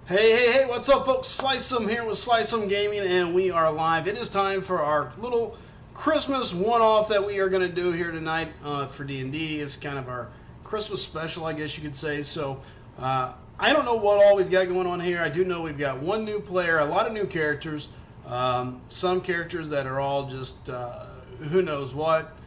Hey, what's up, folks? Slice'em here with Slice'em Gaming, and we are live. It is time for our little Christmas one-off that we are going to do here tonight for D&D. It's kind of our Christmas special, I guess you could say. So, I don't know what all we've got going on here. I do know we've got one new player, a lot of new characters, some characters that are all just who knows what,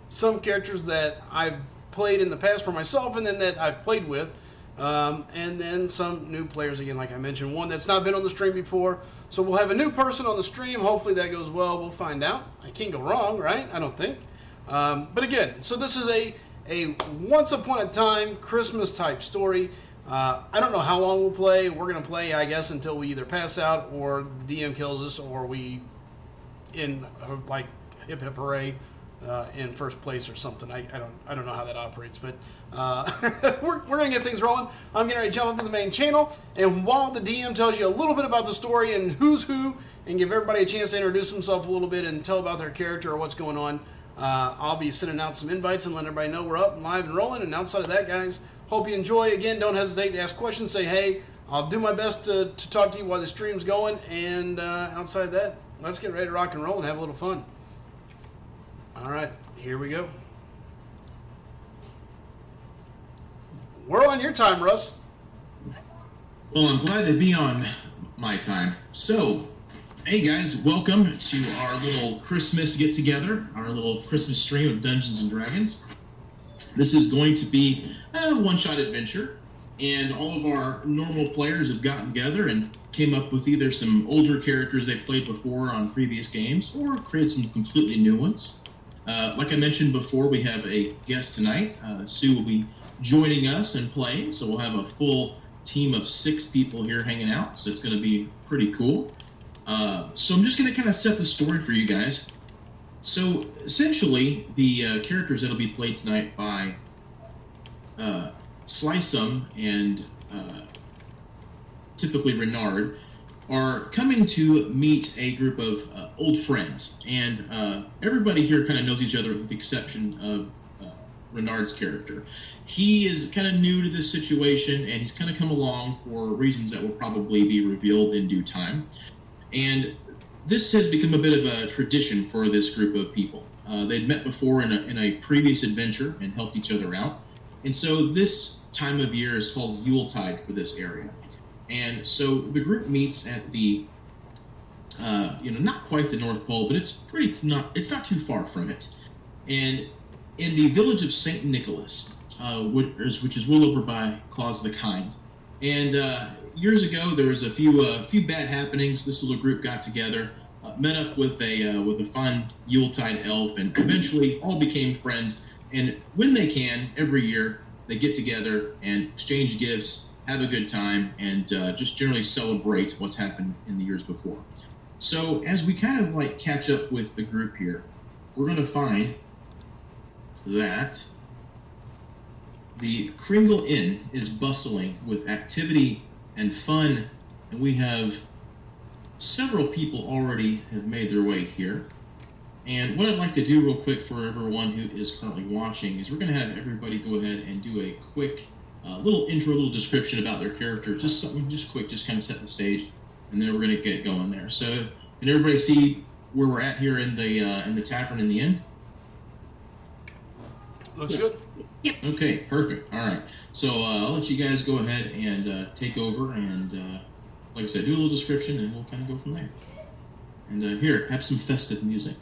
some characters that I've played in the past for myself and then that I've played with. And then some new players again, like I mentioned, one that's not been on the stream before. So we'll have a new person on the stream. Hopefully that goes well. We'll find out. I can't go wrong, right? I don't think. But again, so this is a once upon a time Christmas type story. I don't know how long we'll play. We're going to play, I guess, until we either pass out or the DM kills us or we, in like hip hip hooray, in first place or something. I don't know how that operates, but we're going to get things rolling. I'm getting ready to jump up to the main channel, and while the DM tells you a little bit about the story and who's who, and give everybody a chance to introduce themselves a little bit and tell about their character or what's going on, I'll be sending out some invites and letting everybody know we're up and live and rolling. And outside of that, guys, hope you enjoy. Again, don't hesitate to ask questions. Say hey. I'll do my best to talk to you while the stream's going. And outside of that, let's get ready to rock and roll and have a little fun. All right, here we go. We're on your time, Russ. Well, I'm glad to be on my time. So, hey guys, welcome to our little Christmas get-together, our little Christmas stream of Dungeons & Dragons. This is going to be a one-shot adventure, and all of our normal players have gotten together and came up with either some older characters they played before on previous games, or created some completely new ones. Like I mentioned before, we have a guest tonight. Sue will be joining us and playing, so we'll have a full team of 6 people here hanging out, so it's going to be pretty cool. So I'm just going to kind of set the story for you guys. So essentially, the characters that will be played tonight by Slice'em and typically Renard are coming to meet a group of old friends, and everybody here kind of knows each other with the exception of Renard's character. He is kind of new to this situation, and he's kind of come along for reasons that will probably be revealed in due time. And this has become a bit of a tradition for this group of people. They'd met before in a previous adventure and helped each other out. And so this time of year is called Yuletide for this area. And so the group meets at the, not quite the North Pole, but it's not too far from it. And in the village of St. Nicholas, which is well over by Claus the Kind. And years ago, there was a few bad happenings. This little group got together, met up with a fun Yuletide elf, and eventually all became friends. And when they can, every year, they get together and exchange gifts, have a good time, and just generally celebrate what's happened in the years before. So as we kind of like catch up with the group here, we're going to find that the Kringle Inn is bustling with activity and fun, and we have several people already have made their way here. And what I'd like to do real quick for everyone who is currently watching is we're going to have everybody go ahead and do a quick little intro, little description about their character, just something just quick, just kind of set the stage, and then we're going to get going there. So, can everybody see where we're at here in the tavern in the inn? Looks good. Yep. Okay, perfect. All right. So I'll let you guys go ahead and take over, and like I said, do a little description, and we'll kind of go from there. And here, have some festive music.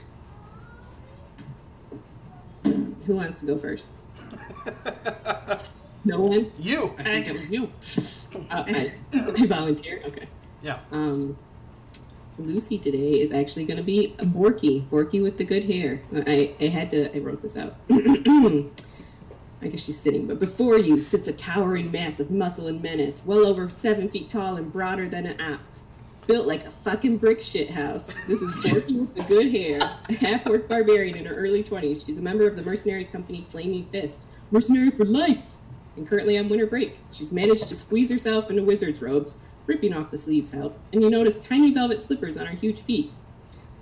Who wants to go first? No one? You. I think it was you. I volunteer? Okay. Yeah. Lucy today is actually going to be a Borky with the good hair. I wrote this out. I guess she's sitting, but before you sits a towering mass of muscle and menace, well over 7 feet tall and broader than an ox. Built like a fucking brick shit house. This is Borky with the good hair, a half-orc barbarian in her early 20s. She's a member of the mercenary company Flaming Fist. Mercenary for life! And currently on winter break. She's managed to squeeze herself into wizard's robes, ripping off the sleeves help, and you notice tiny velvet slippers on her huge feet.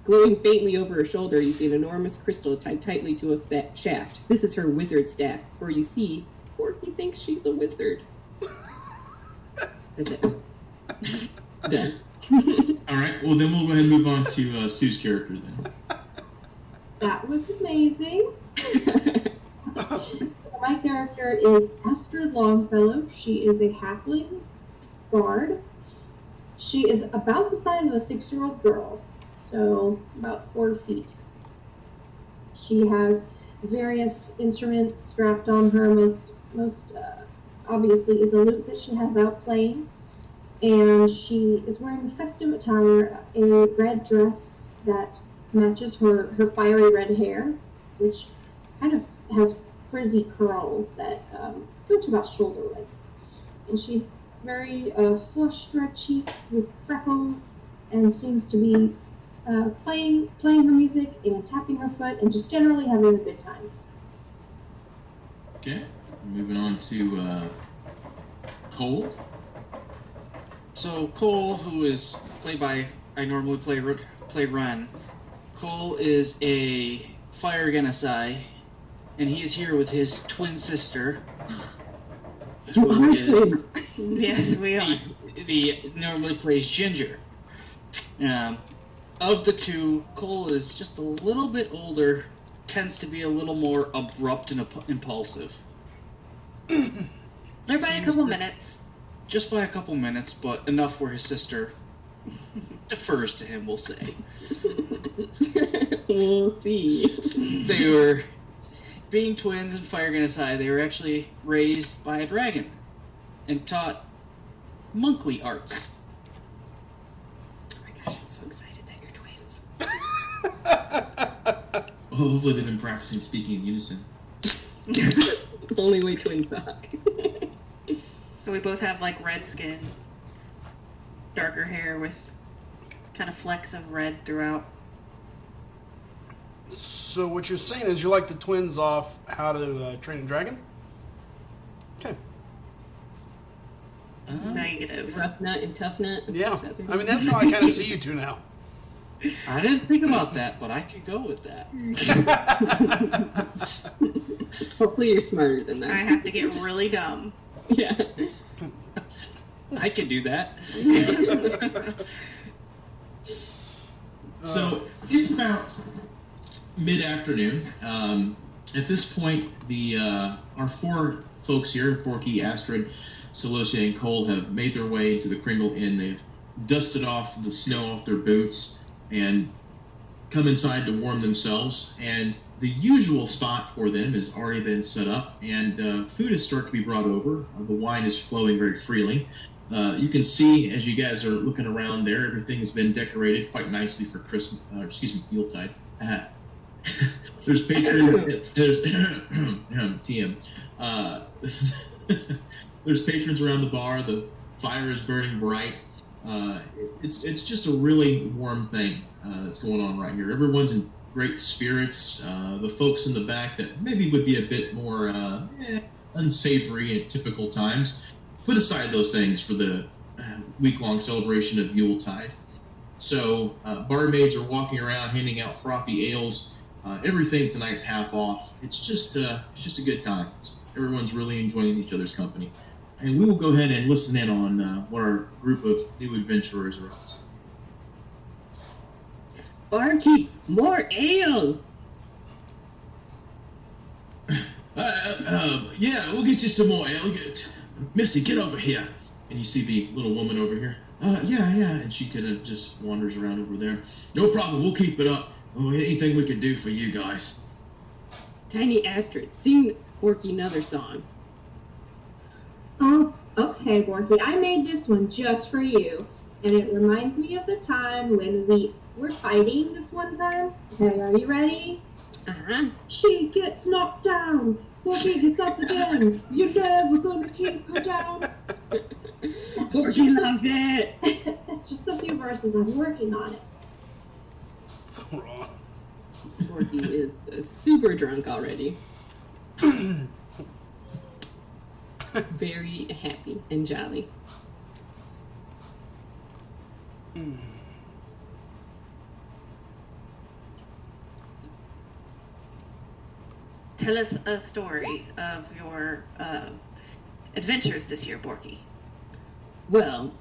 Glowing faintly over her shoulder, you see an enormous crystal tied tightly to a shaft. This is her wizard staff, for you see, Borky thinks she's a wizard. That's it. Done. All right. Well, then we'll go ahead and move on to Sue's character then. That was amazing. So my character is Astrid Longfellow. She is a halfling bard. She is about the size of a 6-year-old girl, so about 4 feet. She has various instruments strapped on her. Most obviously is a lute that she has out playing, and she is wearing a festive attire, a red dress that matches her fiery red hair, which kind of has frizzy curls that go to about shoulder length. And she's very flushed red cheeks with freckles, and seems to be playing her music and tapping her foot and just generally having a good time. Okay. Moving on to Cole. So Cole, who is played by, I normally play Ren. Cole is a Fire Genocide, and he is here with his twin sister. You who are is- twins. Yes, we are. the normally plays Ginger. Of the two, Cole is just a little bit older, tends to be a little more abrupt and impulsive. They're by a couple minutes. Just by a couple minutes, but enough where his sister defers to him, we'll say. We'll see. They were, being twins and Fire Genocide, they were actually raised by a dragon and taught monkly arts. Oh my gosh, I'm so excited that you're twins. Oh, hopefully they've been practicing speaking in unison. Only way twins talk. So we both have like red skin, darker hair with kind of flecks of red throughout. So what you're saying is you like the twins off How to Train a Dragon? Okay. Negative. Rough nut and tough nut. Yeah. Is that their I mean, name? that's how I kind of see you two now. I didn't think about that, but I could go with that. Hopefully you're smarter than I that. have to get really dumb. Yeah. I can do that. So it's about mid-afternoon. At this point, our 4 folks here, Borky, Astrid, Celosia, and Cole, have made their way to the Kringle Inn. They've dusted off the snow off their boots and come inside to warm themselves. And the usual spot for them has already been set up, and food is starting to be brought over. The wine is flowing very freely. You can see, as you guys are looking around there, everything has been decorated quite nicely for Christmas. Yuletide. There's patrons. There's TM. There's patrons around the bar. The fire is burning bright. It's just a really warm thing that's going on right here. Everyone's in great spirits. The folks in the back that maybe would be a bit more unsavory at typical times, put aside those things for the week-long celebration of Yuletide. So barmaids are walking around handing out frothy ales. Everything tonight's half off. It's just a good time. Everyone's really enjoying each other's company. And we will go ahead and listen in on what our group of new adventurers are up to. Barkeep, more ale! Yeah, we'll get you some more ale. Missy, get over here. And you see the little woman over here. Yeah. And she kind of just wanders around over there. No problem, we'll keep it up. Oh, anything we can do for you guys. Tiny Astrid, sing Borky another song. Oh, okay, Borky. I made this one just for you. And it reminds me of the time when we were fighting this one time. Okay, are you ready? Uh-huh. She gets knocked down. Borky gets up again. You're never gonna keep her down. Borky loves it! That's just a few verses. I'm working on it. So wrong. Borky is super drunk already. Very happy and jolly. Tell us a story of your adventures this year, Borky. Well,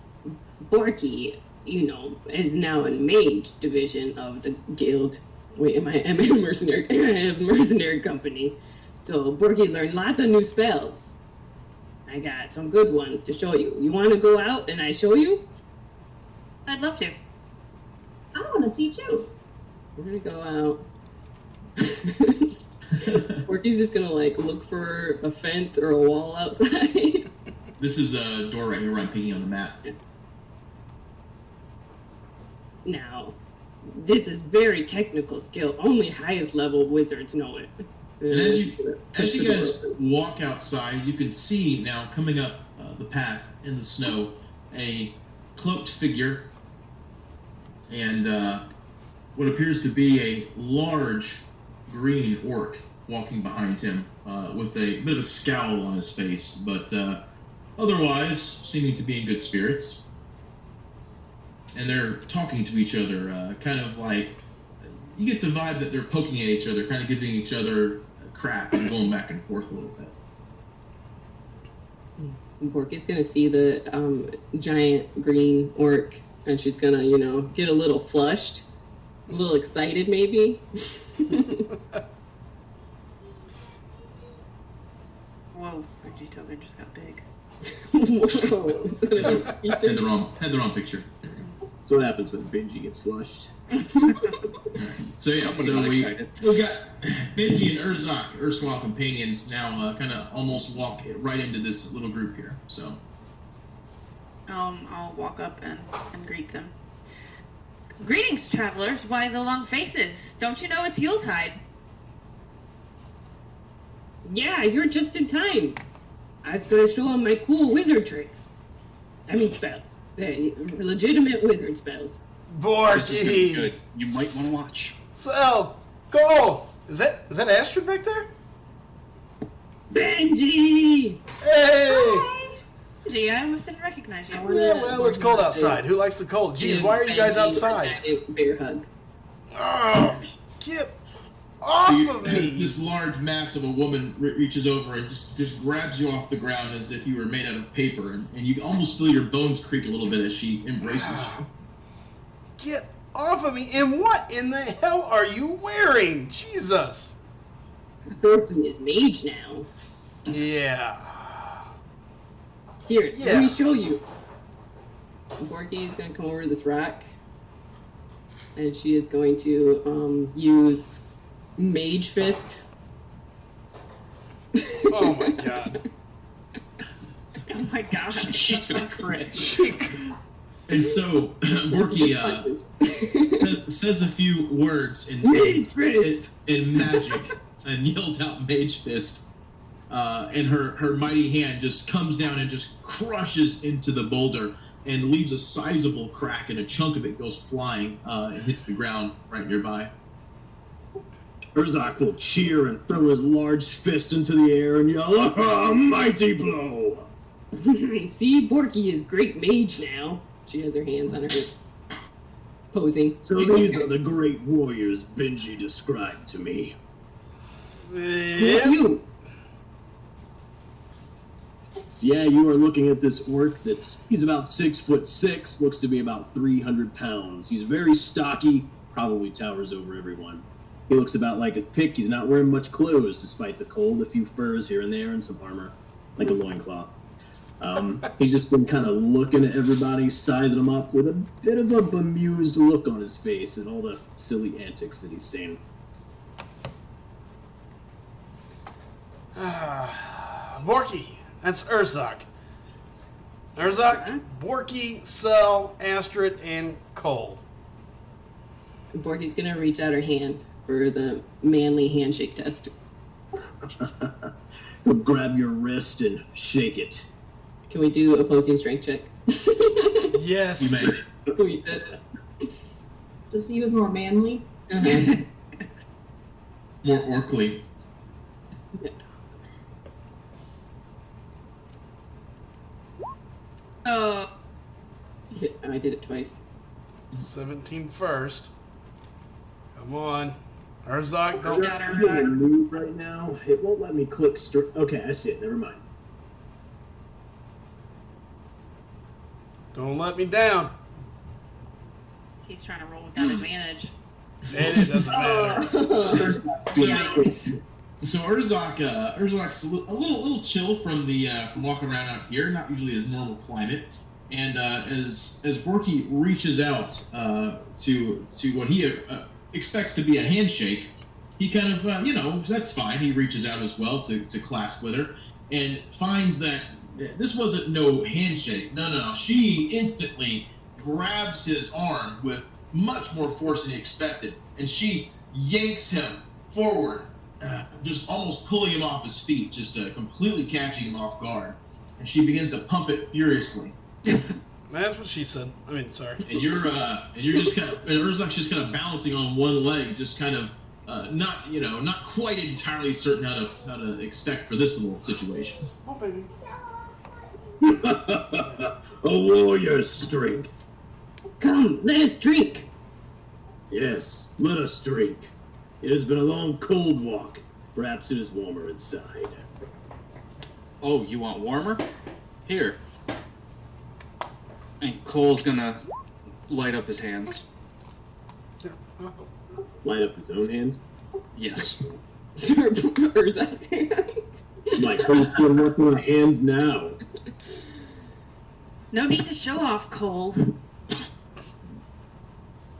Borky, is now in mage division of the guild. Wait, am I mercenary mercenary company? So Borky learned lots of new spells. I got some good ones to show you. You want to go out and I show you? I'd love to. I want to see too. We're gonna go out. Borky's just gonna look for a fence or a wall outside. This is a door right here where I'm peeking on the map. Now, this is very technical skill. Only highest level wizards know it. And as you guys walk outside, you can see now coming up the path in the snow a cloaked figure and what appears to be a large green orc walking behind him with a bit of a scowl on his face, but otherwise seeming to be in good spirits. And they're talking to each other, kind of like, you get the vibe that they're poking at each other, kind of giving each other crap and going back and forth a little bit. Borky's gonna see the giant green orc, and she's gonna, get a little flushed, a little excited, maybe. Whoa, Reggie Tobin just got big. Whoa! Is that a feature? Had the wrong picture. That's what happens when Benji gets flushed. So yeah, Somebody so we got Benji and Urzak, erstwhile companions, now kind of almost walk right into this little group here. So I'll walk up and greet them. Greetings, travelers. Why the long faces? Don't you know it's Yuletide? Yeah, you're just in time. I was gonna show him my cool wizard tricks. I mean spells. They're legitimate wizard spells. This is gonna be Borky! good. You might want to watch. Sel! Go! Is that Astrid back there? Benji! Hey! Gee, I almost didn't recognize you. Yeah, well, it's cold outside. Who likes the cold? Jeez, why are you guys outside? Bear hug. Oh, get off of me! this large mass of a woman reaches over and just grabs you off the ground as if you were made out of paper, and you almost feel your bones creak a little bit as she embraces you. Get off of me! And what in the hell are you wearing? Jesus! Borky is mage now. Yeah. Here, Yeah. let me show you. Borky is going to come over to this rock, and she is going to use Mage Fist. Oh my god. Oh my gosh. She's gonna crit. And so Borky says a few words in magic and yells out Mage Fist. And her mighty hand just comes down and just crushes into the boulder and leaves a sizable crack, and a chunk of it goes flying and hits the ground right nearby. Urzak will cheer and throw his large fist into the air and yell, "Ah, mighty blow!" See, Borky is great mage now. She has her hands on her hips, posing. So these are the great warriors Benji described to me. Yeah. You. So yeah, you are looking at this orc he's about 6'6", looks to be about 300 pounds. He's very stocky, probably towers over everyone. He looks about like a pick. He's not wearing much clothes despite the cold, a few furs here and there and some armor, like a loincloth. He's just been kind of looking at everybody, sizing them up with a bit of a bemused look on his face and all the silly antics that he's seen. Borky, that's Urzak. Urzak, Borky, Sel, Astrid, and Cole. Borky's gonna reach out her hand for the manly handshake test. He'll grab your wrist and shake it. Can we do opposing strength check? Yes. You may. Can we do that? Just he was more manly. Uh-huh. More orcly. Oh, I did it twice. 17 first. Come on. Urzak, don't. got her. I'm doing a move right now. It won't let me click straight. Okay, I see it. Never mind. Don't let me down. He's trying to roll without advantage. And it doesn't matter. Yikes. So Urzak's a little chill from walking around out here, not usually his normal climate. And as Borky reaches out to what he expects to be a handshake, he kind of that's fine. He reaches out as well to clasp with her, and finds that this wasn't no handshake. No. She instantly grabs his arm with much more force than he expected, and she yanks him forward, just almost pulling him off his feet, just completely catching him off guard. And she begins to pump it furiously. That's what she said. I mean, sorry. And you're just kind of, and Urzak's just kind of balancing on one leg, just kind of not quite entirely certain how to expect for this little situation. Oh, baby. A warrior's strength. Come, let us drink. Yes, let us drink. It has been a long, cold walk. Perhaps it is warmer inside. Oh, you want warmer? Here. And Cole's gonna light up his hands. Light up his own hands. Yes. Urzak's hand. Like, who's doing work with my hands now? No need to show off, Cole.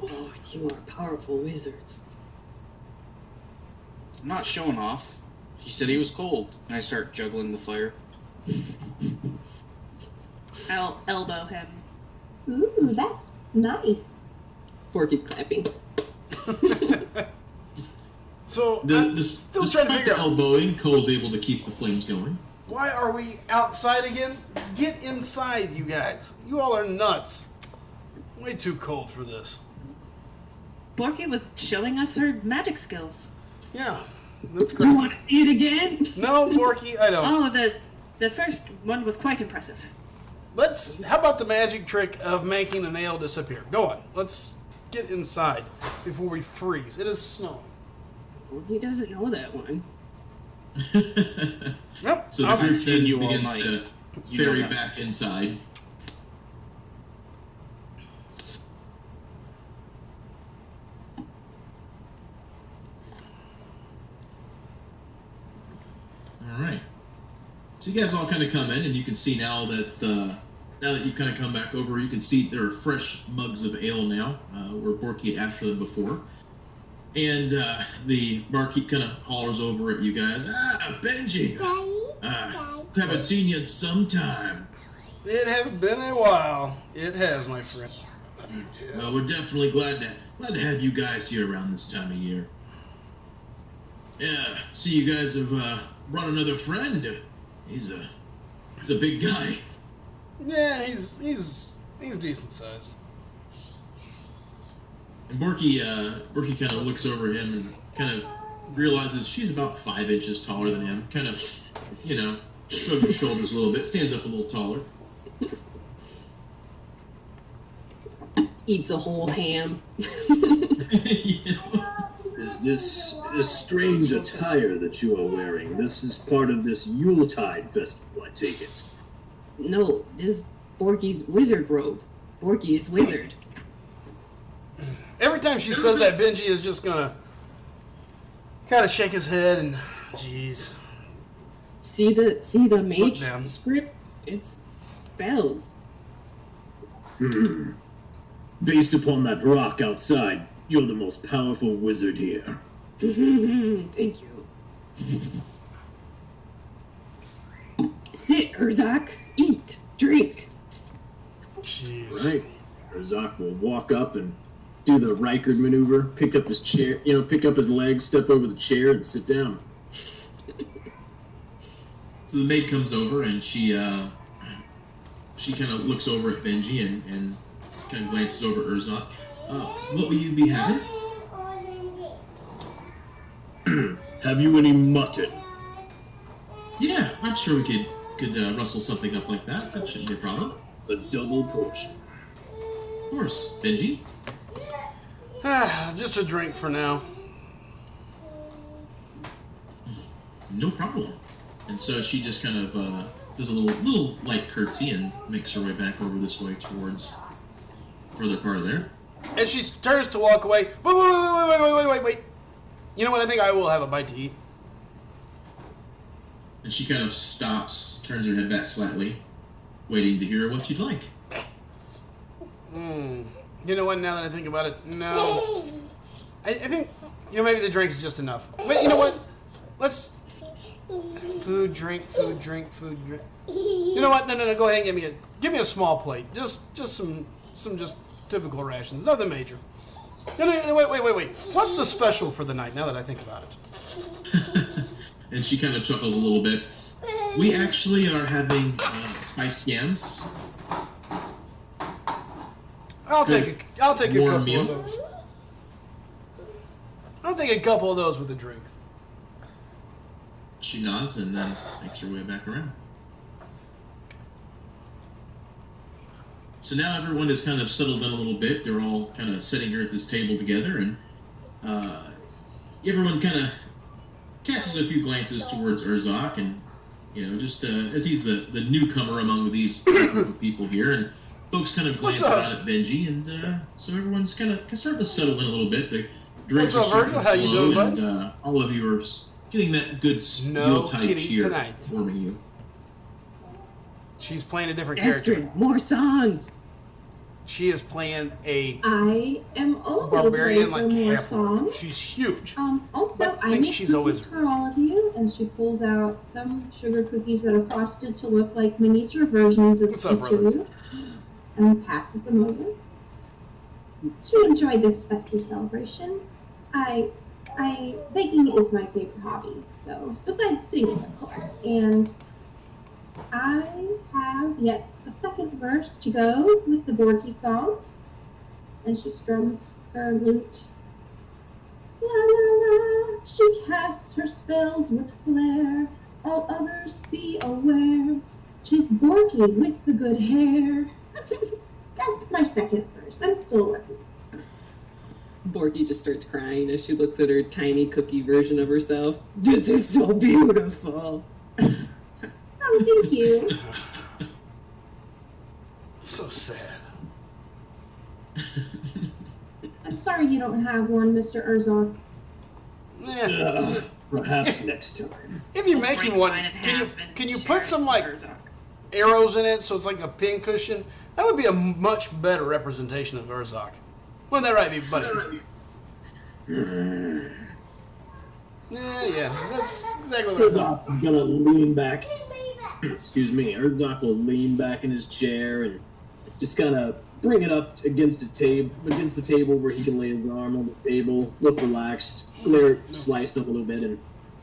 Oh, you are powerful wizards. I'm not showing off. He said he was cold, and I start juggling the fire. I'll elbow him. Ooh, that's nice. Borky's clapping. So, I'm still trying to despite figure the out, elbowing, Cole's able to keep the flames going. why are we outside again? Get inside, you guys. You all are nuts. Way too cold for this. Borky was showing us her magic skills. Yeah, that's You great. want to see it again? No, Borky, I don't. Oh, the first one was quite impressive. How about the magic trick of making a nail disappear? Go on. Let's get inside before we freeze. It is snowing. Borky doesn't know that one. Yep. So the I'll group then continue all begins night. to You know ferry that. back inside. All right. So you guys all kind of come in, and you can see now that you kind of come back over, you can see there are fresh mugs of ale now, where Borky had asked for them before. And the barkeep kind of hollers over at you guys. Ah, Benji! Haven't seen you in some time. It has been a while. It has, my friend. Love you, too. Well, we're definitely glad to have you guys here around this time of year. Yeah, see you guys have brought another friend. He's a big guy. Yeah, he's decent sized. And Borky kind of looks over at him and kind of realizes she's about 5 inches taller than him. Kind of, shrugs his shoulders a little bit, stands up a little taller. Eats a whole ham. Is this a strange attire that you are wearing? This is part of this Yuletide festival, I take it. No, this is Borky's wizard robe. Borky is wizard. Every time she says that, Benji is just gonna kind of shake his head and, jeez. See the mage down. script? It's bells. Based upon that rock outside, you're the most powerful wizard here. Thank you. Sit, Urzak. Eat. Drink. Jeez. Right. Urzak will walk up and do the Reichard maneuver, pick up his chair, pick up his legs, step over the chair, and sit down. So the maid comes over and she kind of looks over at Benji and kind of glances over at Urzak. What will you be having? Have you any mutton? Yeah, I'm sure we could rustle something up like that. That shouldn't be a problem. A double portion. Of course, Benji. Just a drink for now. No problem. And so she just kind of does a little light curtsy and makes her way back over this way towards further part of there. And she turns to walk away. Wait. You know what? I think I will have a bite to eat. And she kind of stops, turns her head back slightly, waiting to hear what you'd like. You know what? Now that I think about it, no. I think, maybe the drink is just enough. But you know what? Let's... Food, drink. You know what? No. Go ahead and give me a small plate. Just some just typical rations. Nothing major. No, wait. What's the special for the night? Now that I think about it. And she kind of chuckles a little bit. We actually are having spiced yams. I'll take a couple warm meal. of those. I'll take a couple of those with a drink. She nods and then makes her way back around. So now everyone is kind of settled in a little bit. They're all kind of sitting here at this table together, and everyone kind of catches a few glances towards Urzak, and just as he's the newcomer among these group of people here, and folks kind of glance around at Benji, and so everyone's kind of starting to settle in a little bit. The drinks What's up, Virgil? How you doing, bud? And all of you are getting that good meal-type cheer tonight. forming you. She's playing a different character. Astrid, more songs. She is playing a I am always barbarian ready like for more half. songs. She's huge. Also, But I thinks make she's a cookies wizard. for all of you, and she pulls out some sugar cookies that are frosted to look like miniature versions of What's up, each brother? of you, and passes them over. To enjoy this festive celebration, baking is my favorite hobby. So, besides singing, of course, and I have yet a second verse to go with the Borky song. And she strums her lute. La la la, she casts her spells with flair. All others be aware. 'Tis Borky with the good hair. That's my second verse. I'm still working. Borky just starts crying as she looks at her tiny cookie version of herself. This is so beautiful. Oh, thank you. So sad. I'm sorry you don't have one, Mr. Urzak. Yeah. Perhaps next time. If you're We'll making break one, mine in can you half and can you share put it some with like Urzak. arrows in it so it's like a pin cushion? That would be a much better representation of Urzak. Wouldn't that right, be buddy? Yeah, that's exactly what I thought. Urzak's gonna lean back. Excuse me. Urzak will lean back in his chair and just kind of bring it up against the table where he can lay his arm on the table, look relaxed, glare, slice up a little bit. And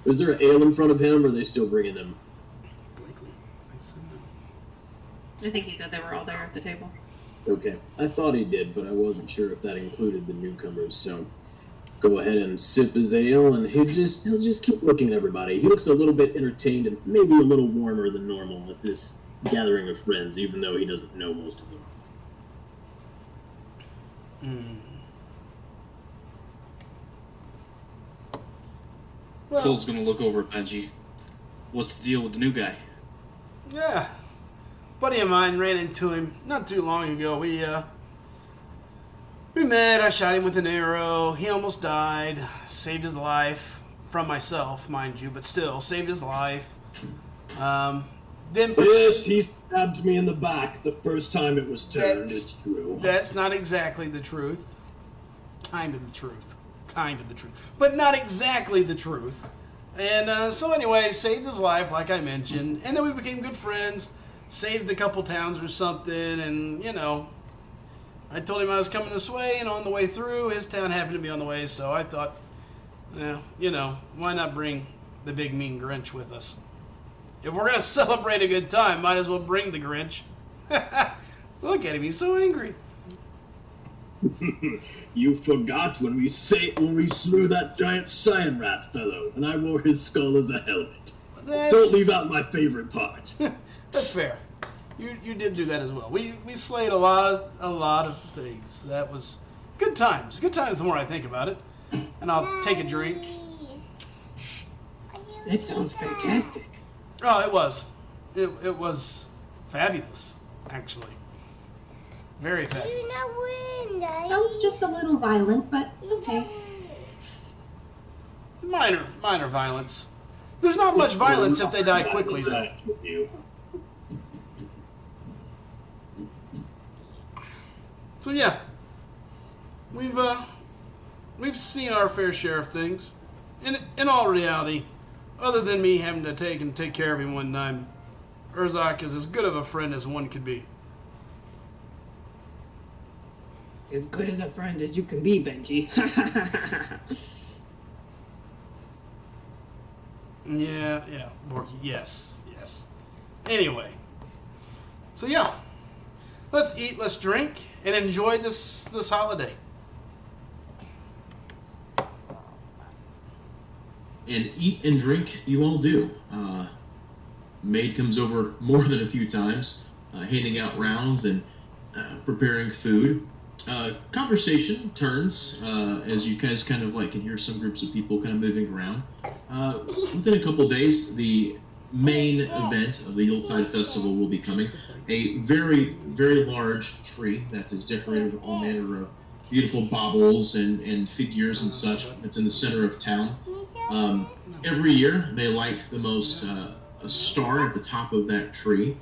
is there an ale in front of him, or are they still bringing them? I think he said they were all there at the table. Okay, I thought he did, but I wasn't sure if that included the newcomers. So go ahead and sip his ale, and he'll just keep looking at everybody. He looks a little bit entertained and maybe a little warmer than normal at this gathering of friends, even though he doesn't know most of them. Well, Cole's gonna look over at Benji. What's the deal with the new guy? yeah. Buddy of mine ran into him not too long ago. We met. I shot him with an arrow. He almost died. Saved his life from myself, mind you, but still saved his life. Then Yes, he stabbed me in the back the first time it was turned. That's- It's true. That's not exactly the truth. Kind of the truth. Kind of the truth. But not exactly the truth. And so anyway, saved his life, like I mentioned. And then we became good friends. Saved a couple towns or something. And, I told him I was coming this way. And on the way through, his town happened to be on the way. So I thought, why not bring the big mean Grinch with us? If we're going to celebrate a good time, might as well bring the Grinch. Look at him. He's so angry. You forgot when we slew that giant cyan rat fellow, and I wore his skull as a helmet. Don't leave out my favorite part. That's fair. You did do that as well. We slayed a lot of things. That was good times. Good times the more I think about it. And I'll take a drink. That sounds fantastic. Oh, it was. it was fabulous, actually. Very fabulous. Sounds just a little violent, but okay. Minor violence. There's not much violence if they die quickly, though. With you. So yeah, we've seen our fair share of things. In all reality, other than me having to take care of him one time, Urzak is as good of a friend as one could be. As good as a friend as you can be, Benji. Yeah, Borky, yes. Anyway, so yeah, let's eat, let's drink, and enjoy this holiday. And eat and drink you all do. Maid comes over more than a few times, handing out rounds and preparing food. Conversation turns as you guys kind of like can hear some groups of people kind of moving around. Within a couple days, the main event of the Yuletide Festival will be coming. A very, very large tree that is decorated with all manner of beautiful baubles and figures and such. That's in the center of town. Every year, they light the most a star at the top of that tree,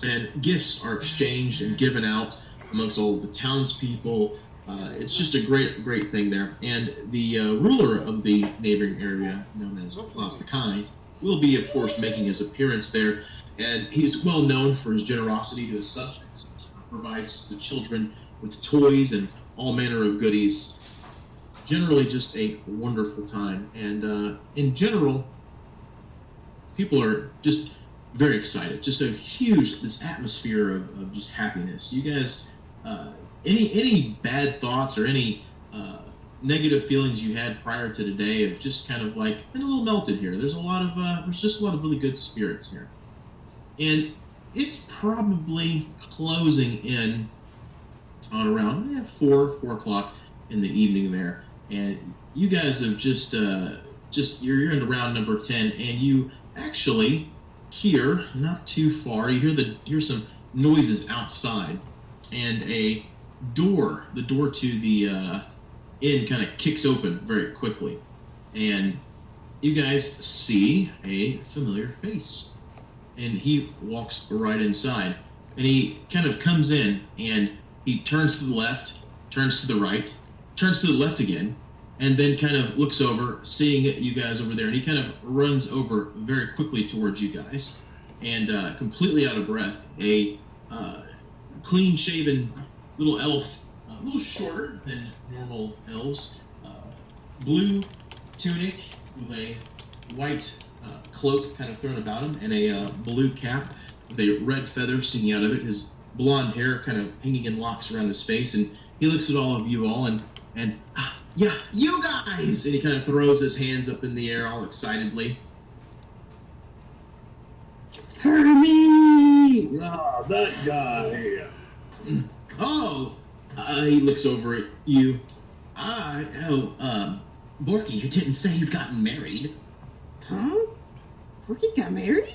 and gifts are exchanged and given out amongst all of the townspeople. It's just a great thing there. And the ruler of the neighboring area, known as Klaus the Kind, will be, of course, making his appearance there. And he's well known for his generosity to his subjects. He provides the children with toys and all manner of goodies. Generally, just a wonderful time. And in general, people are just very excited. Just this atmosphere of just happiness. You guys, any bad thoughts or any negative feelings you had prior to today have just kind of like been a little melted here. There's just a lot of really good spirits here. And it's probably closing in on around 4 o'clock in the evening there. And you guys have just you're in round number 10, and you actually hear not too far. You hear some noises outside, and the door to the inn kind of kicks open very quickly, and you guys see a familiar face, and he walks right inside, and he kind of comes in, and he turns to the left, turns to the right, turns to the left again, and then kind of looks over, seeing you guys over there, and he kind of runs over very quickly towards you guys, and completely out of breath, a clean-shaven little elf, a little shorter than normal elves, blue tunic with a white cloak kind of thrown about him, and a blue cap with a red feather sticking out of it, his blonde hair kind of hanging in locks around his face, and he looks at all of you all, and yeah, you guys! And he kind of throws his hands up in the air all excitedly. Hermie! Ah, that guy. Oh! He looks over at you. Borky, you didn't say you'd gotten married. Huh? Borky got married?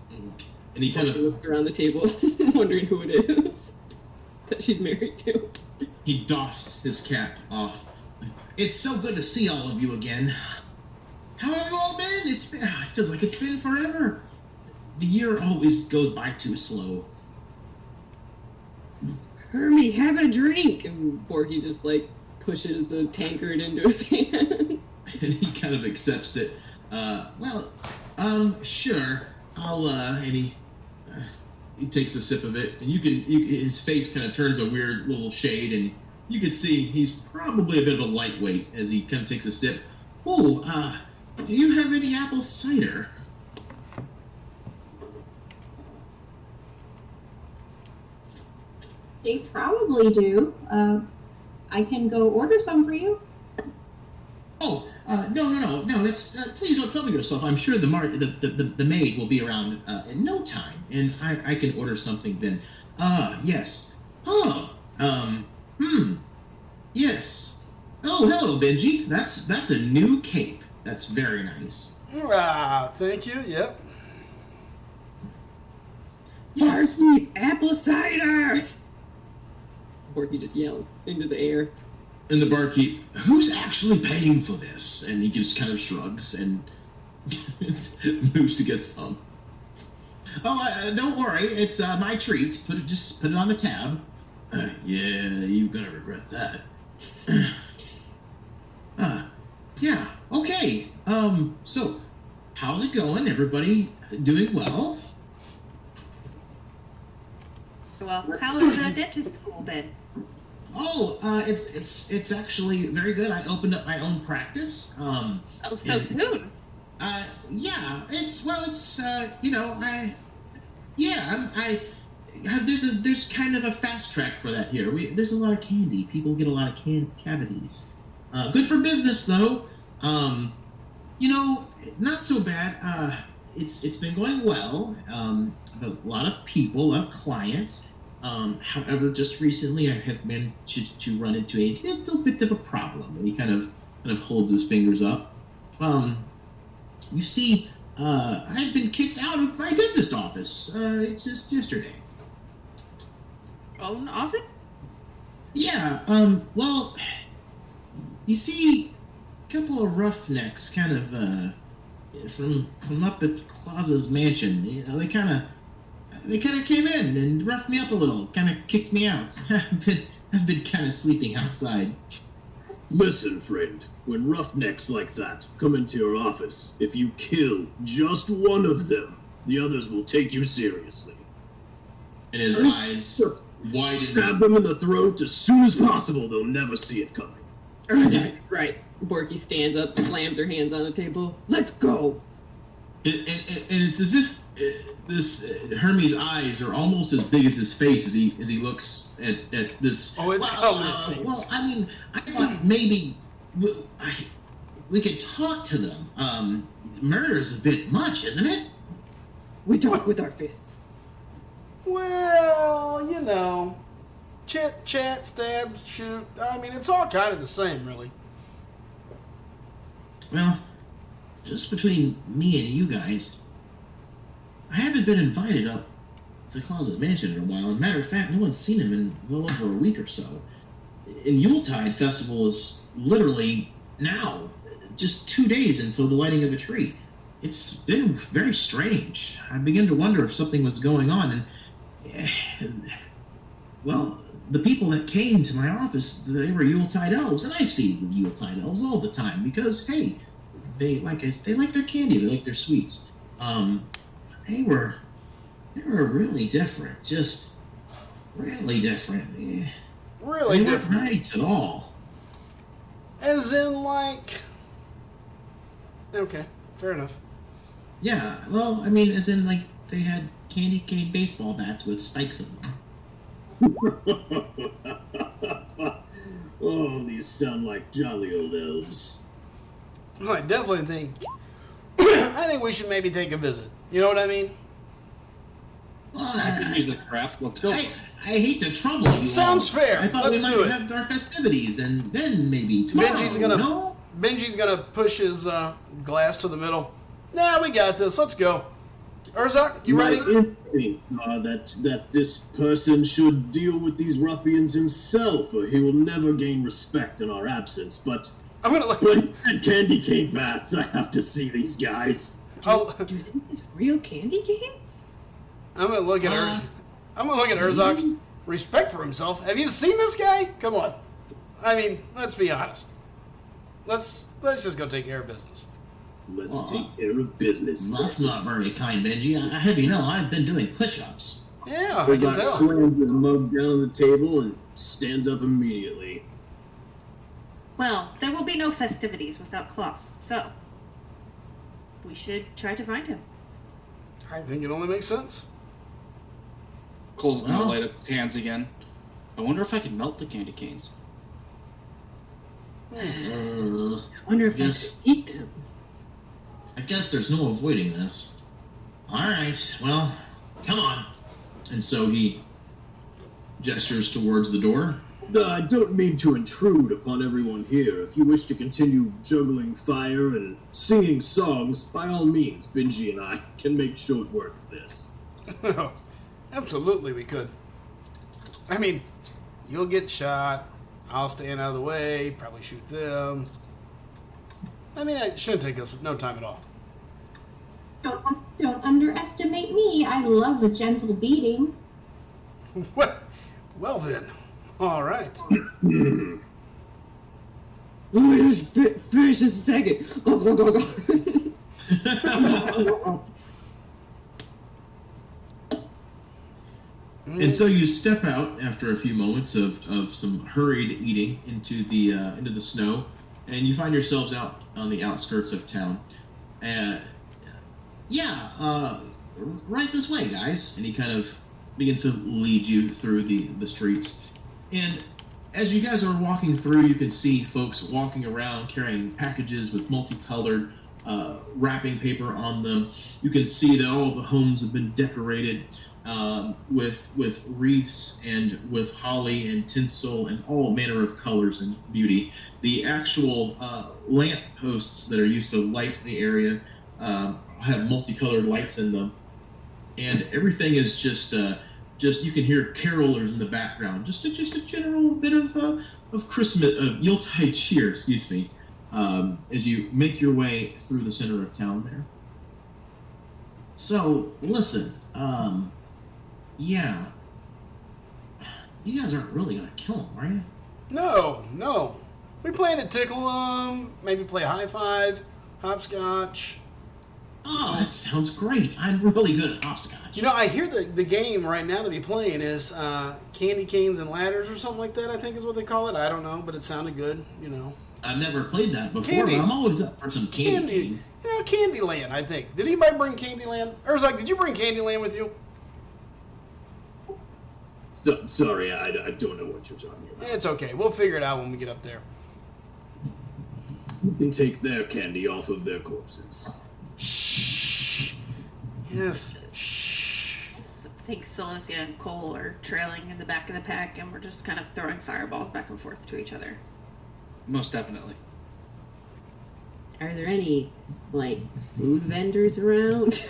And he kind of looks around the table, wondering who it is that she's married to. He doffs his cap off. It's so good to see all of you again. How have you all been? It feels like it's been forever. The year always goes by too slow. Hermie, have a drink! And Borky just, pushes a tankard into his hand. And he kind of accepts it. Sure. And he takes a sip of it, and his face kind of turns a weird little shade, and you can see he's probably a bit of a lightweight as he kind of takes a sip. Oh, do you have any apple cider? They probably do. I can go order some for you. Oh, no. That's please don't trouble yourself. I'm sure the maid will be around in no time, and I can order something then. Yes. Oh, yes. Oh, hello, Benji. That's a new cape. That's very nice. Ah, thank you. Yep. Yes. Barky, apple cider! Borky just yells into the air. And the barkeep, who's actually paying for this? And he just kind of shrugs and moves to get some. Oh, don't worry, it's my treat. Just put it on the tab. Yeah, you're gonna regret that. Yeah, okay. So, how's it going? Everybody doing well? Well, how has dentist school been? Oh, it's actually very good. I opened up my own practice. Oh, so and- soon. Yeah, there's kind of a fast track for that here. There's a lot of candy. People get a lot of cavities. Good for business though. Not so bad. It's been going well. A lot of people, a lot of clients. However, just recently I have managed to run into a little bit of a problem. And he kind of holds his fingers up. You see, I've been kicked out of my dentist office just yesterday. Own office? Yeah, well, you see, a couple of roughnecks kind of, from up at Claus's mansion, they kind of came in and roughed me up a little, kind of kicked me out. I've been kind of sleeping outside. Listen, friend, when roughnecks like that come into your office, if you kill just one of them, the others will take you seriously. And his eyes widen. Stab them in the throat as soon as possible, they'll never see it coming. Right. Borky stands up, slams her hands on the table. Let's go! And it's as if Hermes' eyes are almost as big as his face as he looks at this. Oh, it's coming, it seems. Well, I mean, I thought maybe we could talk to them. Murder's a bit much, isn't it? We talk with our fists. Well, chit chat, stab, shoot. I mean, it's all kind of the same, really. Well, just between me and you guys, I haven't been invited up to Claus's mansion in a while. As a matter of fact, no one's seen him in well over a week or so. And Yuletide Festival is literally now, just 2 days until the lighting of a tree. It's been very strange. I began to wonder if something was going on, and well, the people that came to my office, they were Yuletide elves, and I see the Yuletide elves all the time because, hey, they like their candy, they like their sweets. They were really different, just really different. Really They weren't different. nice at all. As in, like... Okay, fair enough. Yeah, well, I mean, as in, like, they had candy cane baseball bats with spikes in them. Oh, these sound like jolly old elves. Well, I definitely think... I think we should maybe take a visit. You know what I mean? Well, I can use the craft. Let's go. I hate to trouble you. Sounds all. fair. I thought Let's we do might it. have our festivities, and then maybe tomorrow. Benji's gonna push his glass to the middle. Nah, we got this. Let's go. Urzak, you My ready? instinct are that this person should deal with these ruffians himself, or he will never gain respect in our absence. But I'm gonna look. when at candy cane bats, I have to see these guys. I'll, Do you think it's real candy cane? I'm gonna look at her. I'm gonna look at Urzak. Respect for himself. Have you seen this guy? Come on. I mean, let's be honest. Let's just go take care of business. Let's take care of business. That's not very kind, Benji. I have you know, I've been doing push-ups. Yeah, I can Urzak tell. slams his mug down on the table and stands up immediately. Well, there will be no festivities without Klaus, so we should try to find him. I think it only makes sense. Cole's gonna Well. light up his hands again. I wonder if I can melt the candy canes. Uh, I wonder if Yes. I could eat them. I guess there's no avoiding this. Alright, well, come on. And so he gestures towards the door. I don't mean to intrude upon everyone here. If you wish to continue juggling fire and singing songs, by all means, Benji and I can make short work of this. Absolutely, we could. I mean, you'll get shot. I'll stand out of the way, probably shoot them. I mean, it shouldn't take us no time at all. Don't underestimate me. I love a gentle beating. Well then, all right. Let me just finish this a second. Go, go, go, go. And so you step out after a few moments of some hurried eating into the snow, and you find yourselves out on the outskirts of town. Right this way, guys. And he kind of begins to lead you through the streets. And as you guys are walking through, you can see folks walking around carrying packages with multicolored wrapping paper on them. You can see that all of the homes have been decorated with wreaths and with holly and tinsel and all manner of colors and beauty. The actual lamp posts that are used to light the area have multicolored lights in them, and everything is just you can hear carolers in the background. Just a general bit of Christmas, of Yuletide cheer, excuse me, as you make your way through the center of town there. So listen, yeah, you guys aren't really gonna kill him, are you? No. We plan to tickle them, maybe play high five, hopscotch. Oh, that sounds great. I'm really good at hopscotch. You know, I hear the game right now to be playing is Candy Canes and Ladders or something like that, I think is what they call it. I don't know, but it sounded good, you know. I've never played that before, Candy. but I'm always up for some candy. You know, Candyland, I think. Did anybody bring Candyland? Or was like, did you bring Candyland with you? Sorry, I don't know what you're talking about. It's okay. We'll figure it out when we get up there. You can take their candy off of their corpses. Shh. Yes. Shh. I think Celosia and Cole are trailing in the back of the pack, and we're just kind of throwing fireballs back and forth to each other. Most definitely. Are there any, like, food vendors around?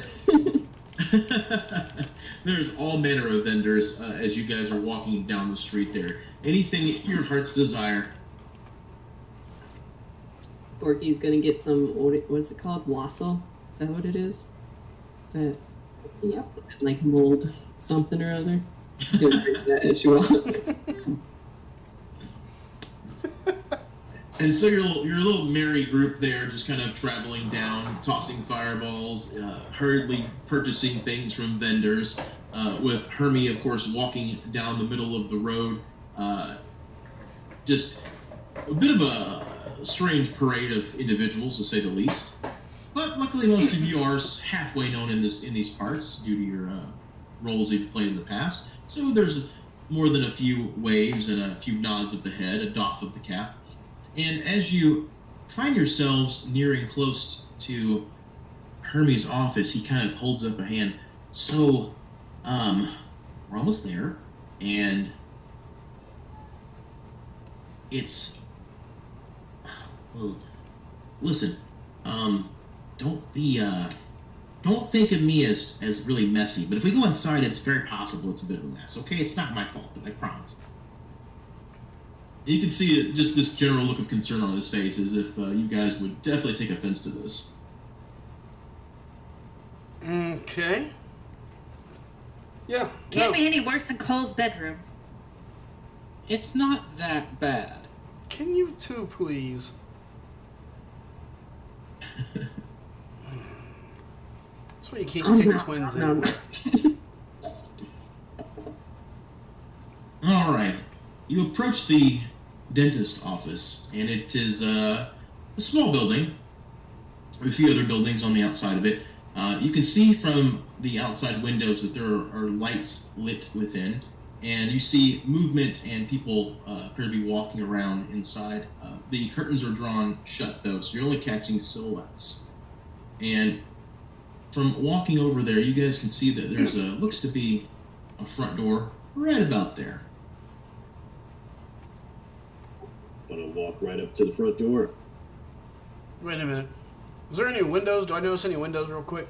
There's all manner of vendors as you guys are walking down the street there. Anything your heart's desire. Borky's gonna get some, what is it called? Wassail? Is that what it is? That, Yep. like, mold something or other? She's gonna drink that as she walks. And so your little merry group there, just kind of traveling down, tossing fireballs, hurriedly purchasing things from vendors, with Hermie, of course, walking down the middle of the road. Just a bit of a strange parade of individuals, to say the least. But luckily, most of you are halfway known in these parts due to your roles that you've played in the past. So there's more than a few waves and a few nods of the head, a doff of the cap. And as you find yourselves nearing close to Hermie's office, he kind of holds up a hand. So, we're almost there, and it's... Well, listen, don't think of me as really messy, but if we go inside, it's very possible it's a bit of a mess, okay? It's not my fault, I promise. You can see just this general look of concern on his face, as if you guys would definitely take offense to this. Okay. Yeah. Can't No. be any worse than Cole's bedroom. It's not that bad. Can you two please? That's why you can't take twins in. All right. You approach the dentist office, and it is a small building, with a few other buildings on the outside of it. You can see from the outside windows that there are lights lit within, and you see movement and people appear to be walking around inside. The curtains are drawn shut, though, so you're only catching silhouettes. And from walking over there, you guys can see that there's looks to be a front door right about there. Gonna walk right up to the front door. Wait a minute. Is there any windows? Do I notice any windows real quick?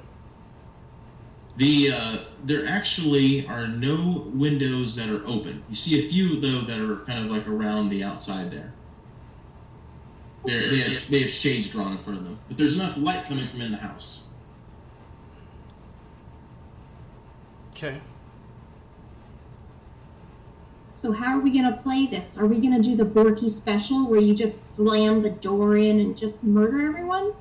There actually are no windows that are open. You see a few though that are kind of like around the outside there. They have shades drawn in front of them, but there's enough light coming from in the house. Okay. So how are we gonna play this? Are we gonna do the Borky special where you just slam the door in and just murder everyone?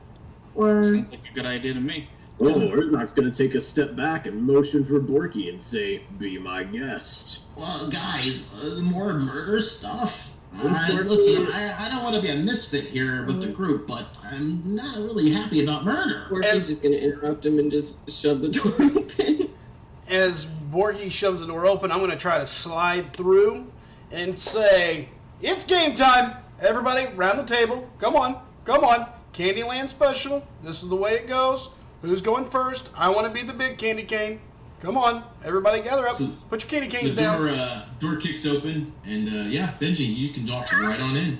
Or Sounds like a good idea to me. Oh, Urzok's gonna take a step back and motion for Borky and say, "Be my guest." Well, guys, more murder stuff. Listen, Listen, I don't want to be a misfit here with the group, but I'm not really happy about murder. Borky's just gonna interrupt him and just shove the door open. As Borky shoves the door open, I'm going to try to slide through and say, "It's game time! Everybody, round the table. Come on, come on. Candyland special. This is the way it goes. Who's going first? I want to be the big candy cane. Come on, everybody gather up. So, Put your candy The canes down." door kicks open, and yeah, Benji, you can walk right on in.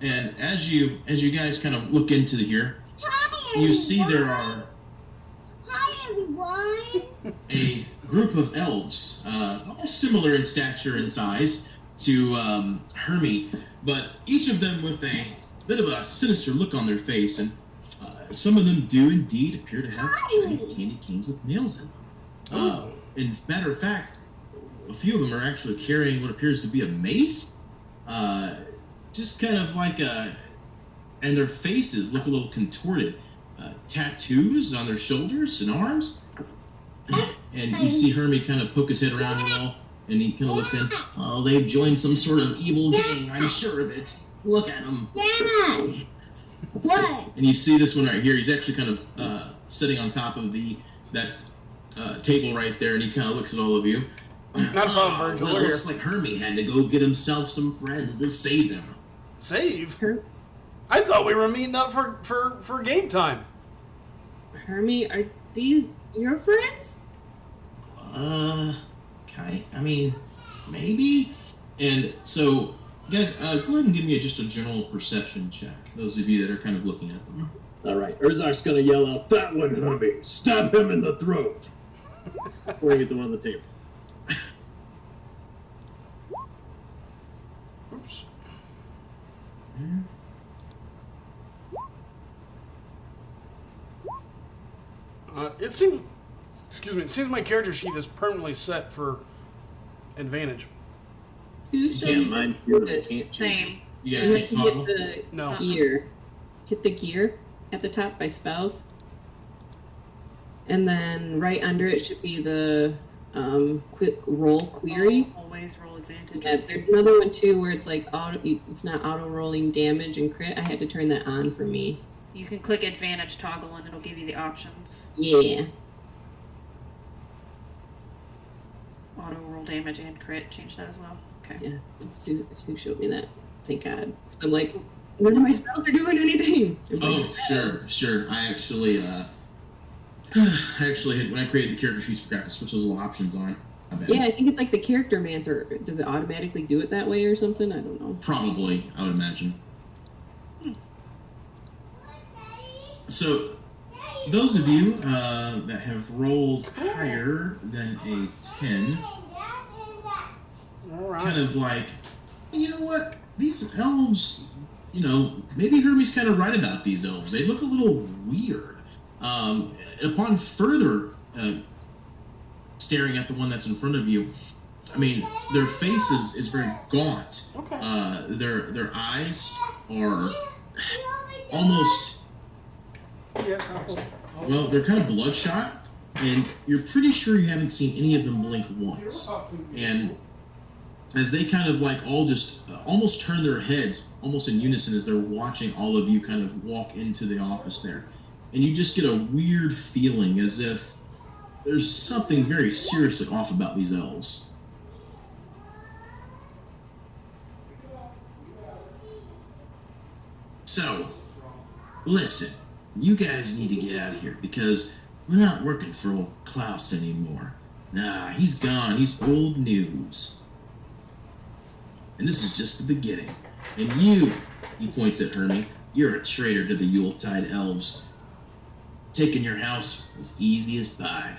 And as you guys kind of look into here, you see there are hi everyone. a group of elves, all similar in stature and size to Hermie, but each of them with a bit of a sinister look on their face, and some of them do indeed appear to have giant candy canes with nails in them. In matter of fact, a few of them are actually carrying what appears to be a mace, just kind of like and their faces look a little contorted. Tattoos on their shoulders and arms. And you see Hermie kind of poke his head around you all, and he kind of looks in. Oh, they've joined some sort of evil gang, I'm sure of it. Look at them. Dad! What? And you see this one right here. He's actually kind of sitting on top of that table right there, and he kind of looks at all of you. Not a problem, Virgil. Well, We're it looks here. like Hermie had to go get himself some friends to save him. Save? Her- I thought we were meeting up for game time. Hermie, are these your friends? I mean, maybe. And so, guys, go ahead and give me just a general perception check. Those of you that are kind of looking at them. All right, Urzok's gonna yell out, "That one, Hermie! Stab him in the throat!" Pointing at the one on the table. Oops. It seems. Excuse me. It seems my character sheet is permanently set for advantage. Sue, show Yeah, me mine here, I can't change. Same. You You guys have can't to toggle? hit the No. gear. Hit the gear at the top by spells. And then right under it should be the quick roll queries. Always roll advantage. Yeah, there's another one too where it's like it's not auto rolling damage and crit. I had to turn that on for me. You can click advantage toggle and it'll give you the options. Yeah. Auto roll damage and crit. Change that as well. Okay. Yeah. Sue showed me that. Thank God. I'm like, none of my spells are doing anything. Oh, sure. I actually when I created the character sheets, forgot to switch those little options on. My bad. Yeah, I think it's like the character man's, or does it automatically do it that way or something? I don't know. Probably, I would imagine. So, those of you that have rolled higher than a 10, All right. kind of like, you know what? These elves, maybe Hermie's kind of right about these elves. They look a little weird. Upon further staring at the one that's in front of you, I mean, their faces is very gaunt. Okay. Their eyes are almost, Yes. well, they're kind of bloodshot, and you're pretty sure you haven't seen any of them blink once. And as they kind of like all just almost turn their heads almost in unison as they're watching all of you kind of walk into the office there. And you just get a weird feeling as if there's something very seriously off about these elves. So, listen, you guys need to get out of here because we're not working for old Klaus anymore. Nah, he's gone. He's old news. And this is just the beginning. And you, he points at Hermie, you're a traitor to the Yuletide elves. Taking your house was easy as pie.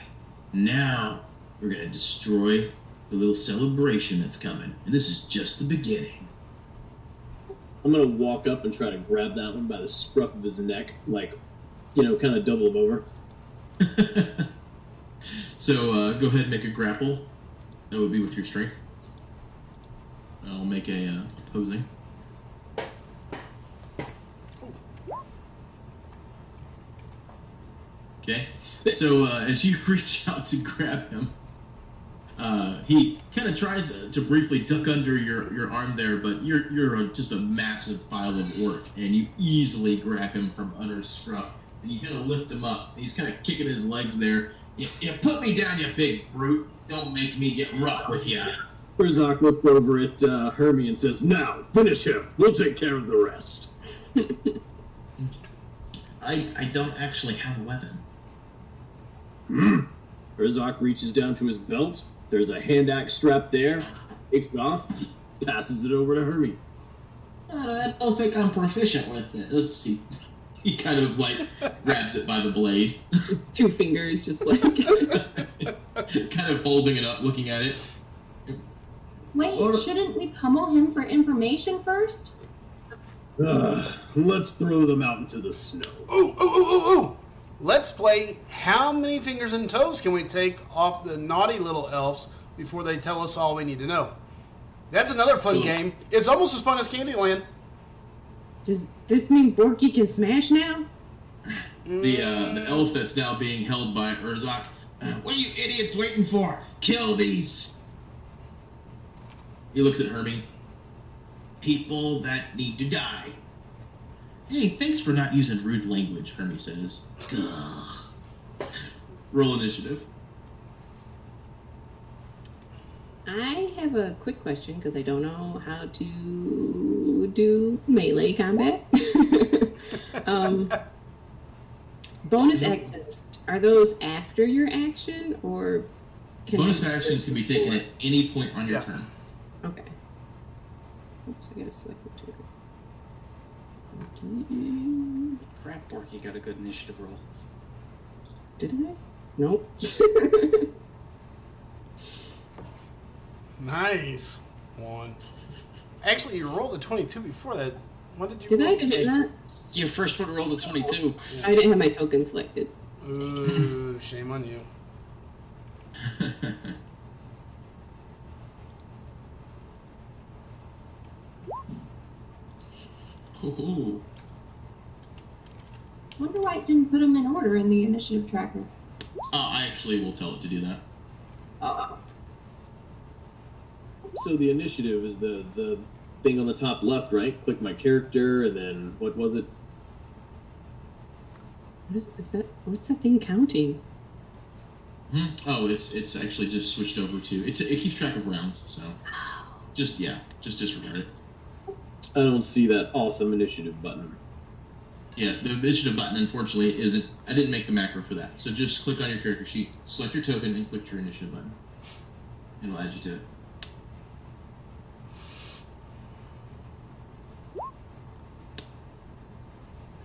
Now, we're going to destroy the little celebration that's coming. And this is just the beginning. I'm gonna walk up and try to grab that one by the scruff of his neck, like, kind of double him over. So go ahead and make a grapple. That would be with your strength. I'll make a opposing. Okay. So as you reach out to grab him, he kind of tries to briefly duck under your arm there, but you're just a massive pile of work, and you easily grab him from under his scruff, and you kind of lift him up. He's kind of kicking his legs there. You put me down, you big brute. Don't make me get rough with you. Herzog looked over at Hermie and says, "Now, finish him. We'll take care of the rest." I don't actually have a weapon. Herzog reaches down to his belt. There's a hand axe strap there. Takes it off, passes it over to Hermie. I don't think I'm proficient with this. He kind of grabs it by the blade. 2 fingers, just like. Kind of holding it up, looking at it. Wait, shouldn't we pummel him for information first? Let's throw them out into the snow. Ooh. Let's play how many fingers and toes can we take off the naughty little elves before they tell us all we need to know. That's another fun game. It's almost as fun as Candyland. Does this mean Borky can smash now? The elf that's now being held by Herzog. What are you idiots waiting for? Kill these! He looks at Hermie. People that need to die. Hey, thanks for not using rude language, Hermie says. Ugh. Roll initiative. I have a quick question because I don't know how to do melee combat. Bonus actions, are those after your action or can Bonus actions can be taken at any point on your Yeah. turn. Okay. Oops, I gotta select my token. Crap, Borky got a good initiative roll. Did I? Nope. Nice. 1. Actually, you rolled a 22 before that. What did you Did roll? I? Did it not? Your first one rolled a 22. I didn't have my token selected. Ooh, shame on you. Ooh. Wonder why it didn't put him in order in the initiative tracker. I actually will tell it to do that. Oh. So the initiative is the thing on the top left, right? Click my character, and then what was it? What is that? What's that thing counting? Oh, it's actually just switched over to it keeps track of rounds, so just disregard it. I don't see that awesome initiative button. Yeah, the initiative button unfortunately isn't. I didn't make the macro for that, so just click on your character sheet, select your token, and click your initiative button, and it'll add you to it.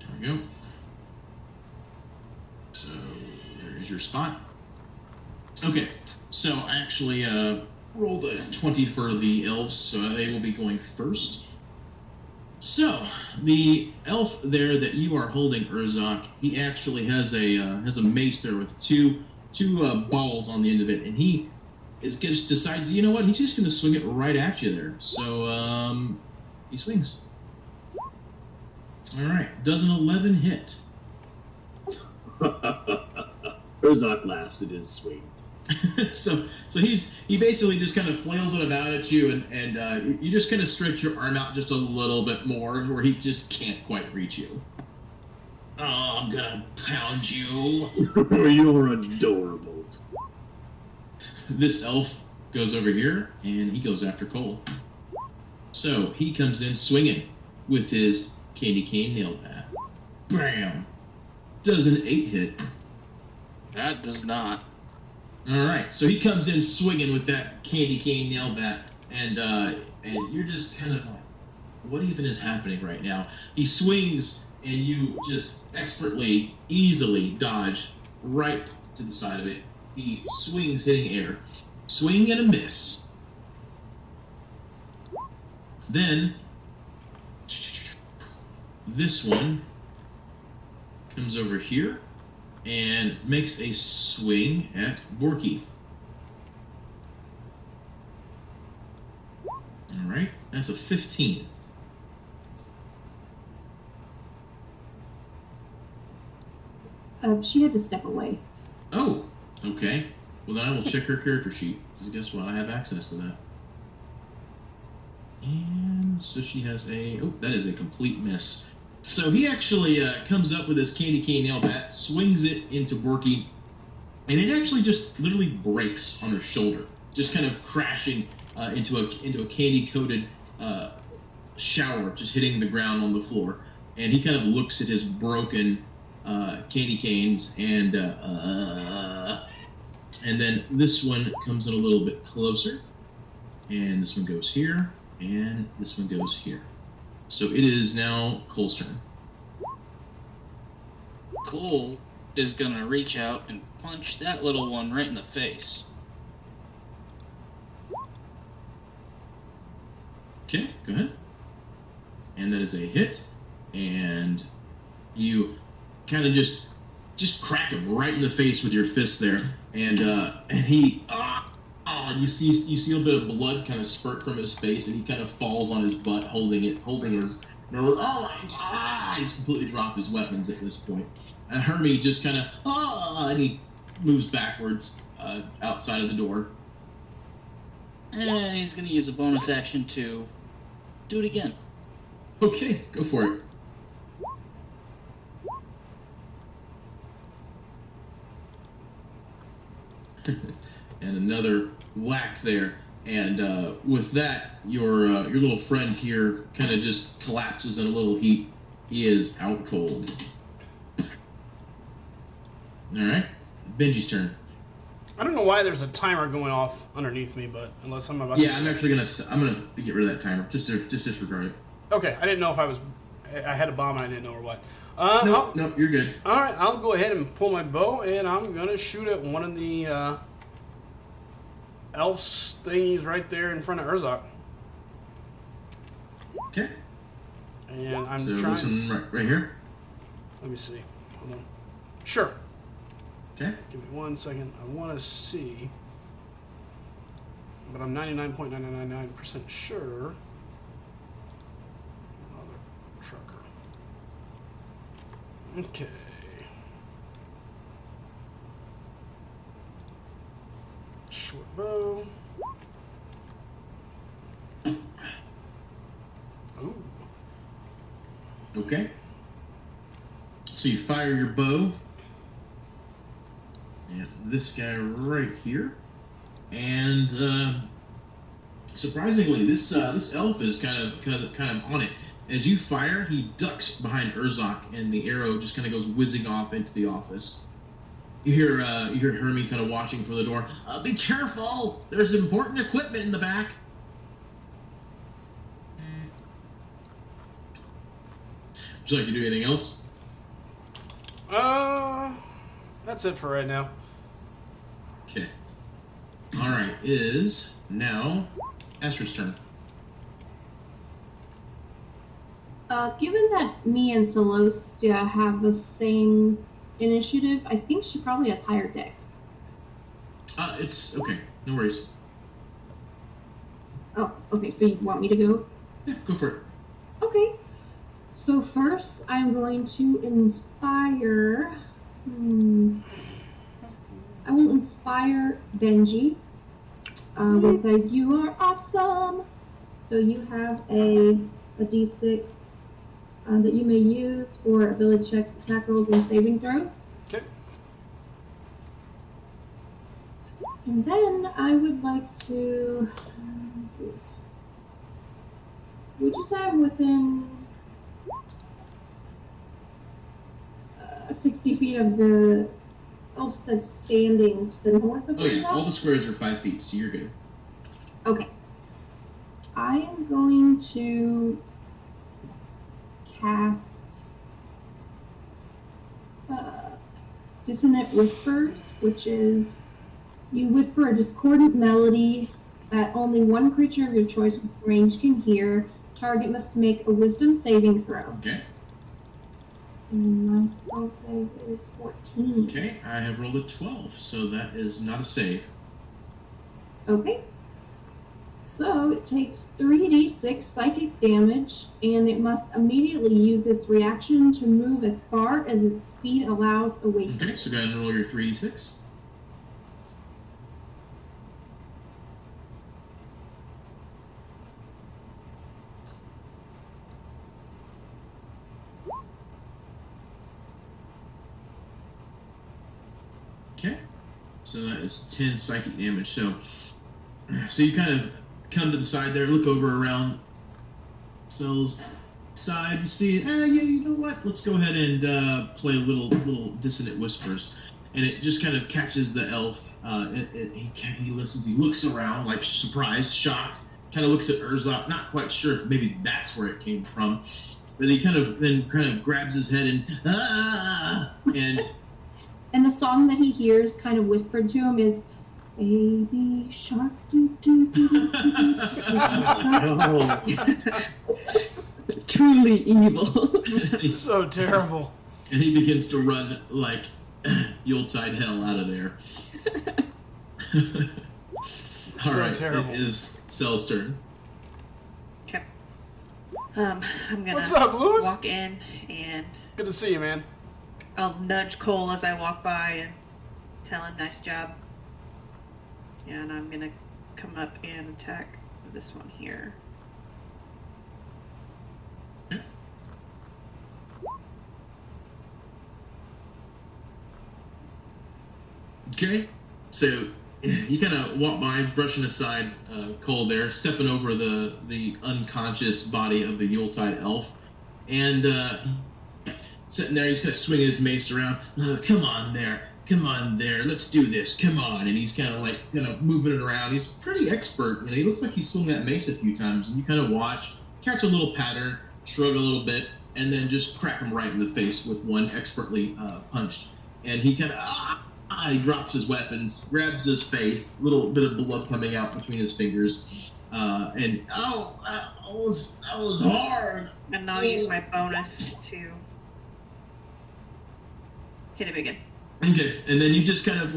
There we go. So there is your spot. Okay, so I actually rolled a 20 for the elves, so they will be going first. So the elf there that you are holding, Herzog, he actually has a mace there with two balls on the end of it, and he just decides, you know what, he's just going to swing it right at you there. So he swings. All right, does an 11 hit? Herzog laughs at his swing. so he basically just kind of flails it about at you, and you just kind of stretch your arm out just a little bit more, where he just can't quite reach you. Oh, I'm gonna pound you. You're adorable. This elf goes over here, and he goes after Cole. So he comes in swinging with his candy cane nail bat. Bam! Does an 8 hit. That does not. All right, so he comes in swinging with that candy cane nail bat, and you're just kind of like, what even is happening right now? He swings, and you just expertly, easily dodge right to the side of it. He swings, hitting air. Swing and a miss. Then, this one comes over here and makes a swing at Borky. All right, that's a 15. She had to step away. Oh, okay. Well, then I will check her character sheet, because guess what? I have access to that. And so she has that is a complete miss. So he actually comes up with his candy cane nail bat, swings it into Borky, and it actually just literally breaks on her shoulder, just kind of crashing into a candy-coated shower, just hitting the ground on the floor. And he kind of looks at his broken candy canes, and then this one comes in a little bit closer, and this one goes here, and this one goes here. So it is now Cole's turn. Cole is gonna reach out and punch that little one right in the face. Okay, go ahead. And that is a hit, and you kind of just crack him right in the face with your fist there, and he you see a little bit of blood kind of spurt from his face, and he kind of falls on his butt, holding his nose. Oh my God! He's completely dropped his weapons at this point. And Hermie just kind of and he moves backwards outside of the door. And he's gonna use a bonus action to do it again. Okay, go for it. And another whack there, and with that, your little friend here kind of just collapses in a little heap. He is out cold. All right, Benji's turn. I don't know why there's a timer going off underneath me, but unless I'm about to... Yeah, I'm actually gonna get rid of that timer. Just disregard it. Okay, I didn't know if I had a bomb and I didn't know or what. No, you're good. All right, I'll go ahead and pull my bow, and I'm gonna shoot at one of the elf thingies right there in front of Urzok. Okay. And I'm So trying. this one right here. Let me see. Hold on. Sure. Okay. Give me 1 second. I want to see, but I'm 99.999% sure. Mother trucker. Okay. Short bow. Ooh. Okay. So you fire your bow. And this guy right here. And surprisingly, this elf is kind of on it. As you fire, he ducks behind Urzok, and the arrow just kind of goes whizzing off into the office. You hear Hermie kind of watching for the door. Be careful! There's important equipment in the back. Would you like to do anything else? That's it for right now. Okay. All right. Is now Astra's turn. Given that me and Celosia have the same initiative, I think she probably has higher dex. It's okay. No worries. Oh, okay, so you want me to go? Yeah, go for it. Okay. So first, I'm going to inspire... I will inspire Benji with a "You are awesome." So you have a D6 that you may use for ability checks, attack rolls, and saving throws. Okay. And then I would like to, let's see. We just have within 60 feet of the elf that's standing to the north of Oh yeah, yourself? all the squares are 5 feet, so you're good. Okay. I am going to cast Dissonant Whispers, which is you whisper a discordant melody that only one creature of your choice with range can hear. Target must make a wisdom saving throw. Okay. And my spell save is 14. Okay, I have rolled a 12, so that is not a save. Okay. So it takes 3d6 psychic damage, and it must immediately use its reaction to move as far as its speed allows away. Okay, so go ahead and roll your 3d6. Okay, so that is 10 psychic damage. So you kind of come to the side there, look over around Cell's side, you see, yeah, you know what? Let's go ahead and play a little Dissonant Whispers, and it just kind of catches the elf. He listens, he looks around like surprised, shocked, kind of looks at Urzok, not quite sure if maybe that's where it came from, but he kind of grabs his head and And the song that he hears kind of whispered to him is, Baby Shark, doo doo doo doo Oh, Truly evil. It's so terrible. and he begins to run like Yuletide hell out of there. So All right, terrible. it is Cell's turn. Okay. I'm gonna What's up, Lewis? walk in and Good to see you, man. I'll nudge Cole as I walk by and tell him nice job. And I'm gonna come up and attack this one here. Okay, so you kind of walk by, brushing aside Cole there, stepping over the unconscious body of the Yuletide elf, and sitting there, he's kind of swinging his mace around. Come on there, let's do this, come on. And he's kind of moving it around. He's pretty expert, he looks like he's swung that mace a few times, and you kind of watch, catch a little pattern, shrug a little bit, and then just crack him right in the face with one expertly punched. And he kind of, he drops his weapons, grabs his face, a little bit of blood coming out between his fingers, and that was hard. And I'll use my bonus to hit him again. Okay, and then you just kind of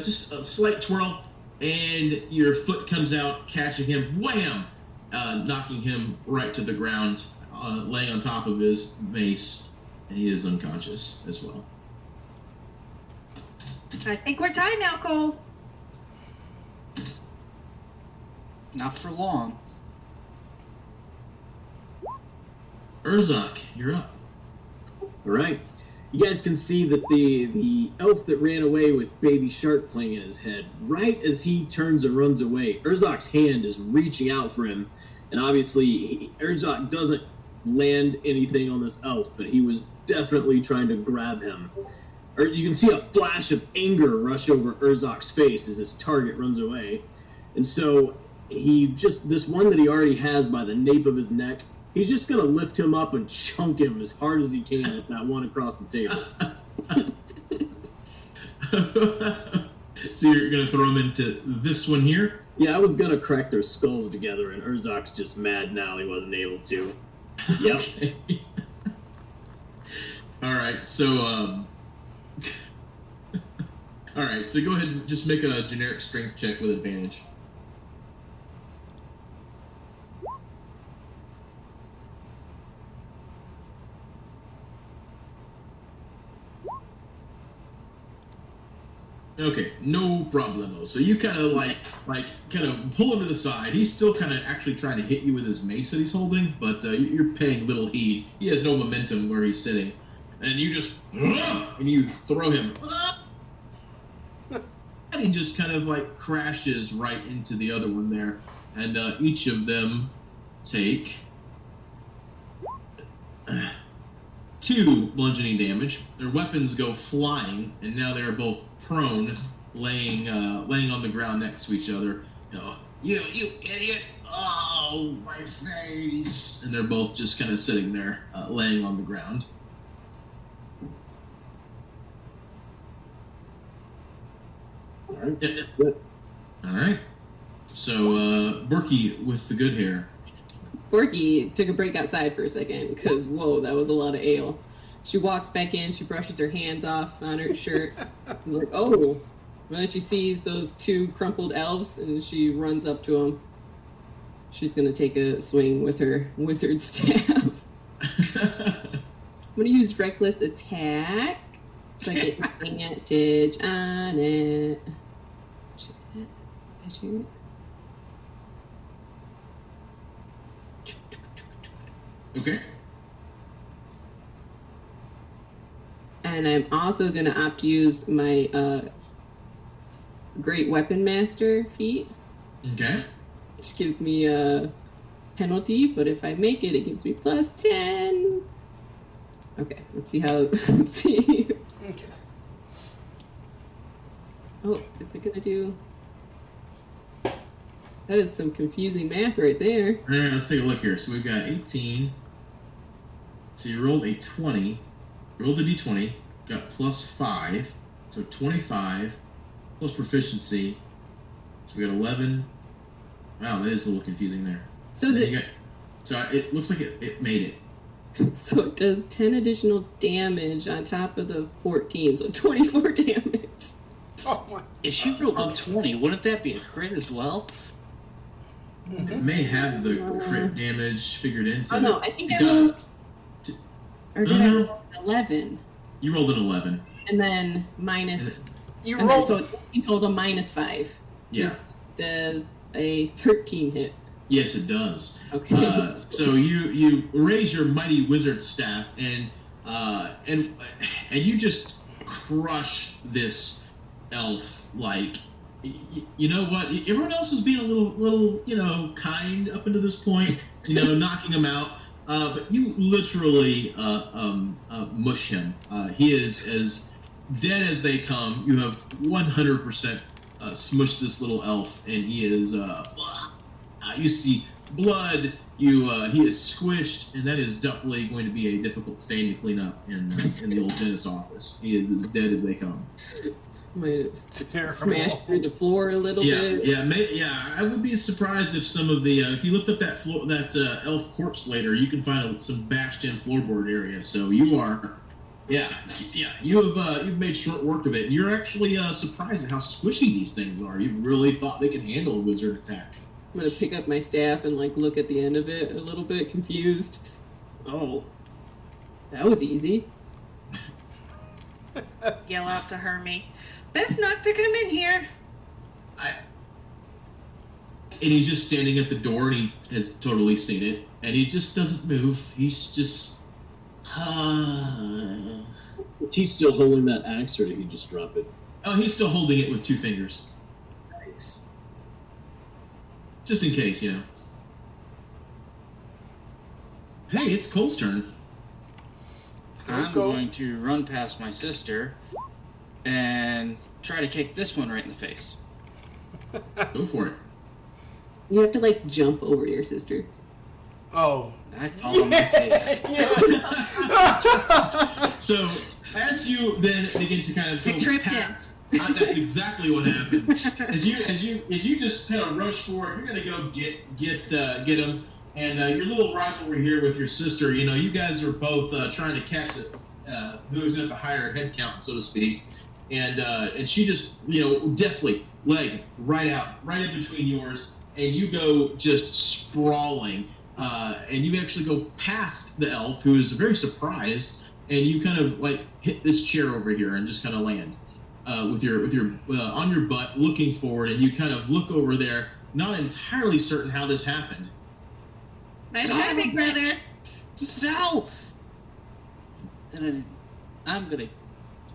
just a slight twirl, and your foot comes out, catching him, wham, knocking him right to the ground, laying on top of his mace, and he is unconscious as well. I think we're tied now, Cole. Not for long. Urzok, you're up. all right. You guys can see that the elf that ran away with Baby Shark playing in his head, right as he turns and runs away, Urzok's hand is reaching out for him, and obviously Urzok doesn't land anything on this elf, but he was definitely trying to grab him. Or you can see a flash of anger rush over Urzok's face as his target runs away, and so he just, this one that he already has by the nape of his neck, he's just going to lift him up and chunk him as hard as he can with that one across the table. So you're going to throw him into this one here? Yeah, I was going to crack their skulls together, and Urzok's just mad now he wasn't able to. Yep. Okay. All right, so go ahead and just make a generic strength check with advantage. Okay, no problemo. So you kind of kind of pull him to the side. He's still kind of actually trying to hit you with his mace that he's holding, but you're paying little heed. He has no momentum where he's sitting, and you just and you throw him, and he just kind of crashes right into the other one there, and each of them take 2 bludgeoning damage. Their weapons go flying, and now they're both prone, laying on the ground next to each other. You idiot! Oh, my face! And they're both just kind of sitting there, laying on the ground. All right. Yeah. Good. All right. So, Berkey with the good hair. Borky took a break outside for a second because, whoa, that was a lot of ale. She walks back in, she brushes her hands off on her shirt. It's like, oh. And then she sees those two crumpled elves and she runs up to them. She's going to take a swing with her wizard staff. I'm going to use reckless attack so I get advantage on it. Shoot. Okay. And I'm also going to opt to use my Great Weapon Master feat, Okay. which gives me a penalty, but if I make it, it gives me plus 10. Okay, let's see how. Let's see. Okay. Oh, is it going to do. That is some confusing math right there. All right, let's take a look here. So we've got 18. So you rolled a 20. You rolled a d20. Got plus 5. So 25. Plus proficiency. So we got 11. Wow, that is a little confusing there. So is Then you it. got- so it looks like it made it. So it does 10 additional damage on top of the 14, so 24 damage. Oh my. If she rolled a 20, wouldn't that be a crit as well? It may have the crit damage figured into Oh it. no, I think It I rolled. does. Or did I No. roll an 11? You rolled an 11. And then minus. You And then, rolled. so it's 14 total minus 5. Yeah. Does a 13 hit? Yes, it does. Okay. So you raise your mighty wizard staff and you just crush this elf like you know what, everyone else was being a little kind up until this point, knocking him out, but you literally mush him. He is as dead as they come. You have 100% smushed this little elf, and he is you see blood. He is squished, and that is definitely going to be a difficult stain to clean up in the old dentist's office. He is as dead as they come. Might Terrible. smash through the floor a little bit. I would be surprised if some of the if you looked up that elf corpse later, you can find some bashed in floorboard area. So you are, you've made short work of it. You're actually surprised at how squishy these things are. You really thought they could handle a wizard attack. I'm gonna pick up my staff and look at the end of it, a little bit confused. Oh, that was easy. Yell out to Hermie, best not to come in here. And he's just standing at the door, and he has totally seen it, and he just doesn't move. He's just. Is he still holding that axe, or did he just drop it? Oh, he's still holding it with 2 fingers, Nice. just in case, Hey, it's Cole's turn. I'm Go. going to run past my sister and try to kick this one right in the face. Go for it. You have to jump over your sister. Oh. I fall on my face. Yes. So, as you then begin to kind of You go tripped past, that's exactly what happened. As you just kind of rush forward, you're gonna go get him, and your little rivalry here with your sister. You guys are both trying to catch it, who's at the higher head count, so to speak, and she just deftly leg right in between yours, and you go just sprawling, and you actually go past the elf, who is very surprised, and you kind of hit this chair over here and just kind of land with your on your butt, looking forward, and you kind of look over there, not entirely certain how this happened. Nice try, big brother. Self! And then I'm gonna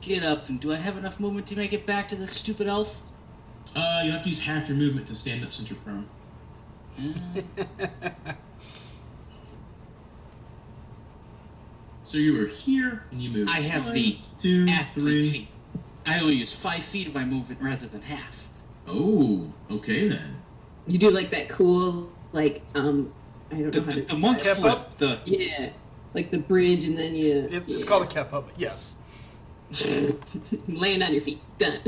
get up, and do I have enough movement to make it back to this stupid elf? You have to use half your movement to stand up since you're prone. So you were here, and you moved. I have 1, the 2, At 3. feet. I only use 5 feet of my movement rather than half. Oh, okay then. You do like that cool, like, I don't know how to. The monk Kept flip. up? Yeah, like the bridge, and then you. It's called a kep up, yes. Land on your feet. Done.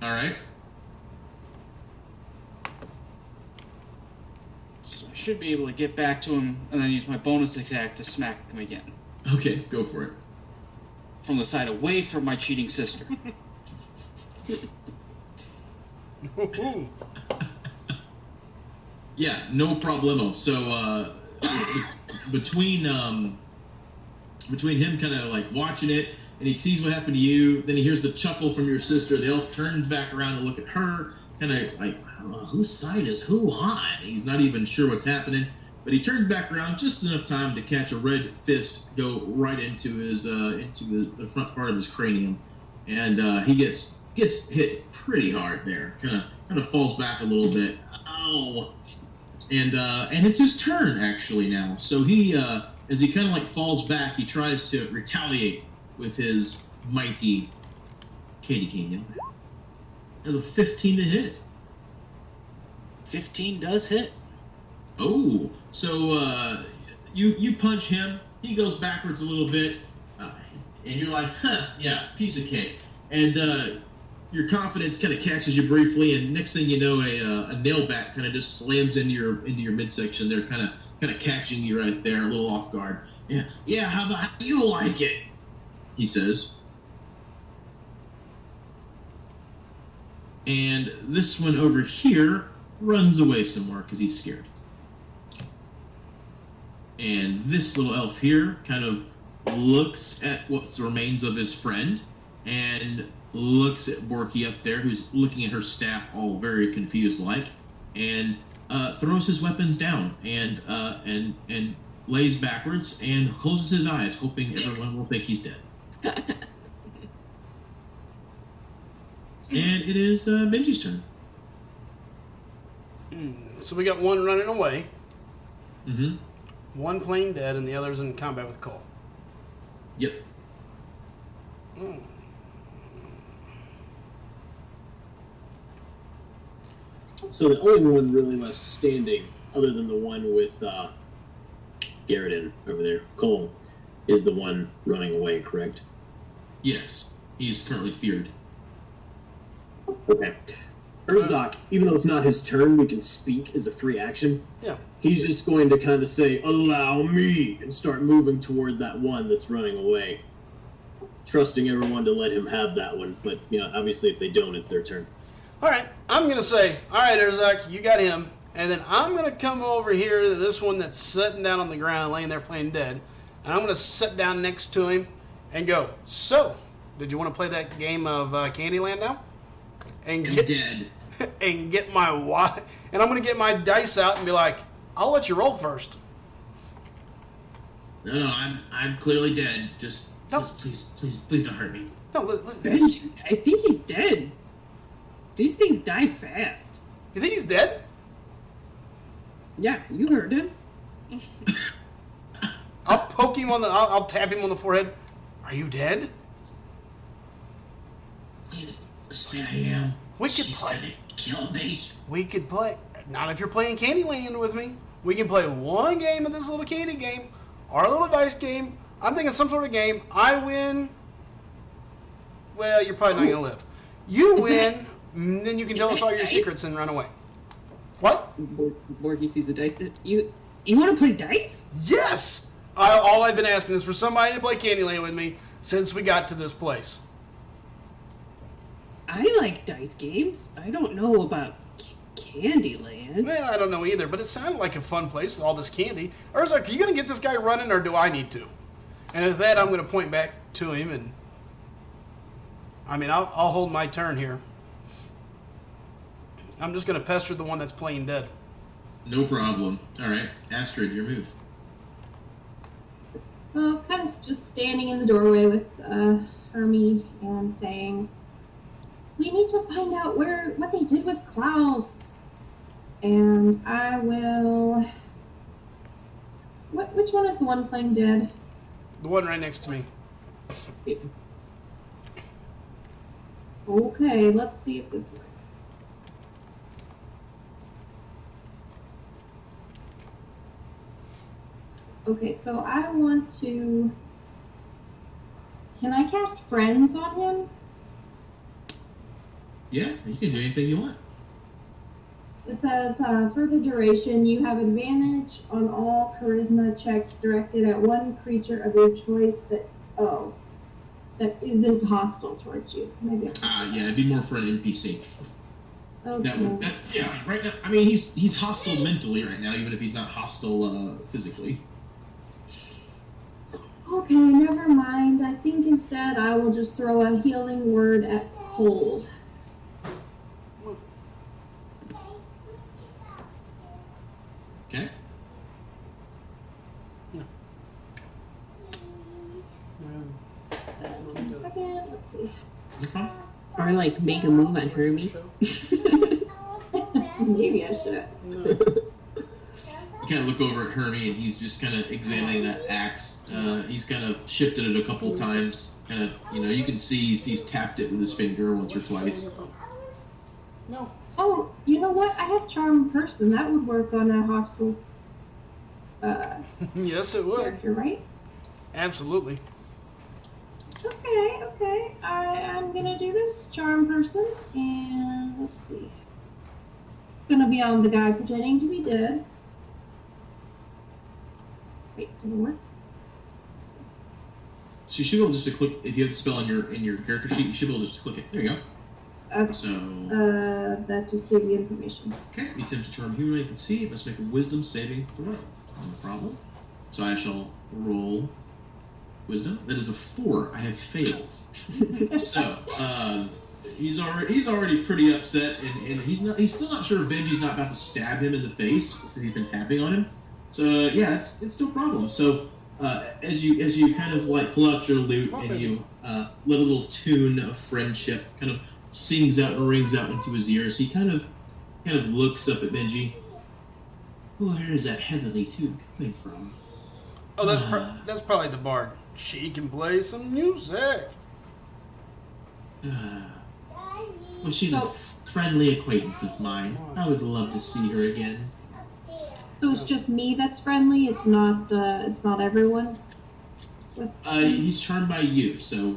All right. So I should be able to get back to him and then use my bonus attack to smack him again. Okay, go for it. From the side away from my cheating sister. Woohoo. Yeah, no problemo. So between him kind of like watching it, and he sees what happened to you, then he hears the chuckle from your sister. The elf turns back around to look at her, kind of like, I don't know, whose side is who on? He's not even sure what's happening, but he turns back around just enough time to catch a red fist go right into his into the front part of his cranium, and he gets hit pretty hard there. Kind of falls back a little bit. Ow! And it's his turn actually now. So he, as he kind of like falls back, he tries to retaliate with his mighty candy cane. There's a 15 to hit. 15 does hit. Oh, so you punch him. He goes backwards a little bit, and you're like, huh, yeah, piece of cake. And your confidence kind of catches you briefly, and next thing you know, a nail bat kind of just slams into your midsection there, kind of catching you right there, a little off guard. Yeah. How about you like it? He says. And this one over here runs away somewhere because he's scared. And this little elf here kind of looks at what remains of his friend and looks at Borky up there, who's looking at her staff all very confused like, and throws his weapons down and lays backwards and closes his eyes, hoping everyone will think he's dead. And it is Benji's turn. So we got one running away, Mm-hmm. one playing dead, and the other's in combat with Cole. Yep. So the only one really left standing, other than the one with Garrett over there, Cole, is the one running away, correct? Yes. He's currently feared. Okay. Urzok, even though it's not his turn, we can speak as a free action. Yeah. He's just going to kind of say, "Allow me," and start moving toward that one that's running away. Trusting everyone to let him have that one, but obviously if they don't, it's their turn. All right, I'm going to say, all right, Erzak, you got him. And then I'm going to come over here to this one that's sitting down on the ground, laying there playing dead. And I'm going to sit down next to him and go, so, did you want to play that game of Candyland now? And I'm dead. And get my and I'm going to get my dice out and be like, I'll let you roll first. No, I'm clearly dead. Just No. please don't hurt me. No, listen, Benji, I think he's dead. These things die fast. you think he's dead? Yeah, you heard him. I'll poke him on I'll tap him on the forehead. Are you dead? Please say I am. We could She's play. gonna kill me. We could play. Not if you're playing Candyland with me. We can play one game of this little candy game, our little dice game. I'm thinking some sort of game. I win. Well, you're probably not going to live. You win, then you can tell us all your secrets and run away. What? Borky sees the dice. You want to play dice? Yes! All I've been asking is for somebody to play Candyland with me since we got to this place. I like dice games. I don't know about Candyland. Well, I don't know either, but it sounded like a fun place with all this candy. Urzak, are you going to get this guy running, or do I need to? And at that, I'm going to point back to him, and I'll hold my turn here. I'm just going to pester the one that's playing dead. No problem. All right, Astrid, your move. Well, kind of just standing in the doorway with Hermie and saying, "We need to find out what they did with Klaus." And I will. Which one is the one playing dead? The one right next to me. Okay, let's see if this works. Okay, so I want to. Can I cast Friends on him? Yeah, you can do anything you want. It says, for the duration, you have advantage on all charisma checks directed at one creature of your choice that isn't hostile towards you. So maybe. Yeah, it'd be more for an NPC. Okay. Yeah, right now. I mean, he's hostile mentally right now, even if he's not hostile physically. Okay, never mind. I think instead I will just throw a healing word at Cole. Okay. Second, let's see. No problem. Or like make a move on Hermie. Maybe I should. You kind of look over at Hermie, and he's just kind of examining that axe. He's kind of shifted it a couple times. Kind of, you can see he's tapped it with his finger once or twice. No. Oh, you know what? I have Charm Person. That would work on a hostile Yes, it would. character, right? Absolutely. Okay. I'm gonna do this Charm Person, and let's see. It's gonna be on the guy pretending to be dead. Wait, didn't work. So you should be able just to click, if you have the spell in your character sheet, you should be able just to click it. There you go. Okay. So, That just gave you information. okay, you attempt to charm human you can see. Must make a wisdom saving throw. No problem. So I shall roll wisdom. That is a 4. I have failed. So, he's already pretty upset, and he's still not sure if Benji's not about to stab him in the face since he's been tapping on him. So yeah, it's no problem. So as you kind of like pull out your lute and you let a little tune of friendship kind of sings out and rings out into his ears, he kind of looks up at Benji. Well, where's that heavenly tune coming from? Oh, that's probably the bard. She can play some music. Well, she's a friendly acquaintance of mine. I would love to see her again. So it's just me that's friendly. It's not everyone. He's charmed by you, so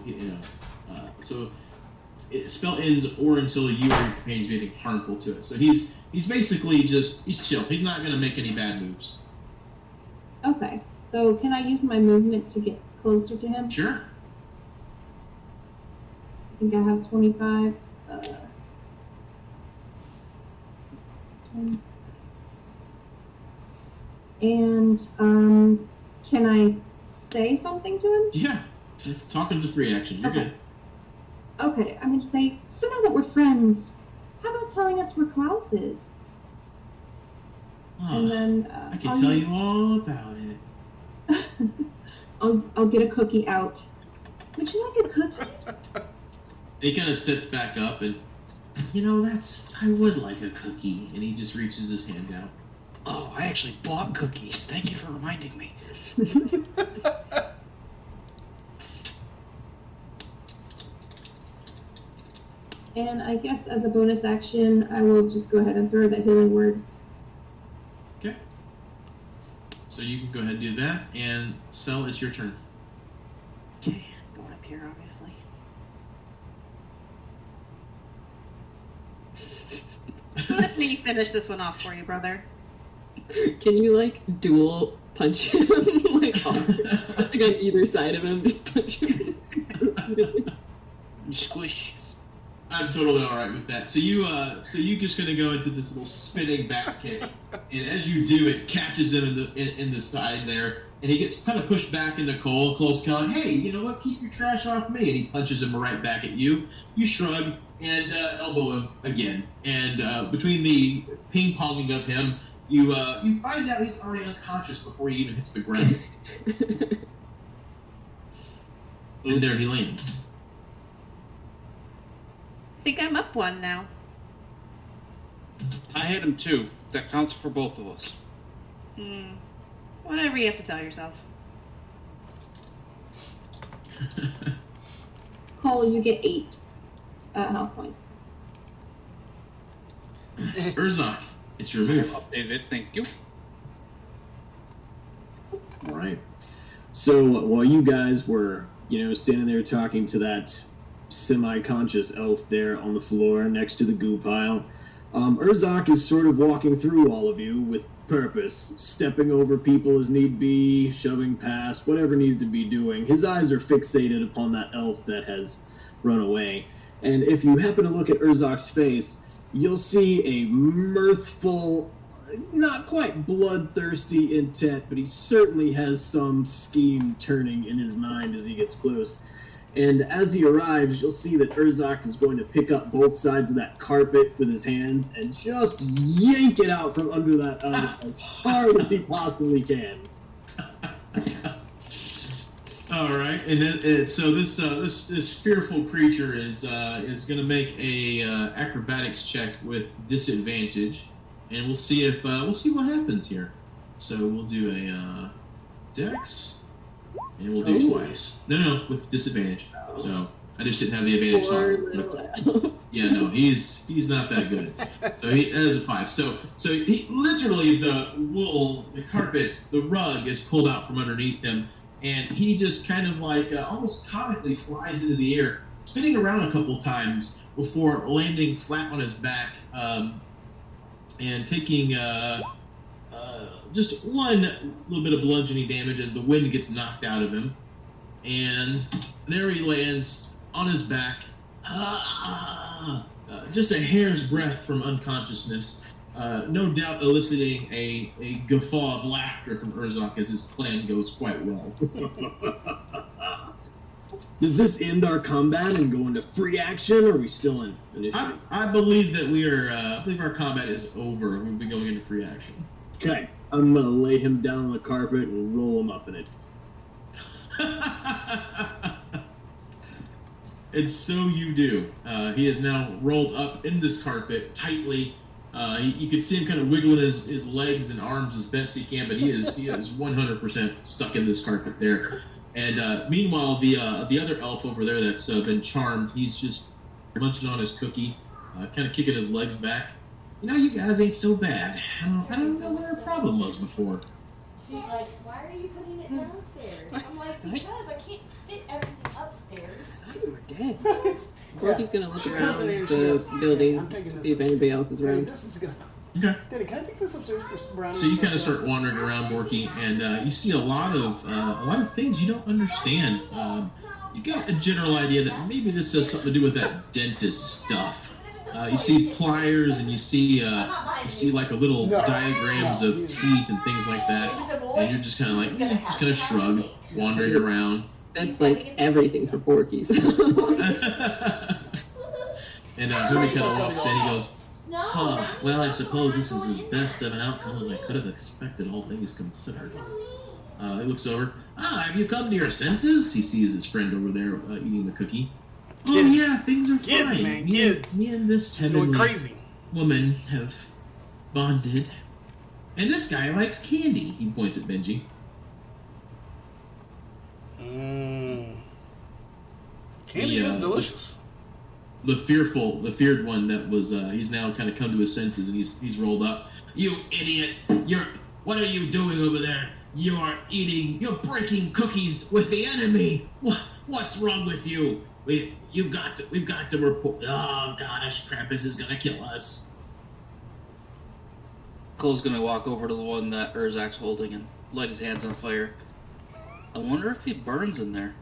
spell ends or until you or your companions do anything harmful to it. So he's basically he's chill. He's not gonna make any bad moves. Okay. So can I use my movement to get closer to him? Sure. I think I have 25. 10. And can I say something to him? Yeah. Talking's a free action. You're Okay. good. Okay, I'm gonna say, so now that we're friends, how about telling us where Klaus is? And then I can tell you all about it. I'll get a cookie out. Would you like a cookie? He kind of sits back up and, I would like a cookie. And he just reaches his hand out. Oh, I actually bought cookies. Thank you for reminding me. And I guess as a bonus action, I will just go ahead and throw that healing word. Okay. So you can go ahead and do that. And Cell, it's your turn. Okay, going up here, obviously. Let me finish this one off for you, brother. Can you like dual punch him? like on either side of him, just punch him. Squish. I'm totally all right with that. So you just gonna go into this little spinning back kick, and as you do, it catches him in the side there, and he gets kind of pushed back into Cole. Cole's kind of like, hey, you know what? Keep your trash off me, and he punches him right back at you. You shrug and elbow him again, and between the ping ponging of him, you find out he's already unconscious before he even hits the ground, and there he lands. I think I'm up one now. I hit him too. That counts for both of us. Whatever you have to tell yourself. Cole, you get 8 health points. Urzok, it's your move. Updated it. Thank you. All right. So while you guys were, standing there talking to that semi-conscious elf there on the floor next to the goo pile, Urzak is sort of walking through all of you with purpose, stepping over people as need be, shoving past, whatever needs to be doing. His eyes are fixated upon that elf that has run away. And if you happen to look at Urzak's face, you'll see a mirthful, not quite bloodthirsty intent, but he certainly has some scheme turning in his mind as he gets close. And as he arrives, you'll see that Urzak is going to pick up both sides of that carpet with his hands and just yank it out from under that elf as hard as he possibly can. All right, and so this fearful creature is going to make a acrobatics check with disadvantage, and we'll see what happens here. So we'll do a dex, and we'll do twice. No, with disadvantage. So I just didn't have the advantage. Poor little elf. Yeah, no, he's not that good. So that is a 5. So he literally, the wool, the carpet, the rug is pulled out from underneath him. And he just kind of like almost comically flies into the air, spinning around a couple times before landing flat on his back and taking just one little bit of bludgeoning damage as the wind gets knocked out of him. And there he lands on his back, just a hair's breadth from unconsciousness. No doubt eliciting a guffaw of laughter from Urzak as his plan goes quite well. Does this end our combat and go into free action, or are we still in initiative? I believe that I believe our combat is over. We'll be going into free action. Okay, I'm going to lay him down on the carpet and roll him up in it. And so you do. He is now rolled up in this carpet tightly. You can see him kind of wiggling his legs and arms as best he can, but he is 100% stuck in this carpet there. And meanwhile, the other elf over there that's been charmed, he's just munching on his cookie, kind of kicking his legs back. You guys ain't so bad. I don't know what our problem was before. She's like, why are you putting it downstairs? I'm like, because I can't fit everything upstairs. You were dead. Borky's gonna look around the building to see if anybody else is around. This is gonna. Okay. Daddy, can I take this upstairs for Brownie? So you kind of start wandering around, Borky, and you see a lot of things you don't understand. You got a general idea that maybe this has something to do with that dentist stuff. You see pliers, and you see like a little diagrams of teeth and things like that, and you're just kind of like, just kind of shrug, wandering around. That's like everything for Borky's. And Hooey kind of walks in. He goes, well, I suppose this is as best of an outcome as I could have expected, all things considered. He looks over. Have you come to your senses? He sees his friend over there eating the cookie. Oh, Kids. yeah, things are Kids, fine. man, kids. Me and this Going heavenly crazy. woman have bonded. And this guy likes candy. He points at Benji. Candy is delicious. The feared one that was, he's now kind of come to his senses, and he's rolled up. You idiot! What are you doing over there? You're breaking cookies with the enemy! What's wrong with you? We've got to report. Oh gosh, Krampus is gonna kill us. Cole's gonna walk over to the one that Urzak's holding and light his hands on fire. I wonder if he burns in there.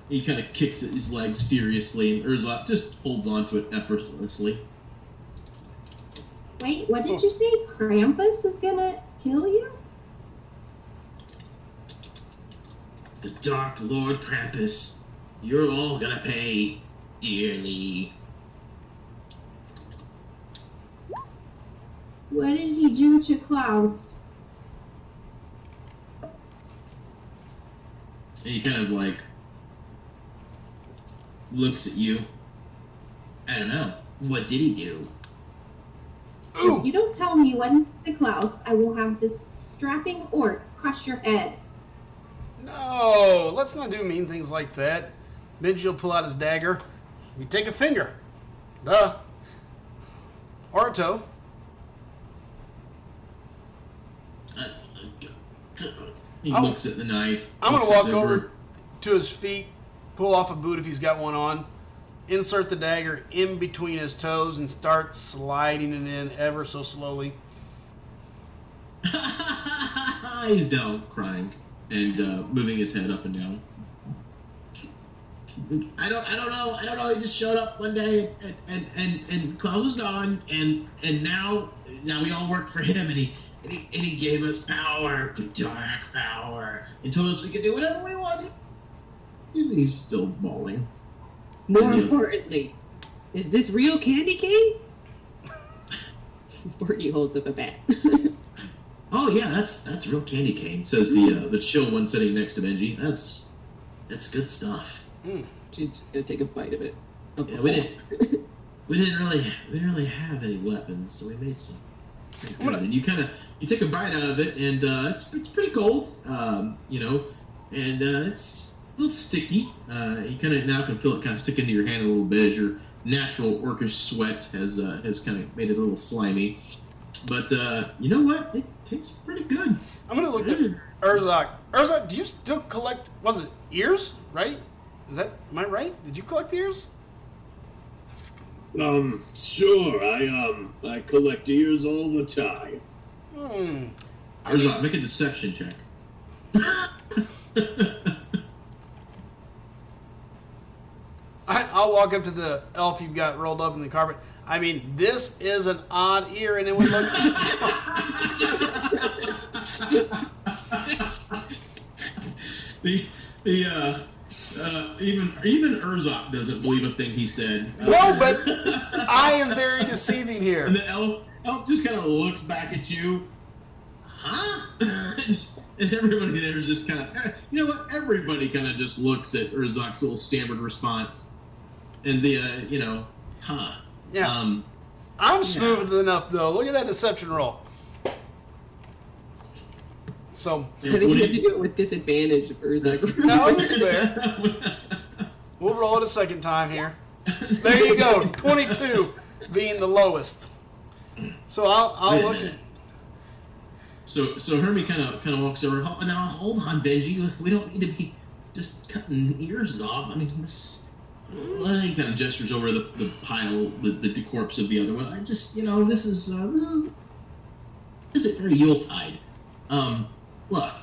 He kind of kicks at his legs furiously, and Urzak just holds onto it effortlessly. Wait, what did you say? Krampus is gonna kill you? The Dark Lord Krampus, you're all gonna pay dearly. What did he do to Klaus? And he kind of like looks at you. I don't know. What did he do? If you don't tell me what he did to Klaus, I will have this strapping orc crush your head. No, let's not do mean things like that. Benji will pull out his dagger. We take a finger. Duh. Or a toe. He I'll- looks at the knife. I'm going to looks walk it over to his feet, pull off a boot if he's got one on, insert the dagger in between his toes, and start sliding it in ever so slowly. He's down, crying, and moving his head up and down. I don't know. He just showed up one day, and Klaus was gone, and now we all work for him, and he gave us power, dark power, and told us we could do whatever we wanted. And he's still bawling. More Yeah. importantly, is this real candy cane? Borky holds up a bat. Oh yeah, that's real candy cane. Says the chill one sitting next to Benji. That's good stuff. She's just gonna take a bite of it. Yeah, we didn't really have any weapons, so we made some. Pretty good. And you take a bite out of it, and it's pretty cold, and it's a little sticky. You kind of now can feel it kind of stick into your hand a little bit as your natural orcish sweat has kind of made it a little slimy. But you know what? It tastes pretty good. I'm going to look at Urzok. Urzok, do you still collect, was it ears, right? Am I right? Did you collect ears? Sure. I collect ears all the time. Arzok, make a deception check. I'll walk up to the elf you've got rolled up in the carpet. I mean, this is an odd ear, and it would look... Even Urzok doesn't believe a thing he said. No, but I am very deceiving here. And the elf just kind of looks back at you. Huh? And everybody there is just kind of, you know what? Everybody kind of just looks at Urzok's little stammered response, and huh? Yeah. I'm smooth enough, though. Look at that deception roll. So, I think you have to do it with disadvantage for Urzok. no, it's fair. We'll roll it a second time here. There you go. 22 being the lowest. So I'll Wait a look at... minute. So Hermie kind of walks over. Oh, now hold on, Benji. We don't need to be just cutting ears off. I mean, this. Well, he kind of gestures over the pile, the corpse of the other one. I just, this is very Yuletide. Look,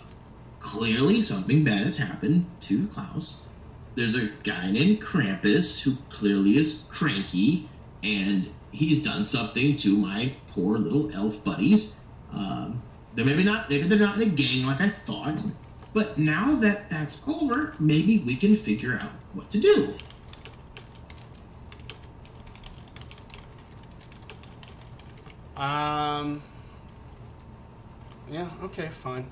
clearly something bad has happened to Klaus. There's a guy named Krampus who clearly is cranky, and he's done something to my poor little elf buddies. Maybe they're not in a gang like I thought, but now that that's over, maybe we can figure out what to do. Yeah, okay, fine.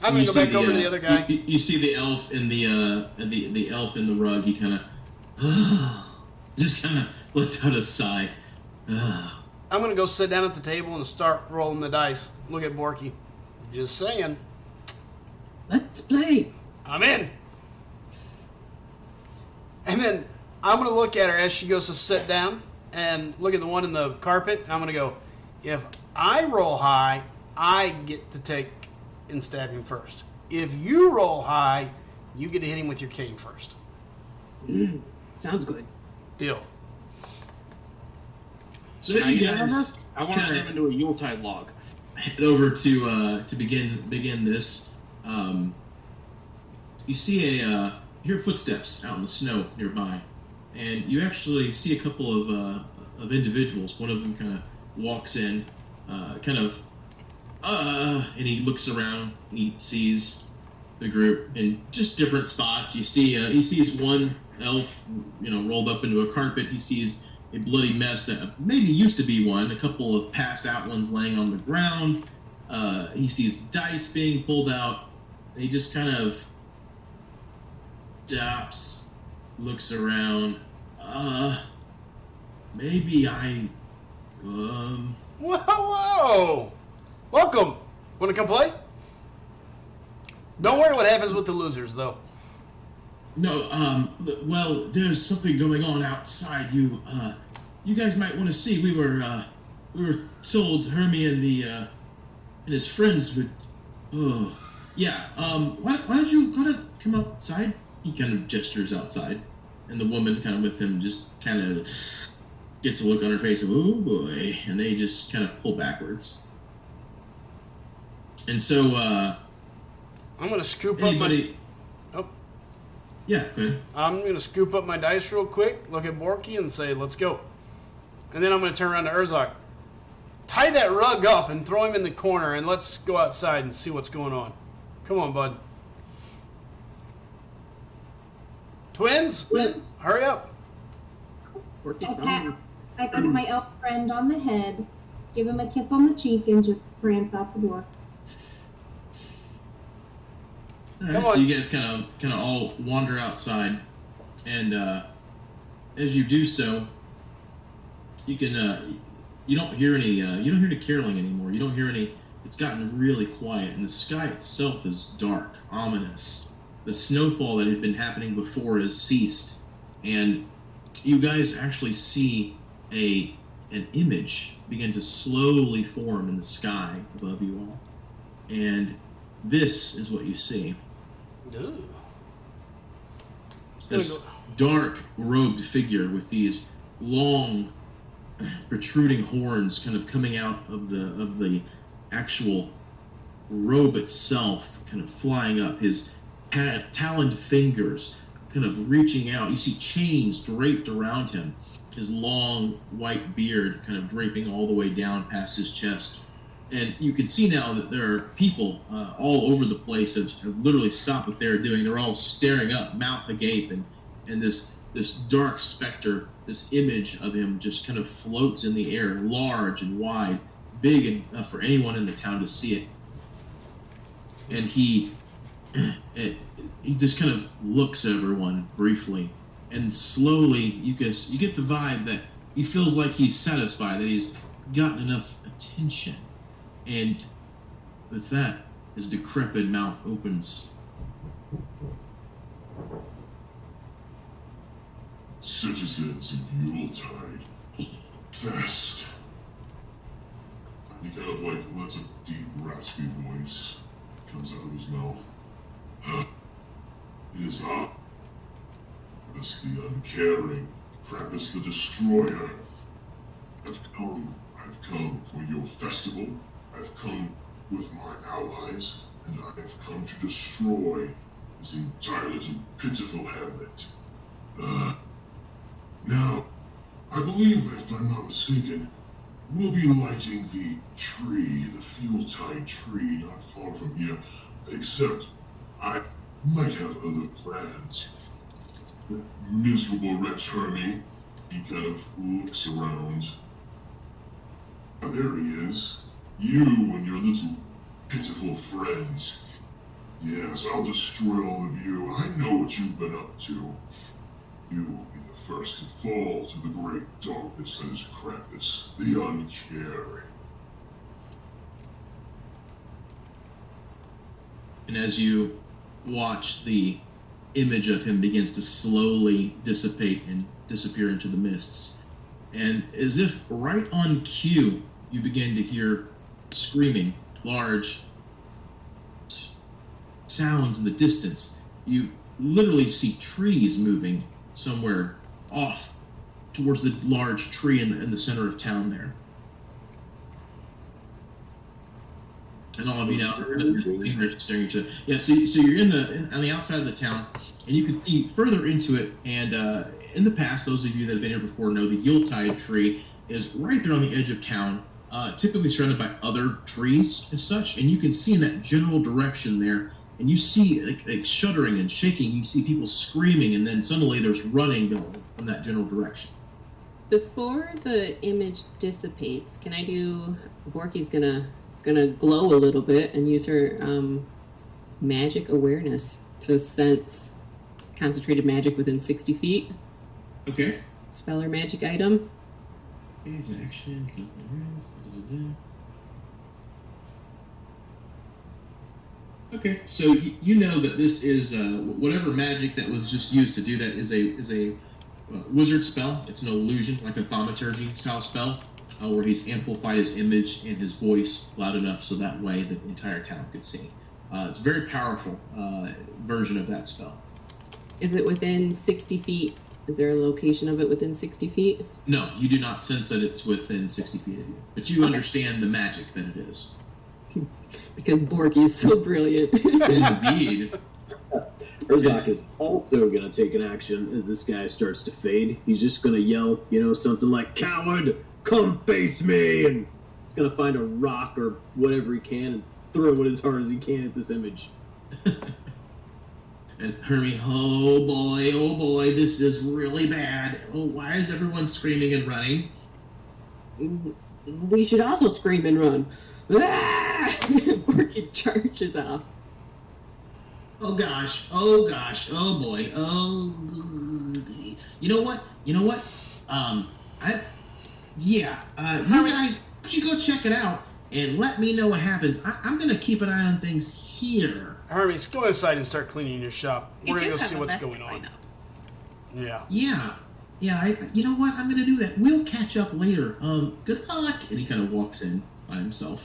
I'm gonna go back over to the other guy. You see the elf in the elf in the rug. He kind of just kind of lets out a sigh. I'm gonna go sit down at the table and start rolling the dice. Look at Borky. Just saying. Let's play. I'm in. And then I'm gonna look at her as she goes to sit down and look at the one in the carpet. And I'm gonna go, if I roll high, I get to take and stab him first. If you roll high, you get to hit him with your cane first. Sounds good. Deal. So as you guys I want to turn him into a Yuletide log. head over to begin this, you see you hear footsteps out in the snow nearby, and you actually see a couple of individuals. One of them kind of walks in, and he looks around. And he sees the group in just different spots. You see, he sees one elf, rolled up into a carpet. He sees a bloody mess that maybe used to be one. A couple of passed out ones laying on the ground. He sees dice being pulled out. And he just kind of stops, looks around. Maybe I. Well, hello! Welcome! Want to come play? Don't worry what happens with the losers, though. No, well, there's something going on outside. You guys might want to see. We were told Hermie and his friends would Oh, yeah. Why don't you kind of come outside? He kind of gestures outside, and the woman kind of with him just kind of gets a look on her face of, oh boy, and they just kind of pull backwards. And so, I'm gonna scoop anybody? up my. Oh, Yeah, go ahead. I'm gonna scoop up my dice real quick, look at Borky, and say, "Let's go." And then I'm gonna turn around to Urzok. Tie that rug up and throw him in the corner, and let's go outside and see what's going on. Come on, bud. Twins, What? hurry up. Borky's I pat, wrong. I pat my elf friend on the head, give him a kiss on the cheek, and just prance out the door. All right, Come so on. you guys kind of all wander outside, and as you do so, you can you don't hear any caroling anymore. You don't hear any. It's gotten really quiet, and the sky itself is dark, ominous. The snowfall that had been happening before has ceased, and you guys actually see an image begin to slowly form in the sky above you all, and this is what you see. Ooh. This dark robed figure with these long protruding horns kind of coming out of the actual robe itself, kind of flying up, his taloned fingers kind of reaching out. You see chains draped around him, his long white beard kind of draping all the way down past his chest. And you can see now that there are people all over the place have literally stopped what they're doing. They're all staring up, mouth agape, and this dark specter, this image of him just kind of floats in the air, large and wide, big enough for anyone in the town to see it. And he just kind of looks at everyone briefly, and slowly you get the vibe that he feels like he's satisfied, that he's gotten enough attention. And with that, his decrepit mouth opens. Citizens of Yuletide, fast. He kind of like lets a deep, raspy voice comes out of his mouth. It is I, Krampus the Uncaring, Krampus the Destroyer. I've come for your festival. I've come with my allies, and I have come to destroy this entire little pitiful hamlet. Now, I believe, if I'm not mistaken, we'll be lighting the tree, the Yuletide tree, not far from here, except I might have other plans. The miserable wretch Hermie, he kind of looks around. Oh, there he is. You and your little pitiful friends. Yes, I'll destroy all of you. I know what you've been up to. You will be the first to fall to the great darkness that is Krampus, the Uncaring. And as you watch, the image of him begins to slowly dissipate and disappear into the mists. And as if right on cue, you begin to hear screaming, large sounds in the distance. You literally see trees moving somewhere off towards the large tree in the center of town there. And all of you now are staring at each other. Yeah, so you're on the outside of the town, and you can see further into it. And in the past, those of you that have been here before know the Yuletide tree is right there on the edge of town, typically surrounded by other trees and such. And you can see in that general direction there, and you see like shuddering and shaking. You see people screaming, and then suddenly there's running going from that general direction. Before the image dissipates, can I do? Borky's gonna glow a little bit and use her magic awareness to sense concentrated magic within 60 feet. Okay. Spell or magic item. Is action. Okay, so you know that this is whatever magic that was just used to do that is a wizard spell. It's an illusion, like a thaumaturgy style spell, where he's amplified his image and his voice loud enough so that way the entire town could see. It's a very powerful version of that spell. Is it within 60 feet? Is there a location of it within 60 feet? No, you do not sense that it's within 60 feet of you, but you understand the magic that it is. Because Borky is so brilliant. Indeed. Urzak is also going to take an action as this guy starts to fade. He's just going to yell, something like, "Coward, come face me!" And he's going to find a rock or whatever he can and throw it as hard as he can at this image. And Hermie, oh boy, this is really bad. Oh, why is everyone screaming and running? We should also scream and run. Ah! Borky charges off. Oh gosh, oh boy, oh. You know what? You guys, you go check it out and let me know what happens. I'm gonna keep an eye on things here. Hermes, go inside and start cleaning your shop. We're You gonna do go have see a what's message going on. line up. Yeah. Yeah. You know what? I'm gonna do that. We'll catch up later. Good luck. And he kind of walks in by himself,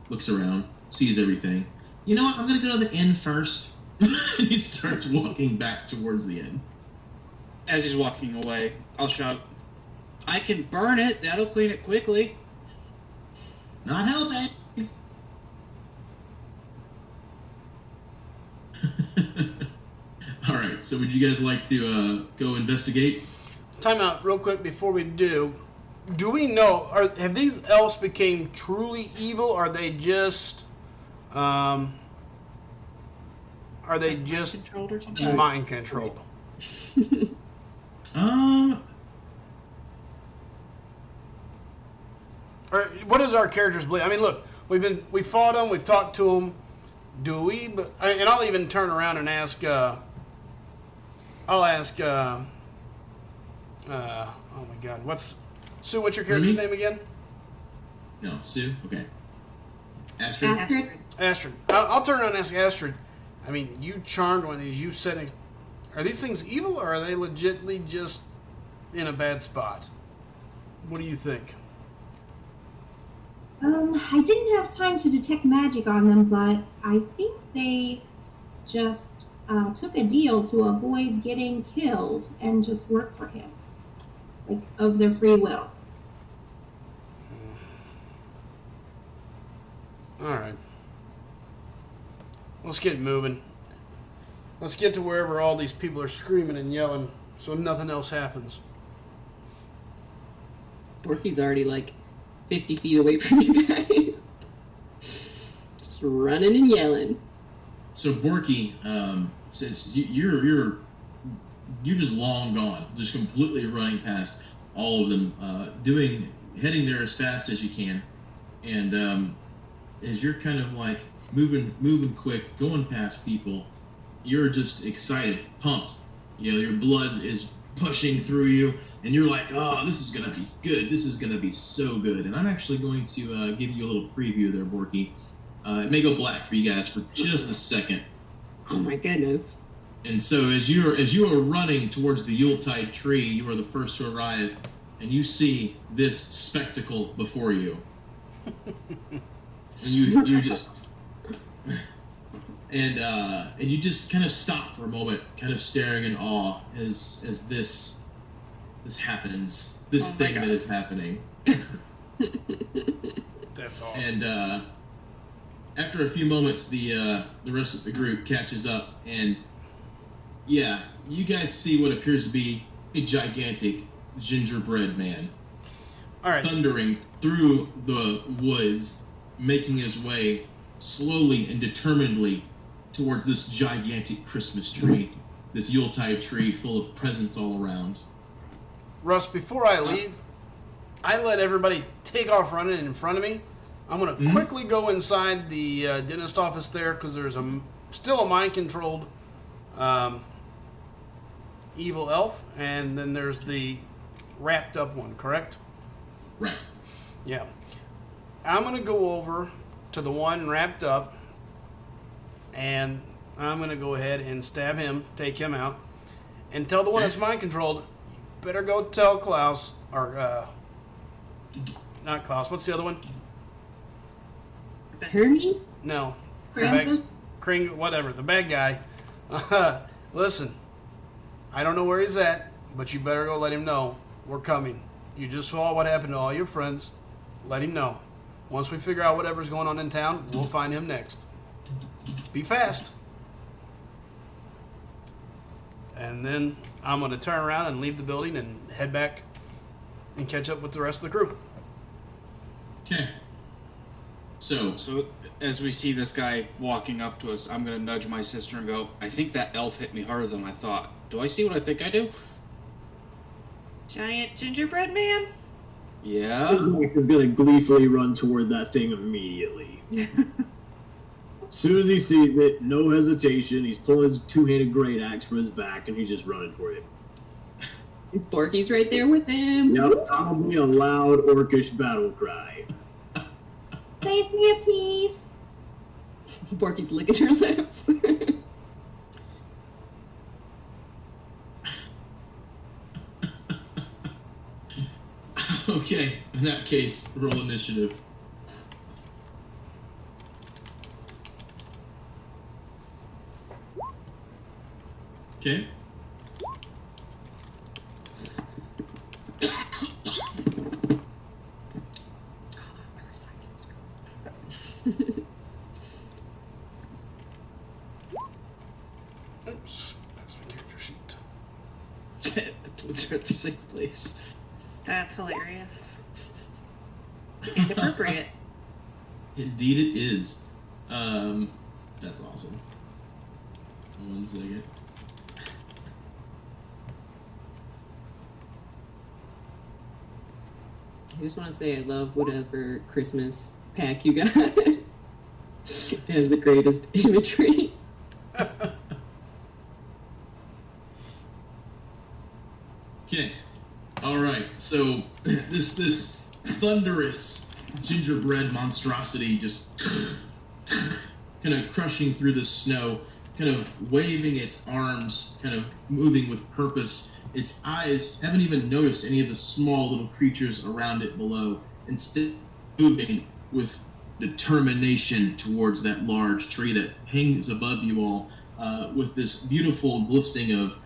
looks around, sees everything. You know what? I'm gonna go to the inn first. He starts walking back towards the inn. As he's walking away, I'll shout, "I can burn it. That'll clean it quickly." Not helping. All right. So, would you guys like to go investigate? Time out real quick before we do. Do we know, have these elves became truly evil? Or are they just Controlled or something? mind controlled? Or what does our characters believe? I mean, look, we fought them, we've talked to them. Do we? And I'll even turn around and ask. I'll ask. Oh my God, Sue? What's your character's name again? No, Sue. Okay. Astrid. Astrid. Astrid. I'll turn around and ask Astrid. I mean, you charmed one of these. You said, are these things evil, or are they legitimately just in a bad spot? What do you think? I didn't have time to detect magic on them, but I think they just took a deal to avoid getting killed and just work for him, like of their free will. All right. Let's get moving. Let's get to wherever all these people are screaming and yelling so nothing else happens. Borky's already like 50 feet away from you guys. Just running and yelling. So Borky, since you're just long gone, just completely running past all of them, heading there as fast as you can, and as you're kind of like moving quick, going past people, you're just excited, pumped. Your blood is pushing through you, and you're like, "Oh, this is gonna be good. This is gonna be so good." And I'm actually going to give you a little preview there, Borky. It may go black for you guys for just a second. Oh my goodness. And so as you are running towards the Yuletide tree, you are the first to arrive, and you see this spectacle before you. And you just and you just kind of stop for a moment, kind of staring in awe as this happens, this thing that is happening. That's awesome. And after a few moments, the rest of the group catches up, and yeah, you guys see what appears to be a gigantic gingerbread man, All right. thundering through the woods, making his way slowly and determinedly towards this gigantic Christmas tree, this Yuletide tree full of presents all around. Russ, before I leave, I let everybody take off running in front of me. I'm going to quickly go inside the dentist office there because there's still a mind-controlled evil elf, and then there's the wrapped-up one, correct? Right. Yeah. I'm going to go over to the one wrapped up, and I'm going to go ahead and stab him, take him out, and tell the one that's mind-controlled, you better go tell Klaus, or, not Klaus, what's the other one? Hermie? No. Krampus? whatever, the bad guy. Listen, I don't know where he's at, but you better go let him know we're coming. You just saw what happened to all your friends. Let him know. Once we figure out whatever's going on in town, we'll find him next. Be fast. And then I'm going to turn around and leave the building and head back and catch up with the rest of the crew. Okay. So, So as we see this guy walking up to us, I'm gonna nudge my sister and go, I think that elf hit me harder than I thought. Do I see what I think I do? Giant gingerbread man? Yeah. Isaac is gonna gleefully run toward that thing immediately. As soon as he sees it, no hesitation, he's pulling his two-handed great axe from his back, and he's just running for it. Borky's right there with him. Yep, probably a loud orcish battle cry. Save me a piece. Borky's licking her lips. okay, in that case, roll initiative. Okay. Oops, that's my character sheet. The twins are at the same place. That's hilarious. And appropriate. Indeed it is. That's awesome. 1 second. I just want to say I love whatever Christmas pack you got. It has the greatest imagery. Okay. All right. So this thunderous gingerbread monstrosity just kind of crushing through the snow, kind of waving its arms, kind of moving with purpose. Its eyes haven't even noticed any of the small little creatures around it below, instead moving with determination towards that large tree that hangs above you all, with this beautiful glistening of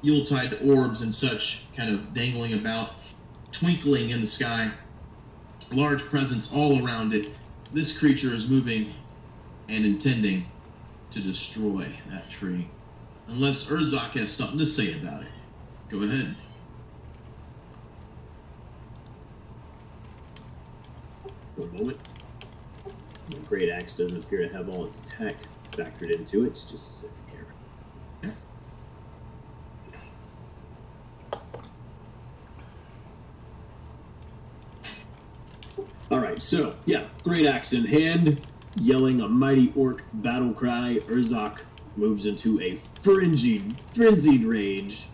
Yuletide orbs and such kind of dangling about, twinkling in the sky, large presence all around it. This creature is moving and intending to destroy that tree. Unless Urzak has something to say about it. Go ahead. For a moment. The great axe doesn't appear to have all its attack factored into it. Just a second here. Alright, so, yeah, great axe in hand, yelling a mighty orc battle cry. Urzak moves into a frenzied rage,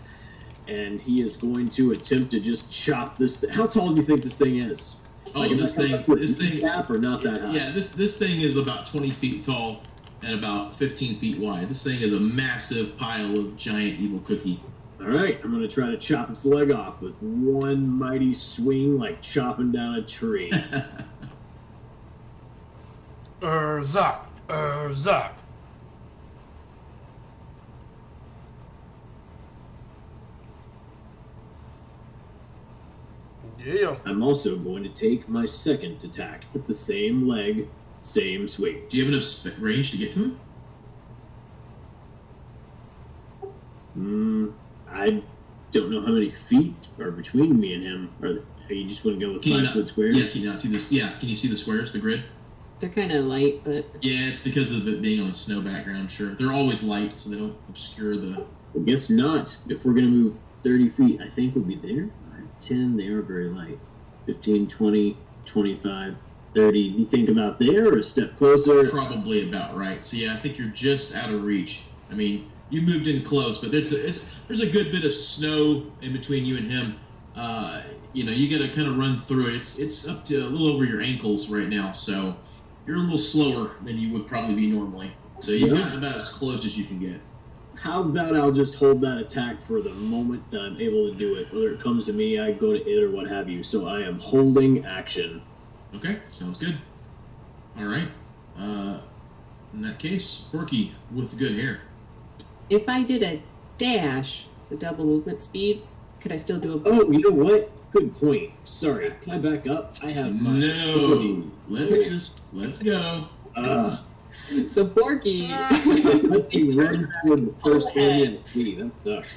and he is going to attempt to just chop this thing. How tall do you think this thing is? Oh, this thing, cap or not that high? Yeah, this thing is about 20 feet tall and about 15 feet wide. This thing is a massive pile of giant evil cookie. All right, I'm going to try to chop its leg off with one mighty swing, like chopping down a tree. Urzak. Yeah. I'm also going to take my second attack with the same leg, same swing. Do you have enough range to get to him? I don't know how many feet are between me and him. Are you just want to go with 5-foot squares? Yeah, can you not see this? Yeah, can you see the squares, the grid? They're kind of light, but... Yeah, it's because of it being on a snow background, sure. They're always light, so they don't obscure the... I guess not. If we're going to move 30 feet, I think we'll be there. 5, 10, they are very light. 15, 20, 25, 30. Do you think about there or a step closer? Probably about right. So yeah, I think you're just out of reach. I mean, you moved in close, but there's a good bit of snow in between you and him. You got to kind of run through it. It's up to a little over your ankles right now, so you're a little slower than you would probably be normally. So you've gotten about as close as you can get. How about I'll just hold that attack for the moment that I'm able to do it. Whether it comes to me, I go to it, or what have you. So I am holding action. Okay, sounds good. All right. In that case, Porky with the good hair. If I did a dash, the double movement speed, could I still do a? Oh, you know what? Good point. Sorry. Can I back up? I have my No. Let's go. So Borky. Let's be ready for the first hand. Gee, that sucks.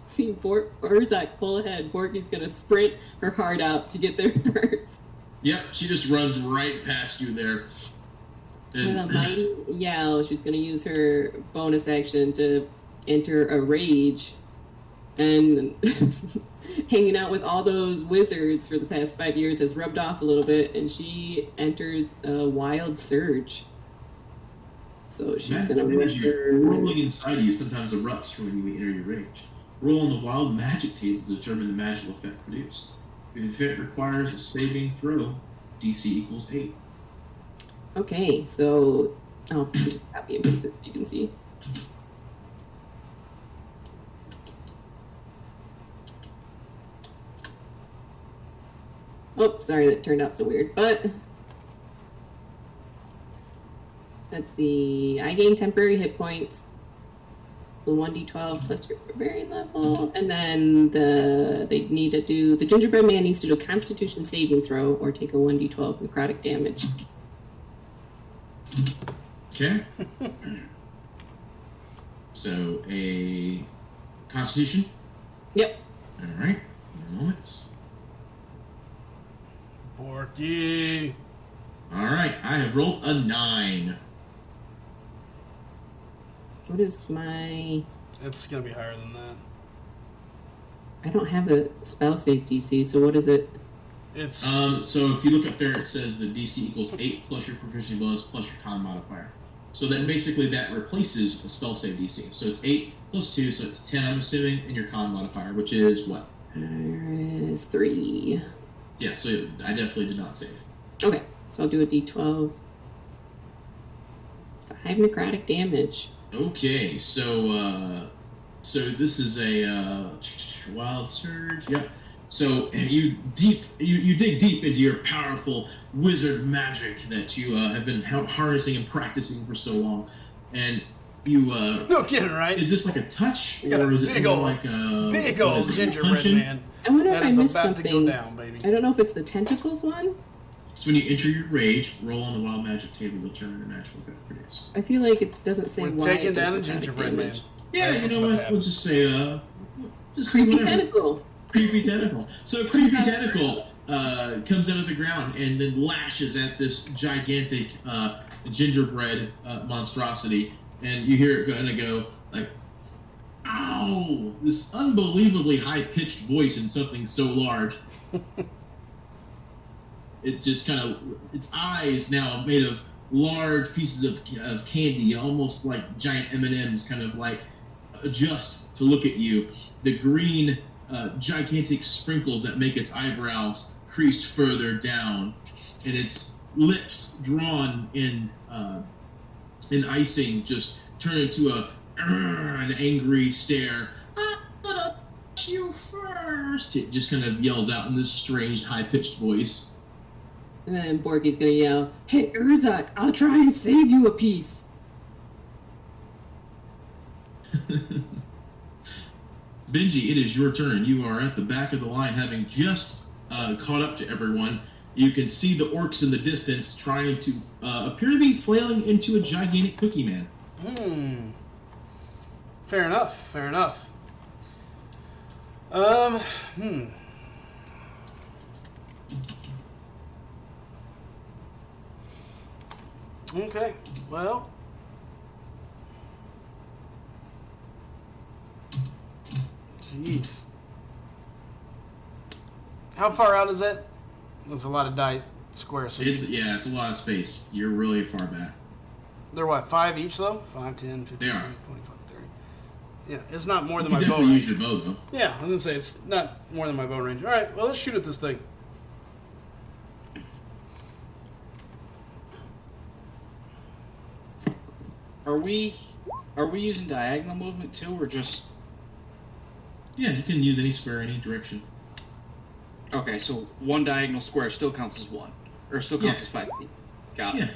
See, Urzak pull ahead. Borky's gonna sprint her heart out to get there first. Yep, she just runs right past you there. With a mighty yell, she's gonna use her bonus action to enter a rage. And hanging out with all those wizards for the past 5 years has rubbed off a little bit, and she enters a wild surge. So she's gonna energy rolling inside of you sometimes erupts when you enter your rage. Roll on the wild magic table to determine the magical effect produced. If the effect requires a saving throw, DC equals 8. Okay, so I'll just copy and paste it so you can see. Oh, sorry, that turned out so weird, but let's see. I gain temporary hit points. The 1d12 plus your barbarian level, and then the gingerbread man needs to do a Constitution saving throw or take a 1d12 necrotic damage. Okay. So a Constitution. Yep. All right. 1 moment. Borky. All right. I have rolled a 9. What is my? It's gonna be higher than that. I don't have a spell save DC, so what is it? It's So if you look up there, it says the DC equals 8 plus your proficiency bonus plus your con modifier. So then basically that replaces a spell save DC. So it's 8 plus 2, so it's 10, I'm assuming, and your con modifier, which is what? There is 3. Yeah, so I definitely did not save. Okay, so I'll do a D12. 5 necrotic damage. Okay, so this is a wild surge. Yep. So you dig deep into your powerful wizard magic that you have been harnessing and practicing for so long, and you. no kidding, right? Is this like a touch, You got a or is it big more old- like a Big what old is it, gingerbread punching? man. I wonder if That I is missed about to go something. down, baby. I don't know if it's the tentacles one. So when you enter your rage, roll on the wild magic table to determine the magical effect produced. I feel like it doesn't say We're why. taking it down a does necrotic gingerbread man. damage. Yeah, That's you what's know about to what? happen. We'll just say just Creepy whatever. tentacle. Creepy tentacle. So a creepy tentacle comes out of the ground and then lashes at this gigantic gingerbread monstrosity, and you hear it gonna go like, "Ow!" This unbelievably high-pitched voice in something so large. It just kind of, its eyes now made of large pieces of candy, almost like giant M&Ms, kind of like adjust to look at you. The green gigantic sprinkles that make its eyebrows crease further down, and its lips drawn in icing just turn into an angry stare. "I'm gonna touch you first!" It just kind of yells out in this strange high-pitched voice. And then Borky's gonna yell, "Hey, Urzak, I'll try and save you a piece." Benji, it is your turn. You are at the back of the line, having just caught up to everyone. You can see the orcs in the distance trying to appear to be flailing into a gigantic cookie man. Fair enough. Fair enough. Okay. Well. Jeez. How far out is that? That's a lot of die squares. So It's a lot of space. You're really far back. they're what, 5 each though? 5, 10, 15, They 20, are. 25, 30. Yeah, it's not more You than can my bow definitely range. use your bow though. Yeah, I was gonna say it's not more than my bow range. All right, well let's shoot at this thing. Are we using diagonal movement too, or just? Yeah, you can use any square, any direction. Okay, so one diagonal square still counts as one, or still counts Yeah. as 5 feet. Got it. Yeah.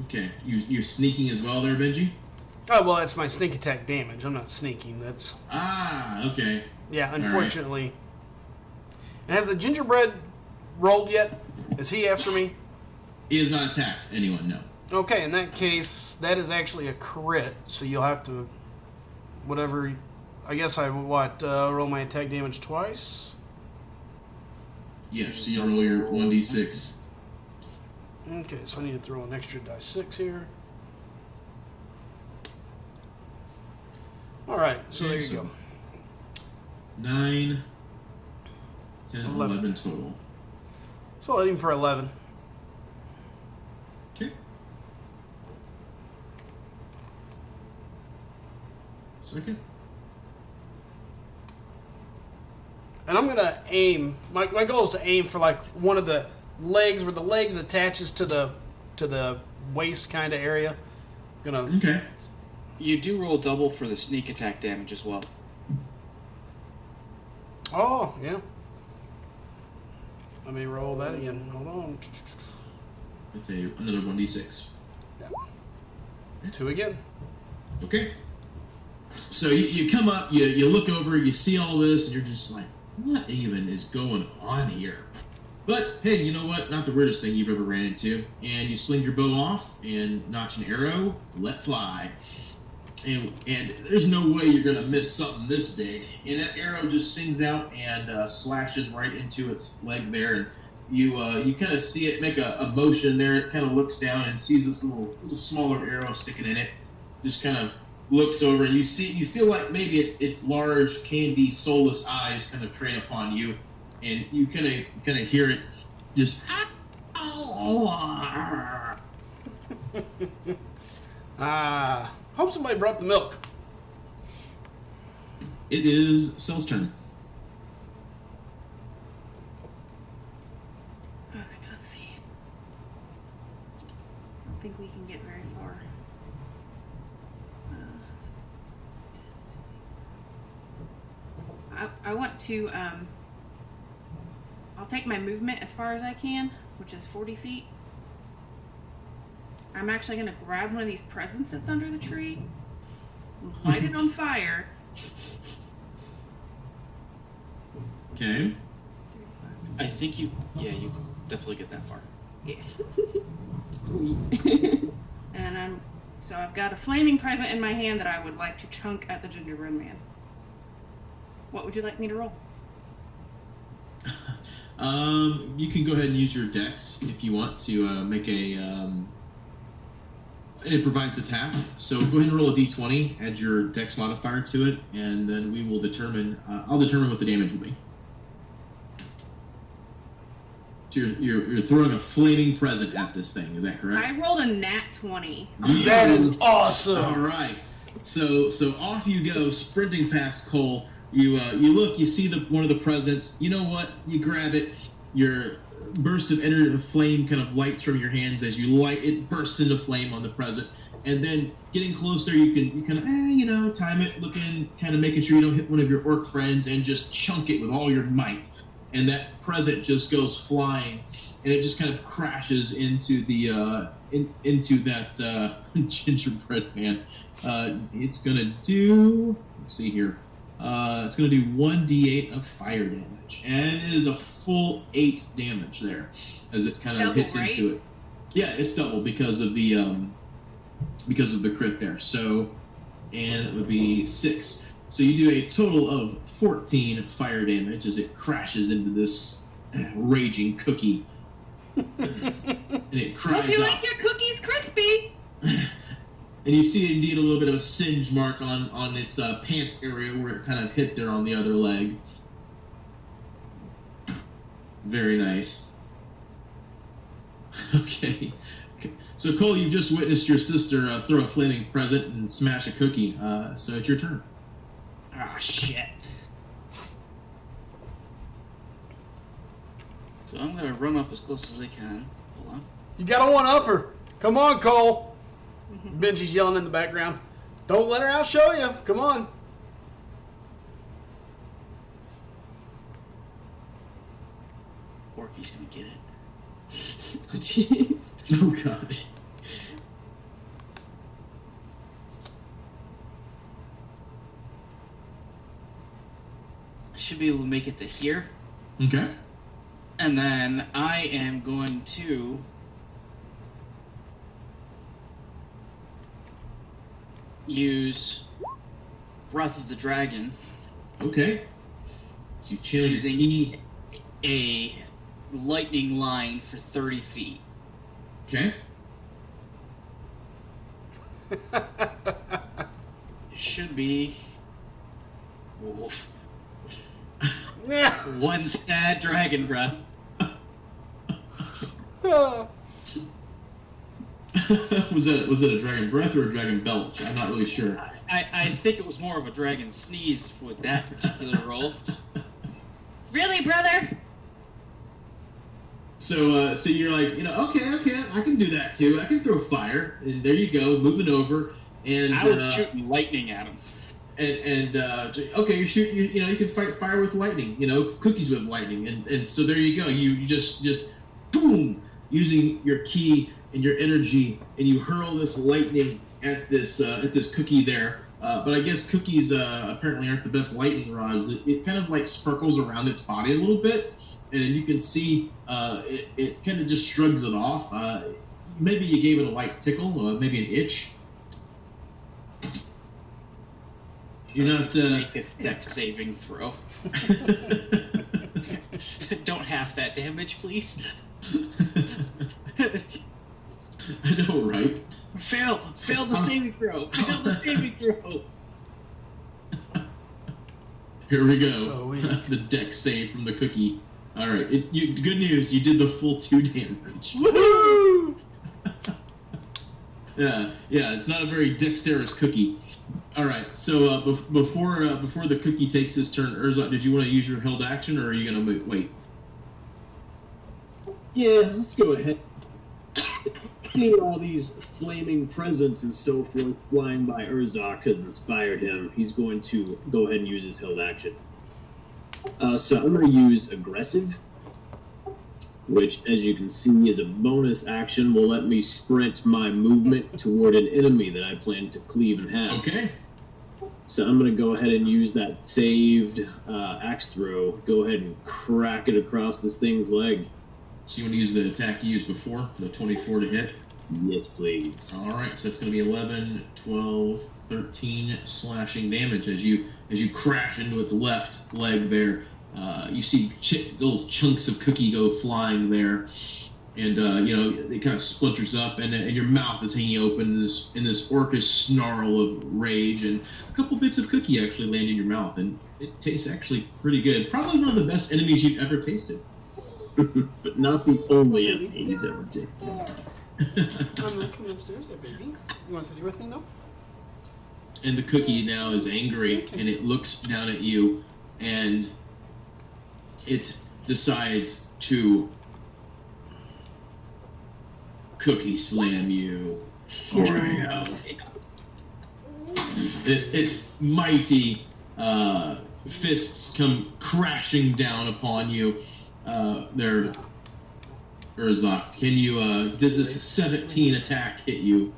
Okay. You're sneaking as well there, Benji? Oh, well, that's my sneak attack damage. I'm not sneaking. That's... Okay. Yeah, right. unfortunately. And has the gingerbread rolled yet? Is he after me? He has not attacked anyone, no. Okay, in that case, that is actually a crit, so you'll have to... Whatever... I guess I would, roll my attack damage twice? Yes, so you roll your 1d6. Okay, so I need to throw an extra die 6 here. Alright, so there you go. 9, 10, 11. 11 total. So I'll hit him for 11. Okay. Second. And I'm going to aim... My goal is to aim for, like, one of the legs, where the legs attaches to the waist kind of area. Gonna... Okay. You do roll double for the sneak attack damage as well. Oh, yeah. Let me roll that again. Hold on. It's another 1d6. Yeah. 2 again. Okay. So you come up, you look over, you see all this, and you're just like, what even is going on here? But, hey, you know what? Not the weirdest thing you've ever ran into. And you sling your bow off and notch an arrow, let fly. And there's no way you're going to miss something this big. And that arrow just sings out and slashes right into its leg there. And you kind of see it make a motion there. It kind of looks down and sees this little smaller arrow sticking in it. Just kind of looks over, and you feel like maybe its large, candy, soulless eyes kind of train upon you, and you kind of hear it just. Hope somebody brought the milk. It is Cell's turn. Okay, let's see. I don't think we can get very far. I want to, I'll take my movement as far as I can, which is 40 feet. I'm actually going to grab one of these presents that's under the tree, light it on fire. Okay. I think you can definitely get that far. Yeah. Sweet. And so I've got a flaming present in my hand that I would like to chunk at the gingerbread man. What would you like me to roll? You can go ahead and use your dex if you want to make an improvised attack. So go ahead and roll a d20, add your dex modifier to it, and then we will determine. I'll determine what the damage will be. So you're throwing a flaming present at this thing. Is that correct? I rolled a nat 20. That is awesome. All right. So off you go, sprinting past Cole. You look, you see one of the presents. You know what? You grab it. Your burst of energy, the flame kind of lights from your hands as you light it. Bursts into flame on the present, and then getting closer, you kind of time it, looking, kind of making sure you don't hit one of your orc friends, and just chunk it with all your might. And that present just goes flying, and it just kind of crashes into the into that gingerbread man. It's gonna do. Let's see here. It's going to do 1d8 of fire damage, and it is a full 8 damage there as it kind of Double, hits right? into it. Yeah, it's double because of the crit there. So, and it would be 6. So you do a total of 14 fire damage as it crashes into this raging cookie, and it cries Hope you out. like your cookies crispy. And you see indeed a little bit of a singe mark on its pants area where it kind of hit there on the other leg. Very nice. Okay. So Cole, you've just witnessed your sister throw a flaming present and smash a cookie. So it's your turn. Ah, shit. So I'm gonna run up as close as I can. Hold on. You got a one-upper. Come on, Cole. Benji's yelling in the background. Don't let her outshow you. Come on. Orky's gonna get it. Jeez. Oh god. should be able to make it to here. Okay. And then I am going to use Breath of the Dragon. Okay. So you channel your Using key. a lightning line for 30 feet. Okay. It should be... Oof. One sad dragon breath. was it a dragon breath or a dragon belch? I'm not really sure. I think it was more of a dragon sneeze with that particular roll. Really, brother? So you're like, okay, I can do that too. I can throw fire, and there you go, moving over, and I was shooting lightning at him. Okay, you're shooting. You can fight fire with lightning. Cookies with lightning, and so there you go. You just boom, using your ki and your energy, and you hurl this lightning at this cookie there. But I guess cookies apparently aren't the best lightning rods. It kind of like sparkles around its body a little bit, and then you can see it kind of just shrugs it off. Maybe you gave it a light tickle, maybe an itch. You're not Make a dex saving throw. Don't half that damage, please. I know, right? Fail the saving throw. Fail the saving throw. Here we go. So weak. The dex save from the cookie. All right. Good news. You did the full 2 damage. Woo! Yeah. It's not a very dexterous cookie. All right. So before the cookie takes his turn, Urzok, did you want to use your held action, or are you gonna wait? Yeah, let's go ahead. Seeing all these flaming presents and so forth flying by Urzok has inspired him. He's going to go ahead and use his held action. So I'm going to use aggressive, which, as you can see, is a bonus action. Will let me sprint my movement toward an enemy that I plan to cleave in half. Okay. So I'm going to go ahead and use that saved axe throw. Go ahead and crack it across this thing's leg. So you want to use the attack you used before, the 24 to hit? Yes, please. All right, so it's going to be 11, 12, 13 slashing damage as you crash into its left leg there. You see little chunks of cookie go flying there, and it kind of splinters up, and your mouth is hanging open in this orcish snarl of rage, and a couple bits of cookie actually land in your mouth, and it tastes actually pretty good. Probably one of the best enemies you've ever tasted. But not the only enemy he's ever taken. I'm not coming upstairs yet, baby. You want to sit here with me, though? And the cookie now is angry, and it looks down at you, and it decides to cookie slam you. Oreo. Its mighty fists come crashing down upon you. There, Urzok, can you, does this 17 attack hit you?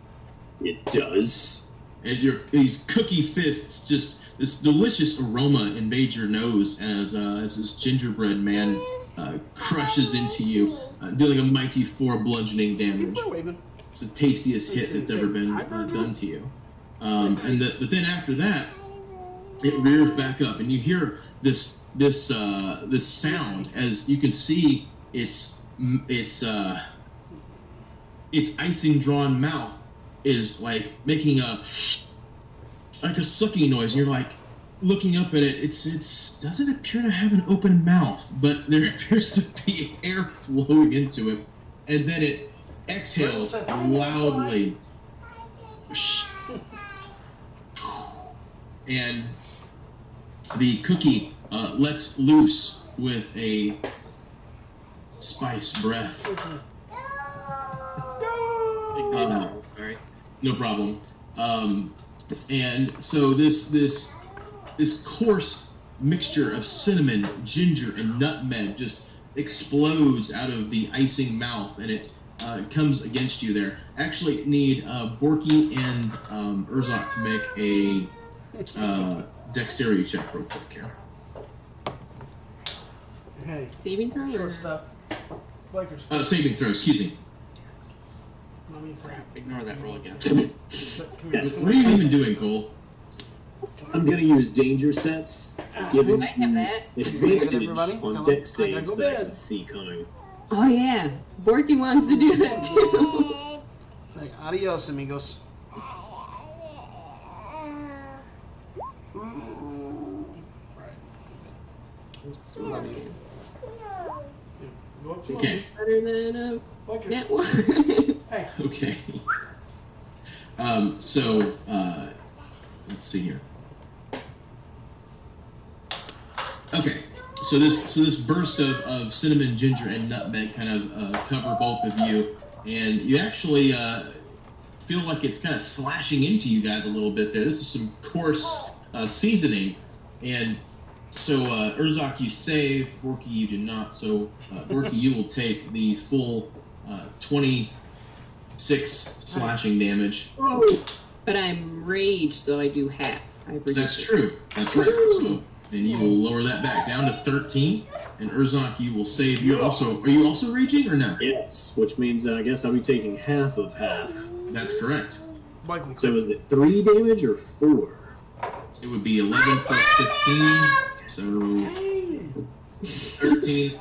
It does. And these cookie fists, just this delicious aroma invades your nose as this gingerbread man crushes into you, dealing a mighty 4 bludgeoning damage. People are waving. It's the tastiest hit that's ever been done to you. And then after that, it rears back up, and you hear this sound. As you can see, its icing drawn mouth is like making a sucking noise, and you're like looking up at it. It doesn't appear to have an open mouth, but there appears to be air flowing into it, and then it exhales loudly, and the cookie lets loose with a spice breath. Sorry. No problem. And so this coarse mixture of cinnamon, ginger, and nutmeg just explodes out of the icing mouth, and it comes against you there. Actually, need Borky and Urzok to make a dexterity check real quick here. Hey, Saving throw? short Or... stuff. Lakers. Saving throw, excuse me. Let me say. Ignore that roll again. Come here. What are you even doing, Cole? I'm gonna use danger sets. Given I have that. advantage everybody? on Tell deck them I gotta saves go that I bed. can see coming. Oh yeah, Borky wants to do that too. Say adios, amigos. Right. Love you. Go up to Okay. Better than Lakers. that one. Hey. Okay. Let's see here. Okay, so this burst of cinnamon, ginger, and nutmeg kind of cover both of you, and you actually feel like it's kind of slashing into you guys a little bit there. This is some coarse seasoning, and so Urzak, you save. Borky, you do not. So Borky, you will take the full 26 slashing damage. But I'm raged, so I do half. I've That's resisted. true. That's right. So then you will lower that back down to 13, and Urzak, you will save. You also are you also raging or no? Yes, which means I guess I'll be taking half of half. That's correct. Likely. So is it 3 damage or 4? It would be 11 plus 15, so 13.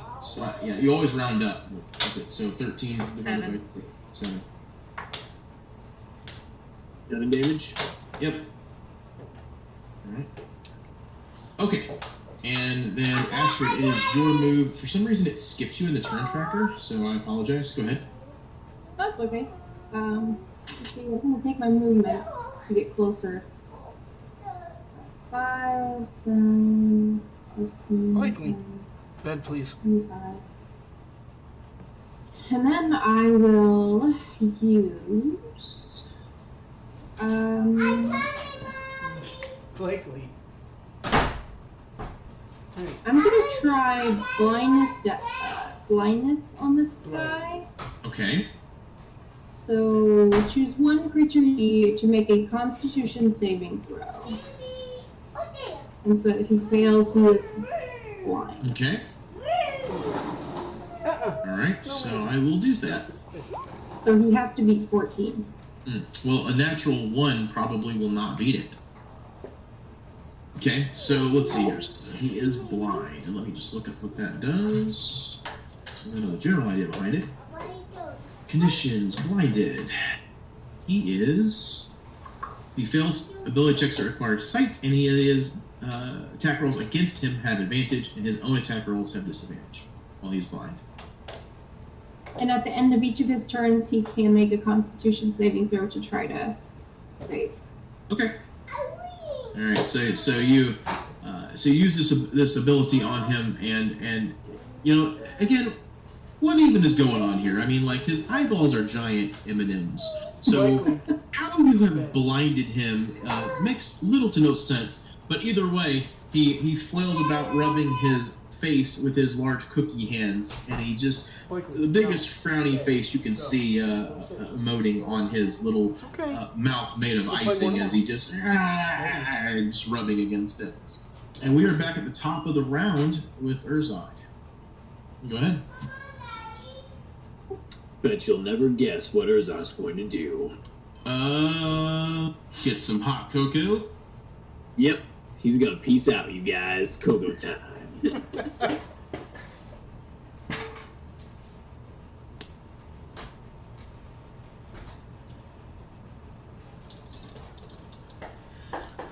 Yeah, you always round up. Okay, so 13 divided by 7. 7 damage? Yep. All right. Okay. And then Astrid, it is your move. For some reason, it skipped you in the turn tracker, so I apologize. Go ahead. That's okay. Let's see, I'm gonna take my movement to get closer. 5, 10, 15, Likely. 20, Bed, please. 25. And then I will use Likely. I'm gonna try blindness on this guy. Okay. So choose one creature to make a Constitution saving throw. And so if he fails, he is blind. Okay. All right. So I will do that. So he has to beat 14. Well, a natural 1 probably will not beat it. Okay, so let's see here. So he is blind. And let me just look up what that does. Because I know the general idea behind it. Conditions, blinded. He fails ability checks that require sight, and his attack rolls against him have advantage, and his own attack rolls have disadvantage while he's blind. And at the end of each of his turns, he can make a Constitution saving throw to try to save. Okay. All right. So you use this ability on him, and you know, again, what even is going on here? I mean, like, his eyeballs are giant M&Ms. So how you have blinded him makes little to no sense. But either way, he flails about, rubbing his face with his large cookie hands, and he just the biggest frowny face you can see emoting on his little mouth made of icing as he just rubbing against it. And we are back at the top of the round with Urzak. Go ahead. Bet you'll never guess what Urzak's going to do. Get some hot cocoa. Yep, he's gonna peace out, you guys. Cocoa time.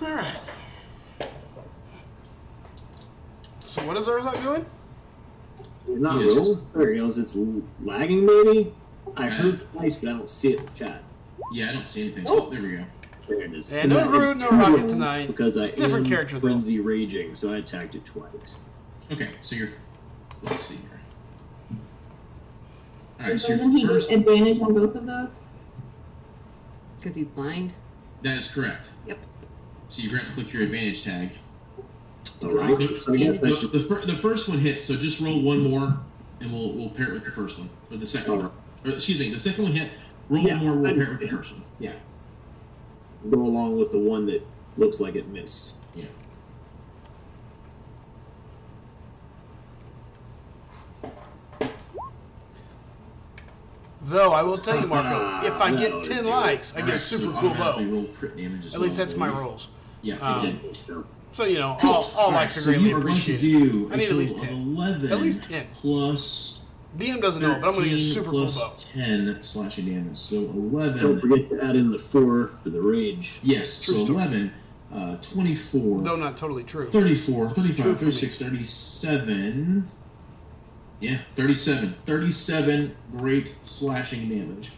All right. So what is Urzak doing? Not Yes. roll. There he goes. It's lagging, maybe. I heard twice, but I don't see it in the chat. Yeah, I don't see anything. Oh, there we go. There it is. And no that is Groot, no 2 Rocket rolls tonight. Because I Different am character, though. frenzy raging, so I attacked it twice. Okay, so you're. Let's see here. All right, And so doesn't he your first. get advantage on both of those? Because he's blind. That is correct. Yep. So you have to click your advantage tag. All right. So I guess I So should. the first one hit. So just roll one more, and we'll pair it with the first one, or the second one. Or excuse me, the second one hit. Roll Yeah, one more. We'll I pair it with the understand. first one. Yeah. Go along with the one that looks like it missed. Yeah. Though I will tell you, Marco, if I get No, 10 dude. likes, I get a Alright, super so cool automatically bow. roll crit damage as At least well, that's my please. rolls. Yeah, it did. So, So, you know, all likes are so greatly you are going to appreciated. do I need at a least total 10. of 11 At least 10. plus DM doesn't know, but I'm going to get a 13 super cool plus bow. 10 slashing damage. So don't 11. forget to add in the 4 for the rage. Yes, True so story. 11, 24, Though not totally true. 34, It's true 35, for me. 36, 37. Yeah, 37. 37 great slashing damage.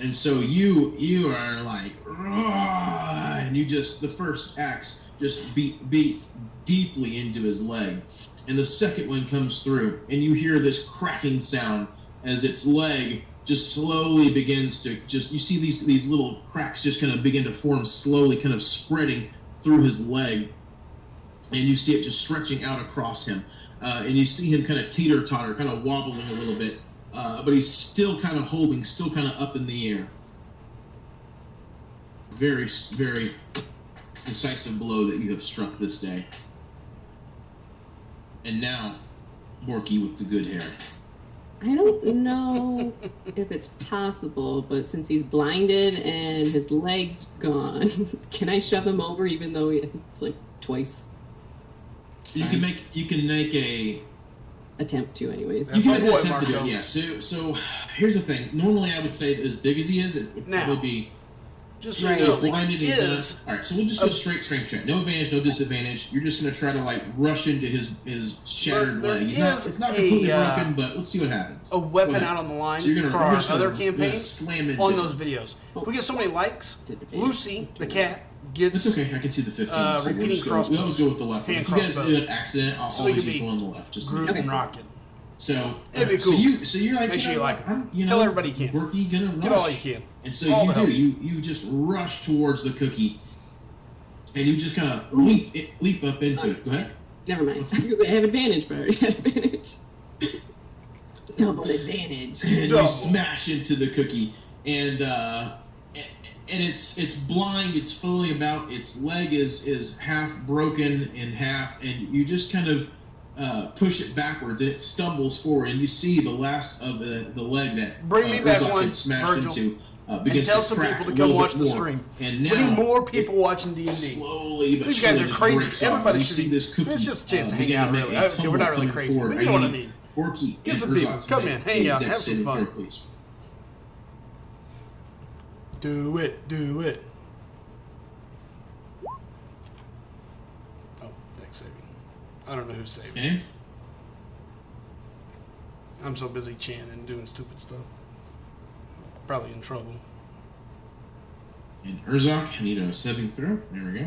And so you are like, "Rah!" and you just, the first axe just beats deeply into his leg. And the second one comes through, and you hear this cracking sound as its leg just slowly begins to you see these little cracks just kind of begin to form slowly, kind of spreading through his leg. And you see it just stretching out across him. And you see him kind of teeter-totter, kind of wobbling a little bit. But he's still kind of holding, still kind of up in the air. Very, very decisive blow that you have struck this day. And now, Borky with the good hair. I don't know if it's possible, but since he's blinded and his leg's gone, can I shove him over even though I think it's like twice? You can make a Attempt to, anyways. That's you my can boy, attempt to do Marco. it, yeah. So here's the thing. Normally I would say that as big as he is, it would Now, probably be Just so Right. you know, blinded. He's is gonna, all right, so we'll just go straight strength check. No advantage, no disadvantage. You're just gonna try to like rush into his shattered There leg. is It's not a, completely broken, but let's see what happens. a weapon Go ahead. out on the line So you're gonna for our you're other gonna campaign slam into on it. those videos. If we get so many likes, Disadvantage. Lucy, the cat, gets It's okay. I can see the 15. So we'll repeating just go- We always crossbows. go with the left one. Hand If you guys crossbows. do an accident, I'll So we always can use be the one on the left. Just groove and rocking. So It'd be so cool. you're like, Make sure you know like what, it. I'm- you Tell know, everybody you can. Borky gonna rush. Get all you can. And so All you the do. help. You just rush towards the cookie, and you just kind of leap up into it. Go ahead. Never mind. I was gonna say I have advantage, but I already have advantage. Double advantage. And Double. you smash into the cookie, and it's blind. It's fully about. Its leg is half broken in half, and you just kind of push it backwards, and it stumbles forward, and you see the last of the leg that Bring me back Urzok one, had smashed Virgil, into. And Begins tell to some crack people to a come little watch bit the more. stream. And We now need more people watching D&D. slowly but These guys surely are crazy. breaks off. Everybody You should see be. this cookie, It's just a chance to hang begin out, make really. a I don't care. We're not tumble really coming crazy. forward. But you know what I need mean. Borky Get and some people. Urzok to Come make in, hang a out, have dex some saving fun. throw, please. Do it. Do it. Oh, deck saving. I don't know who's saving. Okay. I'm so busy chanting and doing stupid stuff. Probably in trouble. And Urzok, I need a saving throw. There we go.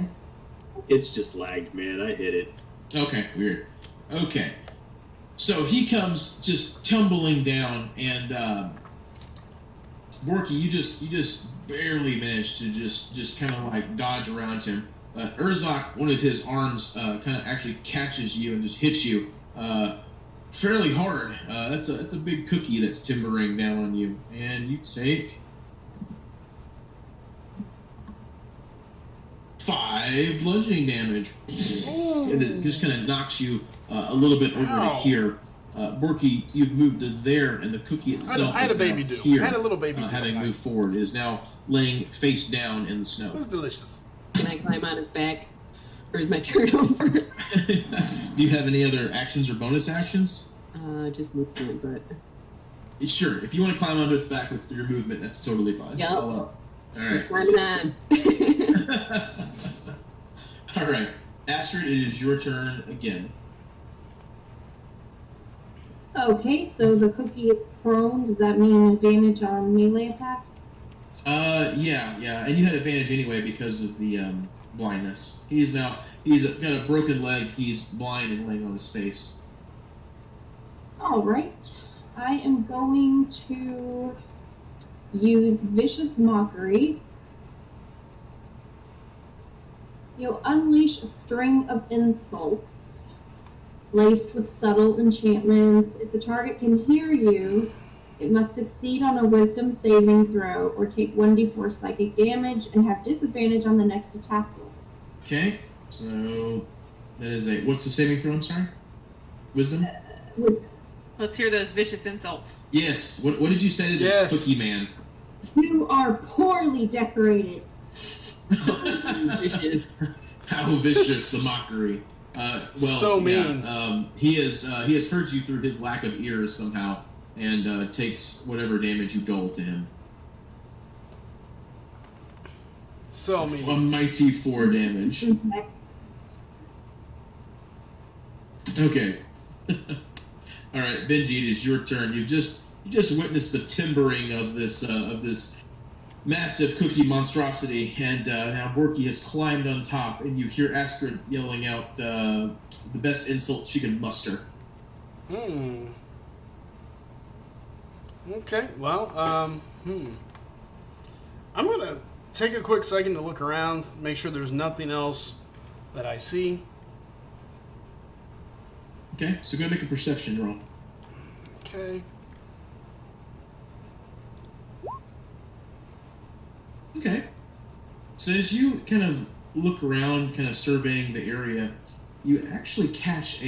It's just lagged, man. I hit it. Okay, weird. Okay. So he comes just tumbling down, and Borky, you just barely managed to just kind of like dodge around him. Urzok, one of his arms kind of actually catches you and just hits you fairly hard. That's a big cookie that's timbering down on you, and you take 5 bludgeoning damage. And it just kind of knocks you a little bit over to Ow. here. Borky, you've moved to there, and the cookie itself I had a is now baby do. here. I had a little baby do having tonight. moved forward, it is now laying face down in the snow. It was delicious. Can I climb on its back? Or is my turn over? Do you have any other actions or bonus actions? Just movement, but Sure. If you want to climb onto its back with your movement, that's totally fine. Yep. All right. climbing on. All right. Astrid, it is your turn again. Okay, so the cookie is prone. Does that mean advantage on melee attack? Yeah. And you had advantage anyway because of the blindness. He's got a broken leg. He's blind and laying on his face. All right. I am going to use Vicious Mockery. You'll unleash a string of insults laced with subtle enchantments. If the target can hear you, it must succeed on a wisdom saving throw or take 1d4 psychic damage and have disadvantage on the next attack roll. Okay. So that is what's the saving throw? I'm sorry. Wisdom. With Let's hear those vicious insults. Yes. What did you say to this Yes. cookie man? You are poorly decorated. How vicious the mockery. Well, So mean. Yeah, he has heard you through his lack of ears somehow, and takes whatever damage you dole to him. So A mean. mighty 4 damage. Okay. All right, Benji, it is your turn. You just witnessed the timbering of this massive cookie monstrosity, and now Borky has climbed on top, and you hear Astrid yelling out the best insult she can muster. Okay, well, I'm going to take a quick second to look around, make sure there's nothing else that I see. Okay, so go make a perception roll. Okay. Okay. So as you kind of look around, kind of surveying the area, you actually catch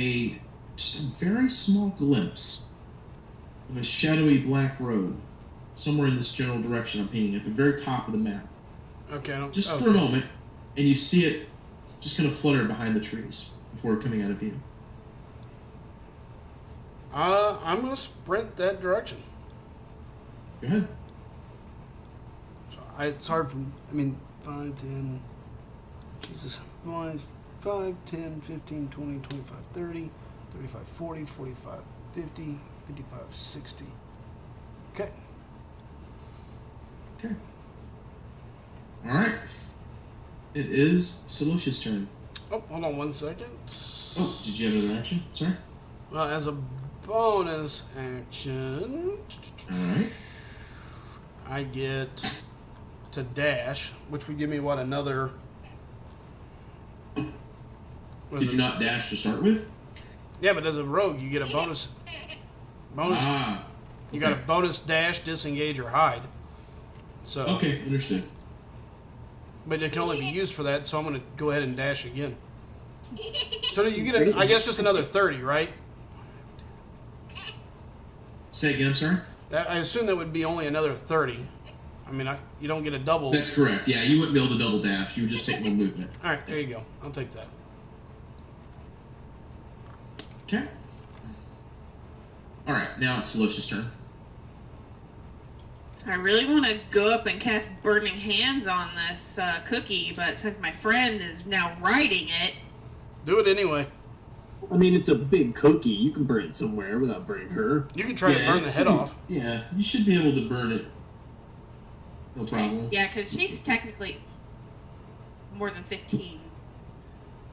just a very small glimpse of a shadowy black road somewhere in this general direction I'm painting at the very top of the map. Okay. Just for a moment, and you see it just kind of flutter behind the trees before coming out of view. I'm going to sprint that direction. Go ahead. So it's hard for, 5, 10, Jesus, 5, 10, 15, 20, 25, 30, 35, 40, 45, 50, 55, 60. Okay. Okay. All right. It is Solosha's turn. Oh, hold on 1 second. Oh, did you have another action? Sorry. Well, as a bonus action, All right. I get to dash, which would give me what, another... What is Did it? you not dash to start with? Yeah, but as a rogue, you get a bonus. Ah. You got a bonus dash, disengage, or hide. So, Okay, understood. but it can only be used for that. So I'm going to go ahead and dash again. So you get, I guess, just another 30, right? Say again, I'm sorry? I assume that would be only another 30. You don't get a double. That's correct. Yeah, you wouldn't be able to double dash. You would just take one movement. All right, there you go. I'll take that. Okay. All right, now it's Solosha's turn. I really want to go up and cast Burning Hands on this cookie, but since my friend is now riding it... Do it anyway. I mean, it's a big cookie. You can burn it somewhere without burning her. You can try to burn the head off. Yeah, you should be able to burn it. No problem. Yeah, because she's technically more than 15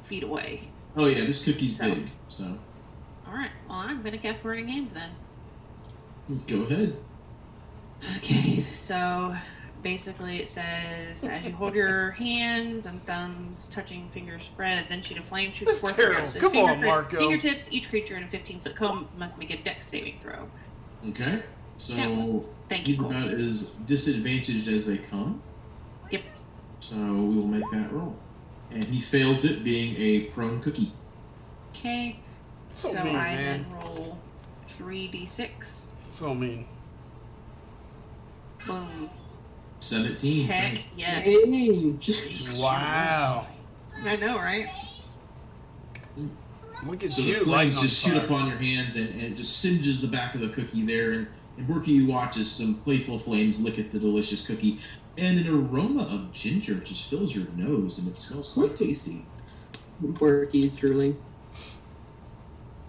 feet away. Oh yeah, this cookie's So- big, so Alright, well, I'm going to cast Burning Hands then. go ahead. Okay, so basically it says, as you hold your hands and thumbs touching fingers spread, then shoot a flame, shoot That's forth terrible. from Come on, Marco. Fingertips, each creature in a 15-foot cone must make a dex saving throw. Okay, so Yeah. Thank you, he's Cole. about as disadvantaged as they come. Yep. So we will make that roll, and he fails it, being a prone cookie. Okay, So so mean, I man. then roll 3d6. So mean. Boom. 17. Heck Nice. yes. Dang. Jesus Wow. Christ. I know, right? Look at So the you lighting flames on just shoot fire. up on your hands, and it just singes the back of the cookie there. And Borky watches some playful flames lick at the delicious cookie, and an aroma of ginger just fills your nose, and it smells quite tasty. Borky's drooling.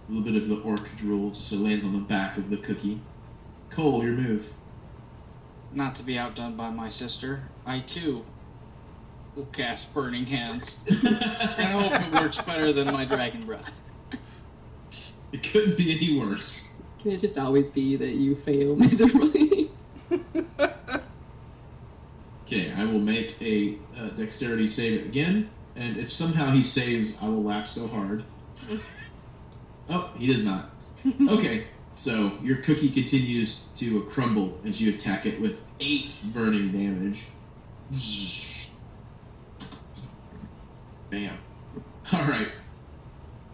A little bit of the orc drool just lands on the back of the cookie. Cole, your move. Not to be outdone by my sister, I too will cast Burning Hands. I hope it works better than my Dragon Breath. It couldn't be any worse. Can it just always be that you fail miserably? Okay, I will make a dexterity save again, and if somehow he saves, I will laugh so hard. Oh, he does not. Okay, so your cookie continues to crumble as you attack it with 8 burning damage. Bam. Alright.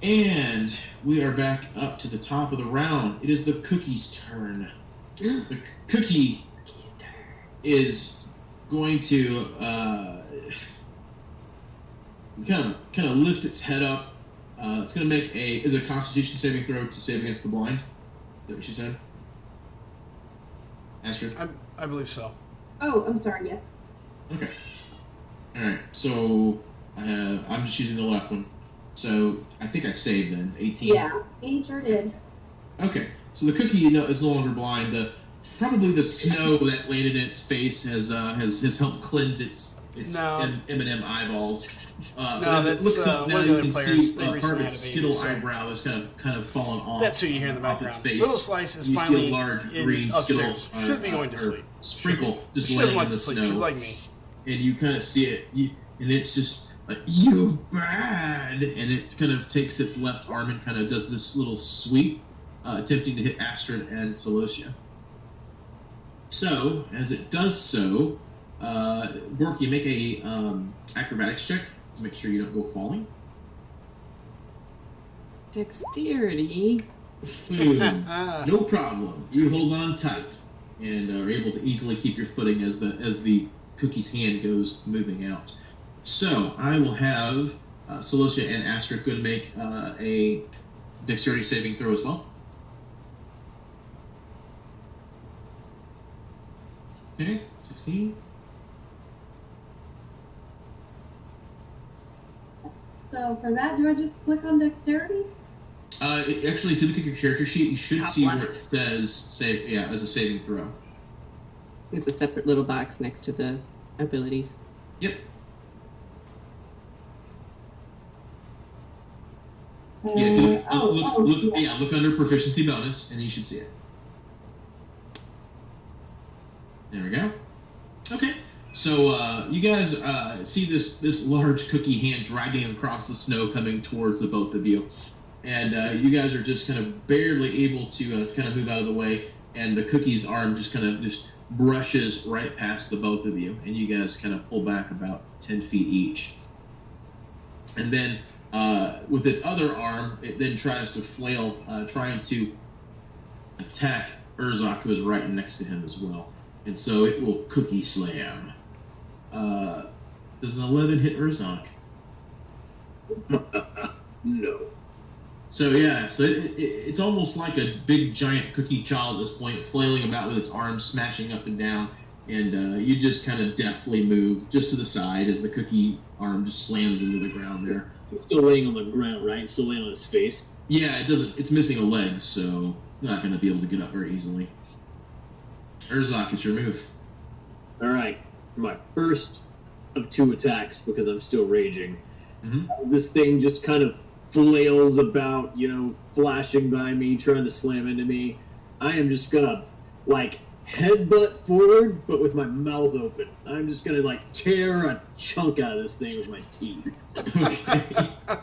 And we are back up to the top of the round. It is the cookie's turn. The cookie is going to kind of lift its head up. It's going to make a Constitution saving throw to save against the blind. Is that what you said? Astrid? I believe so. Oh, I'm sorry, yes. Okay. All right. So I'm just using the left one. So I think I saved then. 18. Yeah, he sure did. Okay. So the cookie is no longer blind. Probably the snow that landed in its face has helped cleanse its M&M eyeballs. No, that's looks up now, one of you the other can players. see They part recently of had its a baby. skittle So eyebrow is kind of fallen off. that's who you hear in the off background. its face. Little Slice is You see a finally large in green upstairs. skittle, Should be going to sleep. Sprinkle just She doesn't laying like in to the sleep. snow. She's like me. And you kind of see it, and it's just like, you bad, and it kind of takes its left arm and kind of does this little sweep, attempting to hit Astrid and Celosia. So, as it does so, Borky, make a acrobatics check to make sure you don't go falling. Dexterity. Boom. No problem. You hold on tight and are able to easily keep your footing as the cookie's hand goes moving out. So I will have Celosia and Astrid go to make a dexterity saving throw as well. Okay, 16. So for that, do I just click on dexterity? Actually, if you look at your character sheet, you should Top see where left. it says save. Yeah, as a saving throw. It's a separate little box next to the abilities. Yep. Yeah, if you look under proficiency bonus, and you should see it. There we go. Okay, so you guys see this large cookie hand dragging across the snow, coming towards the both of you, and you guys are just kind of barely able to kind of move out of the way, and the cookie's arm just kind of brushes right past the both of you, and you guys kind of pull back about 10 feet each, and then with its other arm, it then tries to flail, trying to attack Urzok, who is right next to him as well. And so it will cookie slam. Does an 11 hit Urzok? No. So yeah, so it's almost like a big giant cookie child at this point, flailing about with its arms smashing up and down, and you just kind of deftly move just to the side as the cookie arm just slams into the ground there. It's still laying on the ground, right? Still laying on his face. Yeah, it doesn't. It's missing a leg, so it's not going to be able to get up very easily. Urzok, it's your move. All right, my first of 2 attacks because I'm still raging. Mm-hmm. This thing just kind of flails about, flashing by me, trying to slam into me. I am just gonna headbutt forward, but with my mouth open. I'm just gonna tear a chunk out of this thing with my teeth. Okay. I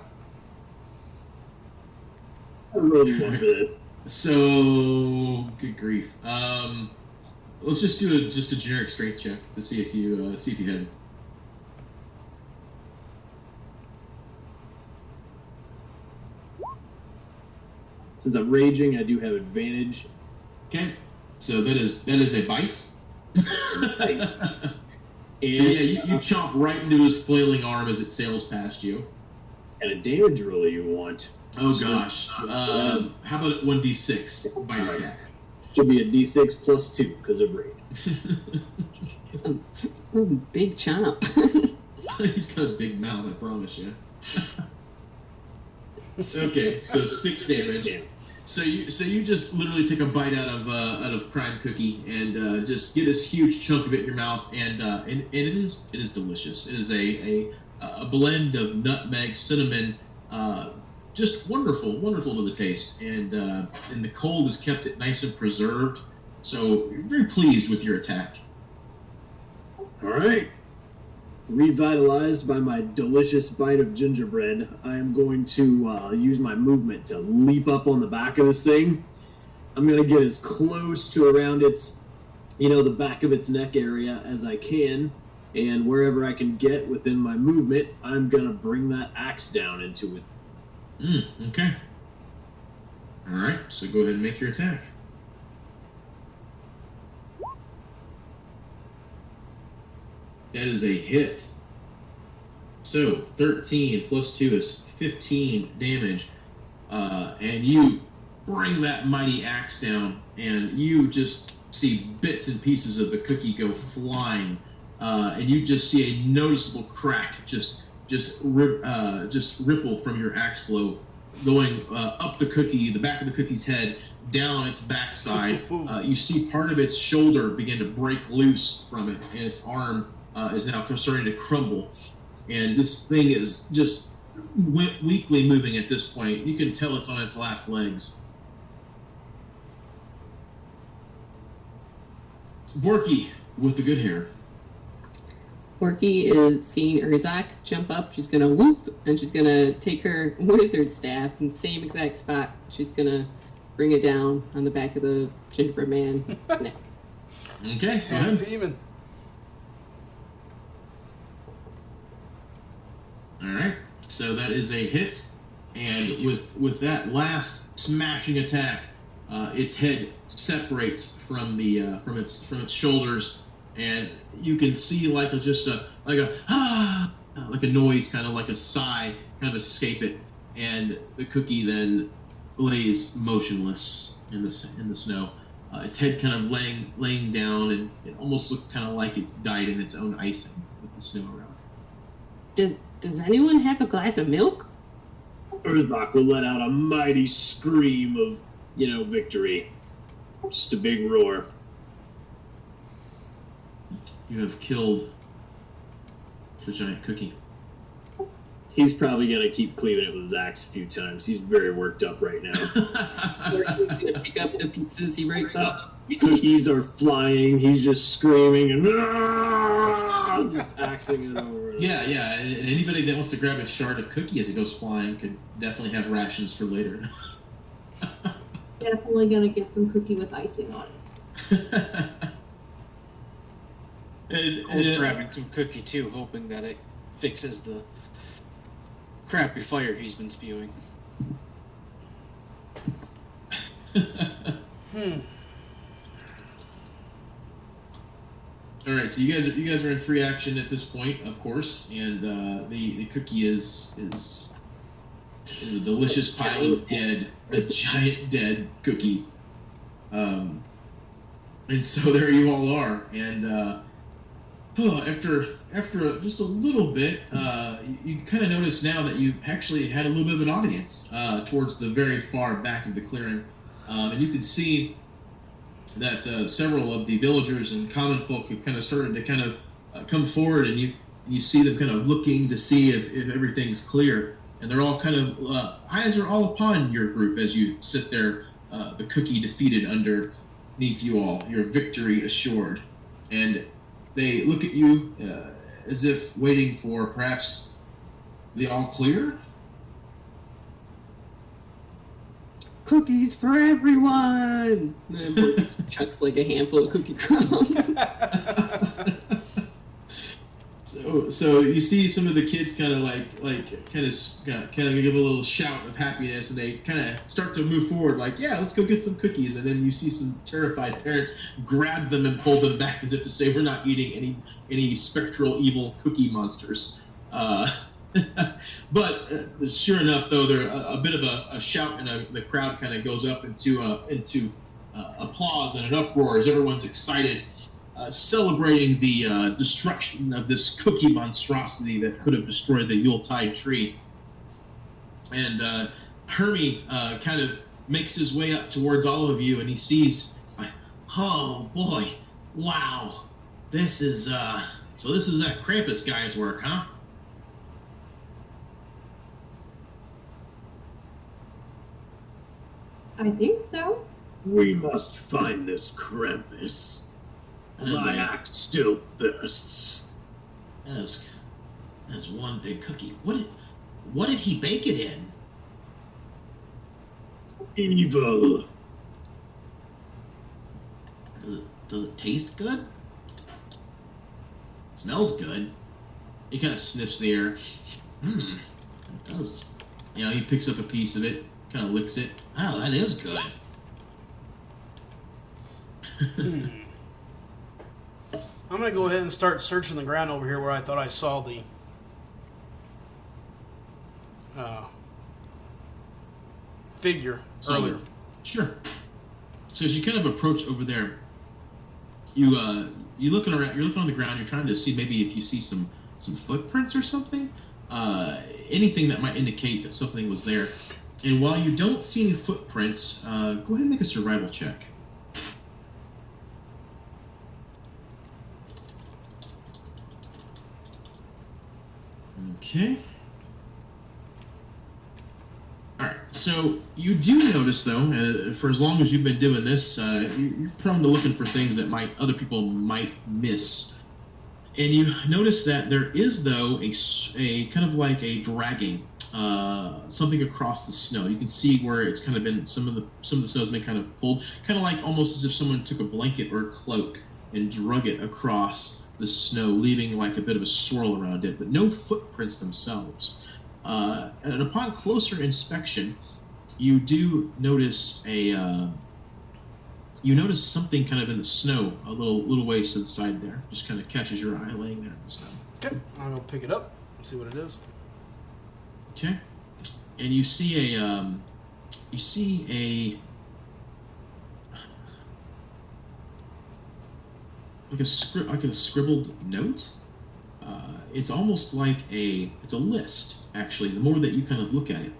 really want this. So, good grief. Let's just do a generic strength check to see if you hit it. Since I'm raging, I do have advantage. Okay, so that is a bite. And, So yeah, you chomp right into his flailing arm as it sails past you. and a damage roll you want. Oh gosh. How about 1d6 bite Alright. attack? Should be a d6 plus 2 because of rage. Big chomp. He's got a big mouth, I promise you. Okay, so 6 damage. Damn. So you just literally take a bite out of Prime Cookie and just get this huge chunk of it in your mouth, and it is delicious. It is a blend of nutmeg, cinnamon, just wonderful to the taste, and the cold has kept it nice and preserved. So you're very pleased with your attack. All right. Revitalized by my delicious bite of gingerbread, I am going to use my movement to leap up on the back of this thing. I'm going to get as close to around its, the back of its neck area as I can, and wherever I can get within my movement, I'm going to bring that axe down into it. Okay. All right. So go ahead and make your attack. That is a hit. So 13 plus 2 is 15 damage. And you bring that mighty axe down, and you just see bits and pieces of the cookie go flying. And you just see a noticeable crack just ripple from your axe blow, going up the cookie, the back of the cookie's head, down on its backside. You see part of its shoulder begin to break loose from it, and its arm is now starting to crumble. And this thing is just weakly moving at this point. You can tell it's on its last legs. Borky with the good hair. Borky is seeing Urzak jump up. She's gonna whoop, and she's gonna take her wizard staff in the same exact spot. She's gonna bring it down on the back of the gingerbread man's neck. Okay, go ahead. Teaming. All right, so that is a hit, and with that last smashing attack, its head separates from its shoulders, and you can see like a noise, kind of like a sigh, kind of escape it, and the cookie then lays motionless in the snow. Its head kind of laying down, and it almost looks kind of like it's died in its own icing with the snow around. Does anyone have a glass of milk? Urzak will let out a mighty scream of, victory. Just a big roar. You have killed the giant cookie. He's probably going to keep cleaving it with his axe a few times. He's very worked up right now. Borky's gonna pick up the pieces he breaks up. Cookies are flying. He's just screaming and just axing it over. Yeah, and anybody that wants to grab a shard of cookie as it goes flying could definitely have rations for later. Definitely gonna get some cookie with icing on it. I'm grabbing some cookie too, hoping that it fixes the crappy fire he's been spewing. All right, so you guys are in free action at this point, of course, and the cookie is a delicious pile of a giant dead cookie, and so there you all are, and after just a little bit, you kind of notice now that you actually had a little bit of an audience towards the very far back of the clearing, and you can see that several of the villagers and common folk have kind of started to come forward, and you see them kind of looking to see if everything's clear, and they're all kind of eyes are all upon your group as you sit there, the cookie defeated underneath you all, your victory assured, and they look at you as if waiting for perhaps the all clear. Cookies for everyone! And then Borky chucks like a handful of cookie crumbs. So you see some of the kids kind of give a little shout of happiness, and they kind of start to move forward, like, yeah, let's go get some cookies. And then you see some terrified parents grab them and pull them back as if to say, we're not eating any spectral evil cookie monsters. But sure enough, though, there a bit of a shout, and the crowd kind of goes up into applause and an uproar as everyone's excited, celebrating the destruction of this cookie monstrosity that could have destroyed the Yuletide tree. And Hermie kind of makes his way up towards all of you, and he sees, oh boy, wow, this is that Krampus guy's work, huh? I think so. We must find this Krampus. My axe still thirsts. As one big cookie. What did he bake it in? Evil. Does it taste good? Smells good. He kind of sniffs the air. It does. You know, he picks up a piece of it, kind of licks it. Oh, that is good. I'm going to go ahead and start searching the ground over here where I thought I saw the figure earlier. Sure. So as you kind of approach over there, you're looking around. You're looking on the ground. You're trying to see maybe if you see some footprints or something, anything that might indicate that something was there. And while you don't see any footprints, go ahead and make a survival check. Okay. Alright, so you do notice, though, for as long as you've been doing this, you're prone to looking for things that other people might miss. And you notice that there is, though, a kind of like a dragging, something across the snow. You can see where it's kind of been, some of the snow's been kind of pulled, kind of like almost as if someone took a blanket or a cloak and drug it across the snow, leaving like a bit of a swirl around it, but no footprints themselves. And upon closer inspection, you do notice something kind of in the snow, a little ways to the side there. Just kind of catches your eye laying there in the snow. Okay, I'm gonna pick it up and see what it is. Okay, and you see like a scribbled note. It's almost like it's a list, actually, the more that you kind of look at it.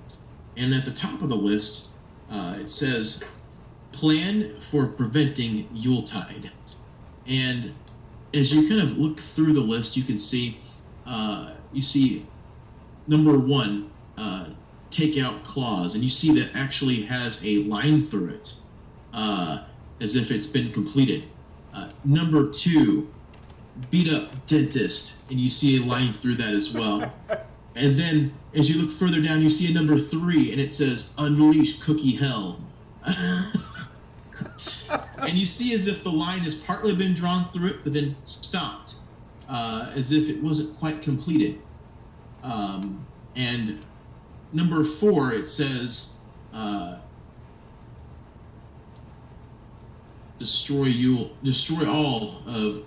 And at the top of the list, it says, "Plan for preventing Yuletide." And as you kind of look through the list, you can see, number 1, take out claws. And you see that actually has a line through it, as if it's been completed. Number 2, beat up dentist, and you see a line through that as well. And then as you look further down, you see a number 3, and it says unleash cookie hell. And you see as if the line has partly been drawn through it, but then stopped, as if it wasn't quite completed. And number 4, it says destroy all of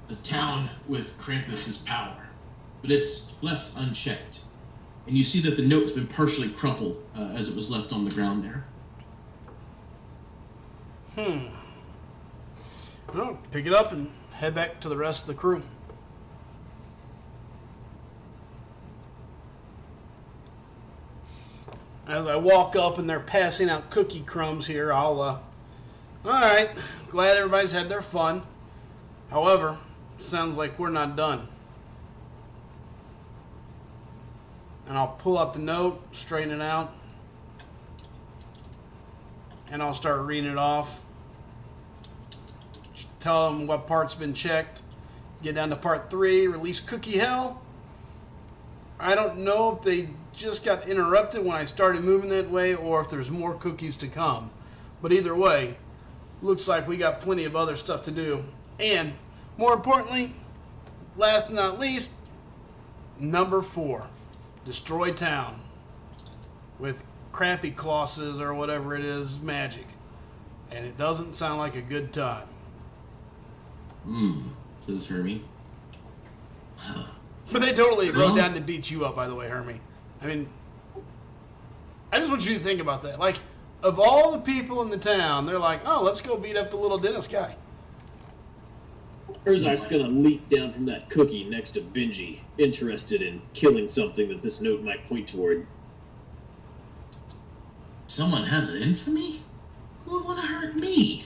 the town with Krampus's power. But it's left unchecked. And you see that the note's been partially crumpled as it was left on the ground there. Well, pick it up and head back to the rest of the crew. As I walk up and they're passing out cookie crumbs here, alright, glad everybody's had their fun. However, sounds like we're not done. And I'll pull out the note, straighten it out, and I'll start reading it off. Tell them what part's been checked. Get down to part 3, release cookie hell. I don't know if they just got interrupted when I started moving that way or if there's more cookies to come. But either way, looks like we got plenty of other stuff to do. And more importantly, last but not least, number 4, destroy town with crappy clauses or whatever it is, magic. And it doesn't sound like a good time. Says Hermie. But they totally rode down to beat you up, by the way, Hermie. I mean, I just want you to think about that. Like, of all the people in the town, they're like, oh, let's go beat up the little dentist guy. Urzak's gonna leap down from that cookie next to Benji, interested in killing something that this note might point toward. Someone has it in for me? Who would want to hurt me?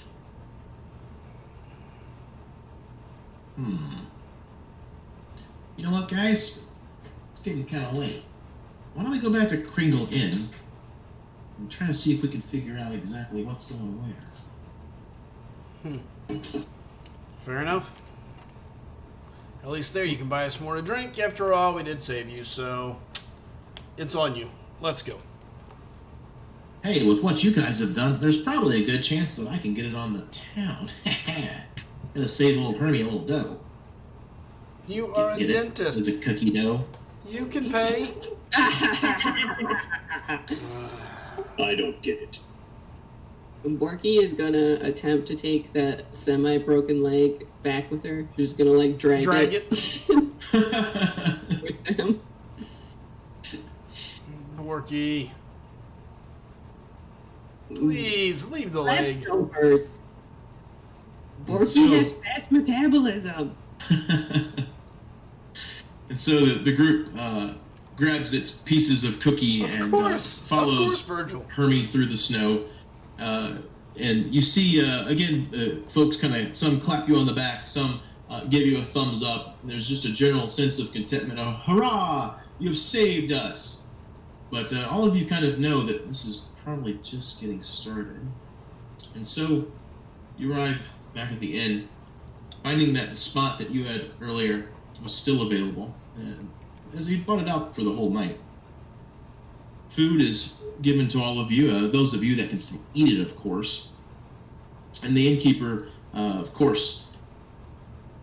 You know what, guys? It's getting kind of late. Why don't we go back to Kringle Inn and try to see if we can figure out exactly what's going where. Fair enough. At least there you can buy us more to drink. After all, we did save you, so it's on you. Let's go. Hey, with what you guys have done, there's probably a good chance that I can get it on the town. Gonna save old Hermie a little dough. You are a dentist. It's a cookie dough. You can pay. I don't get it. Borky is gonna attempt to take that semi-broken leg back with her. She's gonna like drag it. with him. Borky. Please, leave the leg. Leftovers. Borky So- has fast metabolism. And so the group grabs its pieces of cookie and follows Virgil. Hermie through the snow. And you see, again, folks kind of, some clap you on the back, some give you a thumbs up. And there's just a general sense of contentment. Oh, hurrah! You've saved us. But all of you kind of know that this is probably just getting started. And so you arrive back at the inn, finding that the spot that you had earlier was still available, and as you bought it out for the whole night. Food is given to all of you, those of you that can still eat it, of course. And the innkeeper, of course,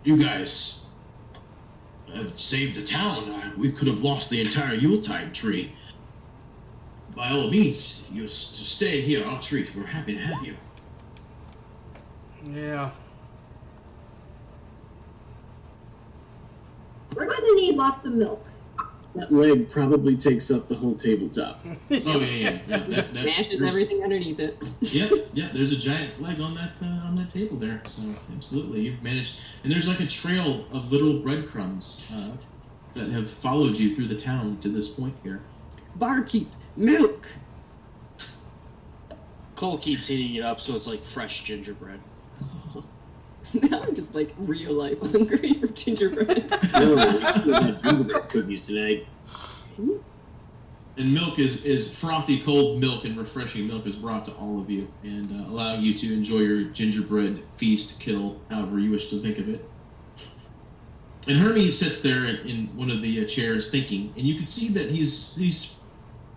you guys have saved the town. We could have lost the entire Yuletide tree. By all means, you stay here. I'll treat. We're happy to have you. Yeah. We're gonna need lots of milk. That leg probably takes up the whole tabletop. Oh yeah. That Mashes there's- everything underneath it. Yep. There's a giant leg on that table there. So absolutely, you've managed. And there's like a trail of little breadcrumbs that have followed you through the town to this point here. Barkeep, milk. Cole keeps heating it up so it's like fresh gingerbread. Now I'm just like real life hungry for gingerbread. No, we had gingerbread cookies tonight. And milk is frothy, cold milk and refreshing milk is brought to all of you and allow you to enjoy your gingerbread feast, kill, however you wish to think of it. And Hermie sits there in one of the chairs thinking, and you can see that he's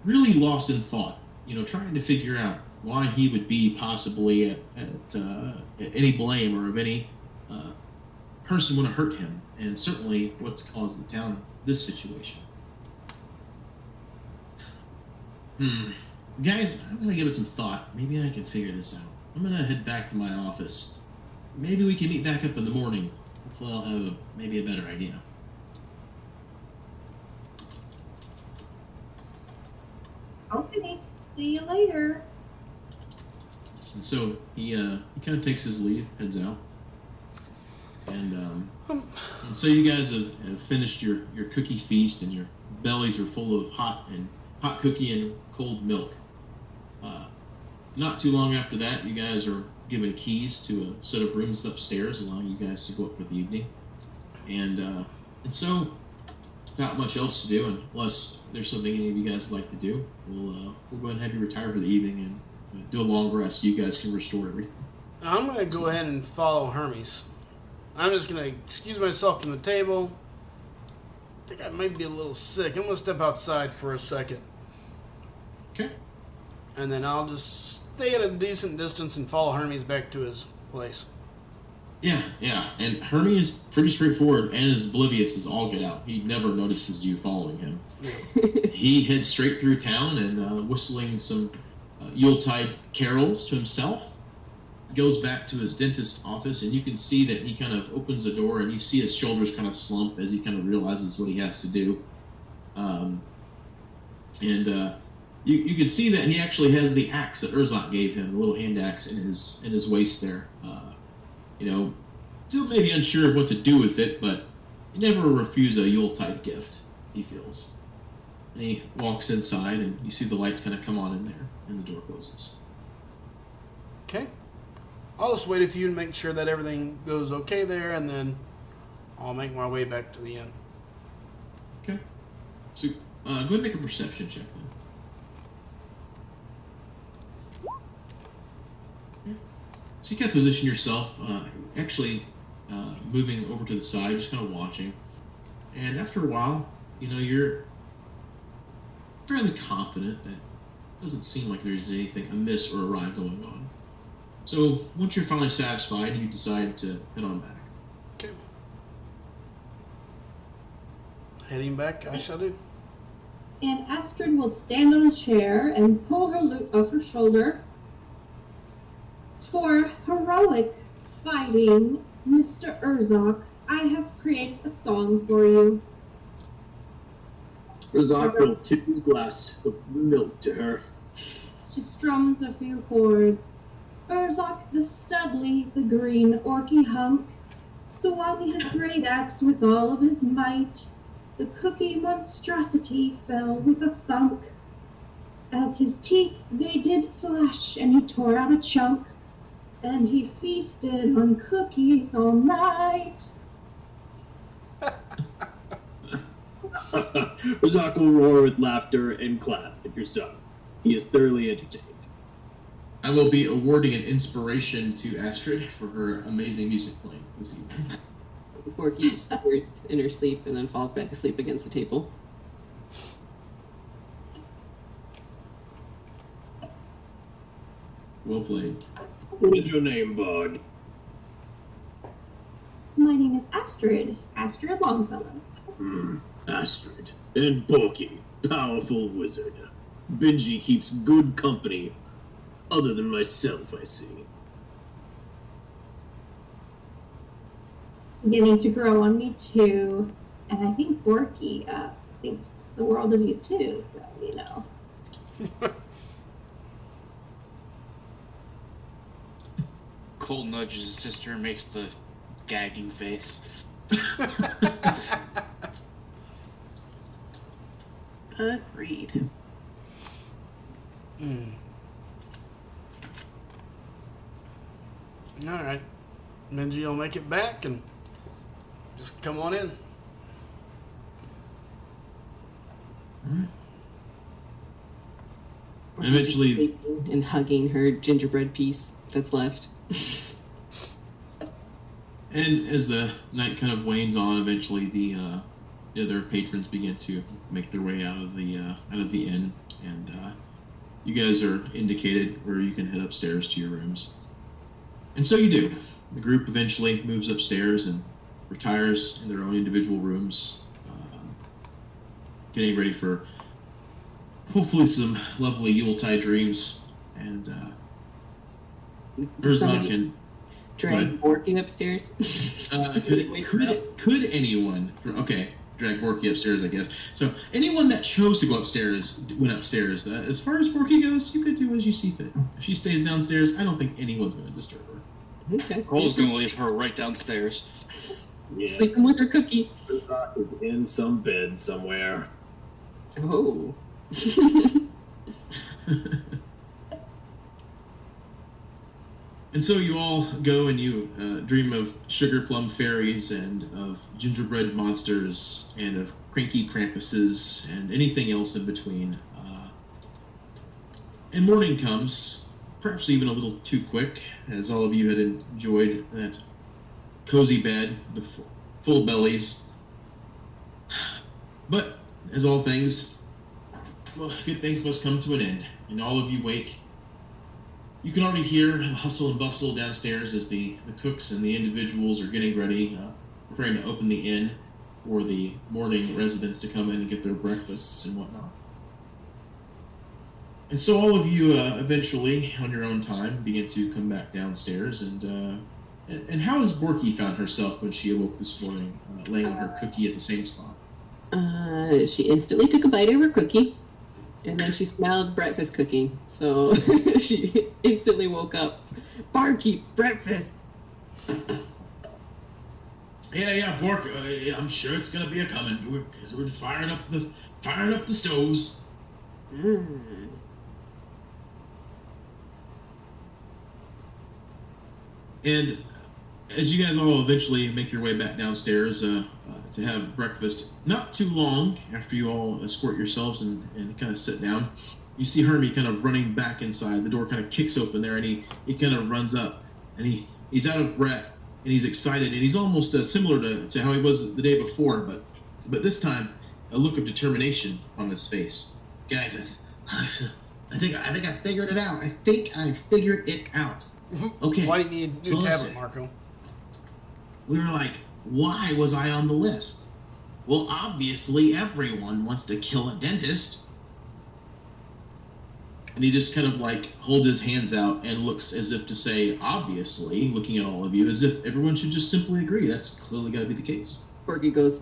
really lost in thought, trying to figure out why he would be possibly at any blame or of any person want to hurt him, and certainly what's caused the town this situation. Guys, I'm going to give it some thought. Maybe I can figure this out. I'm going to head back to my office. Maybe we can meet back up in the morning. Hopefully I'll have maybe a better idea. Okay, see you later. And so he kind of takes his leave, heads out. And so you guys have finished your cookie feast, and your bellies are full of hot cookie and cold milk. Not too long after that, you guys are given keys to a set of rooms upstairs, allowing you guys to go up for the evening. And so, not much else to do, unless there's something any of you guys would like to do. We'll go ahead and have you retire for the evening and do a long rest so you guys can restore everything. I'm going to go ahead and follow Hermes. I'm just going to excuse myself from the table. I think I might be a little sick. I'm going to step outside for a second. Okay. And then I'll just stay at a decent distance and follow Hermes back to his place. Yeah. And Hermie is pretty straightforward and as oblivious as all get out. He never notices you following him. He heads straight through town and whistling some Yuletide carols to himself. Goes back to his dentist's office, and you can see that he kind of opens the door, and you see his shoulders kind of slump as he kind of realizes what he has to do. You can see that he actually has the axe that Urzak gave him, the little hand axe in his waist there. Still maybe unsure of what to do with it, but you never refuse a Yuletide gift, he feels. And he walks inside, and you see the lights kind of come on in there, and the door closes. Okay. I'll just wait a few and make sure that everything goes okay there, and then I'll make my way back to the inn. Okay. So, go ahead and make a perception check then. Okay. So you kind of position yourself, moving over to the side, just kind of watching. And after a while, you're fairly confident that it doesn't seem like there's anything amiss or awry going on. So once you're finally satisfied, you decide to head on back. Okay. Heading back, I shall do. and Astrid will stand on a chair and pull her lute off her shoulder. For heroic fighting, Mr. Urzok, I have created a song for you. Razak will tip his glass of milk to her. She strums a few chords. Urzok the Studley, the green orky hunk, swung his great axe with all of his might. The cookie monstrosity fell with a thunk. As his teeth they did flash, and he tore out a chunk, and he feasted on cookies all night. Razak will roar with laughter and clap at your son. He is thoroughly entertained. I will be awarding an inspiration to Astrid for her amazing music playing this evening. Borky just snores in her sleep and then falls back asleep against the table. Well played. What is your name, Bard? My name is Astrid, Astrid Longfellow. Astrid. And Borky, powerful wizard. Benji keeps good company, other than myself, I see. Beginning to grow on me too, and I think Borky thinks the world of you too, so you know. Cole nudges his sister and makes the gagging face. Agreed. Alright. Benji will make it back and just come on in. Eventually, Sleeping and hugging her gingerbread piece that's left. and as the night kind of wanes on, eventually the other patrons begin to make their way out of the inn, and you guys are indicated where you can head upstairs to your rooms. And so you do. The group eventually moves upstairs and retires in their own individual rooms, getting ready for hopefully some lovely Yuletide dreams. And Urzok and drag Borky upstairs. could anyone? Okay, drag Borky upstairs, I guess. So anyone that chose to go upstairs went upstairs. As far as Borky goes, you could do as you see fit. If she stays downstairs, I don't think anyone's going to disturb her. Okay. Cole's gonna leave her right downstairs. Yeah. Sleeping with her cookie. Razak is in some bed somewhere. Oh. And so you all go and you dream of sugar plum fairies and of gingerbread monsters and of cranky Krampuses and anything else in between. And morning comes, perhaps even a little too quick, as all of you had enjoyed that cozy bed, the full bellies. But, as all things, well, good things must come to an end, and all of you wake. You can already hear the hustle and bustle downstairs as the cooks and the individuals are getting ready, preparing to open the inn for the morning residents to come in and get their breakfasts and whatnot. And so all of you eventually, on your own time, begin to come back downstairs. And how has Borky found herself when she awoke this morning, laying on her cookie at the same spot? She instantly took a bite of her cookie, and then she smelled breakfast cooking. So she instantly woke up. Barkeep, breakfast. Yeah, Bork. I'm sure it's gonna be a coming. We're firing up the stoves. And as you guys all eventually make your way back downstairs to have breakfast, not too long after you all escort yourselves and kind of sit down, you see Hermie kind of running back inside. The door kind of kicks open there, and he kind of runs up, and he's out of breath, and he's excited, and he's almost similar to how he was the day before, but this time a look of determination on his face. Guys, I think I figured it out. I think I figured it out. Okay. Why do you need a new tablet, listen. Marco? We were like, why was I on the list? Well, obviously everyone wants to kill a dentist. And he just kind of like holds his hands out and looks as if to say, obviously, looking at all of you, as if everyone should just simply agree. That's clearly got to be the case. Porky goes,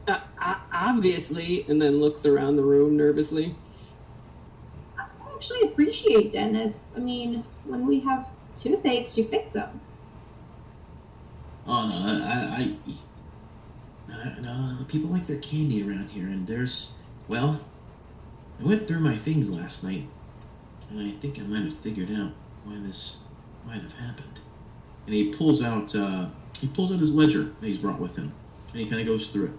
obviously, and then looks around the room nervously. I actually appreciate dentists. I mean, when we have toothaches, you fix them. Oh, no, people like their candy around here, and well, I went through my things last night, and I think I might have figured out why this might have happened. And he pulls out his ledger that he's brought with him, and he kind of goes through it.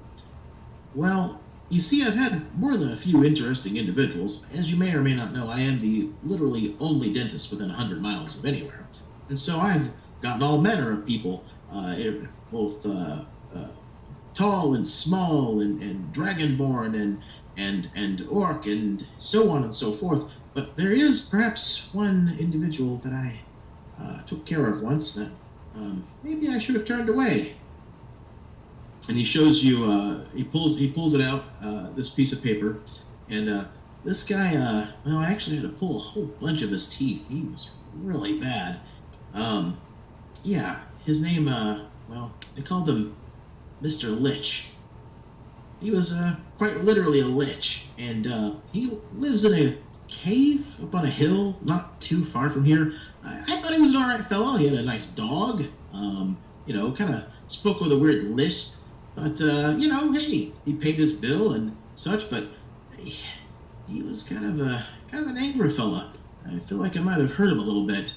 Well, you see, I've had more than a few interesting individuals. As you may or may not know, I am the literally only dentist within 100 miles of anywhere. And so I've gotten all manner of people, both tall and small and dragonborn and orc and so on and so forth. But there is perhaps one individual that I took care of once that maybe I should have turned away. And he shows you, he pulls it out, this piece of paper, and this guy, well, I actually had to pull a whole bunch of his teeth. He was really bad. Yeah, his name, well, they called him Mr. Lich. He was quite literally a lich, and he lives in a cave up on a hill not too far from here. I thought he was an alright fellow. He had a nice dog, kind of spoke with a weird lisp, but, hey, he paid his bill and such, but he was kind of an angry fella. I feel like I might have hurt him a little bit,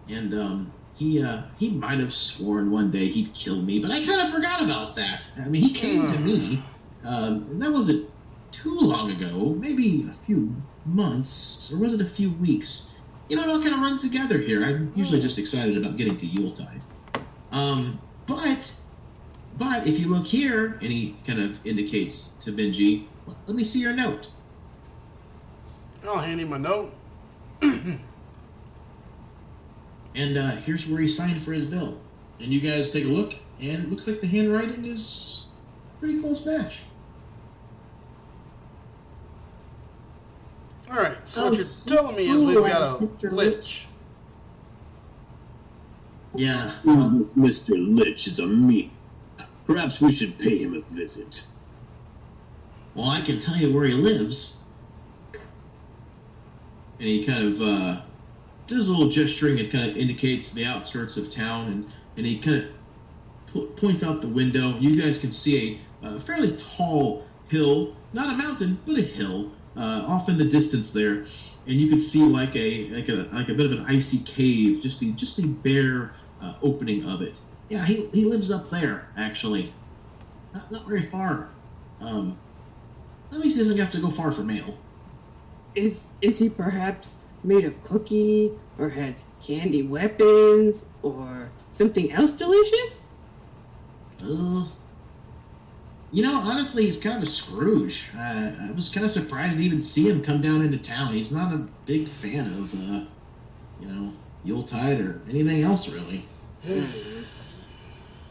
and he might have sworn one day he'd kill me, but I kind of forgot about that. I mean, he came to me, that wasn't too long ago, maybe a few months, or was it a few weeks? It all kind of runs together here. I'm usually just excited about getting to Yuletide. But if you look here, and he kind of indicates to Benji, let me see your note. I'll hand him a note. And here's where he signed for his bill. And you guys take a look, and it looks like the handwriting is pretty close match. All right, so what you're telling me is we've got a lich. Yeah. Mr. Lich is a meat. Perhaps we should pay him a visit. Well, I can tell you where he lives. And he kind of does a little gesturing and kind of indicates the outskirts of town, and he kind of points out the window. You guys can see a fairly tall hill, not a mountain, but a hill, off in the distance there, and you can see like a bit of an icy cave, just the bare opening of it. Yeah, he lives up there actually, not very far. At least he doesn't have to go far for mail. Is he perhaps made of cookie, or has candy weapons, or something else delicious? Honestly, he's kind of a Scrooge. I was kind of surprised to even see him come down into town. He's not a big fan of, Yuletide or anything else, really.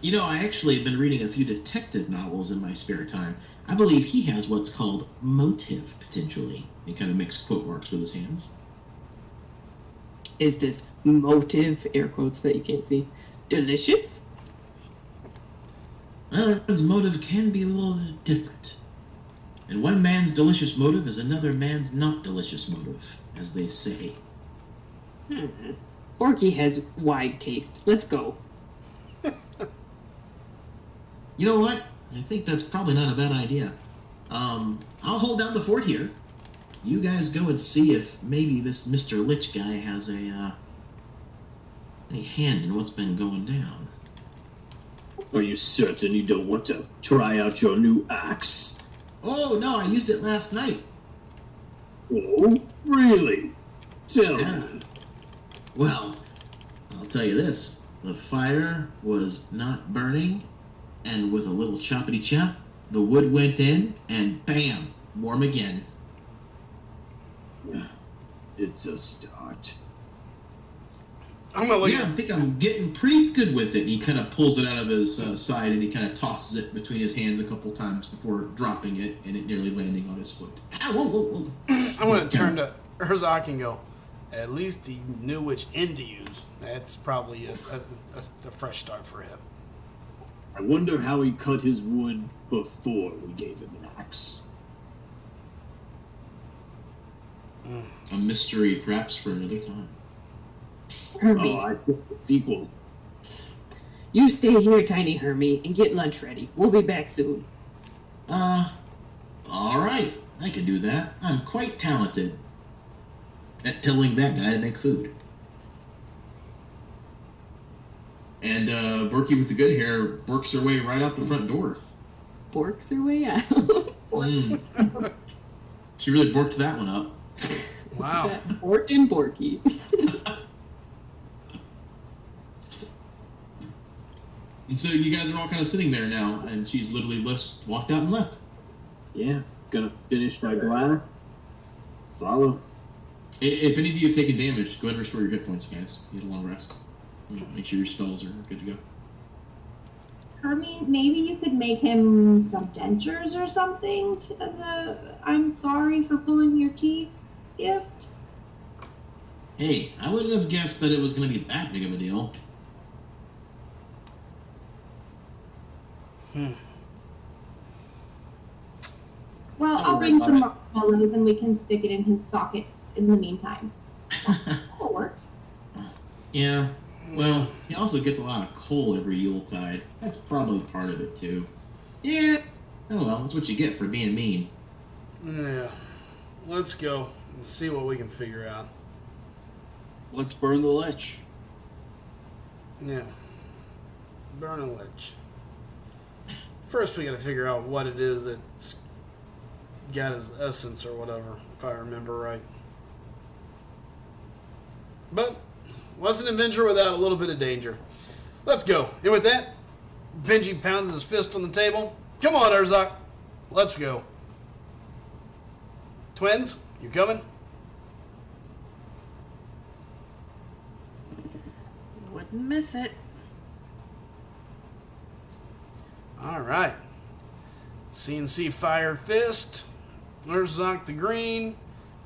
I actually have been reading a few detective novels in my spare time. I believe he has what's called motive, potentially. He kind of makes quote marks with his hands. Is this motive, air quotes that you can't see, delicious? Well, his motive can be a little different. And one man's delicious motive is another man's not delicious motive, as they say. Porky has wide taste. Let's go. You know what? I think that's probably not a bad idea. I'll hold down the fort here. You guys go and see if maybe this Mr. Lich guy has any hand in what's been going down. Are you certain you don't want to try out your new axe? Oh, no, I used it last night. Oh, really? Tell me. Well, I'll tell you this. The fire was not burning, and with a little choppity chop, the wood went in, and bam, warm again. It's a start. I'm gonna look Yeah, I think I'm getting pretty good with it. And he kind of pulls it out of his side, and he kind of tosses it between his hands a couple times before dropping it, and it nearly landing on his foot. Ah, whoa, whoa, whoa. I'm gonna turn to Herzog and go, at least he knew which end to use. That's probably a fresh start for him. I wonder how he cut his wood before we gave him an axe. A mystery, perhaps, for another time. Hermie, Oh, I think the sequel. you stay here, Tiny Hermie, and get lunch ready. We'll be back soon. All right. I can do that. I'm quite talented at telling that guy to make food. And Berkey with the good hair works her way right out the front door. Borks her way out. Mm. She really borked that one up. Wow. Bork and Borky. And so you guys are all kind of sitting there now, and she's literally walked out and left. Yeah, gonna finish my glass. Follow. If any of you have taken damage, go ahead and restore your hit points, guys. Get a long rest. Make sure your spells are good to go. Hermie, maybe you could make him some dentures or something as a I'm sorry for pulling your teeth gift. Hey, I wouldn't have guessed that it was going to be that big of a deal. Well, Don't I'll worry bring about some it. marshmallows and we can stick it in his sockets in the meantime. That'll work. Yeah. Well, he also gets a lot of coal every Yuletide. That's probably part of it, too. Yeah. Oh, well, that's what you get for being mean. Yeah. Let's go and see what we can figure out. Let's burn the lich. Yeah. Burn a lich. First, we gotta figure out what it is that's got his essence or whatever, if I remember right. But, what's an adventure without a little bit of danger? Let's go. And with that, Benji pounds his fist on the table. Come on, Herzog. Let's go. Twins, you coming? Wouldn't miss it. All right. CNC Fire Fist, Herzog the Green,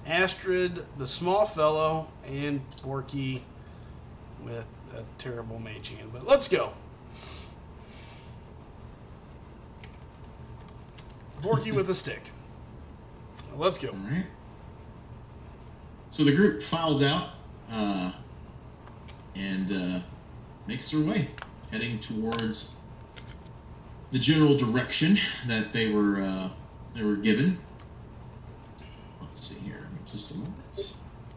Astrid the Small Fellow, and Borky with a terrible mage hand. But let's go. Borky with a stick. Let's go. All right. So the group files out and makes their way, heading towards the general direction that they were given. Let's see here, just a moment.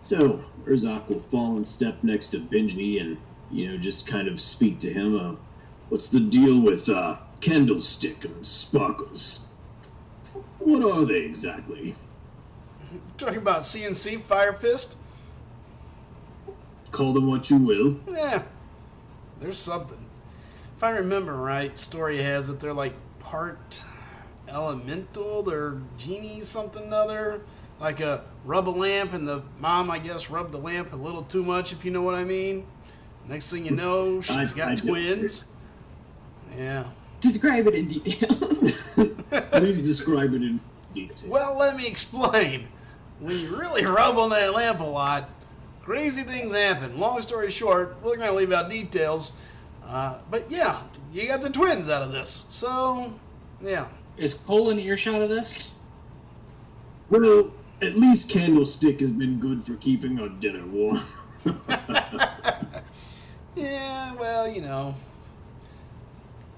So, Urzak will fall in step next to Benji and, just kind of speak to him. What's the deal with Candlestick and Sparkles? What are they exactly? Talking about CNC Fire Fist? Call them what you will. Yeah. There's something. If I remember right, story has it they're like part elemental, they're genies, something or other. Like rub a lamp, and the mom, I guess, rubbed the lamp a little too much, if you know what I mean. Next thing you know, she's got I twins. Yeah. Describe it in detail. Please describe it in detail. Well, let me explain. When you really rub on that lamp a lot, crazy things happen. Long story short, we're going to leave out details. But yeah, you got the twins out of this. So, yeah. Is Cole in earshot of this? Well, at least Candlestick has been good for keeping our dinner warm. Yeah, well,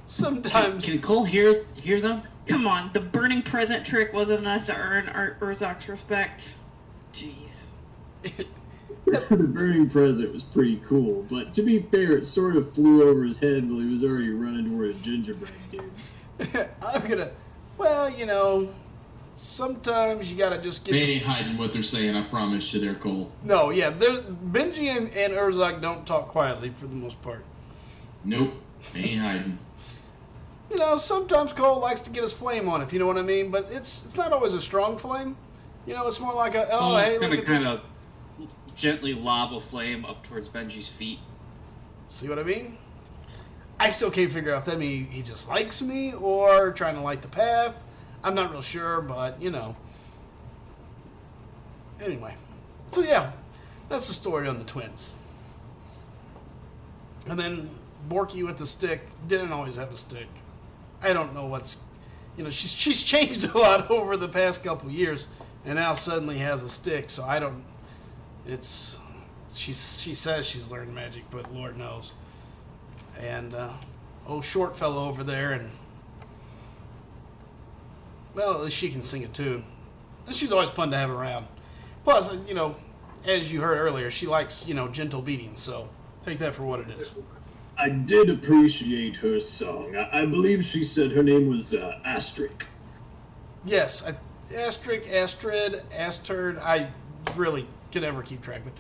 sometimes. Can Cole hear them? Come on, the burning present trick wasn't enough to earn Urzak's respect. Jeez. The burning present was pretty cool, but to be fair, it sort of flew over his head while he was already running toward a gingerbread dude. I'm gonna. Well, sometimes you gotta just get. They ain't hiding what they're saying, I promise you there, Cole. No, yeah, Benji and Herzog don't talk quietly for the most part. Nope, they ain't hiding. Sometimes Cole likes to get his flame on, if you know what I mean, but it's not always a strong flame. It's more like hey, look at kind this. of gently lob a flame up towards Benji's feet. See what I mean? I still can't figure out if that means he just likes me or trying to light the path. I'm not real sure, but, you know. Anyway. So, yeah. That's the story on the twins. And then Borky with the stick didn't always have a stick. I don't know what's... You know, she's changed a lot over the past couple years, and now suddenly has a stick, so I don't... It's... She says she's learned magic, but Lord knows. And, short fellow over there, and... Well, at least she can sing a tune. And she's always fun to have around. Plus, you know, as you heard earlier, she likes, you know, gentle beatings, so take that for what it is. I did appreciate her song. I believe she said her name was Astrid. Yes, Astrid, I really can never keep track, but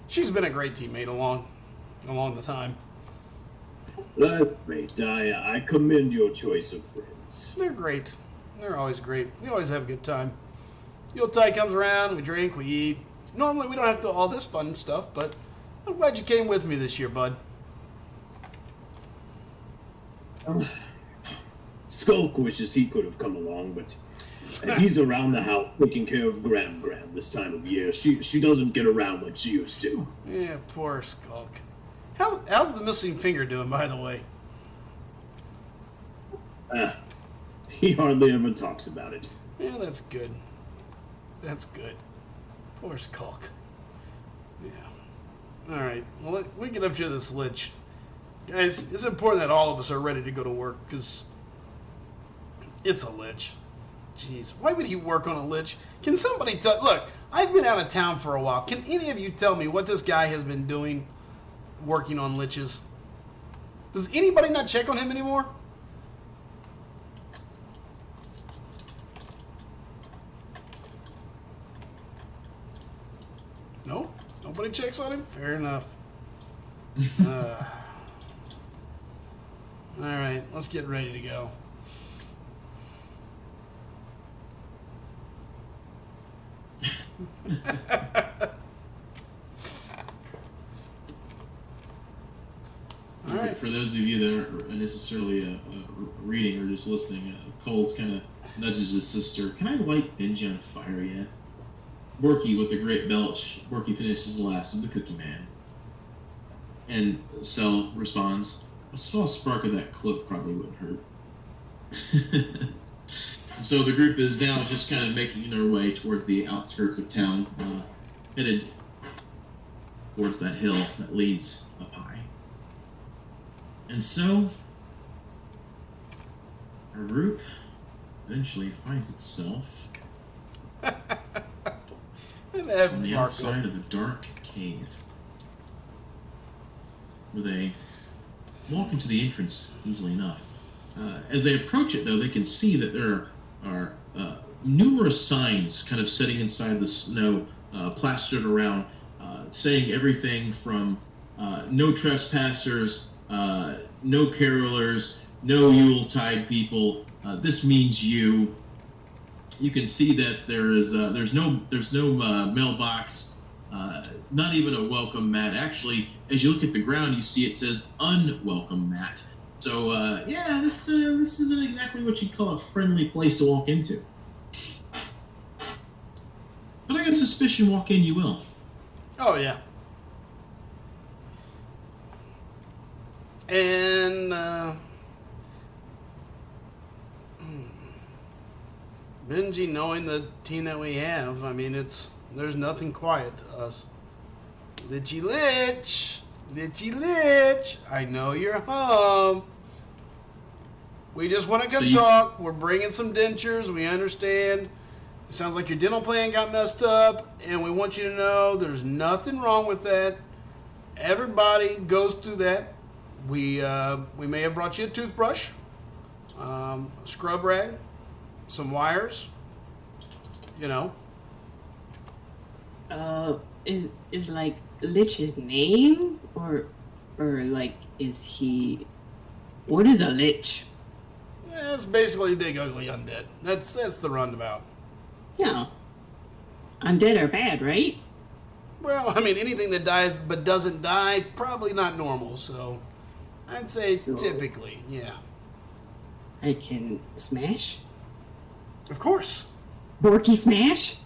she's been a great teammate along the time. That's great. I commend your choice of friends. They're great. They're always great. We always have a good time. Yuletide comes around, we drink, we eat. Normally we don't have to do all this fun stuff, but I'm glad you came with me this year, bud. Skulk wishes he could have come along, but he's around the house taking care of Gram this time of year. She doesn't get around like she used to. Yeah, poor Skulk. How's the missing finger doing, by the way? He hardly ever talks about it. Yeah, that's good. That's good. Poor Skulk. Yeah. Alright, well, we get up to this lich. Guys, it's important that all of us are ready to go to work, because it's a lich. Jeez, why would he work on a lich? Can somebody tell... Look, I've been out of town for a while. Can any of you tell me what this guy has been doing working on liches? Does anybody not check on him anymore? No? Nobody checks on him? Fair enough. Alright, let's get ready to go. Alright. For those of you that aren't necessarily reading or just listening, Coles kind of nudges his sister. Can I light Benji on fire yet? Borky with the great belch. Borky finishes last of the Cookie Man. And Cell responds, a small spark of that cloak probably wouldn't hurt. So the group is now just kind of making their way towards the outskirts of town, headed towards that hill that leads up high. And so, our group eventually finds itself on the outside of a dark cave, where they walk into the entrance easily enough. As they approach it, though, they can see that there are numerous signs kind of sitting inside the snow, plastered around, saying everything from no trespassers, no carolers, no Yuletide people, this means you. You can see that there's no mailbox, not even a welcome mat. Actually, as you look at the ground, you see it says unwelcome mat. So yeah, this isn't exactly what you'd call a friendly place to walk into. But I got suspicion walk in you will. Oh yeah. And Benji, knowing the team that we have, I mean, there's nothing quiet to us. Lichy Lich! Lichy Lich! I know you're home. We just want to come talk. We're bringing some dentures. We understand. It sounds like your dental plan got messed up, and we want you to know there's nothing wrong with that. Everybody goes through that. We may have brought you a toothbrush, a scrub rag, some wires, you know. Is like Lich his name, or like is he? What is a Lich? Yeah, it's basically big ugly undead. That's the runabout. Yeah. Undead are bad, right? Well, I mean, anything that dies but doesn't die, probably not normal. So, I'd say So- typically, yeah. I can smash? Of course. Borky smash?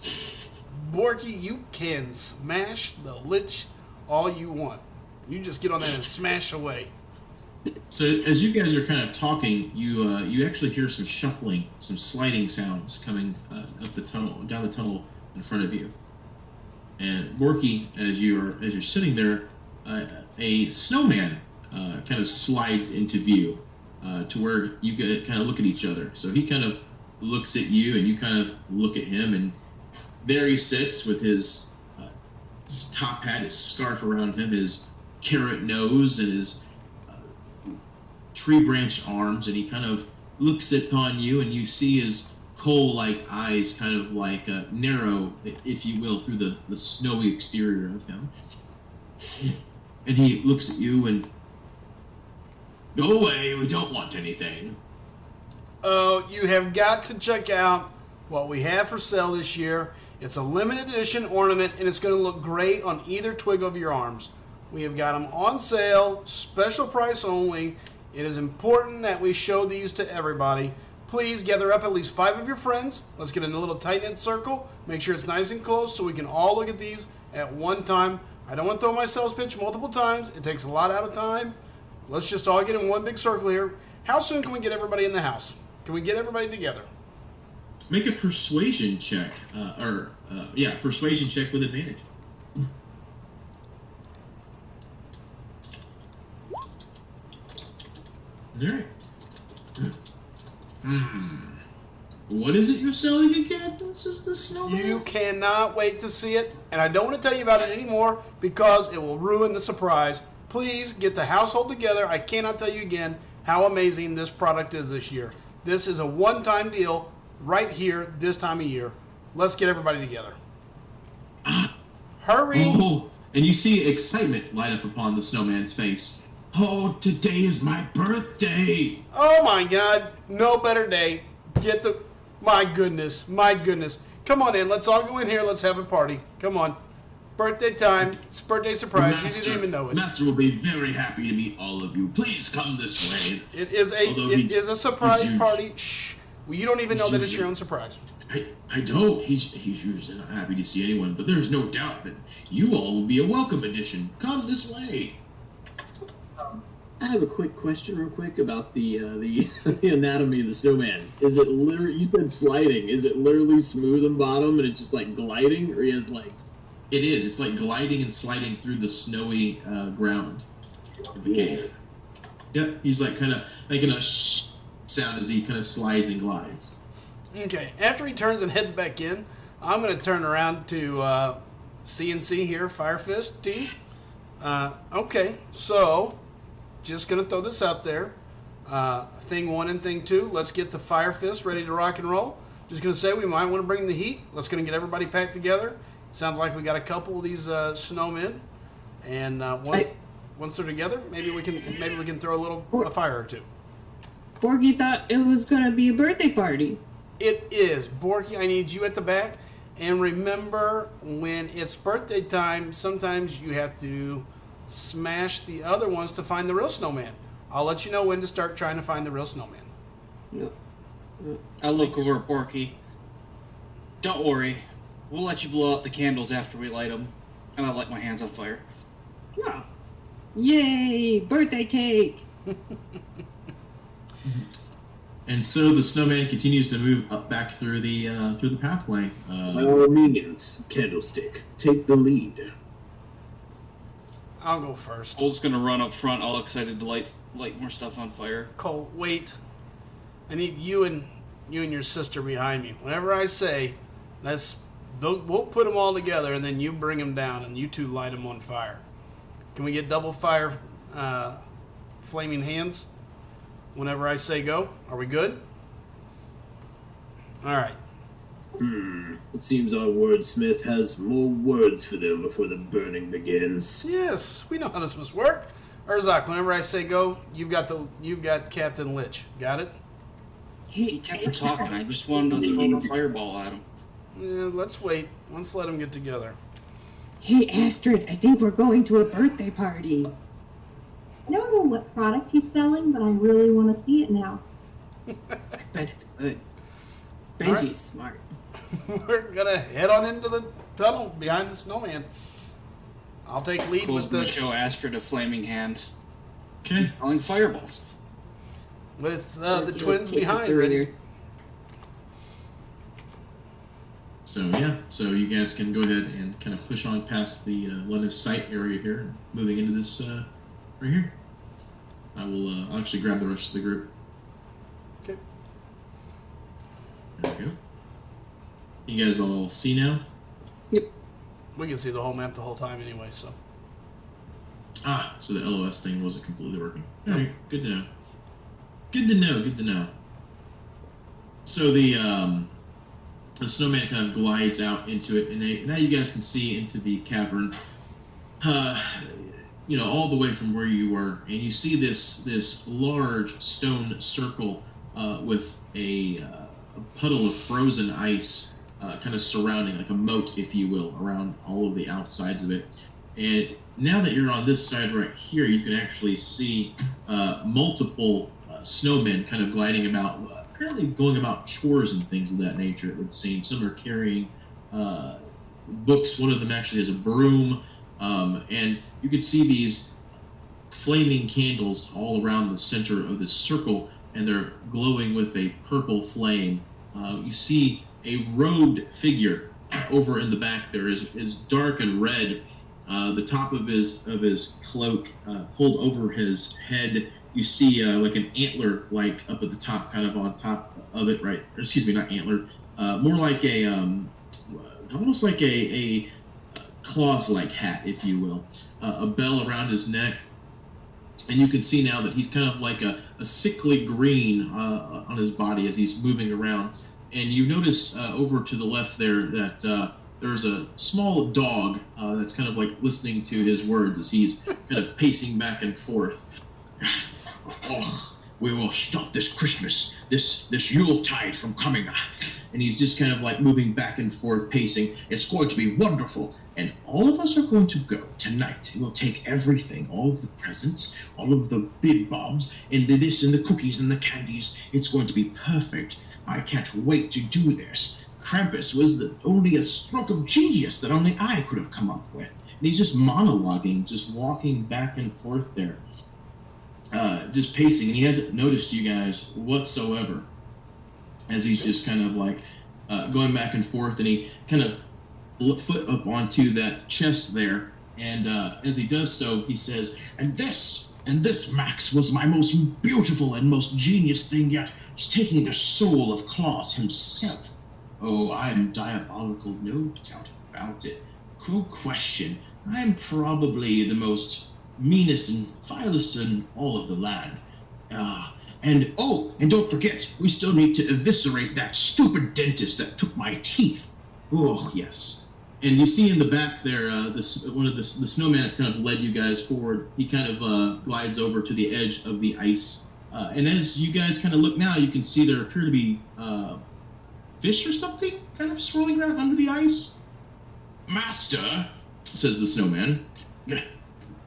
Borky, you can smash the Lich all you want. You just get on there and smash away. So as you guys are kind of talking, you actually hear some shuffling, some sliding sounds coming up the tunnel, down the tunnel in front of you. And Borky, as you're sitting there, a snowman kind of slides into view to where you kind of look at each other. So he kind of looks at you, and you kind of look at him, and there he sits with his top hat, his scarf around him, his carrot nose, and his tree branch arms, and he kind of looks upon you, and you see his coal-like eyes kind of like narrow, if you will, through the snowy exterior of him. And he looks at you and, go away, we don't want anything. Oh, you have got to check out what we have for sale this year. It's a limited edition ornament, and it's going to look great on either twig of your arms. We have got them on sale, special price only. It is important that we show these to everybody. Please gather up at least 5 of your friends. Let's get in a little tight-knit circle. Make sure it's nice and close so we can all look at these at one time. I don't want to throw my sales pitch multiple times. It takes a lot out of time. Let's just all get in one big circle here. How soon can we get everybody in the house? Can we get everybody together? Make a persuasion check, persuasion check with advantage. All right. What is it you're selling again? This is the snowman. You cannot wait to see it, and I don't want to tell you about it anymore because it will ruin the surprise. Please get the household together. I cannot tell you again how amazing this product is this year. This is a one-time deal right here this time of year. Let's get everybody together. Hurry! Oh, and you see excitement light up upon the snowman's face. Oh, today is my birthday! Oh my God, no better day. My goodness. Come on in, let's all go in here, let's have a party. Come on. Birthday time, it's birthday surprise, you didn't even know it. Master will be very happy to meet all of you. Please come this way. It is a surprise party. Shh. Well, you don't even know that it's your own surprise. I don't. He's usually not happy to see anyone, but there's no doubt that you all will be a welcome addition. Come this way. I have a quick question, real quick, about the the anatomy of the snowman. Is it literally? You said sliding. Is it literally smooth on bottom and it's just like gliding, or he has legs? It is. It's like gliding and sliding through the snowy ground of the cave. Yep. He's like kind of making a shh sound as he kind of slides and glides. Okay. After he turns and heads back in, I'm going to turn around to CNC here, Fire Fist team. Okay. So, just going to throw this out there. Thing 1 and thing 2. Let's get the Fire Fist ready to rock and roll. Just going to say we might want to bring the heat. Let's going to get everybody packed together. Sounds like we got a couple of these snowmen, and once they're together, maybe we can throw a fire or two. Borky thought it was gonna be a birthday party. It is. Borky, I need you at the back, and remember when it's birthday time, sometimes you have to smash the other ones to find the real snowman. I'll let you know when to start trying to find the real snowman. No. I look over at Borky. Don't worry. We'll let you blow out the candles after we light them. And I light my hands on fire. Oh. Yay! Birthday cake! And so the snowman continues to move up back through the pathway. By all means, Candlestick, take the lead. I'll go first. Cole's gonna run up front, all excited to light more stuff on fire. Cole, wait. I need you and your sister behind me. Whenever I say, we'll put them all together, and then you bring them down, and you two light them on fire. Can we get double fire, flaming hands? Whenever I say go, are we good? All right. It seems our wordsmith has more words for them before the burning begins. Yes, we know how this must work. Urzak, whenever I say go, you've got Captain Lich. Got it? He kept talking. I just wanted to throw a fireball at him. Yeah, let's wait. Let's let them get together. Hey, Astrid, I think we're going to a birthday party. I don't know what product he's selling, but I really want to see it now. I bet it's good. All right. Benji's smart. We're gonna head on into the tunnel behind the snowman. I'll take lead Cool's with gonna the show Astrid a flaming hand. Okay. Throwing fireballs. the twins Take behind. the Ready? reader. So yeah, so you guys can go ahead and kind of push on past the line of sight area here, moving into this right here. I'll actually grab the rest of the group. Okay. There we go. You guys all see now? We can see the whole map the whole time anyway. So Ah, so the LOS thing wasn't completely working. All right, good to know. Good to know. Good to know. So the snowman kind of glides out into it, and now you guys can see into the cavern. All the way from where you were, and you see this large stone circle with a puddle of frozen ice kind of surrounding, like a moat, if you will, around all of the outsides of it. And now that you're on this side right here, you can actually see multiple snowmen kind of gliding about, apparently going about chores and things of that nature, it would seem. Some are carrying books. One of them actually has a broom. And you can see these flaming candles all around the center of this circle, and they're glowing with a purple flame. You see a robed figure over in the back there is dark and red. The top of his cloak pulled over his head. You see like an antler, like up at the top, kind of on top of it, right? Or, excuse me, not antler. More like a almost like a claws-like hat, if you will. A bell around his neck. And you can see now that he's kind of like a sickly green on his body as he's moving around. And you notice over to the left there that there's a small dog that's kind of like listening to his words as he's kind of pacing back and forth. Oh, we will stop this Christmas, this Yuletide from coming. And he's just kind of like moving back and forth, pacing. It's going to be wonderful. And all of us are going to go tonight. We'll take everything, all of the presents, all of the big bobs, and this and the cookies and the candies. It's going to be perfect. I can't wait to do this. Krampus was only a stroke of genius that only I could have come up with. And he's just monologuing, just walking back and forth there, just pacing. And he hasn't noticed you guys whatsoever as he's just kind of like going back and forth. And he kind of foot up onto that chest there, and as he does so, he says, and this, Max, was my most beautiful and most genius thing yet. He's taking the soul of Klaus himself. Oh, I'm diabolical, no doubt about it. Cool question. I'm probably the most meanest and vilest in all of the land. And don't forget, we still need to eviscerate that stupid dentist that took my teeth. Oh, yes. And you see in the back there, the snowman that's kind of led you guys forward. He kind of glides over to the edge of the ice. And as you guys kind of look now, you can see there appear to be fish or something kind of swirling around under the ice. Master, says the snowman,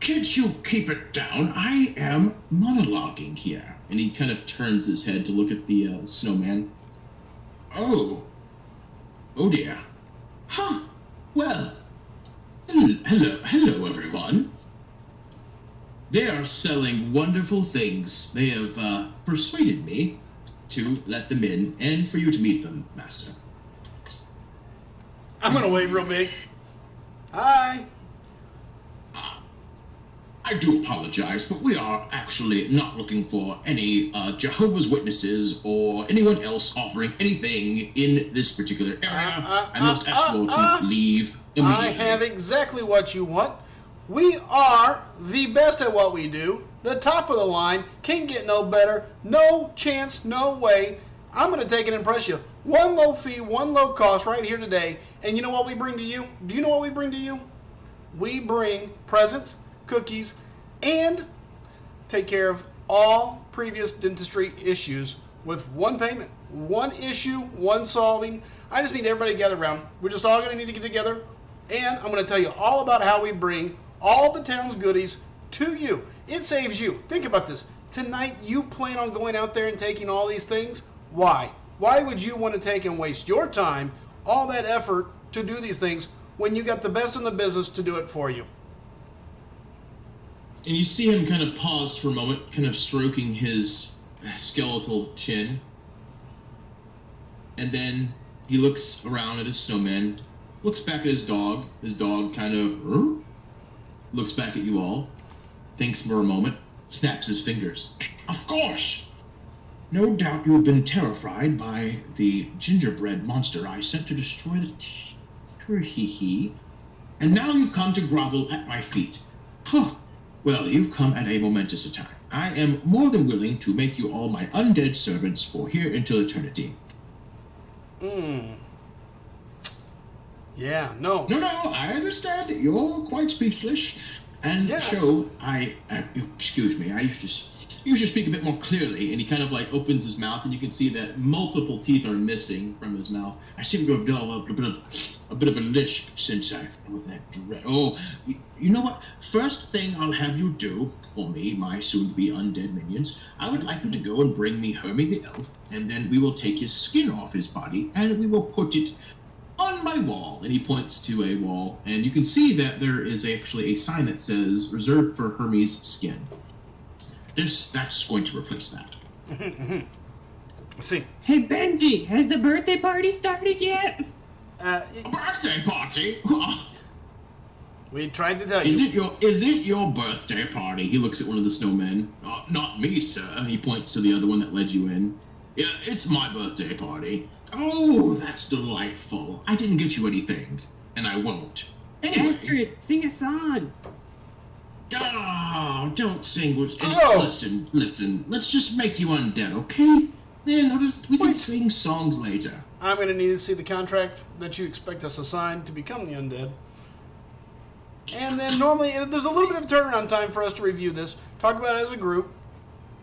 can't you keep it down? I am monologuing here. And he kind of turns his head to look at the snowman. Oh dear. Huh. Well, hello, everyone. They are selling wonderful things. They have persuaded me to let them in and for you to meet them, Master. I'm gonna wave real big. Hi. I do apologize, but we are actually not looking for any Jehovah's Witnesses or anyone else offering anything in this particular area. I must ask you all to leave immediately. I have exactly what you want. We are the best at what we do. The top of the line. Can't get no better. No chance, no way. I'm going to take it and impress you. One low fee, one low cost right here today. And you know what we bring to you? Do you know what we bring to you? We bring presents, cookies, and take care of all previous dentistry issues with one payment. One issue, one solving. I just need everybody to gather around. We're just all going to need to get together And I'm going to tell you all about how we bring all the town's goodies to you. It saves you. Think about this. Tonight, you plan on going out there and taking all these things? Why? Why would you want to take and waste your time, all that effort to do these things, when you got the best in the business to do it for you? And you see him kind of pause for a moment, kind of stroking his skeletal chin. And then he looks around at his snowman, looks back at his dog. His dog kind of looks back at you all, thinks for a moment, snaps his fingers. Of course! No doubt you have been terrified by the gingerbread monster I sent to destroy the tree. And now you've come to grovel at my feet. Huh. Well, you've come at a momentous time. I am more than willing to make you all my undead servants for here until eternity. Yeah, no. No, I understand. You're quite speechless. And Yes. so, excuse me, I used to speak a bit more clearly, and he kind of like opens his mouth, and you can see that multiple teeth are missing from his mouth. I seem to have developed a bit of a lisp since I've with that dread. Oh, you know what? First thing I'll have you do for me, my soon-to-be undead minions, I would like you to go and bring me Hermie the elf, and then we will take his skin off his body, and we will put it on my wall. And he points to a wall, and you can see that there is actually a sign that says reserved for Hermes' skin. That's going to replace that. Let's see. Hey, Benji, has the birthday party started yet? A birthday party? We tried to tell Is you. it your birthday party? He looks at one of the snowmen. Not me, sir. And he points to the other one that led you in. Yeah, it's my birthday party. Oh, that's delightful. I didn't get you anything, and I won't. Anyway. Astrid, sing a song. Oh, don't sing. Oh. Listen. Let's just make you undead, okay? Then we can Wait. sing songs later. I'm going to need to see the contract that you expect us to sign to become the undead. And then normally, there's a little bit of turnaround time for us to review this, talk about it as a group.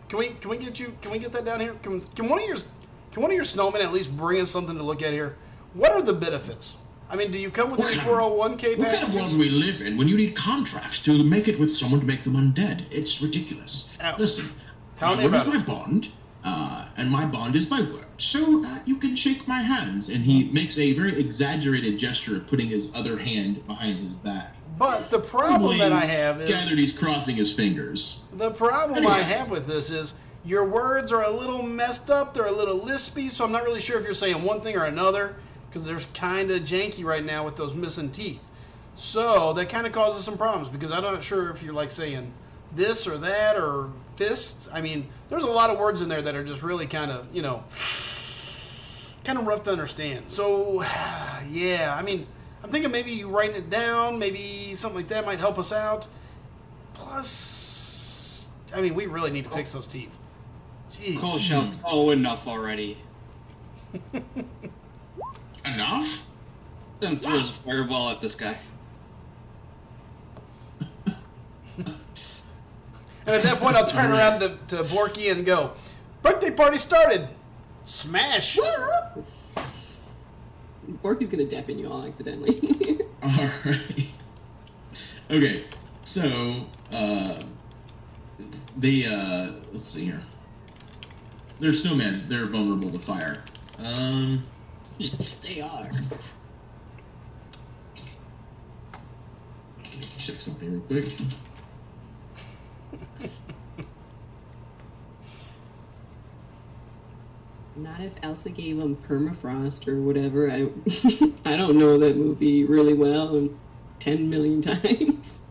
Can we get that down here? Can one of your snowmen at least bring us something to look at here? What are the benefits? I mean, do you come with any 401k What kind of world packages? do we live in when you need contracts to make it with someone to make them undead? It's ridiculous. Ow. Listen, Tell me word about is it. my bond, and my bond is my word. So you can shake my hands. And he makes a very exaggerated gesture of putting his other hand behind his back. But the problem that I have is gathered he's crossing his fingers. the problem I have with this is your words are a little messed up. They're a little lispy, so I'm not really sure if you're saying one thing or another because they're kind of janky right now with those missing teeth. So that kind of causes some problems because I'm not sure if you're like saying this or that or fists. I mean, there's a lot of words in there that are just really kind of, kind of rough to understand. So, yeah, I mean, I'm thinking maybe you writing it down, maybe something like that might help us out. Plus, I mean, we really need to fix those teeth. Jeez. Cole shouts, "Oh, enough already!" Enough? Then throws a fireball at this guy. And at that point, I'll turn around to Borky and go, "Birthday party started! Smash!" Borky's gonna deafen you all accidentally. Alright. Okay, so, let's see here. They're snowmen. They're vulnerable to fire. Yes, they are. Check something real quick. Not if Elsa gave him permafrost or whatever. I don't know that movie really well and 10 million times.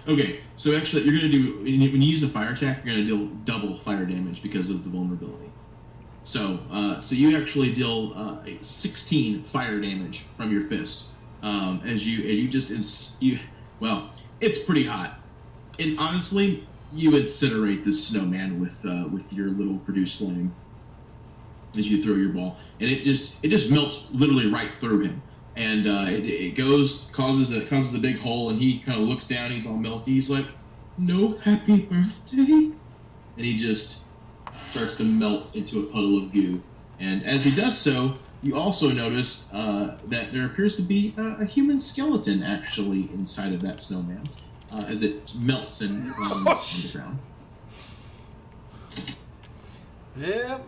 Okay, so actually, you're gonna do when you use a fire attack, you're gonna deal double fire damage because of the vulnerability. So, so you actually deal 16 fire damage from your fist as you just well, it's pretty hot, and honestly, you incinerate this snowman with your little produce flame as you throw your ball, and it just melts literally right through him. And it causes a big hole, and he kind of looks down. He's all melty. He's like, "No happy birthday," and he just starts to melt into a puddle of goo. And as he does so, You also notice that there appears to be a human skeleton actually inside of that snowman as it melts and lands on the ground. Yep.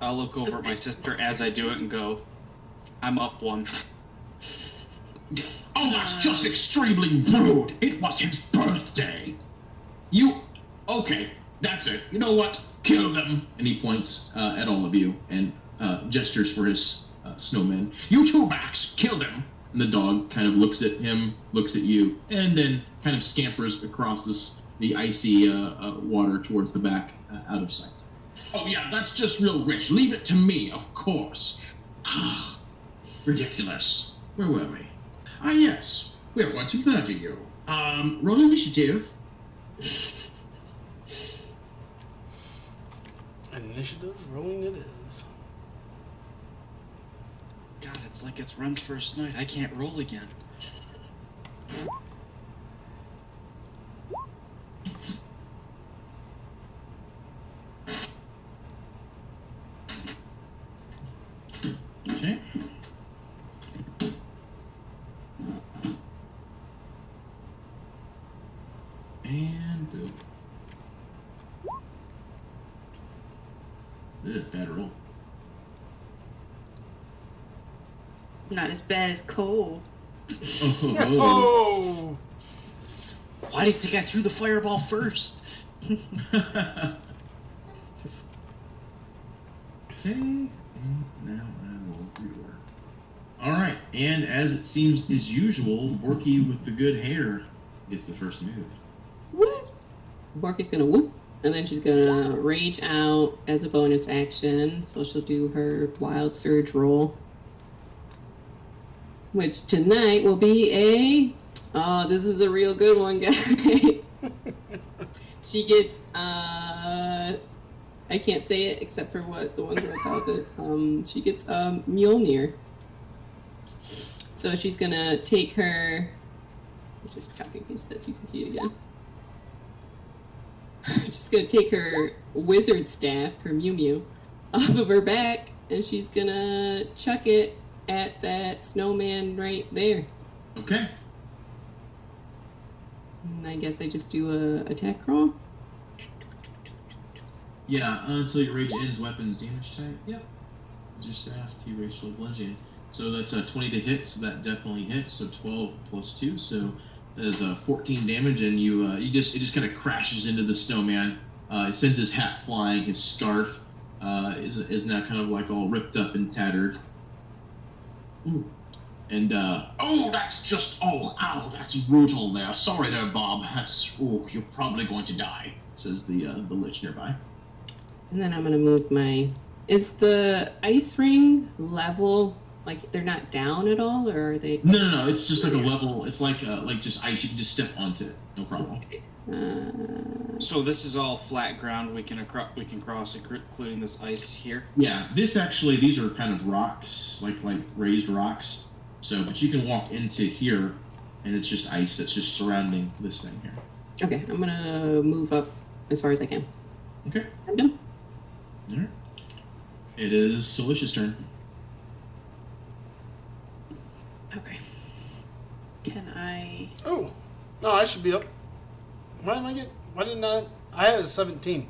I'll look over at my sister as I do it and go, I'm up one. Oh, that's just extremely rude. It was his birthday. Okay, that's it. You know what? Kill them. And he points at all of you and gestures for his snowmen. You too, Max. Kill them. And the dog kind of looks at him, looks at you, and then kind of scampers across the icy water towards the back, out of sight. Oh, yeah, that's just real rich. Leave it to me, of course. Ridiculous. Where were we? Ah, yes. We're going to murder you. Roll initiative. Initiative, rolling it is. God, it's like it's Ren's first night. I can't roll again. Okay. And boom. Bad roll. Not as bad as Cole. Oh! Why do you think I threw the fireball first? Okay, and now I will reorder. Alright, and as it seems as usual, Borky with the good hair gets the first move. What? Borky's gonna whoop, and then she's gonna rage out as a bonus action. So she'll do her wild surge roll, which tonight will be a. Oh, this is a real good one, guys. She gets. I can't say it except for what the one girl calls it. She gets Mjolnir. So she's gonna take her. Just copy and paste this so you can see it again. She's gonna take her wizard staff, her Mew Mew, off of her back, and she's gonna chuck it at that snowman right there. Okay. And I guess I just do a attack roll. Yeah, until your rage ends, weapons damage type. Yep. Just staff, T-racial bludgeoning. So that's a 20 to hit, so that definitely hits. So 12 plus 2, so that is 14 damage, and it just kind of crashes into the snowman. It sends his hat flying. His scarf is now kind of like all ripped up and tattered. Ooh. And that's brutal there. Sorry there, Bob. You're probably going to die, says the lich nearby. And then I'm gonna move my. Is the ice ring level? Like they're not down at all, or are they? No. It's just like a level. It's like just ice. You can just step onto it. No problem. So this is all flat ground. We can cross, including this ice here. Yeah, these are kind of rocks, like raised rocks. So, but you can walk into here, and it's just ice that's just surrounding this thing here. Okay, I'm gonna move up as far as I can. Okay. I'm done. All right. It is Celicia's turn. Okay. Can I? Oh, no, I should be up. Why didn't I had a 17.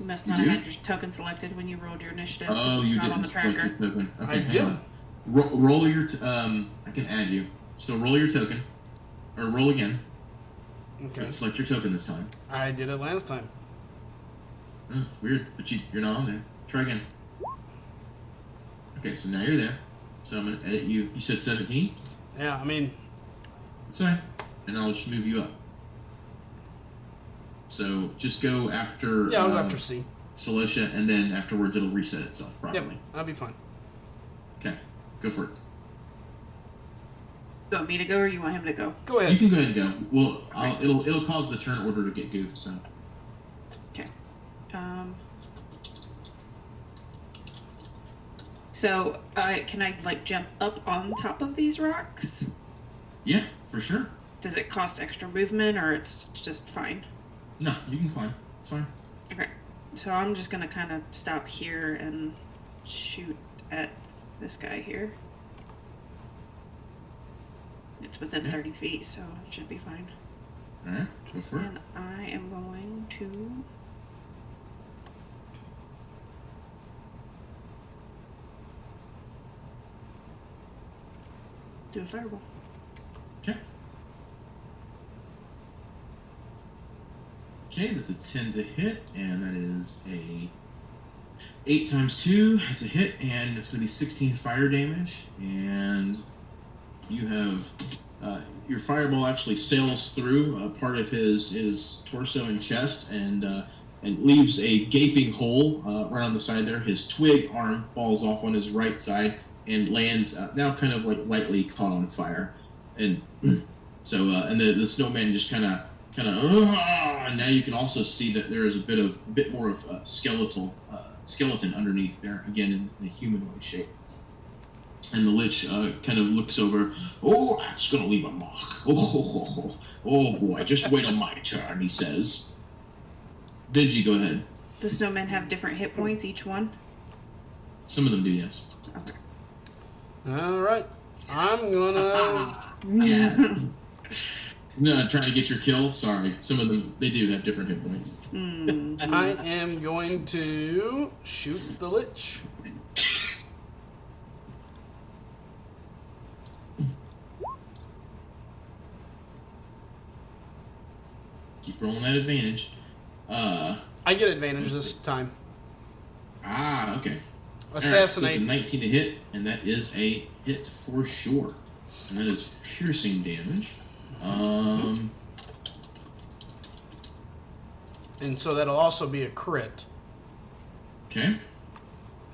You must not have had your token selected when you rolled your initiative. Oh, you Not didn't on the select your tracker. token. Okay, I hang did. on. Roll your. I can add you. So roll your token, or roll again. Okay. But select your token this time. I did it last time. Oh, weird, but you're not on there. Try again. Okay, so now you're there. So I'm gonna edit you. You said 17. Yeah, I mean, That's fine. And I'll just move you up. So just go after. yeah, I'll go after C. Celicia, and then afterwards it'll reset itself Yep, properly. I'll be fine. Okay, go for it. You want me to go, or you want him to go? Go You ahead. can go ahead and go. Well, it'll cause the turn order to get goofed. So Okay. So can I jump up on top of these rocks? yeah, for sure. Does it cost extra movement, or it's just fine? No, you can climb. It's fine. Okay. So I'm just gonna kind of stop here and shoot at this guy here. It's within Yeah. 30 feet, so it should be fine. All right, go for it. And I am going to do a fireball. Okay. Okay, that's a 10 to hit, and that is a 8 times 2. That's a hit, and it's going to be 16 fire damage. And you have your fireball actually sails through part of his torso and chest, and leaves a gaping hole right on the side there. His twig arm falls off on his right side and lands now kind of like lightly caught on fire, and so and the snowman just kind of and now you can also see that there is a bit more of skeleton underneath there, again in a humanoid shape. And the Lich kind of looks over. Oh, that's gonna leave a mark. Oh boy, just wait on my turn, he says. Benji, go ahead. The snowmen have different hit points, each one. Some of them do, yes. Okay. All right. I'm gonna. Yeah. No, trying to get your kill. Sorry, some of them they do have different hit points. I am going to shoot the Lich. Keep rolling that advantage. I get advantage this time. Okay. Assassinate. All right, so it's a 19 to hit, and that is a hit for sure. And that is piercing damage. And so that'll also be a crit. Okay.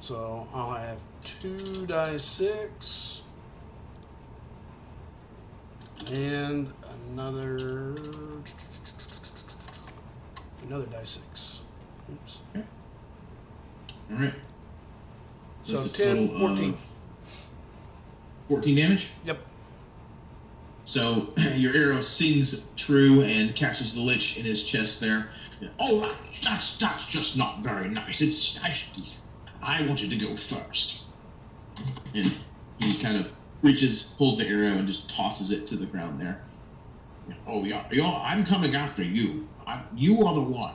So I'll have 2d6 and another d6. Oops. All right. So that's a 10, total 14. of 14 damage. Yep. So your arrow sings true and catches the Lich in his chest there. Oh, that's just not very nice. I wanted to go first. And he kind of pulls the arrow and just tosses it to the ground there. Oh yeah, I'm coming after you. You are the one.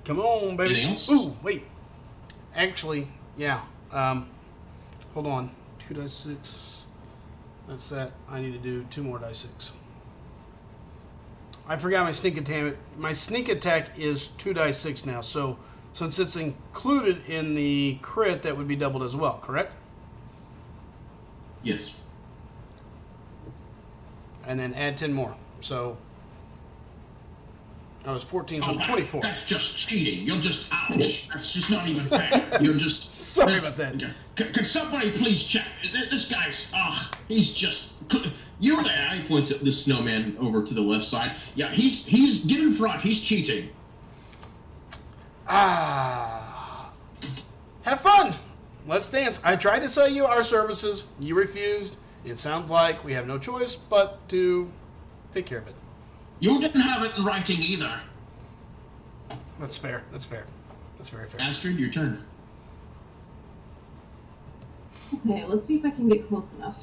Come on, baby. Anything else? Ooh, wait. Actually, yeah. Hold on. 2d6. That's that. I need to do 2 more d6. I forgot my sneak attack. My sneak attack is 2d6 now. So since it's included in the crit, that would be doubled as well, correct? Yes. And then add 10 more. So I was 14, so 24. That's just cheating. You're just ouch. That's just not even fair. You're just Sorry about that. Can somebody please check? This guy's he's just. You there? He points at the snowman over to the left side. Yeah, he's get in front. He's cheating. Have fun. Let's dance. I tried to sell you our services. You refused. It sounds like we have no choice but to take care of it. You didn't have it in writing either. That's fair. That's fair. That's very fair. Astrid, your turn. Okay, let's see if I can get close enough.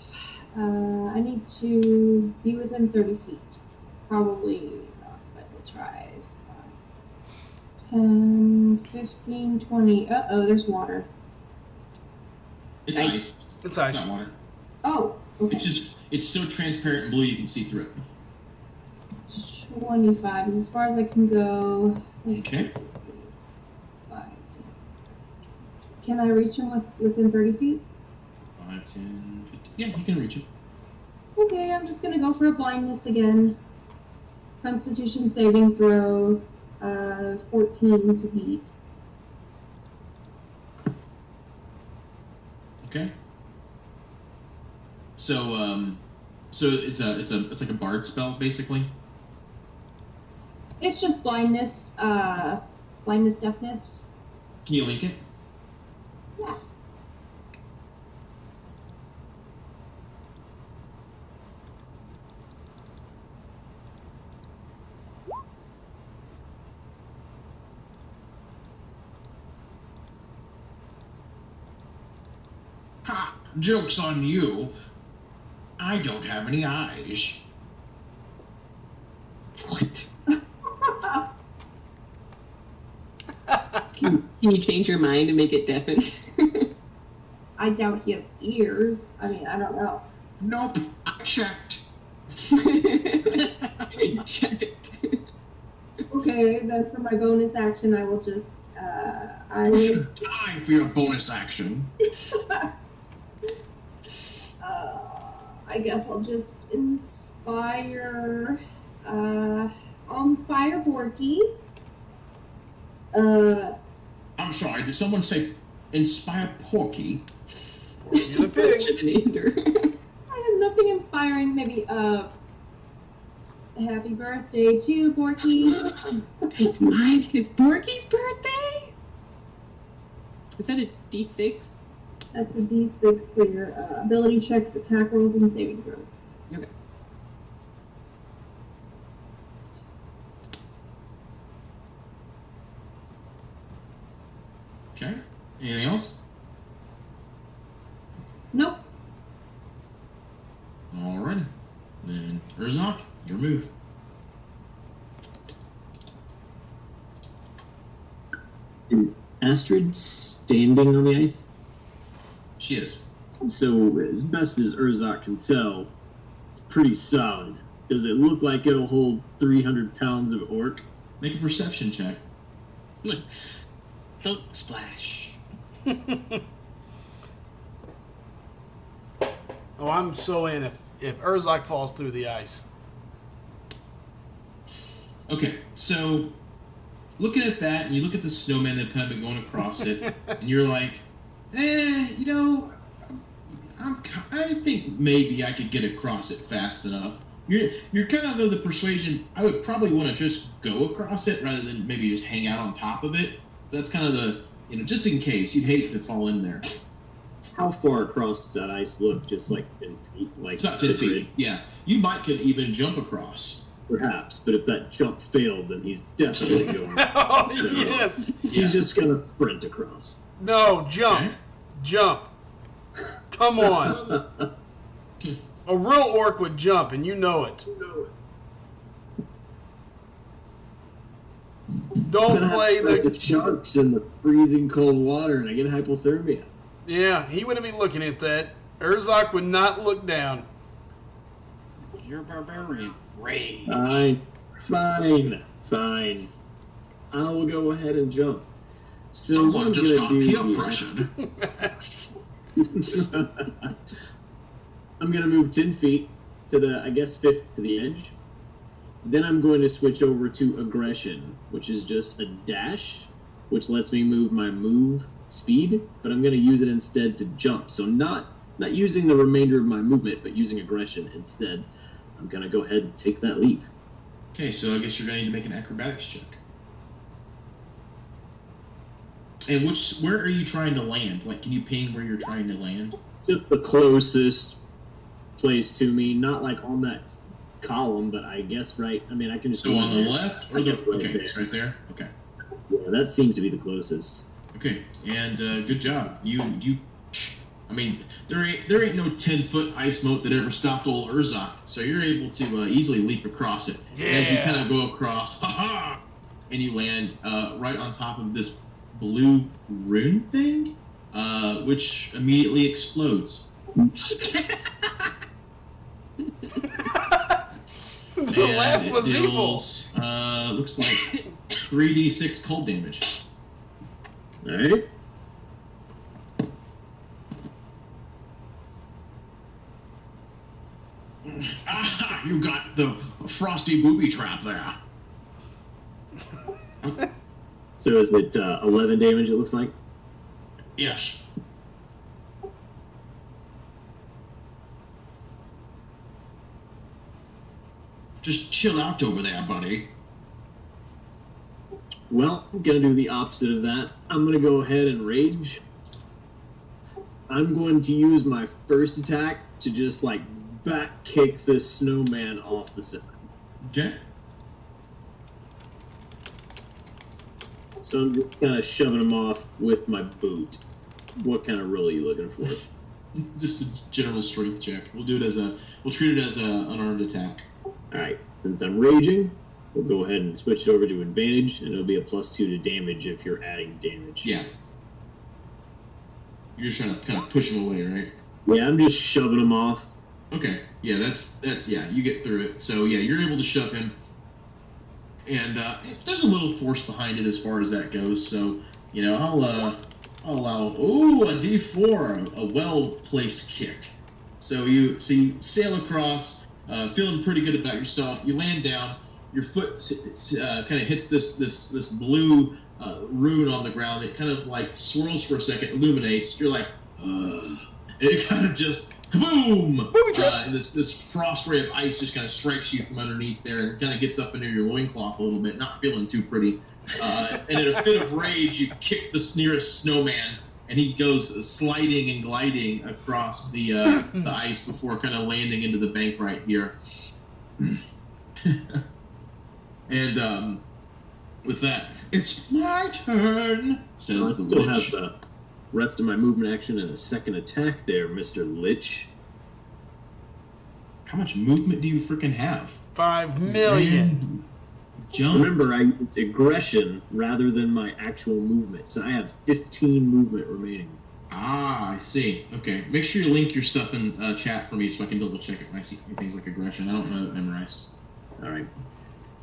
I need to be within 30 feet. Probably not, but we'll try. 10, 15, 20. Uh-oh, there's water. It's Ice. ice. It's ice. It's not water. Oh, okay. It's so transparent and blue you can see through it. 25 is as far as I can go. Okay. Can I reach him within 30 feet? 5, 10, 15. Yeah, you can reach it. Okay, I'm just gonna go for a blindness again. Constitution saving throw, 14 to beat. Okay. So it's like a bard spell basically. It's just blindness, blindness, deafness. Can you link it? Yeah. Joke's on you. I don't have any eyes. What? Can you change your mind and make it deafened? I doubt he has ears. I mean, I don't know. Nope, I checked. Checked. Okay, then for my bonus action, I will just, I You will, should die for your bonus action. I guess I'll just inspire, I'll inspire Borky. I'm sorry, did someone say inspire Porky? You're the pig. Shivanander. I have nothing inspiring. Maybe, happy birthday to Borky. It's mine. It's Borky's birthday. Is that a D6? That's a D6 for your ability checks, attack rolls, and saving throws. Okay. Okay, anything else? Nope. Alrighty. Then, Urzok, your move. Is Astrid standing on the ice? She is. So, as best as Urzok can tell, it's pretty solid. Does it look like it'll hold 300 pounds of orc? Make a perception check. Don't splash. Oh, I'm so in if Urzok falls through the ice. Okay, so looking at that, and you look at the snowman that kind of been going across it, and you're like, you know, I think maybe I could get across it fast enough. You're kind of of the persuasion, I would probably want to just go across it rather than maybe just hang out on top of it. So that's kind of the, you know, just in case, you'd hate to fall in there. How far across does that ice look? Just like 10 feet? Like It's about 10 feet, yeah. You might could even jump across. Perhaps, but if that jump failed, then he's definitely going. Oh, yes. He's just gonna sprint across. No, jump. Okay. Jump. Come on. A real orc would jump, and you know it. Don't play the sharks in the freezing cold water, and I get hypothermia. Yeah, he wouldn't be looking at that. Urzok would not look down. You're a barbarian. Rage. Fine. I will go ahead and jump. So Someone I'm just gonna got do peer pressured. I'm gonna move 10 feet to the, I guess, 5th to the edge. Then I'm going to switch over to aggression, which is just a dash, which lets me move my move speed, but I'm going to use it instead to jump. So not using the remainder of my movement, but using aggression instead. I'm going to go ahead and take that leap. Okay, so I guess you're going to need to make an acrobatics check. And where are you trying to land? Like, can you ping where you're trying to land? Just the closest place to me, not like on that column, but I guess right. I mean, I can just So go on the there. left? I guess right Okay, there. it's right there? Okay. Yeah, that seems to be the closest. Okay, and good job. I mean, there ain't no 10-foot ice moat that ever stopped old Urzok, so you're able to easily leap across it. And as you Yeah. kind of go across, and you land right on top of this blue rune thing, which immediately explodes. The laugh And was it evil. deals, looks like 3d6 cold damage. All right. Ah, you got the frosty booby trap there. So is it 11 damage? It looks like. Yes. Just chill out over there, buddy. Well, I'm gonna do the opposite of that. I'm gonna go ahead and rage. I'm going to use my first attack to just like back kick this snowman off the side. Okay. So I'm just kind of shoving him off with my boot. What kind of roll are you looking for? Just a general strength check. We'll treat it as a unarmed attack. All right. Since I'm raging, we'll go ahead and switch it over to advantage, and it'll be a +2 to damage if you're adding damage. Yeah. You're just trying to kind of push him away, right? Yeah, I'm just shoving him off. Okay. Yeah, that's you get through it. So yeah, you're able to shove him, and there's a little force behind it as far as that goes. So I'll allow a D4, a well-placed kick. So you sail across, feeling pretty good about yourself. You land down. Your foot kind of hits this blue rune on the ground. It kind of like swirls for a second, illuminates. You're like, and it kind of just kaboom! And this frost ray of ice just kind of strikes you from underneath there and kind of gets up into your loincloth a little bit, not feeling too pretty. And in a fit of rage, you kick the nearest snowman, and he goes sliding and gliding across the ice before kind of landing into the bank right here. And with that, it's my turn, says the still witch. have the rest of my movement action and a second attack there, Mr. Lich. How much movement do you freaking have? 5 million. Jump. Remember, I used aggression rather than my actual movement, so I have 15 movement remaining. Ah, I see. Okay, make sure you link your stuff in chat for me so I can double check it when I see things like aggression. I don't know it memorized. All right.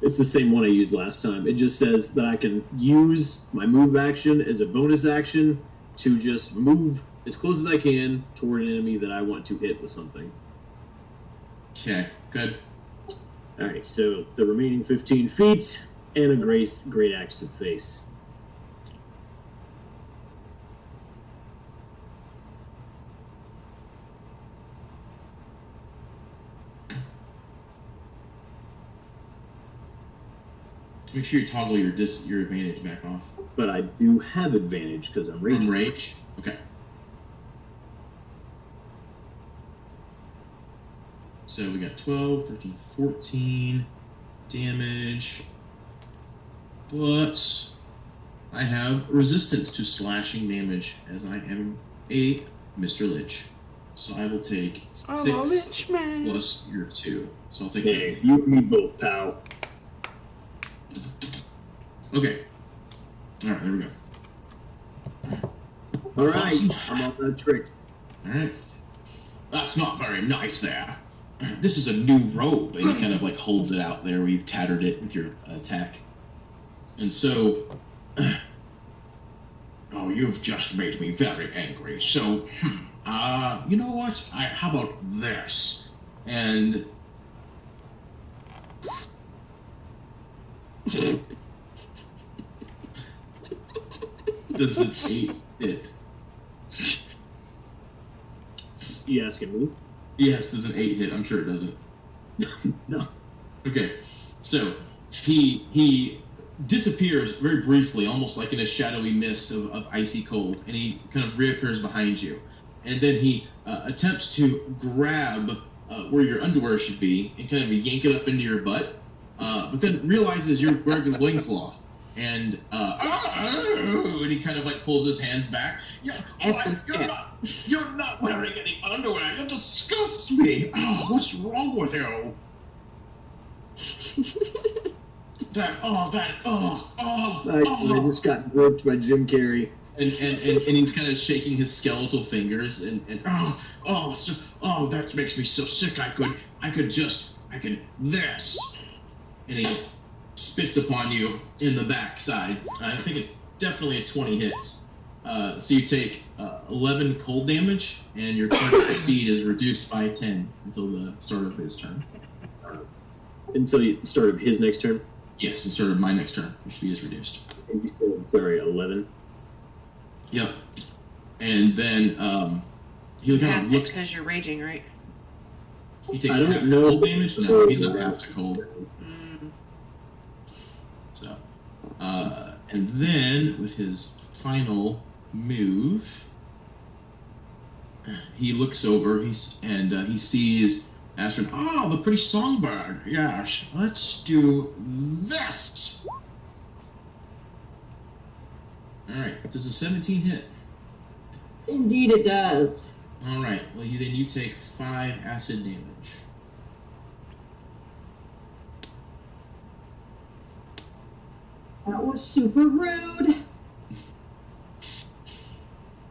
It's the same one I used last time. It just says that I can use my move action as a bonus action to just move as close as I can toward an enemy that I want to hit with something. Okay, good. All right, so the remaining 15 feet and a great axe to the face. Make sure you toggle your advantage back off. But I do have advantage because I'm raging. From rage? Okay. So we got 12, 13, 14 damage. But I have resistance to slashing damage as I am a Mr. Lich. So I will take 6 Lich man. plus your 2. So I'll take Hey, you and me both, pal. Okay. Alright, there we go. All right, I'm on that trick. Alright. That's not very nice there. This is a new robe, and he kind of like holds it out there where you've tattered it with your attack. And so, oh, you've just made me very angry. So, you know what? How about this? And does it eat it? You asking me? Yes, does an 8 hit? I'm sure it doesn't. No. Okay, so he disappears very briefly, almost like in a shadowy mist of icy cold, and he kind of reoccurs behind you. And then he attempts to grab where your underwear should be and kind of yank it up into your butt, but then realizes you're wearing a loincloth. And he kind of like pulls his hands back. You're not wearing any underwear. You disgust me. Oh, what's wrong with you? I just got groped by Jim Carrey. And he's kind of shaking his skeletal fingers and that makes me so sick. I could this, and he spits upon you in the backside. I think it definitely a 20 hits. So you take 11 cold damage, and your current speed is reduced by 10 until the start of his turn. Until the start of his next turn? Yes, and start of my next turn, your speed is reduced. And you said, sorry, 11? Yep. And then he kind of looks. Because you're raging, right? He takes I don't half know. cold damage? No, he's not half to cold. So, and then with his final move, he looks over. He sees Astrid. Oh, the pretty songbird. Yes, let's do this. All right. Does a 17 hit? Indeed, it does. All right. Well, then you take 5 acid damage. That was super rude.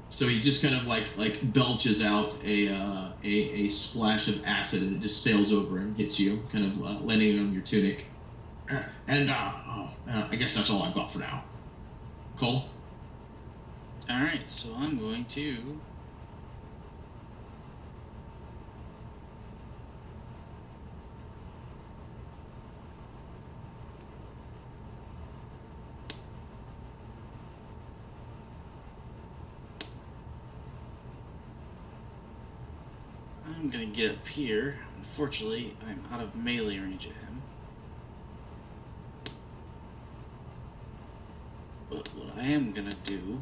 So he just kind of like belches out a splash of acid, and it just sails over and hits you, kind of landing on your tunic. And I guess that's all I've got for now. Cole? Alright, so I'm going to... I'm gonna get up here. Unfortunately, I'm out of melee range of him. But what I am gonna do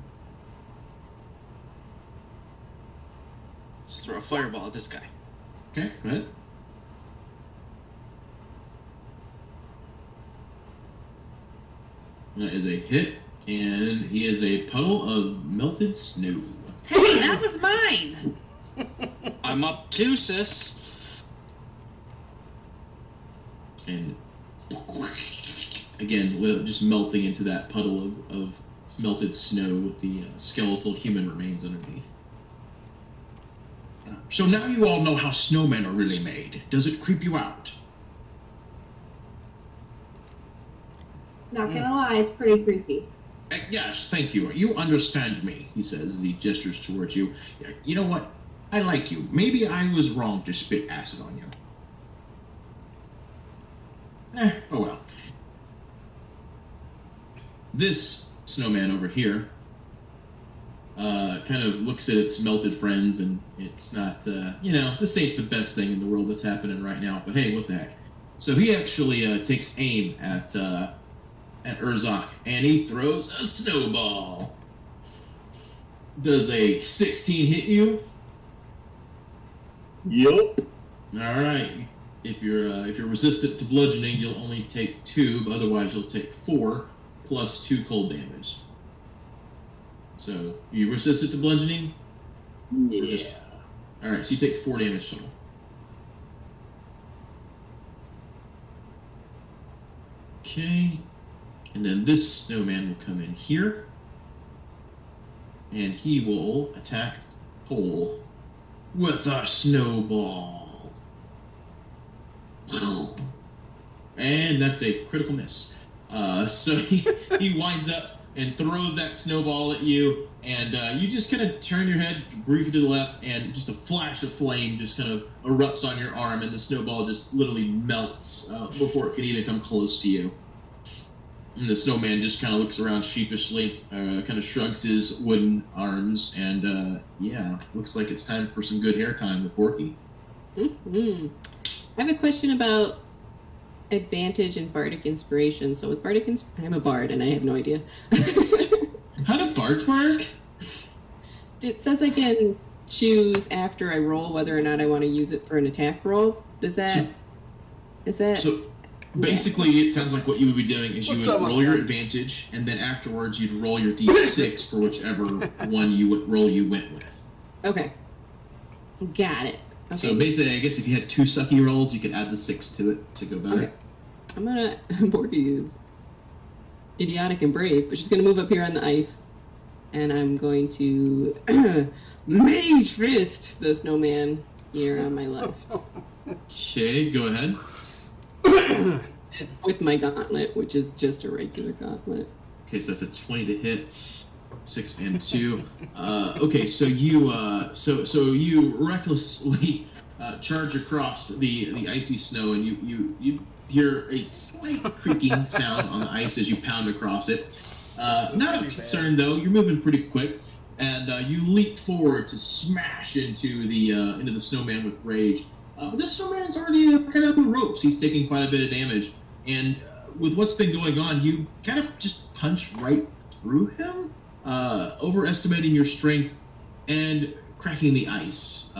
is throw a fireball at this guy. Okay, go ahead. That is a hit, and he is a puddle of melted snow. Hey, that was mine! I'm up 2, sis. And again, just melting into that puddle of melted snow with the skeletal human remains underneath. So now you all know how snowmen are really made. Does it creep you out? Not gonna lie, it's pretty creepy. Yes, thank you. You understand me, he says as he gestures towards you. You know what? I like you. Maybe I was wrong to spit acid on you. Oh well. This snowman over here kind of looks at its melted friends, and it's not, this ain't the best thing in the world that's happening right now, but hey, what the heck. So he actually takes aim at Urzok, and he throws a snowball. Does a 16 hit you? Yup. All right. If you're resistant to bludgeoning, you'll only take 2, but otherwise you'll take 4 plus 2 cold damage. So you resistant to bludgeoning? Yeah. All right. So you take 4 damage total. Okay. And then this snowman will come in here, and he will attack Cole with a snowball. And that's a critical miss. So he winds up and throws that snowball at you, and you just kind of turn your head briefly to the left, and just a flash of flame just kind of erupts on your arm, and the snowball just literally melts before it can even come close to you. And the snowman just kind of looks around sheepishly, kind of shrugs his wooden arms, and looks like it's time for some good hair time with Borky. Mm-hmm. I have a question about advantage and bardic inspiration. So with bardic I'm a bard, and I have no idea. How do bards work? It says I can choose after I roll whether or not I want to use it for an attack roll. Is that? So basically, it sounds like what you would be doing is What's you would up, roll my your friend? advantage, and then afterwards you'd roll your d6 for whichever one you went with. Okay. Got it. Okay. So basically, I guess if you had 2 sucky rolls, you could add the 6 to it to go better. Okay. I'm gonna. Borky is idiotic and brave, but she's gonna move up here on the ice, and I'm going to Mage Fist the snowman here on my left Okay, go ahead. with my gauntlet, which is just a regular gauntlet. Okay, so that's a 20 to hit. 6 and 2. Okay, so you you recklessly charge across the icy snow, and you hear a slight creaking sound on the ice as you pound across it. Not a concern though. You're moving pretty quick, and you leap forward to smash into the snowman with rage. But this snowman's already kind of up the ropes. He's taking quite a bit of damage, and with what's been going on, you kind of just punch right through him. Overestimating your strength and cracking the ice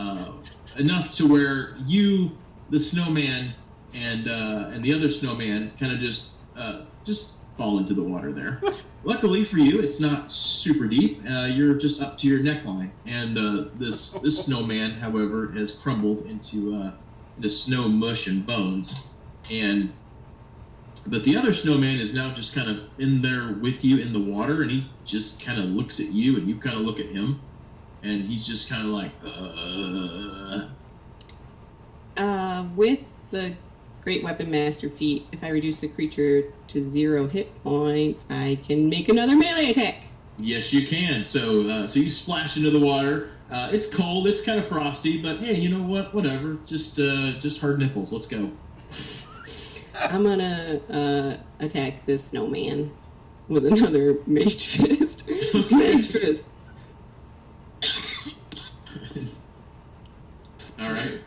enough to where you, the snowman, and the other snowman kind of just fall into the water there. luckily for you, it's not super deep. You're just up to your neckline, and this snowman, however, has crumbled into the snow mush and bones. But the other snowman is now just kind of in there with you in the water, and he just kind of looks at you, and you kind of look at him, and he's just kind of like, With the Great Weapon Master feat, if I reduce a creature to 0 hit points, I can make another melee attack. Yes, you can. So you splash into the water. It's cold. It's kind of frosty, but hey, you know what? Whatever. Just hard nipples. Let's go. I'm gonna attack this snowman with another Mage Fist. Mage Fist. All right.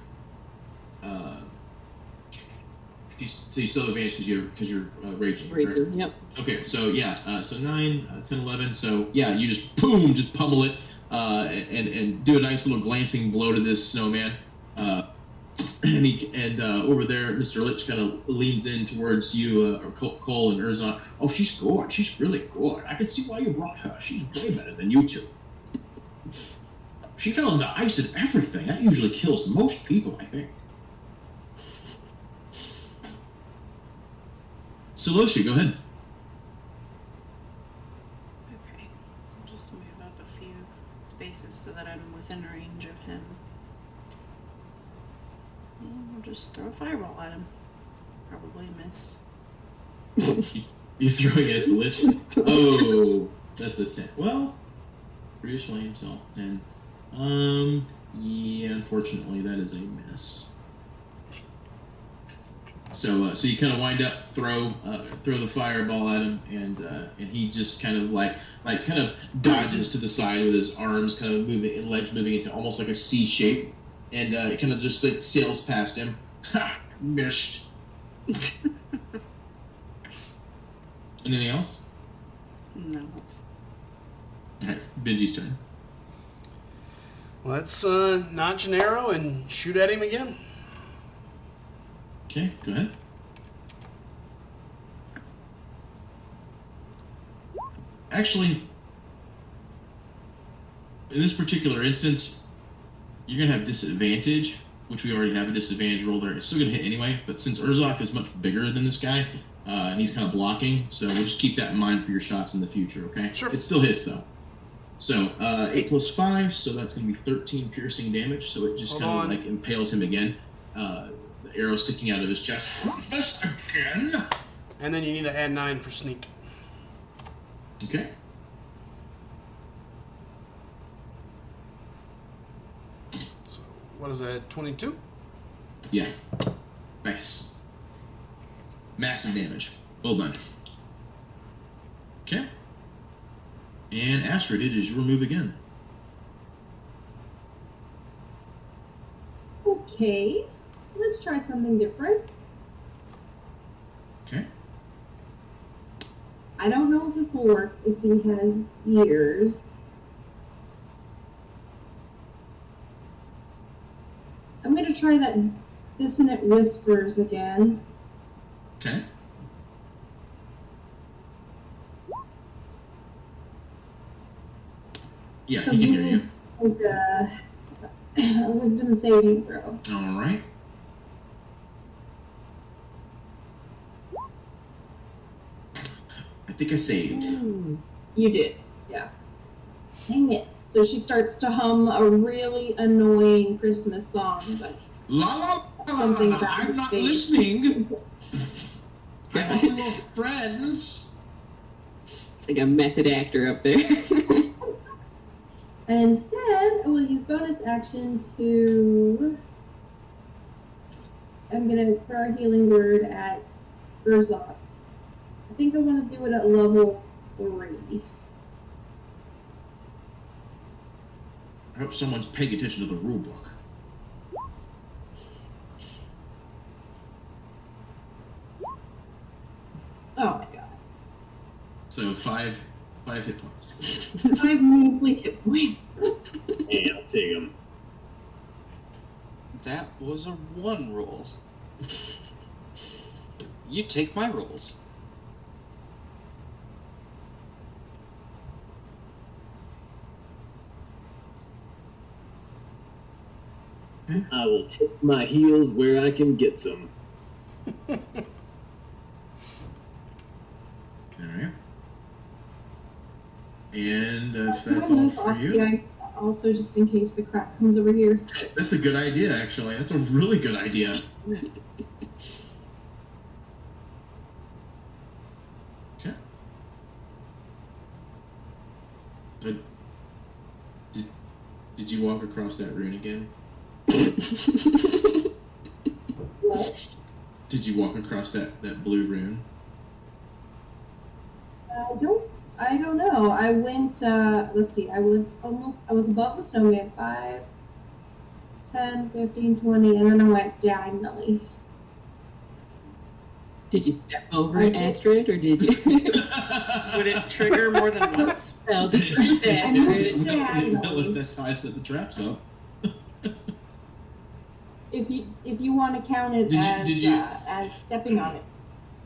So you still have advantage because you're raging. Raging, correct? yep. Okay, so yeah, so 9, 10, 11. So yeah, you just pummel it, and do a nice little glancing blow to this snowman. And over there, Mr. Lich kind of leans in towards you, or Cole and Urzon. Oh, she's good. She's really good. I can see why you brought her. She's way better than you two. She fell into ice and everything. That usually kills most people, I think. Soloshi, go ahead. Okay. I'll just move up a few spaces so that I'm within range of him. And we'll just throw a fireball at him. Probably miss. You're throwing it at the Lich? Oh, that's a 10. Well, British Flames, all 10. Yeah, unfortunately, that is a miss. So you kind of wind up, throw the fireball at him, and he just kind of like kind of dodges to the side with his arms kind of moving and legs moving into almost like a C shape, and it kind of just like sails past him. Ha! Missed. Anything else? No. All right, Benji's turn. Let's notch an arrow and shoot at him again. Okay, go ahead. Actually, in this particular instance, you're going to have disadvantage, which we already have a disadvantage roll there. It's still going to hit anyway, but since Urzok is much bigger than this guy, and he's kind of blocking, so we'll just keep that in mind for your shots in the future, okay? Sure. It still hits, though. So, 8 plus 5, so that's going to be 13 piercing damage, so it just Hold kind of on. like impales him again. The arrow sticking out of his chest. This again? And then you need to add 9 for sneak. Okay. So what is that, 22? Yeah. Nice. Massive damage. Well done. Okay. And Astrid, it is your move again. Okay, let's try something different. Okay. I don't know if this will work if he has ears. I'm going to try that Dissonant Whispers again. Okay. Yeah, So he can hear you. like a wisdom saving throw. All right. I think I saved. You did, yeah. Dang it. So she starts to hum a really annoying Christmas song, but La la la, Something la, about I'm his not face. listening. I'm all your friends. It's like a method actor up there. and instead, I will use bonus action to. I'm going to throw a healing word at Urzok. I think I want to do it at level 3. I hope someone's paying attention to the rule book. Oh my god. So five hit points. 5 measly hit points. Hey, I'll take him. That was a 1 roll. You take my rolls. I will take my heels where I can get some. All right. And if that's all for you, also, just in case the crap comes over here. that's a good idea. Actually, that's a really good idea. Okay. But did you walk across that rune again? What? Did you walk across that blue rune? I don't know. I went, let's see, I was above the snowman, 5, 10, 15, 20, and then I went diagonally. Did you step over it, Astrid, or did you? Would it trigger more than once? Well, that's Astrid. Well, that's how I set the traps up. If you want to count it as stepping on it.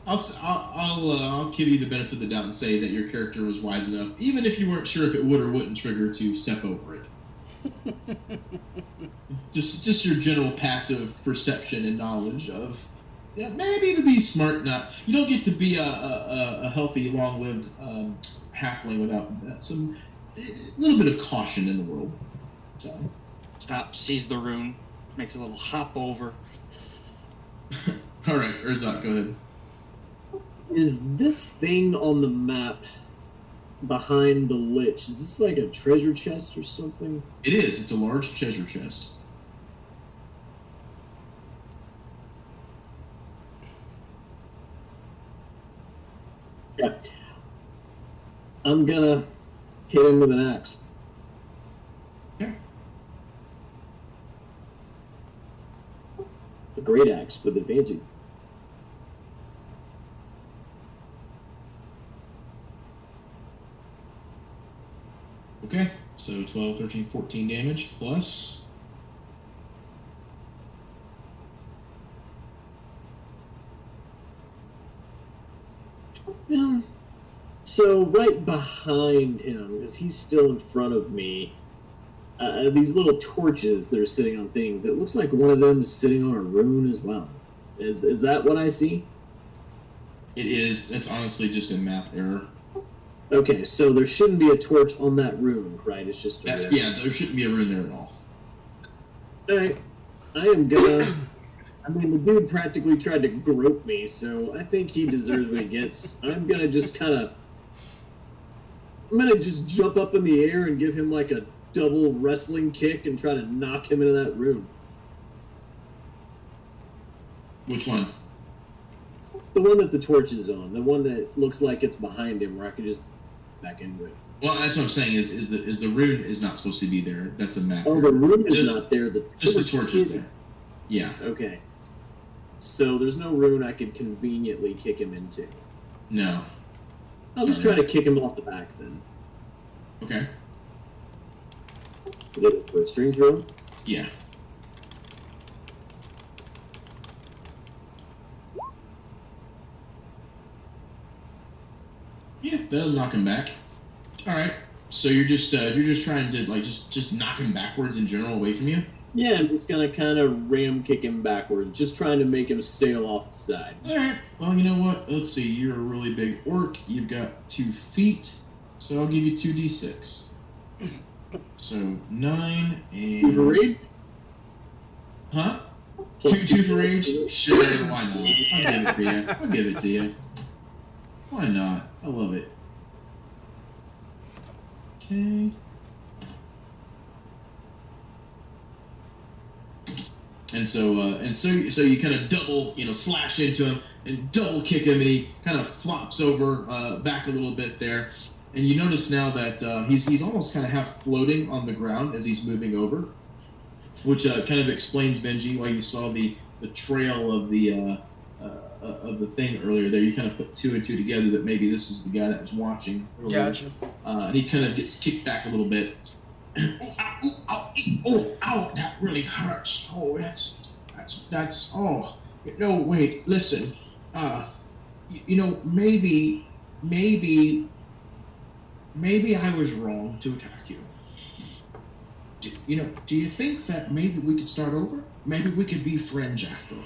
I'll give you the benefit of the doubt and say that your character was wise enough, even if you weren't sure if it would or wouldn't trigger, to step over it. just your general passive perception and knowledge of, yeah, maybe to be smart. You don't get to be a healthy, long-lived halfling without some little bit of caution in the world. So. Stop, sees the rune, makes a little hop over. All right, Urzak, go ahead. Is this thing on the map behind the lich, is this like a treasure chest or something? It is. It's a large treasure chest. Yeah. I'm gonna hit him with an axe. Okay. A great axe with advantage. Okay, so 12, 13, 14 damage plus. So right behind him, because he's still in front of me, these little torches that are sitting on things, it looks like one of them is sitting on a rune as well. Is that what I see? It is. That's honestly just a map error. Okay, so there shouldn't be a torch on that rune, right? It's just a rune. Yeah, there shouldn't be a rune there at all. Alright, I am gonna... I mean, the dude practically tried to grope me, so I think he deserves what he gets. I'm gonna just jump up in the air and give him like a double wrestling kick and try to knock him into that rune. Which one? The one that the torch is on. The one that looks like it's behind him, where I could just back into it. Well, that's what I'm saying. Is the rune is not supposed to be there? That's a map. Oh, error. the rune is not there. Just the torch is there. Yeah. Okay. So there's no rune I could conveniently kick him into. No. I'll just try to kick him off the back then. Okay. Is it for a string throw? Yeah. Yeah, that'll knock him back. All right. So you're just trying to like just knock him backwards in general away from you. Yeah, I'm just gonna kind of ram kick him backwards, just trying to make him sail off the side. All right. Well, you know what? Let's see. You're a really big orc. You've got 2 feet, so I'll give you 2d6. So 9 and. 2 for rage? Huh? Plus 2 for rage? Sure. Why not? I'll give it to you. Why not? I love it. Okay. And so you kind of double, slash into him and double kick him, and he kind of flops over back a little bit there. And you notice now that he's almost kind of half floating on the ground as he's moving over, which kind of explains, Benji, why you saw the trail of the thing earlier there. You kind of put 2 and 2 together that maybe this is the guy that was watching earlier. Gotcha. And he kind of gets kicked back a little bit. Ow, that really hurts. Oh, that's, oh, no, wait, listen, maybe I was wrong to attack you. do you think that maybe we could start over? Maybe we could be friends after all.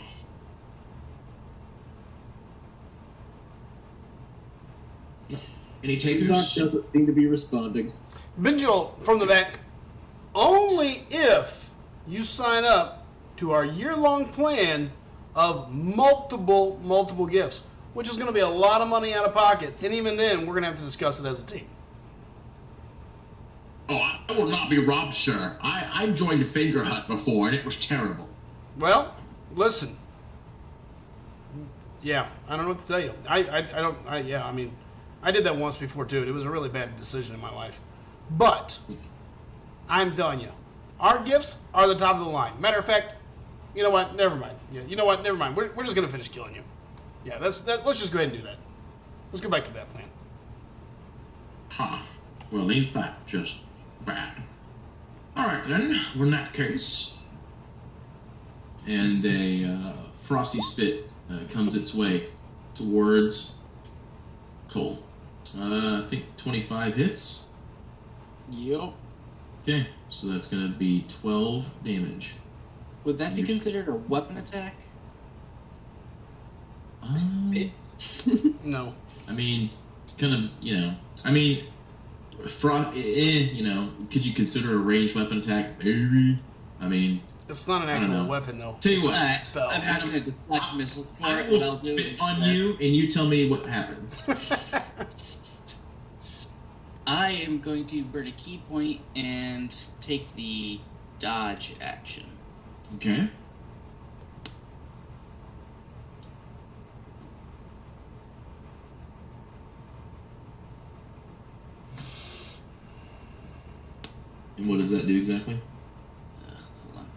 Any takers? Doc doesn't seem to be responding. Benjol from the back. Only if you sign up to our year-long plan of multiple gifts, which is going to be a lot of money out of pocket. And even then, we're going to have to discuss it as a team. Oh, I will not be robbed, sir. I joined Finger Hut before, and it was terrible. Well, listen. Yeah, I don't know what to tell you. I mean, I did that once before, too. It was a really bad decision in my life. But I'm telling you, our gifts are the top of the line. Matter of fact, you know what? Never mind. Yeah, you know what? Never mind. We're just going to finish killing you. Yeah, let's just go ahead and do that. Let's go back to that plan. Huh. Well, ain't that just bad? All right, then. Well, in that case. And a frosty spit comes its way towards Cole. I think 25 hits. Yup. Okay, so that's going to be 12 damage. Would that be considered a weapon attack? Spit. No. I mean, it's kind of, I mean, could you consider a ranged weapon attack? Maybe. I mean, It's not an actual weapon, though. Tell you It's a what, spell. I'm going to deflect missile. I will spit on you, and you tell me what happens. I am going to burn a key point and take the dodge action. Okay. And what does that do exactly? Hold on.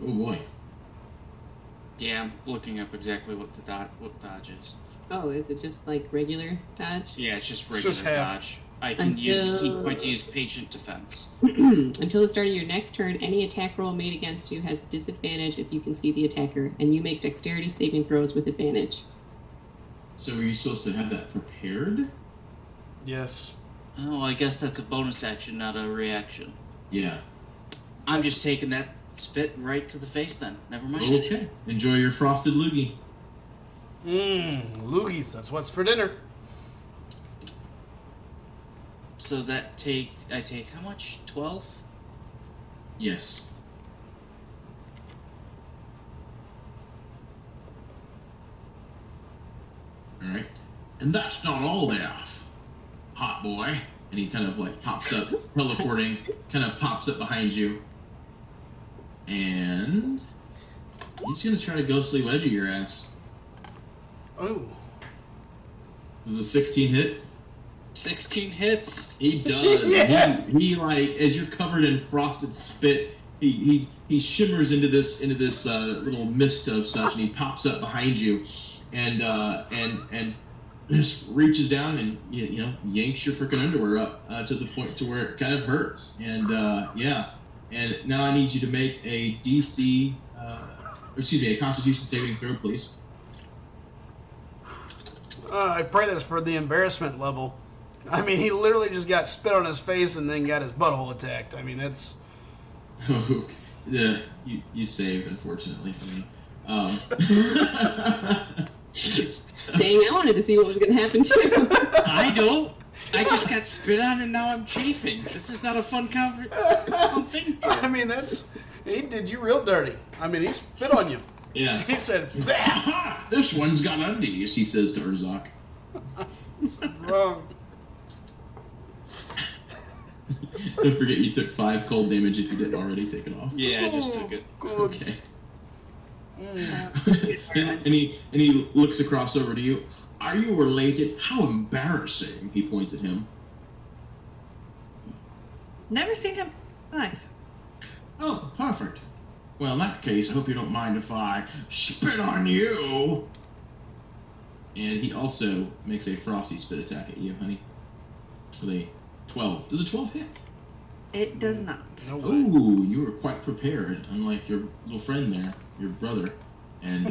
Oh boy. Yeah, I'm looking up exactly what the dodge is. Oh, is it just like regular dodge? Yeah, it's just It's regular just half. dodge. I can use the key point to use patient defense. Until the start of your next turn, any attack roll made against you has disadvantage if you can see the attacker, and you make dexterity saving throws with advantage. So are you supposed to have that prepared? Yes. Oh, I guess that's a bonus action, not a reaction. Yeah. I'm just taking that spit right to the face then. Never mind. Okay. Enjoy your frosted loogie. Loogies. That's what's for dinner. So I take how much? 12? Yes. Alright. And that's not all there, hot boy. And he kind of like pops up, teleporting, kind of pops up behind you. And he's gonna try to ghostly wedge at your ass. Oh. This is a 16 hit. 16 hits. He does. Yes! He like, as you're covered in frosted spit, he shimmers into this little mist of such, and he pops up behind you, and just reaches down and yanks your freaking underwear up to the point to where it kind of hurts, and yeah. And now I need you to make a a Constitution saving throw, please. I pray that's for the embarrassment level. I mean, he literally just got spit on his face and then got his butthole attacked. I mean, that's... Yeah, you saved, unfortunately, for me. Dang, I wanted to see what was going to happen too. I don't. I just got spit on and now I'm chafing. This is not a fun thing. I mean, he did you real dirty. I mean, he spit on you. Yeah. He said, "Bah!" This one's got undies, he says to Urzok. Wrong. Don't forget you took 5 cold damage if you didn't already take it off. Yeah, I just took it. Good. Okay. And he looks across over to you. Are you related? How embarrassing, he points at him. Never seen him live. Oh, perfect. Well, in that case, I hope you don't mind if I spit on you. And he also makes a frosty spit attack at you, honey. With a 12. Does a 12 hit? It does not. No way. Ooh, you were quite prepared, unlike your little friend there, your brother. And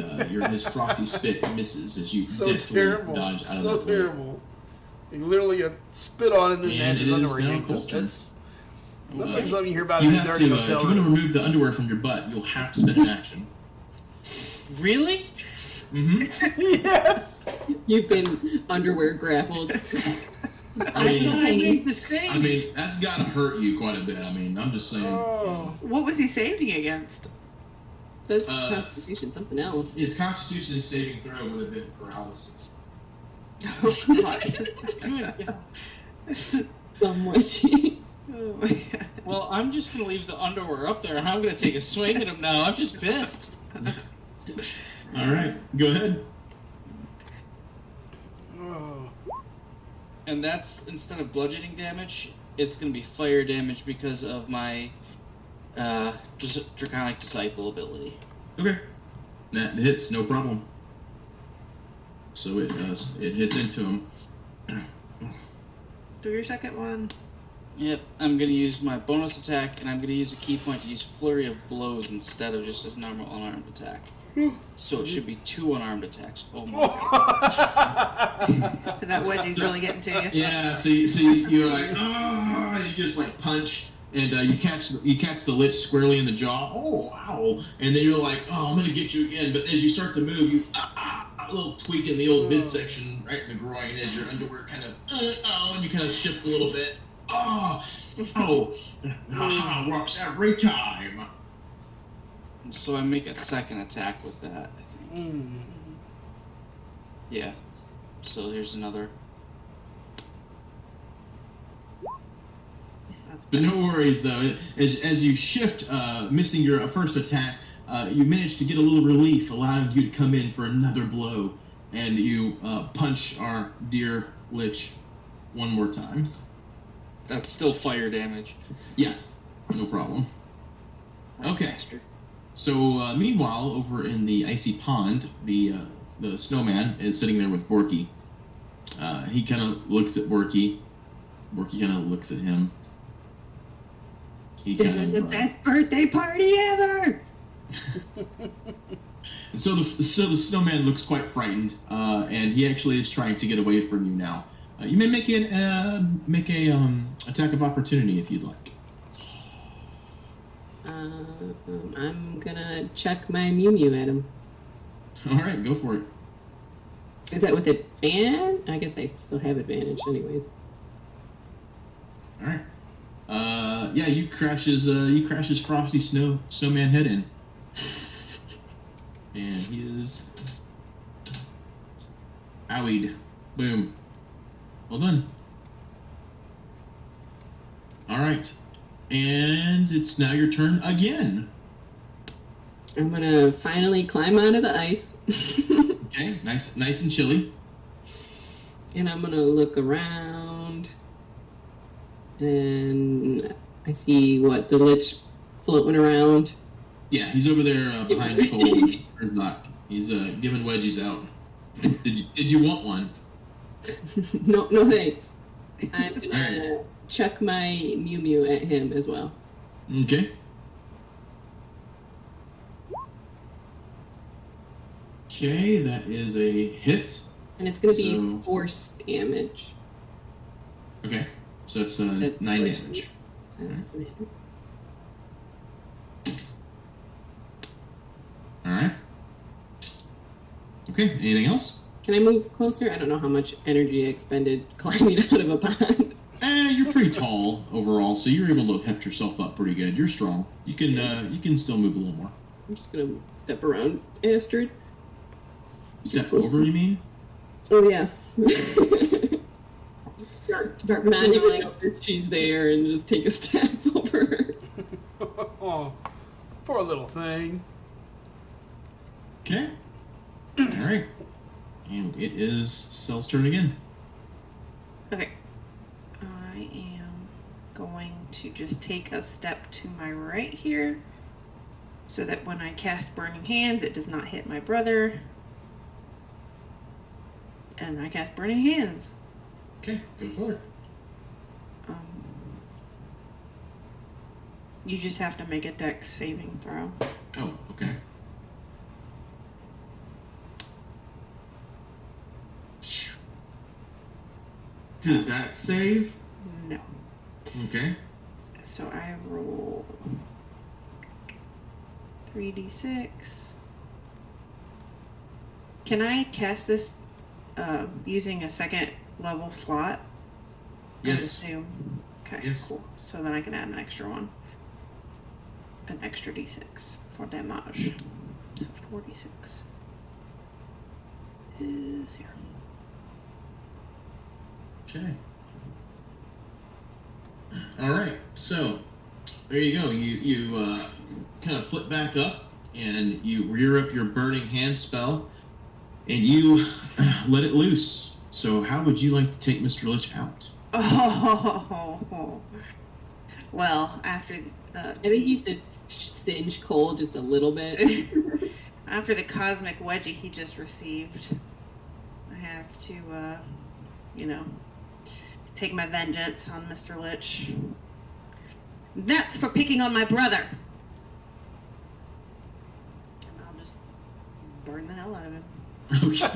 his frosty spit misses as you So deftly terrible. dodge out So of that way. terrible. You literally got spit on and then And had it his is underwear now yanked. Cole's turn. That's like Uh, something you hear about You in a have dirty to, if hotel you want to room. remove the underwear from your butt, you'll have to spend an action. Really? Mm-hmm. Yes! You've been underwear grappled. I I thought I mean, made the same. I mean, that's got to hurt you quite a bit. I mean, I'm just saying. Oh. What was he saving against? That's Uh, Constitution, something else. His Constitution saving throw would have been paralysis. Oh, God. Somewhat cheap. Oh, my God. Well, I'm just gonna leave the underwear up there. I'm gonna take a swing at him now. I'm just pissed. All right, go ahead. Oh. And that's, instead of bludgeoning damage, it's gonna be fire damage because of my Draconic Disciple ability. Okay, that hits, no problem. So it hits into him. Do your second one. Yep, I'm gonna use my bonus attack, and I'm gonna use a key point to use Flurry of Blows instead of just a normal unarmed attack. So it should be 2 unarmed attacks. Oh my god. That wedgie's really getting to you. Yeah, so you're like, ah, you just like punch, and you catch the lich squarely in the jaw. Oh, ow! And then you're like, oh, I'm gonna get you again. But as you start to move, you a little tweak in the old midsection right in the groin as your underwear kind of and you kind of shift a little bit. Rocks every time. And so I make a second attack with that, I think. Mm. Yeah. So here's another. But no worries though. As you shift, missing your first attack, you manage to get a little relief, allowing you to come in for another blow, and you punch our dear lich one more time. That's still fire damage. Yeah, no problem. Okay. Bastard. So meanwhile, over in the icy pond, the snowman is sitting there with Borky. He kind of looks at Borky. Borky kind of looks at him. He This kind is of, the best birthday party ever! And so the snowman looks quite frightened, and he actually is trying to get away from you now. You may make a attack of opportunity if you'd like. I'm gonna chuck my Mew Mew at him. All right, go for it. Is that with advantage? I guess I still have advantage anyway. All right. Yeah, you crash his frosty snowman head in, and he is owied. Boom. Well done. All right, and it's now your turn again. I'm gonna finally climb out of the ice. Okay, nice and chilly. And I'm gonna look around. And I see the lich floating around. Yeah, he's over there behind Cole. Or not. He's giving wedgies out. Did you want one? No thanks. I'm gonna chuck my Mew Mew at him as well. Okay. Okay, that is a hit. And it's gonna be So- force damage. Okay, so that's 9 damage. All right. Okay, anything else? Can I move closer? I don't know how much energy I expended climbing out of a pond. You're pretty tall overall, so you're able to heft yourself up pretty good. You're strong. You can still move a little more. I'm just gonna step around Astrid. Step over, you mean? Oh yeah. Start Not even like, know if she's there and just take a step over her. Oh, poor little thing. Okay. All right. And it is Cell's turn again. Okay. I am going to just take a step to my right here so that when I cast Burning Hands, it does not hit my brother. And I cast Burning Hands. Okay, go for it. You just have to make a dex saving throw. Oh, okay. Does that save? No. Okay. So I roll 3d6. Can I cast this using a second level slot? I Yes. assume. Okay, Yes. cool. So then I can add an extra one. An extra d6 for damage. So 4d6 is here. Okay. All right. So there you go. You kind of flip back up and you rear up your burning hand spell, and you let it loose. So how would you like to take Mr. Lich out? Oh, well, after I think you said singe Cole just a little bit. after the cosmic wedgie he just received, I have to, take my vengeance on Mr. Lich. That's for picking on my brother. And I'll just burn the hell out of him. Okay.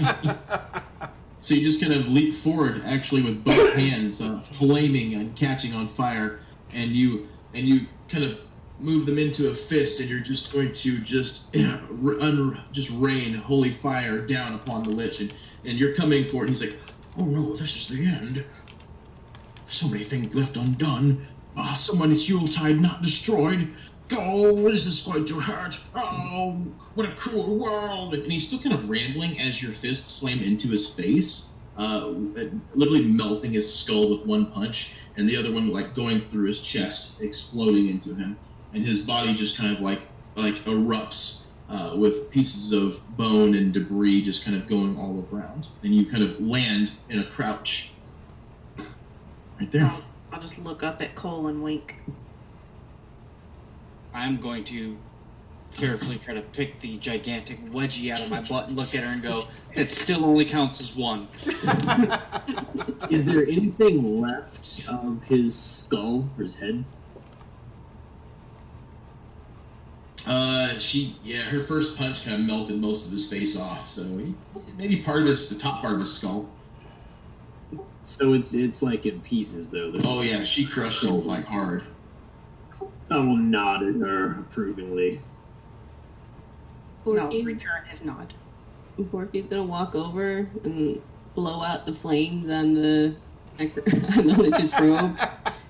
So you just kind of leap forward, actually, with both hands flaming and catching on fire, and you kind of move them into a fist, and you're just going to just rain holy fire down upon the Lich, and you're coming for it. And he's like, "Oh no, this is the end. So many things left undone. So many Yuletide not destroyed. Oh, this is going to hurt. Oh, what a cruel world." And he's still kind of rambling as your fists slam into his face, literally melting his skull with one punch, and the other one like going through his chest, exploding into him. And his body just kind of like erupts with pieces of bone and debris just kind of going all around. And you kind of land in a crouch right there. I'll just look up at Cole and wink. I'm going to carefully try to pick the gigantic wedgie out of my butt and look at her and go, "That still only counts as one." Is there anything left of his skull or his head? Her first punch kind of melted most of his face off, so maybe the top part of his skull. So it's like in pieces though. Oh yeah, she crushed him like hard. I will nod at her approvingly. No, Borky, return his nod. Borky's gonna walk over and blow out the flames on the Lich's robe.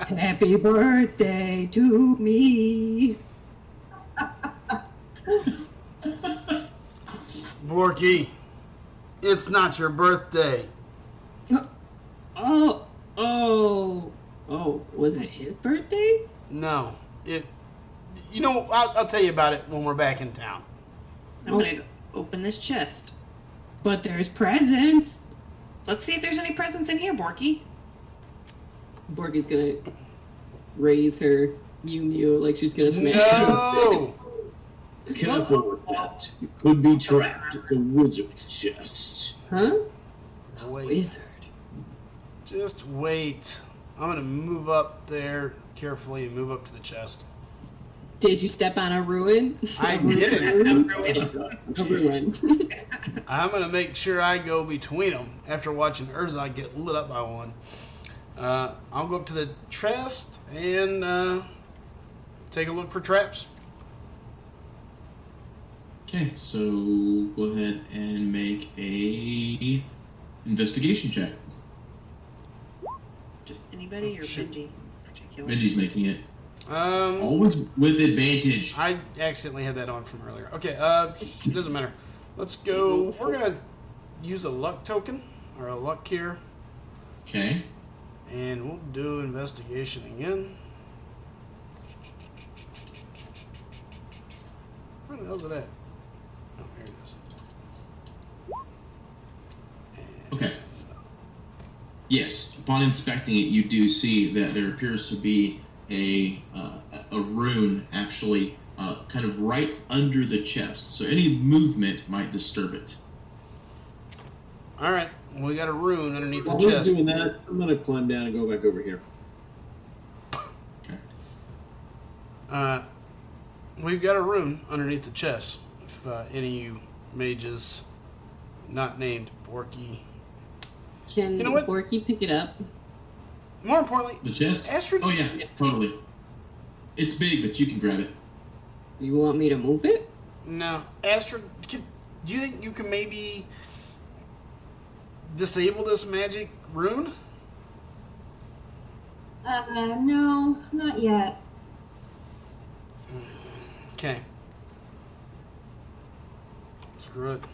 Happy birthday to me. Borky, it's not your birthday. Oh, was it his birthday? No, I'll tell you about it when we're back in town. I'm gonna open this chest. But there's presents. Let's see if there's any presents in here, Borky. Borky's gonna raise her Mew Mew like she's gonna smash No! Careful with that. You could be trapped in the wizard's chest. Huh? Wait. Wizard. Just wait. I'm gonna move up there carefully and move up to the chest. Did you step on a ruin? I didn't. A ruin. I'm gonna make sure I go between them after watching Urzog get lit up by one. I'll go up to the chest and take a look for traps. Okay, so go ahead and make a investigation check. Just anybody or Shoot. Benji in particular? Benji's making it. Um, Always with advantage. I accidentally had that on from earlier. Okay, it doesn't matter. Let's go. We're gonna use a luck token or a luck cure, Okay. and we'll do investigation again. Where the hell's it at? Oh, here it is. Okay. Yes, upon inspecting it, you do see that there appears to be a rune actually kind of right under the chest. So any movement might disturb it. All right, we got a rune underneath the While we're chest. doing that, I'm gonna climb down and go back over here. Okay. We've got a rune underneath the chest. If any of you mages not named Borky. Can You know what? Borky pick it up? More importantly, The chest? Astrid. Oh, yeah, totally. It's big, but you can grab it. You want me to move it? No, Astrid. Do you think you can maybe disable this magic rune? No, not yet. Okay. Screw it.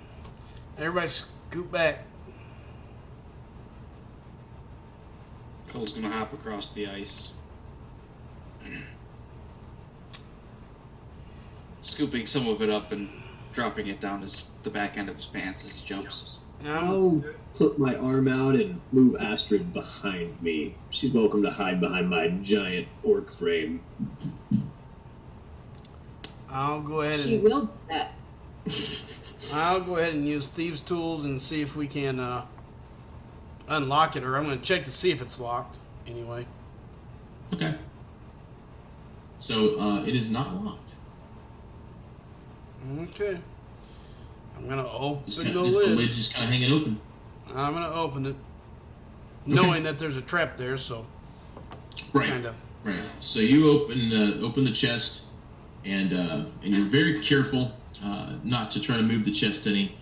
Everybody scoot back. Cole's gonna hop across the ice. Scooping some of it up and dropping it down the back end of his pants as he jumps. I'll put my arm out and move Astrid behind me. She's welcome to hide behind my giant orc frame. I'll go ahead She and will do that. I'll go ahead and use thieves' tools and see if we can unlock it, or I'm going to check to see if it's locked. Anyway, Okay. So it is not locked. okay. I'm going to open Just, the the lid lid. just kind of hanging open. I'm going to open it, knowing that there's a trap there. So Right. kind of. Right. So you open the chest, and you're very careful not to try to move the chest any.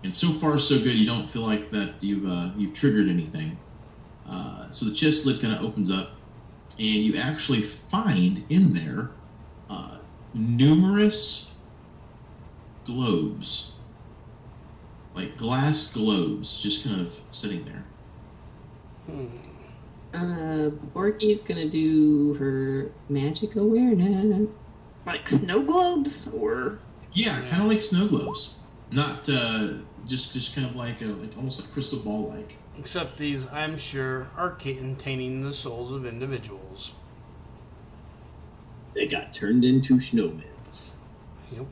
And so far, so good. You don't feel like that you've triggered anything. So the chest lid kind of opens up, and you actually find in there numerous globes, like glass globes, just kind of sitting there. Borky's gonna do her magic awareness. Like snow globes, or Yeah, kind of like snow globes, not just kind of like almost like crystal ball like. Except these, I'm sure, are containing the souls of individuals. They got turned into snowmen. Yep.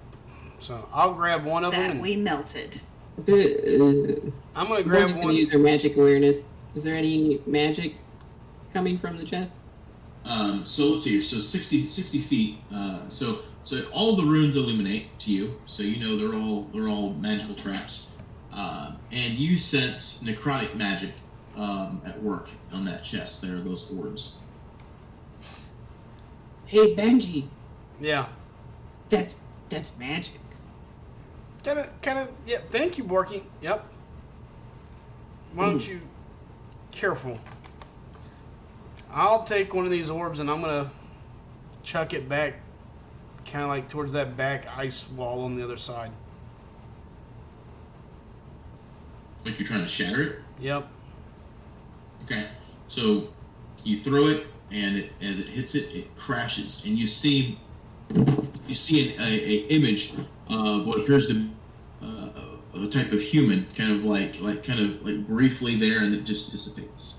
So I'll grab one of them. that And we melted. I'm going to grab Borky's gonna one. use her magic awareness. Is there any magic coming from the chest? So let's see here. So 60 feet. So all of the runes illuminate to you. So you know they're all magical traps. And you sense necrotic magic at work on that chest. There are those orbs. Hey Benji, Yeah. that's magic. Kind of. Yeah. Thank you, Borky. Yep. Why don't you? Careful. I'll take one of these orbs and I'm gonna chuck it back, kind of like towards that back ice wall on the other side. Like you're trying to shatter it. Yep. Okay. So you throw it, and as it hits it, it crashes, and you see a image of what appears to be a type of human, kind of like briefly there, and it just dissipates.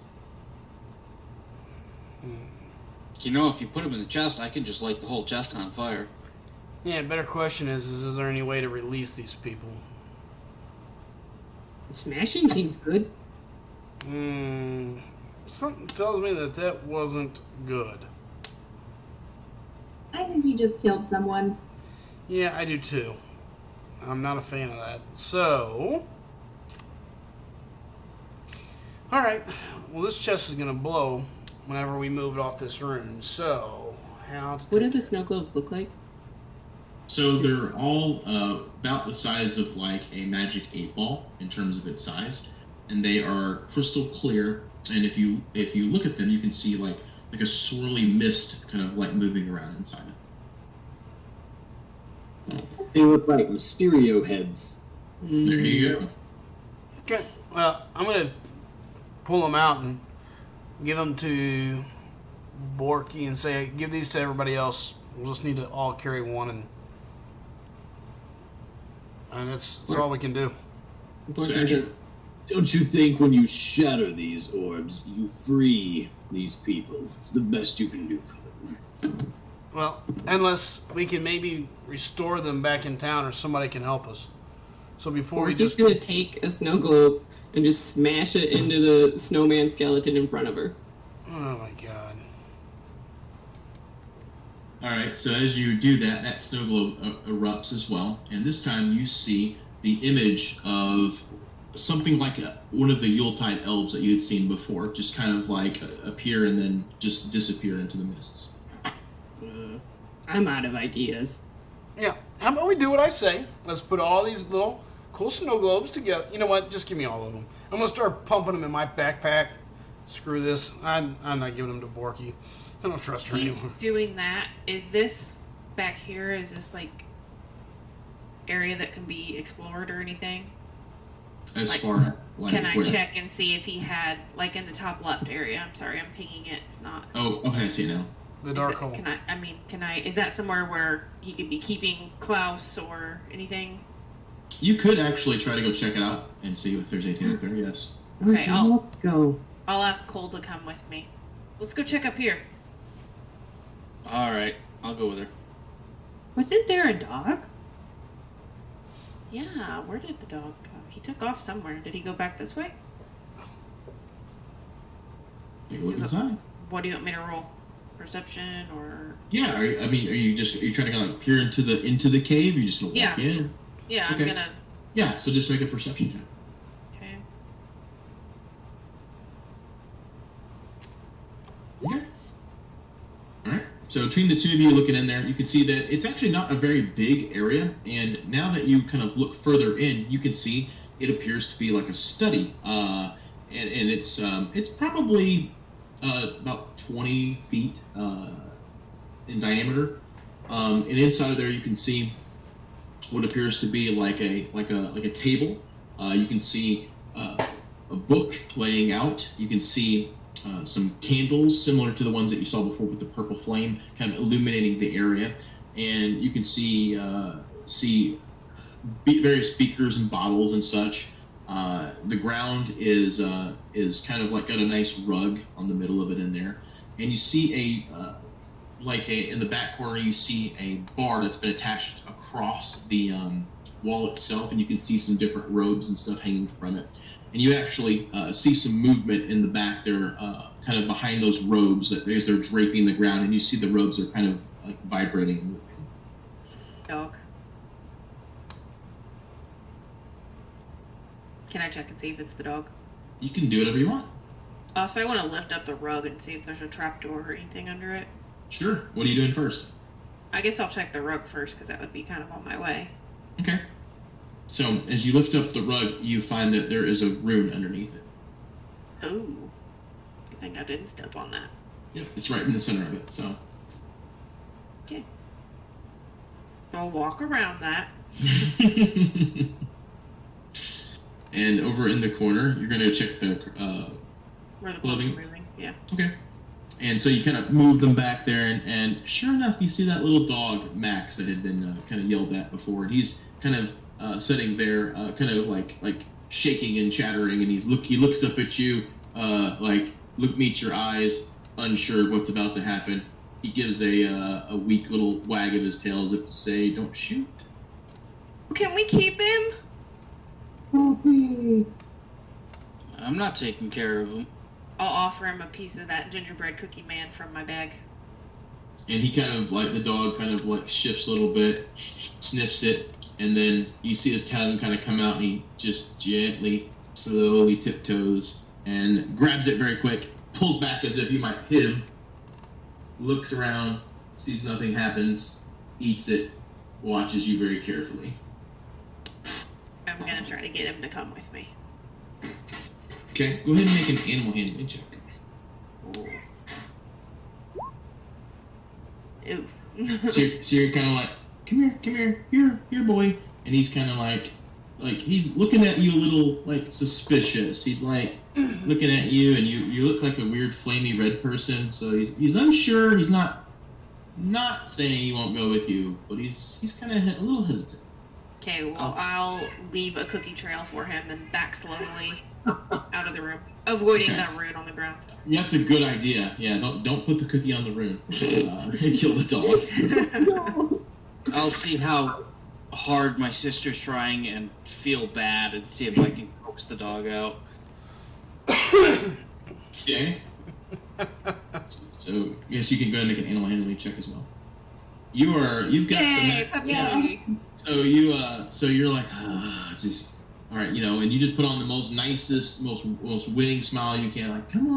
You know, if you put him in the chest, I can just light the whole chest on fire. Yeah. Better question is there any way to release these people? Smashing seems good. Something tells me that wasn't good. I think you just killed someone. Yeah, I do too. I'm not a fan of that. So, all right. Well, this chest is gonna blow whenever we move it off this room. So, how? What do the snow globes look like? So they're all about the size of like a magic 8-ball in terms of its size, and they are crystal clear. And if you look at them, you can see like a swirly mist kind of like moving around inside it. They look like Mysterio heads. There you go. Okay. Well, I'm gonna pull them out and give them to Borky and say, give these to everybody else. We'll just need to all carry one, and that's all we can do. Borky's gonna, Don't you think when you shatter these orbs, you free these people? It's the best you can do for them. Well, unless we can maybe restore them back in town, or somebody can help us. So before we Borky's just gonna take a snow globe and just smash it into the snowman skeleton in front of her. oh my god. All right, so as you do that, that snow globe erupts as well, and this time you see the image of something like one of the Yuletide elves that you had seen before, just kind of like appear and then just disappear into the mists. I'm out of ideas. Yeah. How about we do what I say? Let's put all these little cool snow globes together. You know what? Just give me all of them. I'm gonna start pumping them in my backpack. Screw this. I'm not giving them to Borky. I don't trust her He's anymore. doing that. Is this back here? Is this like area that can be explored or anything? As Like, far like Can I where? check and see if he had, like in the top left area? I'm sorry, I'm pinging it. It's not. Oh, okay, I see it now. The Is dark it- hole. Can I, is that somewhere where he could be keeping Klaus or anything? You could actually try to go check it out and see if there's anything up there. Yes. Okay, I'll go. ask Cole to come with me. Let's go check up here. All right, I'll go with her. Wasn't there a dog? Yeah, where did the dog go? He took off somewhere. Did he go back this way? Take a look inside. What do you want me to roll? Perception or? Yeah. Are you trying to kind of like peer into the cave? Or are you just gonna walk Yeah. in? Yeah, Okay. I'm gonna. Yeah. So just make a perception check. Okay. Okay. All right. So between the two of you looking in there, you can see that it's actually not a very big area. And now that you kind of look further in, you can see it appears to be like a study. And it's probably about 20 feet in diameter. And inside of there, you can see what appears to be like a table. You can see a book laying out. You can see some candles similar to the ones that you saw before with the purple flame, kind of illuminating the area, and you can see various beakers and bottles and such. The ground is kind of like got a nice rug on the middle of it in there, and you see in the back corner you see a bar that's been attached across the wall itself, and you can see some different robes and stuff hanging from it. And you actually see some movement in the back there, kind of behind those robes that as they're draping the ground, and you see the robes are kind of like vibrating and moving. Dog. Can I check and see if it's the dog? You can do whatever you want. So I want to lift up the rug and see if there's a trapdoor or anything under it. Sure. What are you doing first? I guess I'll check the rug first because that would be kind of on my way. Okay. So as you lift up the rug, you find that there is a rune underneath it. Oh. I think I didn't step on that. Yep, it's right in the center of it. So. Okay. I'll walk around that. And over in the corner, you're going to check the Where the clothing. clothes are moving. Yeah. Okay. And so you kind of move them back there, and sure enough, you see that little dog, Max, that had been kind of yelled at before. And he's kind of sitting there, kind of like shaking and chattering, and he looks up at you, meet your eyes, unsure of what's about to happen. He gives a weak little wag of his tail as if to say, "Don't shoot." Can we keep him? Puppy. I'm not taking care of him. I'll offer him a piece of that gingerbread cookie man from my bag. And he kind of the dog kind of shifts a little bit, sniffs it, and then you see his tongue kind of come out, and he just gently, slowly tiptoes and grabs it very quick, pulls back as if you might hit him, looks around, sees nothing happens, eats it, watches you very carefully. I'm gonna try to get him to come with me. Okay, go ahead and make an animal handling check. Ooh. So you're kind of like, come here, here, boy. And he's kind of like he's looking at you a little suspicious. He's looking at you, and you look like a weird flamey red person. So he's unsure. He's not saying he won't go with you, but he's kind of a little hesitant. Okay, well, I'll leave a cookie trail for him and back slowly out of the room, avoiding that rune on the ground. Yeah, that's a good idea. Yeah, don't put the cookie on the roof. Kill the dog. I'll see how hard my sister's trying and feel bad and see if I can coax the dog out. Okay. So, yes, you can go ahead and make an animal handling check as well. You've got Yay, the puppy! Yeah. So you're like, just all right, and you just put on the most nicest, most winning smile you can, like, come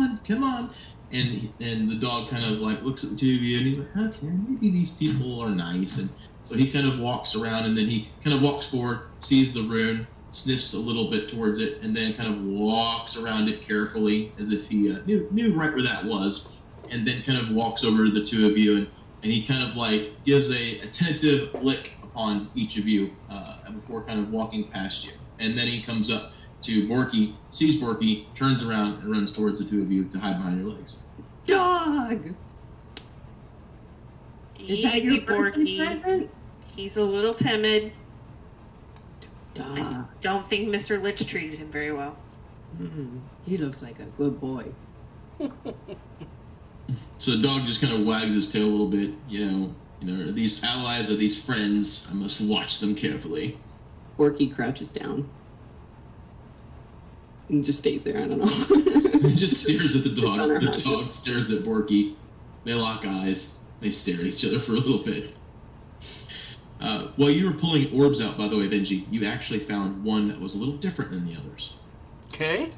on, and the dog kind of like looks at the two of you, and he's like, okay, maybe these people are nice, and so he kind of walks around, and then he kind of walks forward, sees the rune, sniffs a little bit towards it, and then kind of walks around it carefully, as if he knew right where that was, and then kind of walks over to the two of you, and he kind of like gives a tentative lick upon each of you before kind of walking past you. And then he comes up to Borky, sees Borky, turns around, and runs towards the two of you to hide behind your legs. Dog! Is that your birthday Borky? present? He's a little timid. Dog. Don't think Mr. Lich treated him very well. He looks like a good boy. So the dog just kind of wags his tail a little bit. Are these allies or these friends? I must watch them carefully. Borky crouches down. And just stays there, I don't know. He just stares at the dog. On our The house. dog stares at Borky. They lock eyes. They stare at each other for a little bit. While you were pulling orbs out, by the way, Benji, you actually found one that was a little different than the others. Okay.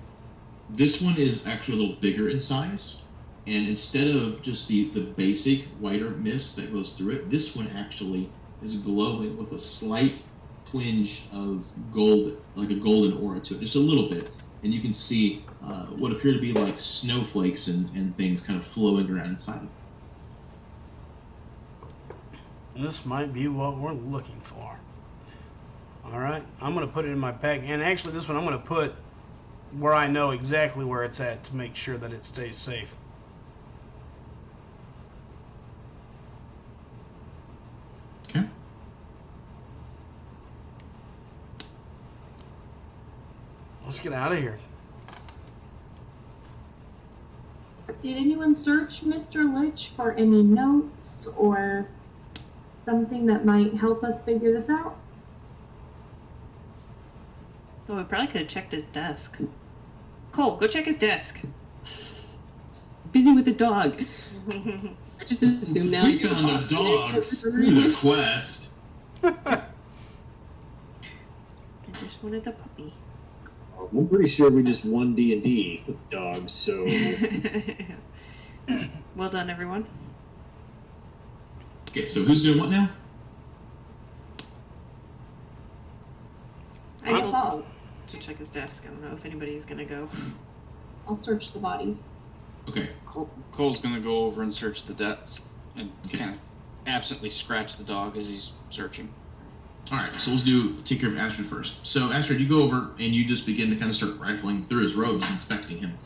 This one is actually a little bigger in size, and instead of just the basic whiter mist that goes through it, this one actually is glowing with a slight twinge of gold, like a golden aura to it, just a little bit. And you can see what appear to be like snowflakes and things kind of flowing around inside. This might be what we're looking for. All right, I'm going to put it in my pack. And actually, this one I'm going to put where I know exactly where it's at to make sure that it stays safe. Okay. Let's get out of here. Did anyone search Mr. Lich for any notes or something that might help us figure this out? Oh, we probably could have checked his desk. Cole, go check his desk. Busy with the dog. I just assume now. We found the dogs through the quest. I just wanted the puppy. I'm pretty sure we just won D&D with dogs, so... Well done, everyone. Okay, so who's doing what now? I I'll told follow. to check his desk. I don't know if anybody's gonna go. I'll search the body. Okay. Cole's gonna go over and search the desk and Okay. kind of absently scratch the dog as he's searching. All right, so let's take care of Astrid first. So Astrid, you go over and you just begin to kind of start rifling through his robes, inspecting him.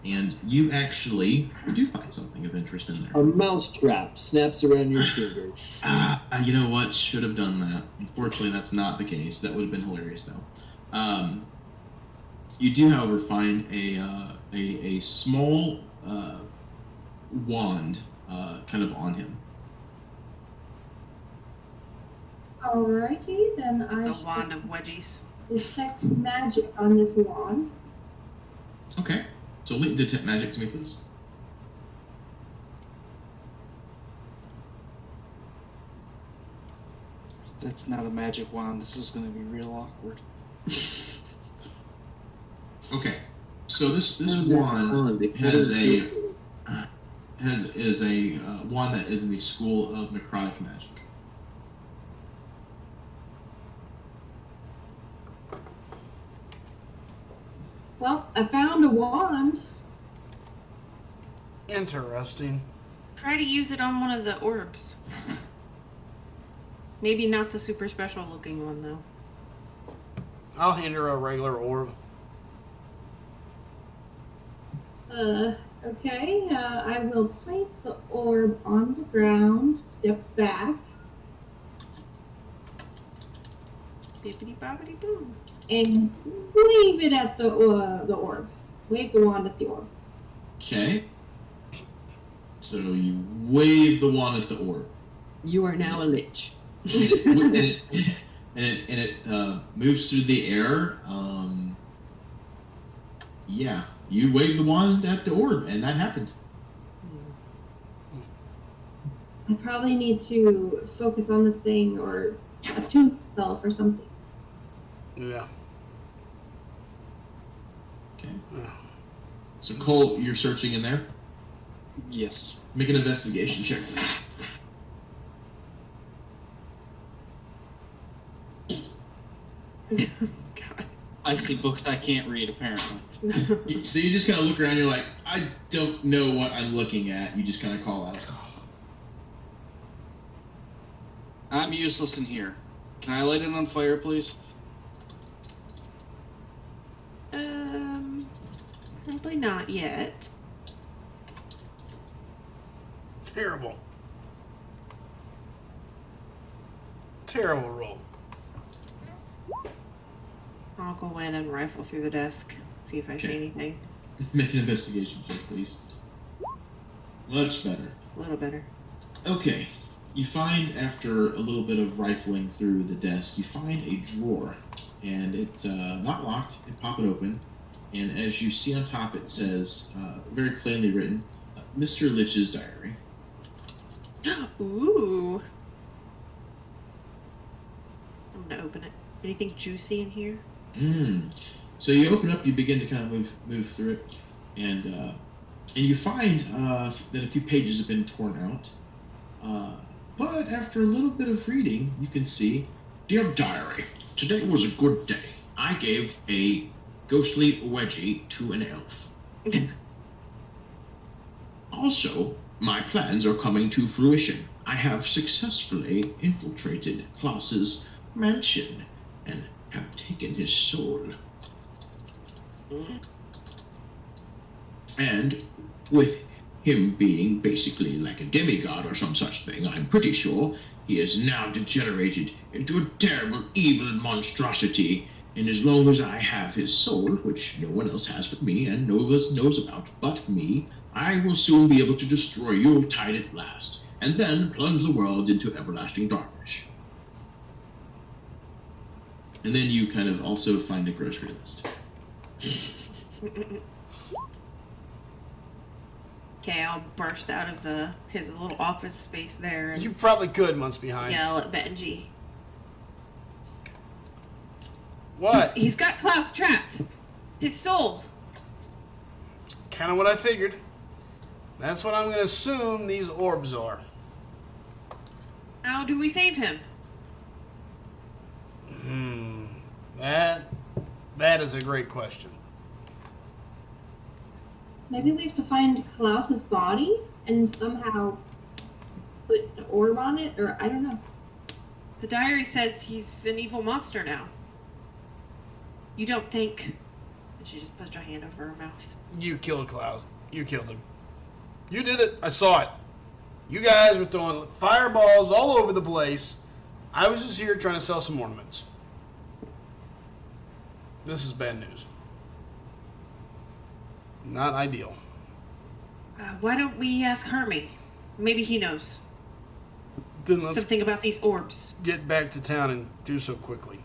And you actually do find something of interest in there. A mousetrap snaps around your fingers. You know what? Should have done that. Unfortunately, that's not the case. That would have been hilarious, though. You do, however, find a small wand kind of on him. Alrighty, then I The should wand of wedgies. detect magic on this wand. Okay. So detect magic to me, please. That's not a magic wand. This is gonna be real awkward. Okay. So this wand has a wand that is in the school of necrotic magic. Well, I found a wand. Interesting. Try to use it on one of the orbs. Maybe not the super special looking one though. I'll hand her a regular orb. Okay, I will place the orb on the ground, step back, Bippity boppity boo. and wave it at the orb. Wave the wand at the orb. Okay. So you wave the wand at the orb. You are now a lich. and it moves through the air. Yeah, you wave the wand at the orb, and that happened. I probably need to focus on this thing or attune myself or something. Yeah. Okay. Yeah. So Cole, you're searching in there. Yes. Make an investigation check, please. God. I see books I can't read, apparently. So you just kind of look around. You're like, I don't know what I'm looking at. You just kind of call out. I'm useless in here. Can I light it on fire, please? Probably not yet. Terrible. Terrible roll. I'll go in and rifle through the desk, see if I see Okay. anything. Make an investigation check, please. Much better. A little better. Okay. You find, after a little bit of rifling through the desk, you find a drawer. And it's not locked. You pop it open. And as you see on top, it says, very plainly written, Mr. Lich's diary. Ooh. I'm gonna open it. Anything juicy in here? So you open up, you begin to kind of move through it, and you find that a few pages have been torn out. But after a little bit of reading, you can see, Dear Diary, today was a good day. I gave a ghostly wedgie to an elf. Also, my plans are coming to fruition. I have successfully infiltrated Klaus's mansion and have taken his soul. And with him being basically like a demigod or some such thing, I'm pretty sure he has now degenerated into a terrible evil monstrosity. And as long as I have his soul, which no one else has but me and no one else knows about but me, I will soon be able to destroy Yuletide at last, and then plunge the world into everlasting darkness. And then you kind of also find a grocery list. Okay, I'll burst out of his little office space there and You probably could, months behind. yell at Benji. What? He's got Klaus trapped. His soul. Kind of what I figured. That's what I'm going to assume these orbs are. How do we save him? That is a great question. Maybe we have to find Klaus's body and somehow put an orb on it, or I don't know. The diary says he's an evil monster now. You don't think... And she just pushed her hand over her mouth. You killed Klaus. You killed him. You did it. I saw it. You guys were throwing fireballs all over the place. I was just here trying to sell some ornaments. This is bad news. Not ideal. Why don't we ask Hermie? Maybe he knows Then let's something about these orbs. get back to town and do so quickly.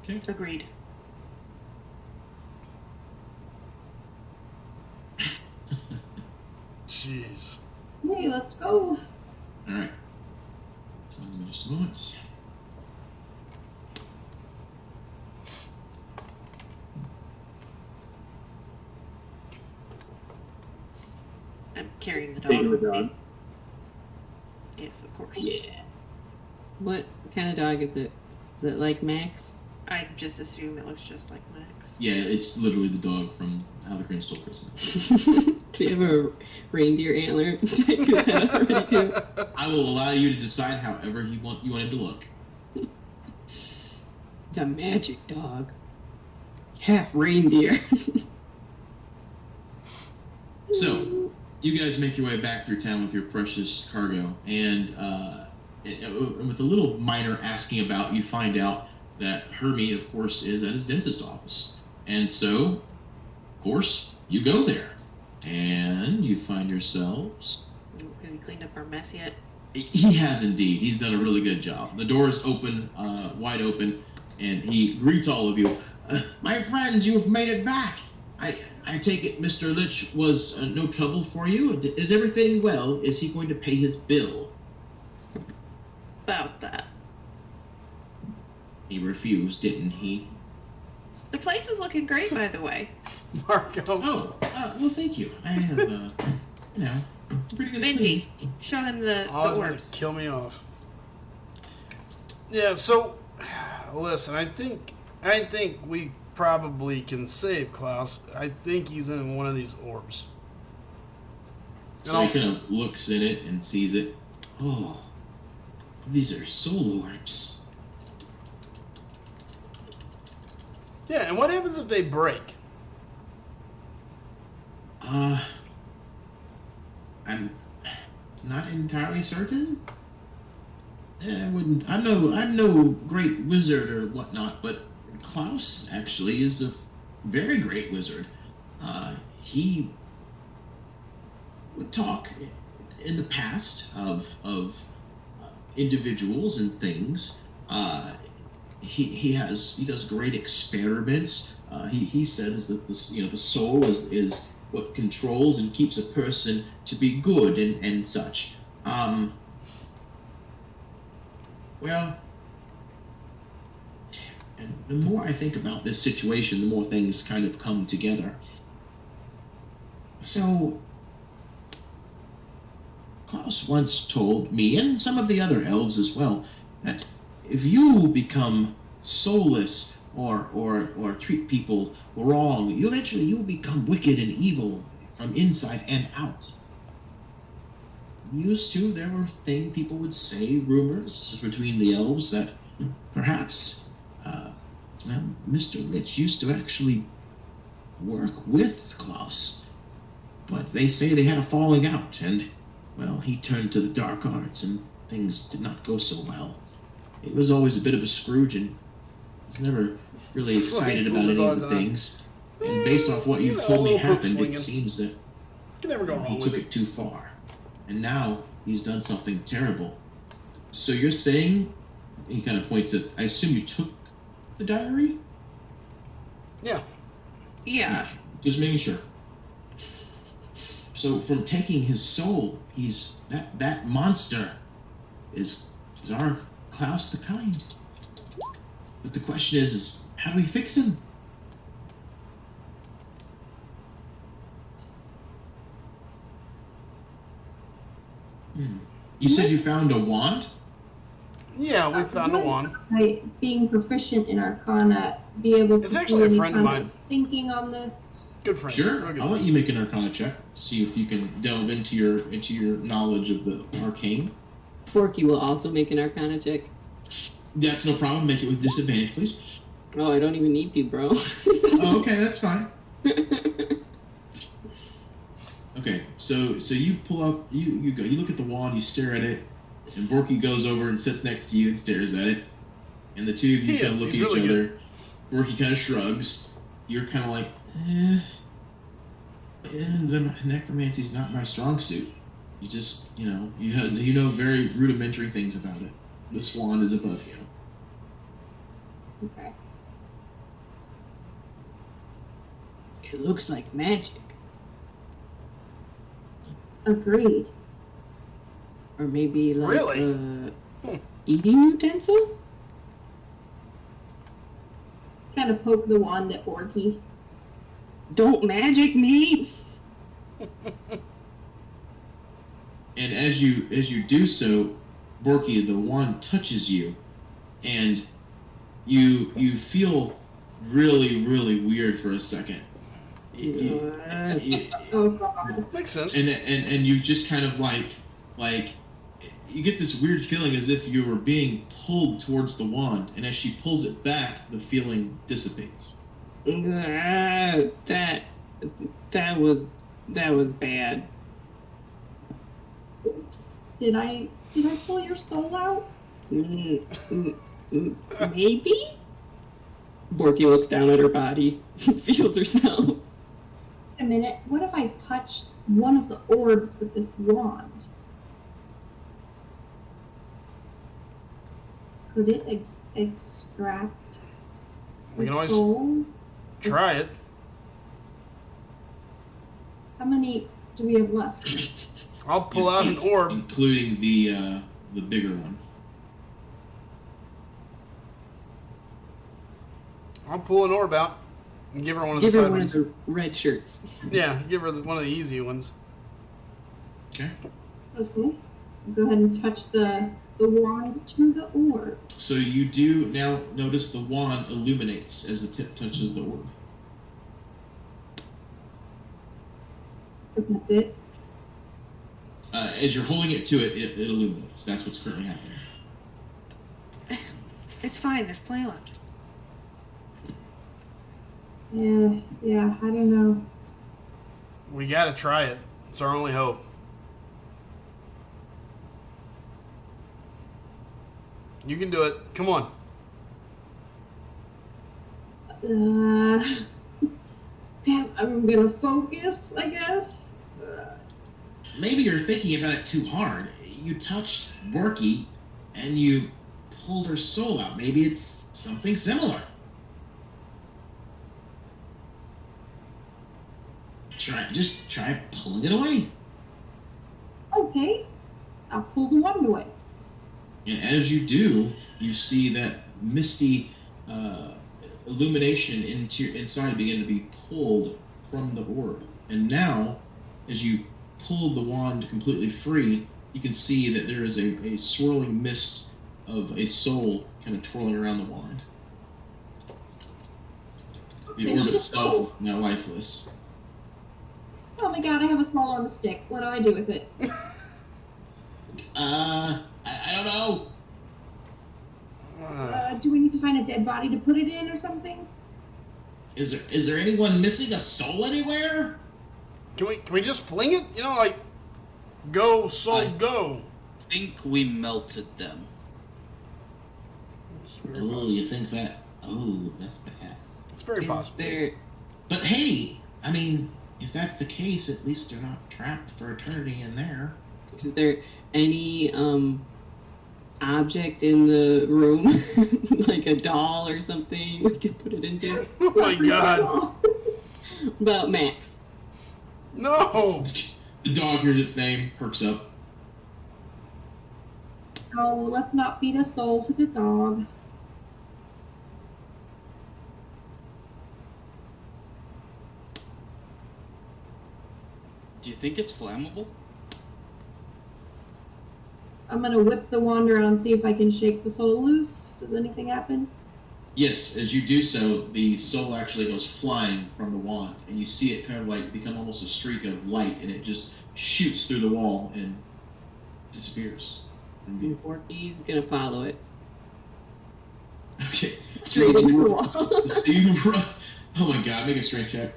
Okay. Agreed. Jeez. Hey, let's go. Alright. So give me just a moment. I'm carrying the Taking the dog. dog. Yes, of course. Yeah. What kind of dog is it? Is it like Max? I just assume it looks just like Max. Yeah, it's literally the dog from How the Grinch Stole Christmas. Do you have a reindeer antler? Take his head already too. I will allow you to decide however you want him to look. It's a magic dog. Half reindeer. So, you guys make your way back through town with your precious cargo, and with a little minor asking about, you find out that Hermie, of course, is at his dentist office. And so, of course, you go there. And you find yourselves... Has he cleaned up our mess yet? He has indeed. He's done a really good job. The door is open, wide open, and he greets all of you. My friends, you've made it back. I take it Mr. Lich was no trouble for you? Is everything well? Is he going to pay his bill? About that. He refused, didn't he? The place is looking great, by the way. Marco. Oh, well, thank you. I have, pretty good Mindy, show him the Always want orbs. to kill me off. Yeah, so listen, I think we probably can save Klaus. I think he's in one of these orbs. So he kind of looks in it and sees it. Oh, these are soul orbs. Yeah, and what happens if they break? I'm not entirely certain. I wouldn't. I'm no great wizard or whatnot, but Klaus actually is a very great wizard. He would talk in the past of individuals and things. He does great experiments. He says that the soul is what controls and keeps a person to be good and such. Well, and the more I think about this situation, the more things kind of come together. So, Klaus once told me, and some of the other elves as well, that if you become soulless or treat people wrong, you'll become wicked and evil from inside and out. Used to, there were things people would say, rumors between the elves that perhaps, Mr. Lich used to actually work with Klaus. But they say they had a falling out, and, well, he turned to the dark arts, and things did not go so well. It was always a bit of a Scrooge, and was never really excited about any of the things. And based off what you've told me happened, it seems that Can never go wrong he with took it. it too far. And now he's done something terrible. So you're saying, he kind of points at, I assume you took the diary? Yeah. Yeah. Just making sure. So from taking his soul, he's that monster is our Klaus the Kind. But the question is how do we fix him? You said you found a wand? Yeah, we found a wand. I, being proficient in Arcana, be able to It's actually a do any friend of kind mine. thinking on this. Good friend. Sure. Real good I'll let friend. you make an Arcana check. See if you can delve into your knowledge of the arcane. Borky will also make an Arcana check. That's no problem. Make it with disadvantage, please. Oh, I don't even need to, bro. Oh, okay, that's fine. Okay, so you pull up, you go, you look at the wand, you stare at it, and Borky goes over and sits next to you and stares at it, and the two of you kind of look at He's each really other. Borky kind of shrugs. You're kind of like, necromancy's not my strong suit. You just, you know very rudimentary things about it. The swan is above you. Okay. It looks like magic. Agreed. Or maybe like Really? eating utensil? Kind of poke the wand at Borky. Don't magic me! And as you do so, Borky, the wand touches you, and you feel really, really weird for a second. Oh god. Makes sense. And you just kind of like you get this weird feeling as if you were being pulled towards the wand, and as she pulls it back, the feeling dissipates. That was bad. Oops. Did I pull your soul out? Maybe? Borky looks down at her body, feels herself. A minute. What if I touched one of the orbs with this wand? Could it extract We can the always soul? try it. many do we have left? I'll pull out an orb. including the bigger one. I'll pull an orb out and give her one of the Give her side one of ones. the red shirts. Yeah, give her one of the easy ones. Okay. Okay. Go ahead and touch the wand to the orb. So you do now notice the wand illuminates as the tip touches the orb. That's it. As you're holding it to it, it illuminates. That's what's currently happening. It's fine. There's plenty left. Yeah, I don't know. We gotta try it. It's our only hope. You can do it. Come on. Damn, I'm gonna focus, I guess. Maybe you're thinking about it too hard. You touched Borky, and you pulled her soul out. Maybe it's something similar. Just try pulling it away. Okay, I'll pull the wand away. And as you do, you see that misty illumination inside begin to be pulled from the orb. And now, as you pull the wand completely free, you can see that there is a swirling mist of a soul kind of twirling around the wand. The orb itself now lifeless. Oh my god, I have a small on the stick. What do I do with it? I don't know. Do we need to find a dead body to put it in or something? Is there anyone missing a soul anywhere? Can we just fling it? You know, like, go, soul, go. I think we melted them. It's very Oh, possible. you think that? Oh, that's bad. It's very Is possible. there But hey, I mean, if that's the case, at least they're not trapped for eternity in there. is there any object in the room, like a doll or something we could put it into? Oh my god. About Max. No! The dog hears its name, perks up. Oh, let's not feed a soul to the dog. Do you think it's flammable? I'm gonna whip the wand around and see if I can shake the soul loose. Does anything happen? Yes, as you do so, the soul actually goes flying from the wand, and you see it kind of like become almost a streak of light, and it just shoots through the wall and disappears. And Borky's gonna follow it. Okay. Straight So into the you- wall. So you run. Oh my god, make a strength check.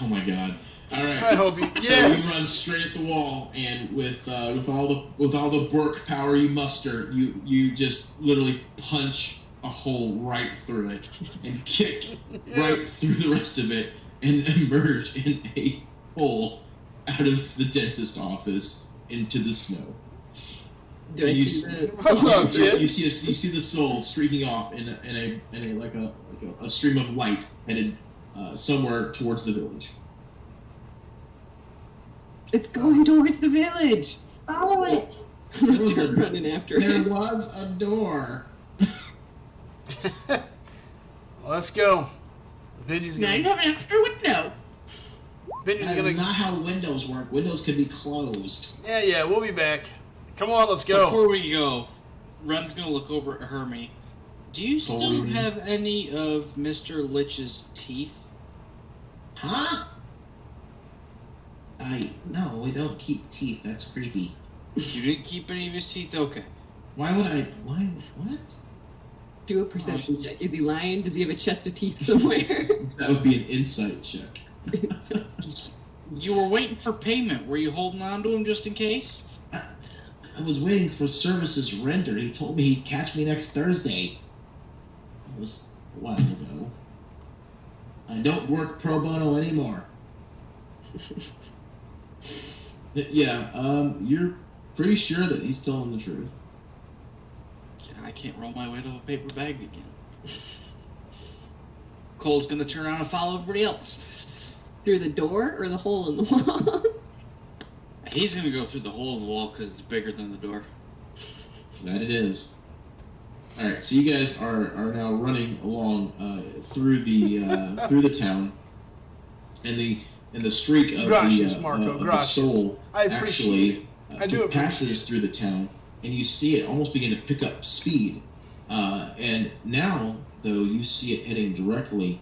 Oh my god. All right. I hope you. So you run Yes! straight at the wall, and with all the Bork power you muster, you just literally punch a hole right through it and kick right Yes. through the rest of it, and emerge in a hole out of the dentist office into the snow. Do I You see s- the What's up, Jit? You see the soul streaking off in a stream of light headed somewhere towards the village. It's going towards the village. Follow it. I'm start running after There it. was a door. Let's go. Benji's Now you gonna. have an extra window. Benji's That gonna. is not how windows work. Windows can be closed. Yeah, we'll be back. Come on, let's go. Before we go, Run's gonna look over at Hermie. Do you still Totally. have any of Mr. Lich's teeth? Huh? No, we don't keep teeth. That's creepy. You didn't keep any of his teeth? Okay. Why would I? Why? What? Do a perception check. Is he lying? Does he have a chest of teeth somewhere? That would be an insight check. You were waiting for payment. Were you holding on to him just in case? I was waiting for services rendered. He told me he'd catch me next Thursday. It was a while ago. I don't work pro bono anymore. Yeah, you're pretty sure that he's telling the truth. I can't roll my way to a paper bag again. Cole's gonna turn around and follow everybody else. Through the door or the hole in the wall? He's gonna go through the hole in the wall because it's bigger than the door. That it is. All right, so you guys are now running along through the town, and the streak of Gracias, the Marco, of the gracias. soul I appreciate actually I do passes appreciate through the town, and you see it almost begin to pick up speed. And now, though, you see it heading directly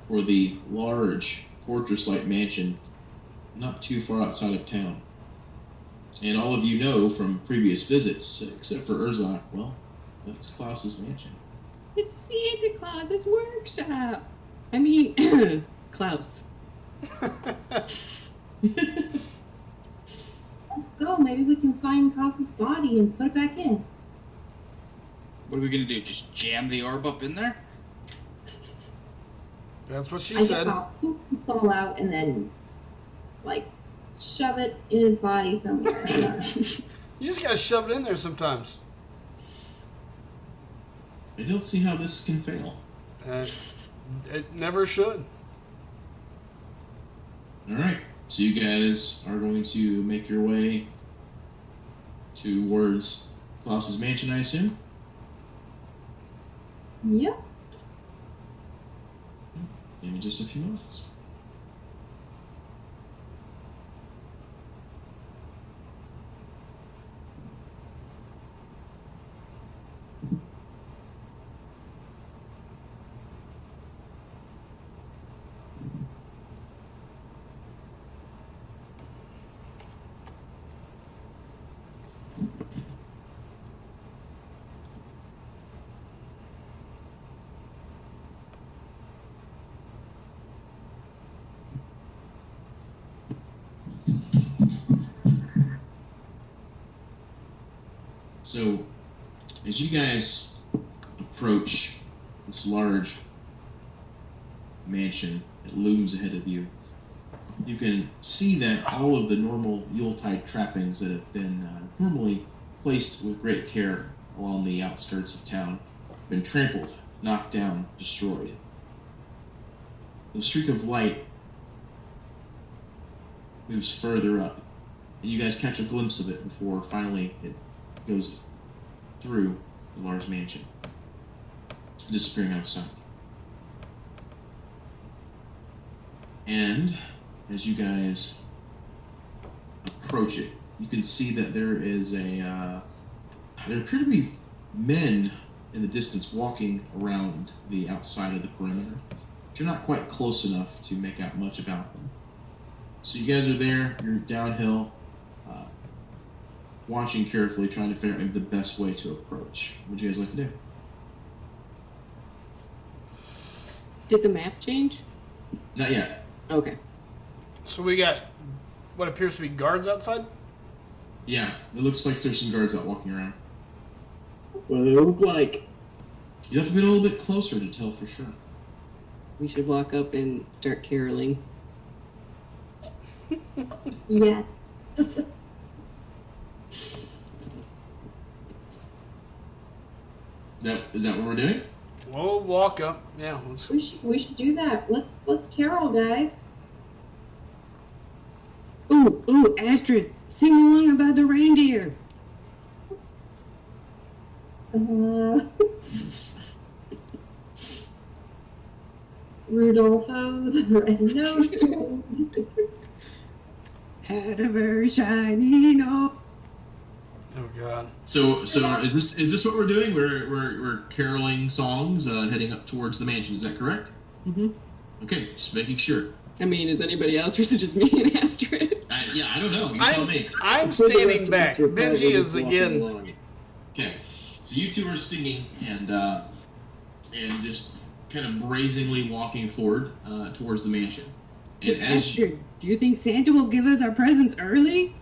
for the large fortress-like mansion, not too far outside of town. And all of you know from previous visits, except for Urzak, well, that's Klaus's mansion. It's Santa Claus's workshop. I mean, Klaus. Let's go. Maybe we can find Klaus's body and put it back in. What are we gonna do? Just jam the orb up in there? That's what she I guess said. I'll pull the soul out and then, like, shove it in his body somewhere. You just gotta shove it in there sometimes. I don't see how this can fail. It never should. All right, so you guys are going to make your way towards Klaus's mansion, I assume? Yep. Give me just a few moments. So, as you guys approach this large mansion that looms ahead of you, you can see that all of the normal Yuletide trappings that have been normally placed with great care along the outskirts of town have been trampled, knocked down, destroyed. The streak of light moves further up, and you guys catch a glimpse of it before finally it goes through the large mansion, disappearing out of sight. And as you guys approach it, you can see that there appear to be men in the distance walking around the outside of the perimeter, but you're not quite close enough to make out much about them. So you guys are there, you're downhill, watching carefully, trying to figure out the best way to approach. What would you guys like to do? Did the map change? Not yet. Okay. So we got what appears to be guards outside? Yeah, it looks like there's some guards out walking around. What do they look like? You have to get a little bit closer to tell for sure. We should walk up and start caroling. Yes. Is that what we're doing? We'll walk up. Yeah, let's. We should do that. Let's carol, guys. Ooh, Astrid, sing along about the reindeer. Rudolpho the red-nosed. Had a very shiny nose. Oh God. So is this what we're doing? We're caroling songs, heading up towards the mansion. Is that correct? Mm-hmm. Okay, just making sure. I mean, is anybody else or is it just me and Astrid? I don't know. You tell me. I'm For the rest standing of back. us, we're probably Benji is just walking again. along. Okay, so you two are singing and just kind of brazenly walking forward towards the mansion. And as Astrid, do you think Santa will give us our presents early?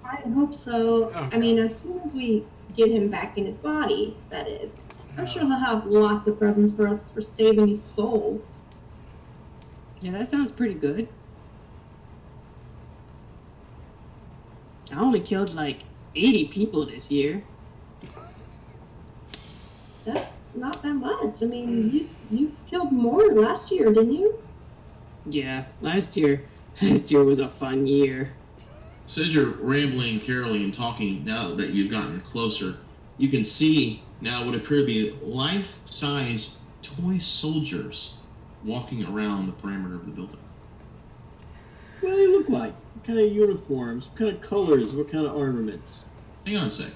I hope so. Oh, I mean, as soon as we get him back in his body, that is. I'm sure he'll have lots of presents for us for saving his soul. Yeah, that sounds pretty good. I only killed like 80 people this year. That's not that much. I mean, you killed more last year, didn't you? Yeah, last year was a fun year. So as you're rambling, caroling, and talking, now that you've gotten closer, you can see now what appear to be life-size toy soldiers walking around the perimeter of the building. What do they look like? What kind of uniforms? What kind of colors? What kind of armaments? Hang on a sec.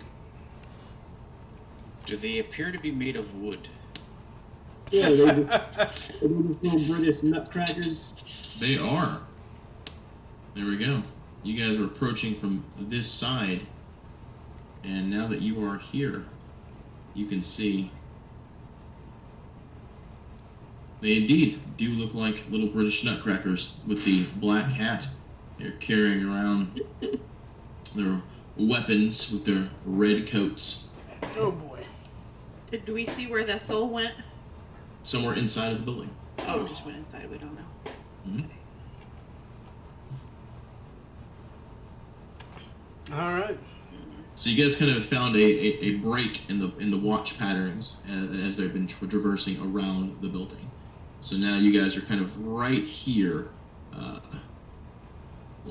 Do they appear to be made of wood? Yeah, are they just little British nutcrackers? They are. There we go. You guys are approaching from this side, and now that you are here, you can see they indeed do look like little British nutcrackers with the black hat. They're carrying around their weapons with their red coats. Oh boy. Do we see where the soul went? Somewhere inside of the building. Oh, just went inside. We don't know. Mhm. All right. So you guys kind of found a break in the watch patterns as they've been traversing around the building. So now you guys are kind of right here. What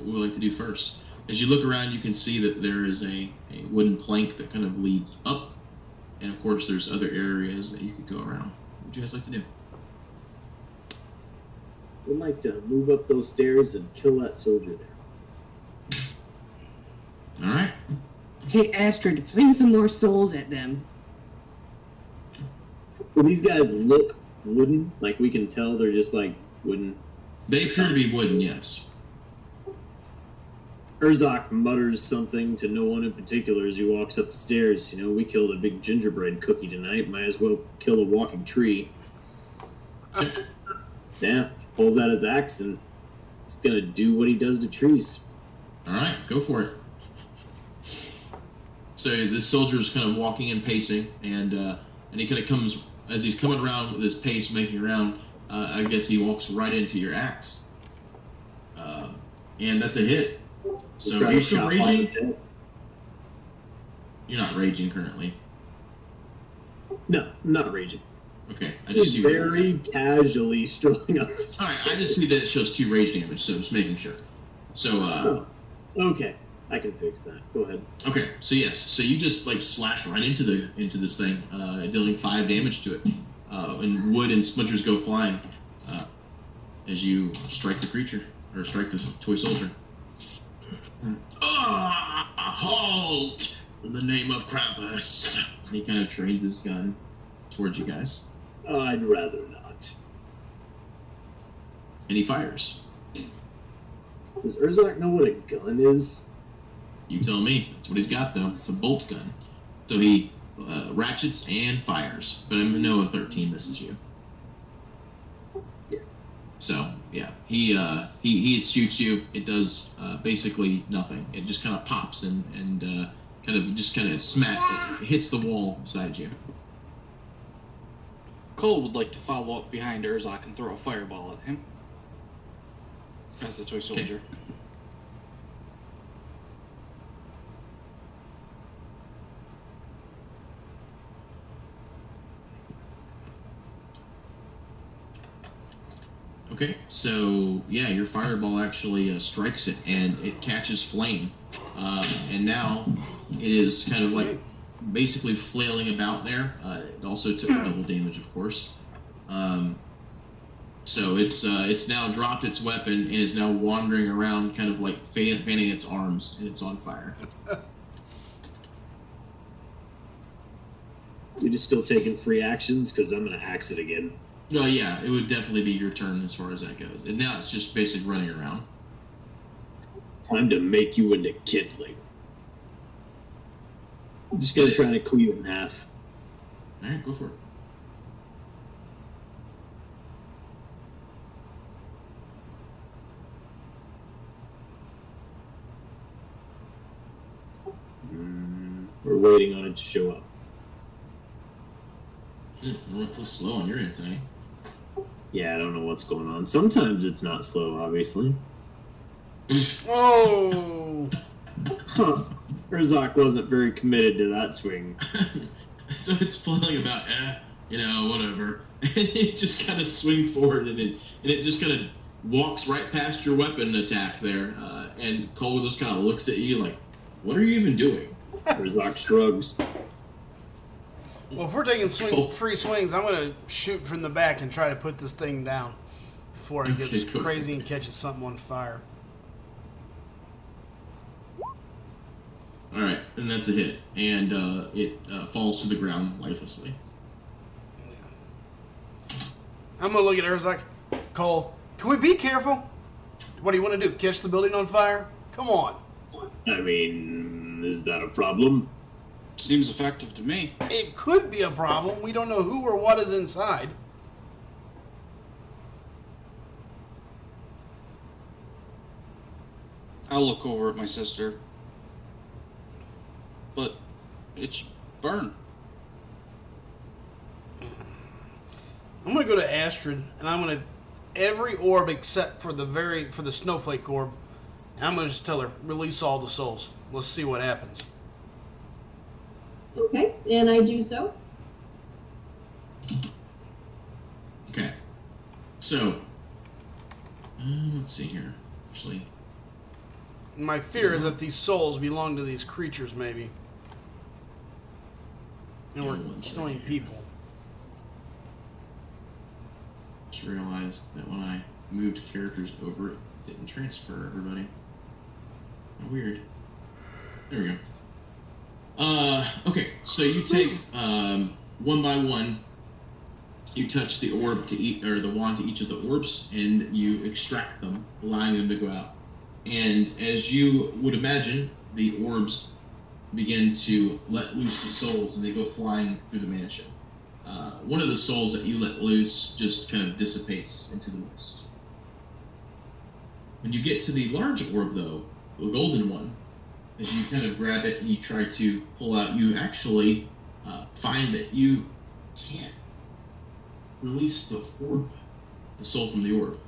we would like to do first, as you look around, you can see that there is a wooden plank that kind of leads up, and of course there's other areas that you could go around. What would you guys like to do? We'd like to move up those stairs and kill that soldier there. All right. Hey, Astrid, fling some more souls at them. Well, these guys look wooden. Like, we can tell they're just, like, wooden. They appear to be wooden, yes. Urzak mutters something to no one in particular as he walks up the stairs. You know, we killed a big gingerbread cookie tonight. Might as well kill a walking tree. Yeah, he pulls out his axe and he's gonna do what he does to trees. All right, go for it. So this soldier is kind of walking and pacing, and he kind of comes as he's coming around with his pace, making around. I guess he walks right into your axe, and that's a hit. So are you still raging? You're not raging currently. No, I'm not raging. Okay, I just He's see. very casually strolling up the stairs. All right, I just see that it shows 2 rage damage, so just making sure. So Okay, I can fix that. Go ahead. okay, so yes, so you just like slash right into this thing, dealing 5 damage to it, and wood and splinters go flying as you strike the creature or strike the toy soldier. Halt! In the name of Krampus. He kind of trains his gun towards you guys, I'd rather not. and he fires. Does Urzak know what a gun is? You tell me. That's what he's got, though. It's a bolt gun. So he ratchets and fires, but I know a 13 misses you. So yeah, he shoots you. It does basically nothing. It just kind of pops and kind of smack. It hits the wall beside you. Cole would like to follow up behind Urzak and throw a fireball at him. As the toy soldier. Okay, so yeah, your fireball actually strikes it, and it catches flame, and now it is kind of like basically flailing about there. It also took double damage, of course. So it's now dropped its weapon and is now wandering around, kind of like fanning its arms, and it's on fire. You're just still taking free actions because I'm gonna axe it again. No, yeah, it would definitely be your turn as far as that goes. And now it's just basically running around. Time to make you into kindling. I'm just gonna try to cleave it in half. All right, go for it. We're waiting on it to show up. What's so slow on your end tonight? Yeah, I don't know what's going on. Sometimes it's not slow, obviously. Oh! Huh. Urzak wasn't very committed to that swing. So it's flailing about. whatever. And it just kind of swing forward, and it just kind of walks right past your weapon attack there. And Cole just kind of looks at you like, what are you even doing? Herzog shrugs. Well, if we're taking free swings, I'm going to shoot from the back and try to put this thing down before it gets Okay, cool. crazy and catches something on fire. All right, and that's a hit, and it falls to the ground lifelessly. I'm going to look at her. It's like, Cole, can we be careful? What do you want to do? Catch the building on fire? Come on. I mean, is that a problem? Seems effective to me. It could be a problem. We don't know who or what is inside. I'll look over at my sister. But it should burn. I'm going to go to Astrid, and I'm going to every orb except for the snowflake orb. And I'm going to just tell her, release all the souls. Let's see what happens. Okay, and I do so. Okay. So, let's see here. Actually, My fear is that these souls belong to these creatures, maybe. And we're one second killing here. people. Just realized that when I moved characters over, it didn't transfer everybody. How weird. There we go. Okay, so you take one by one. You touch the orb or the wand to each of the orbs, and you extract them, allowing them to go out. And as you would imagine, the orbs begin to let loose the souls, and they go flying through the mansion. One of the souls that you let loose just kind of dissipates into the mist. When you get to the large orb, though, the golden one, as you kind of grab it and you try to pull out, you actually find that you can't release the orb, the soul from the orb.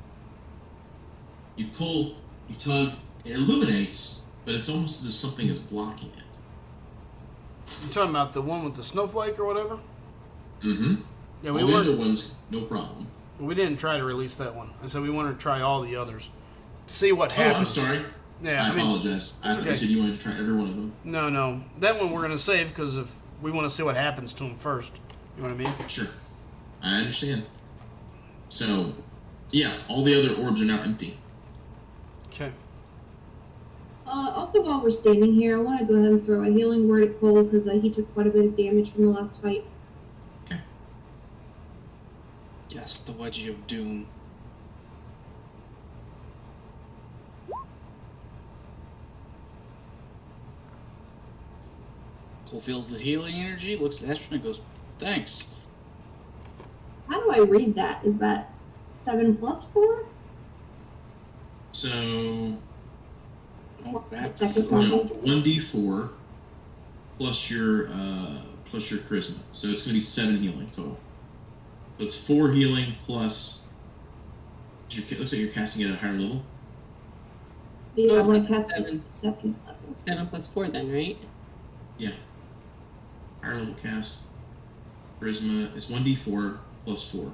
You pull, you tug, it illuminates, but it's almost as if something is blocking it. You talking about the one with the snowflake or whatever? Mm-hmm. Yeah, All the other ones, no problem. we didn't try to release that one. I said we wanted to try all the others. See what Oh, I'm happens. sorry. Yeah, I I mean, apologize. I it's thought okay. you said you wanted to try every one of them. no. That one we're going to save because if we want to see what happens to him first. You know what I mean? Sure. I understand. So, yeah, all the other orbs are now empty. Okay. Also, while we're standing here, I want to go ahead and throw a healing word at Cole because he took quite a bit of damage from the last fight. Yes, the wedgie of doom. Cole feels the healing energy, looks at Astrid and goes, thanks. How do I read that? Is that 7 plus 4? So, That's The second no, one. 1d4 plus your charisma. So it's going to be 7 healing total. So it's 4 healing plus. It looks like you're casting it at a higher level. The Oh, one it's cast seven. at second level. 7 plus 4 then, right? Yeah. Higher level cast. Charisma is 1d4 plus 4.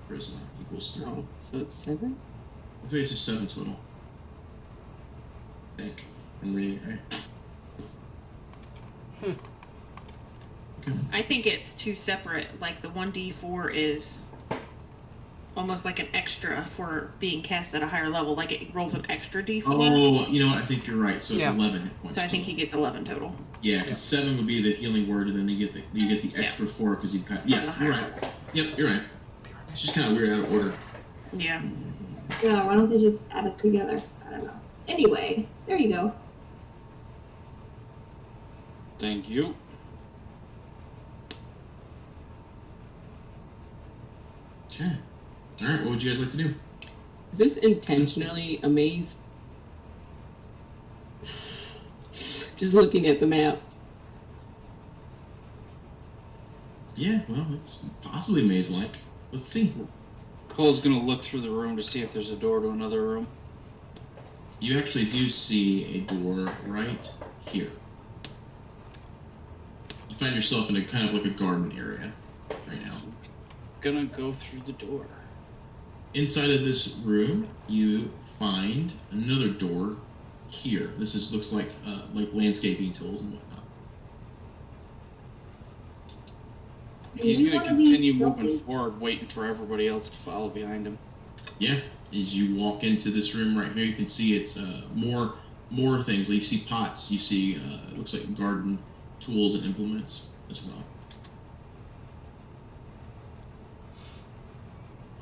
Charisma equals 3. Oh, so it's 7? I think it's a 7 total. I think. I'm reading it right. Okay. I think it's two separate. Like the 1d4 is almost like an extra for being cast at a higher level. Like it rolls an extra d4. Oh, you know what? I think you're right. So it's Yeah. 11 hit points. So I think he total. gets 11 total. Yeah, because 7 would be the healing word, and then you get the extra 4 because you got. From the Yeah, higher you're right. level. Yep, you're right. It's just kind of weird out of order. Yeah. Yeah, why don't they just add it together? I don't know. Anyway, there you go. Thank you. Okay. All right. What would you guys like to do? Is this intentionally a maze? Just looking at the map. Yeah. Well, it's possibly maze-like. Let's see. Cole's gonna look through the room to see if there's a door to another room. You actually do see a door right here. You find yourself in a kind of like a garden area right now. Gonna go through the door. Inside of this room, you find another door here. This looks like landscaping tools and whatnot. He's Maybe gonna one of these continue moving buildings- forward, waiting for everybody else to follow behind him. Yeah, as you walk into this room right here, you can see it's more things. Like you see pots, you see it looks like garden tools and implements as well.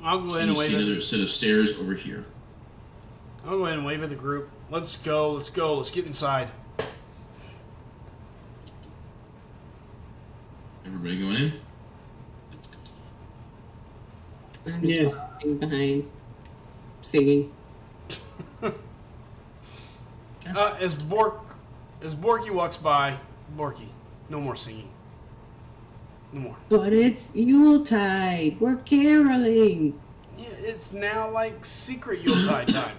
I'll go ahead And and you wave see at another set of stairs over here. I'll go ahead and wave at the group. Let's go. Let's go. Let's get inside. Everybody going in? I'm just Yeah. walking behind, singing. As Borky walks by, Borky, no more singing. No more. But it's Yuletide. We're caroling. Yeah, it's now like secret Yuletide time.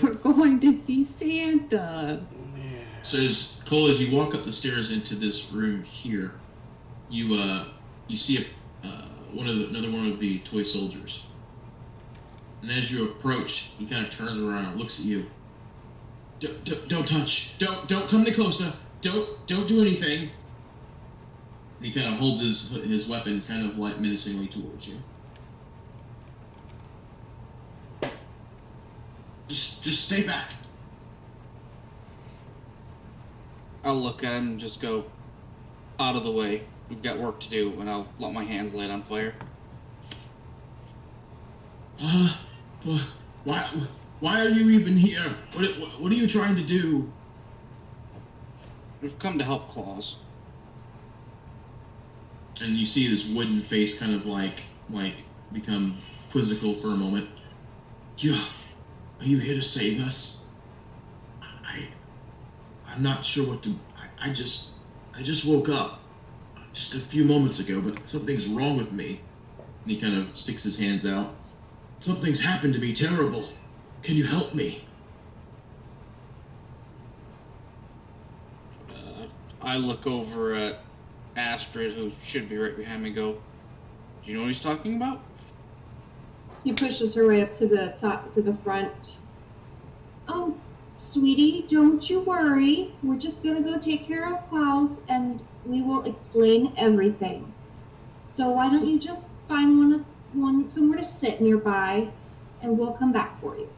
We're It's- going to see Santa. Yeah. So Cole, as you walk up the stairs into this room here, you see another one of the toy soldiers. And as you approach, he kind of turns around and looks at you. Don't touch. Don't come any closer. Don't do anything. And he kind of holds his weapon kind of like menacingly towards you. Just stay back. I'll look at him and just go, out of the way. We've got work to do, and I'll let my hands light on fire. Why are you even here? What are you trying to do? We've come to help Claus. And you see this wooden face kind of like become quizzical for a moment. Are you here to save us? I'm not sure what to. I just woke up just a few moments ago, but something's wrong with me. And he kind of sticks his hands out. Something's happened to me terrible. Can you help me? I look over at Astrid, who should be right behind me, go, do you know what he's talking about? He pushes her right up to the top, to the front. Oh, sweetie, don't you worry. We're just gonna go take care of Klaus, and we will explain everything. So why don't you just find somewhere to sit nearby, and we'll come back for you.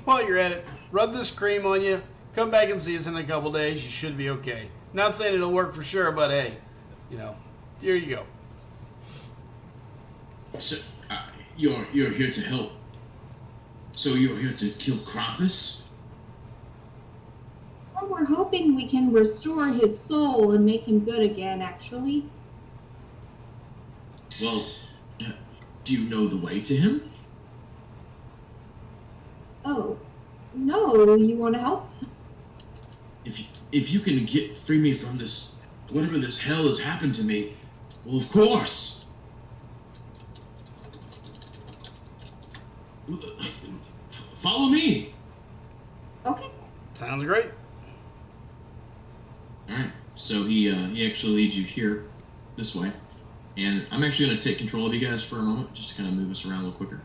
While you're at it, rub this cream on you. Come back and see us in a couple days. You should be okay. Not saying it'll work for sure, but hey, here you go. So, you're here to help. So you're here to kill Krampus? Well, we're hoping we can restore his soul and make him good again, actually. Well, do you know the way to him? Oh, no, you want to help? If you can free me from this, whatever this hell has happened to me, well, of course. Follow me. Okay. Sounds great. All right. So he actually leads you here, this way, and I'm actually going to take control of you guys for a moment, just to kind of move us around a little quicker.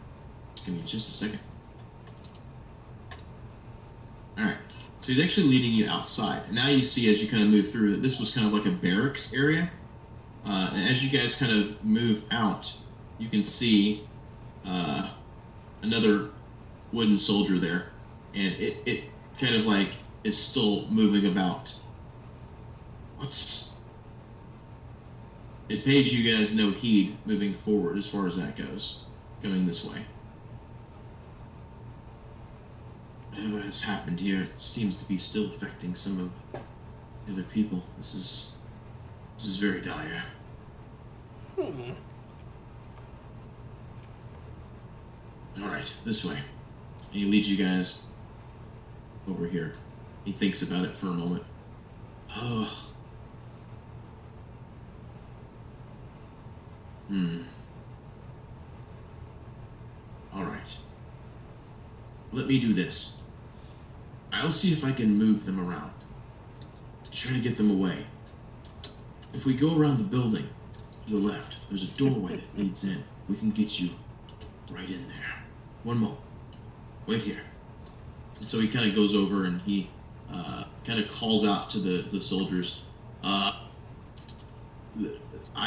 Give me just a second. All right. So he's actually leading you outside. And now you see, as you kind of move through, that this was kind of like a barracks area. And as you guys kind of move out, you can see another wooden soldier there, and it kind of like is still moving about. It pays you guys no heed moving forward as far as that goes, going this way. Whatever has happened here, it seems to be still affecting some of the other people. This is very dire. Alright, this way. And he leads you guys over here. He thinks about it for a moment. Oh. Alright. Let me do this. I'll see if I can move them around. Try to get them away. if we go around the building to the left, there's a doorway that leads in. We can get you right in there. One more. Wait here. And so he kind of goes over and he kind of calls out to the soldiers. I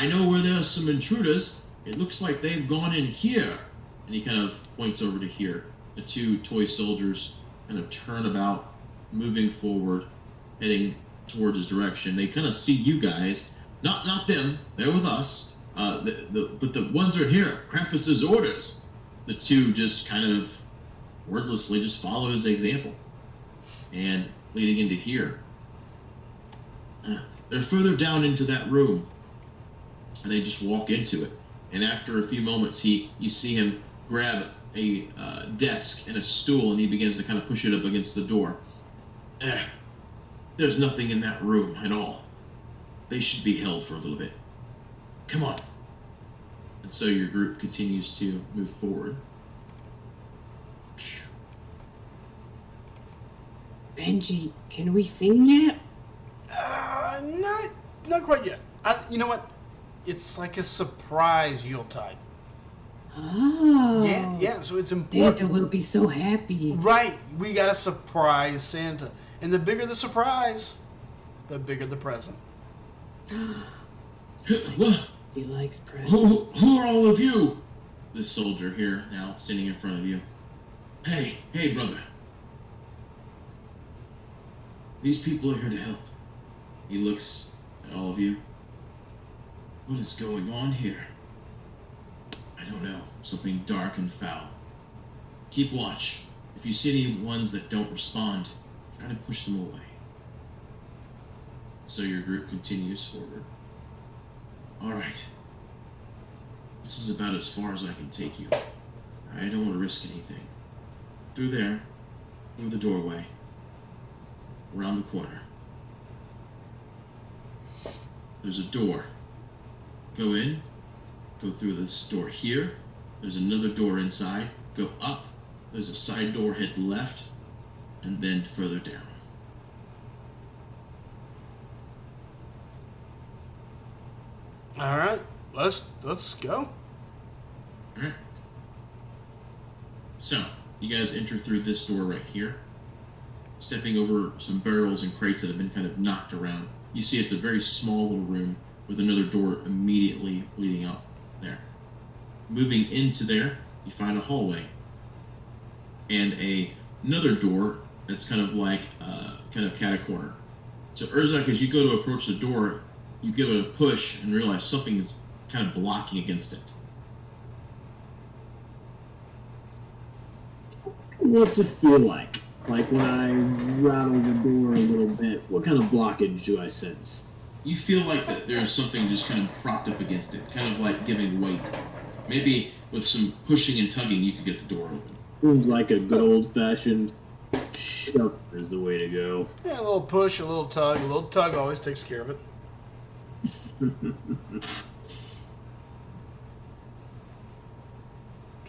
know where there's some intruders. It looks like they've gone in here. And he kind of points over to here. The two toy soldiers kind of turn about, moving forward, heading towards his direction. They kind of see you guys. Not them. They're with us. But the ones are here. Krampus's orders. The two just kind of wordlessly just follow his example. And leading into here. They're further down into that room. And they just walk into it. And after a few moments, you see him grab a desk and a stool, and he begins to kind of push it up against the door. There's nothing in that room at all. They should be held for a little bit. Come on. And so your group continues to move forward. Benji, can we sing yet? Not quite yet. You know what? It's like a surprise Yuletide. Oh. Yeah, so it's important. Santa will be so happy. Right, we got to surprise Santa. And the bigger the surprise, the bigger the present. What? He likes presents. Who are all of you? This soldier here now standing in front of you. Hey, brother. These people are here to help. He looks at all of you. What is going on here? I don't know. Something dark and foul. Keep watch. If you see any ones that don't respond, try to push them away. So your group continues forward. Alright. This is about as far as I can take you. I don't want to risk anything. Through there, through the doorway, around the corner. There's a door. Go in, go through this door here. There's another door inside. Go up. There's a side door, head left, and then further down. All right, let's go. All right. So you guys enter through this door right here, stepping over some barrels and crates that have been kind of knocked around. You see it's a very small little room with another door immediately leading up there. Moving into there, you find a hallway and another door that's kind of like kind of cat-a-corner. So Urzak, as you go to approach the door, you give it a push and realize something is kind of blocking against it. What's it feel like? Like when I rattle the door a little bit, what kind of blockage do I sense? You feel like that there's something just kind of propped up against it, kind of like giving weight. Maybe with some pushing and tugging, you could get the door open. Seems like a good old-fashioned shove is the way to go. Yeah, a little push, a little tug. A little tug always takes care of it.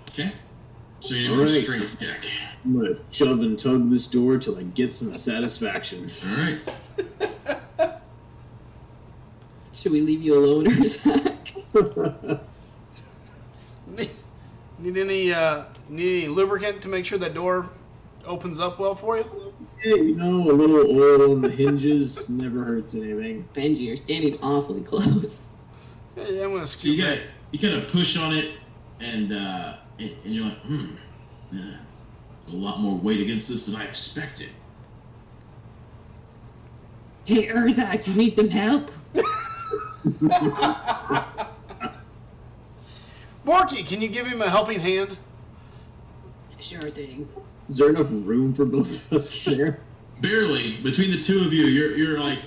Okay. So you need a Alright. strength check. I'm gonna shove and tug this door till I get some satisfaction. All right. Should we leave you alone, Urzak? Need any lubricant to make sure that door opens up well for you? Yeah, you know, a little oil on the hinges never hurts anything. Benji, you're standing awfully close. Hey, I'm gonna So scoop that. you kind of push on it, and you're like, a lot more weight against this than I expected. Hey, Urzak, you need some help? Borky, can you give him a helping hand? Sure thing. Is there enough room for both of us there? Barely. Between the two of you, you're like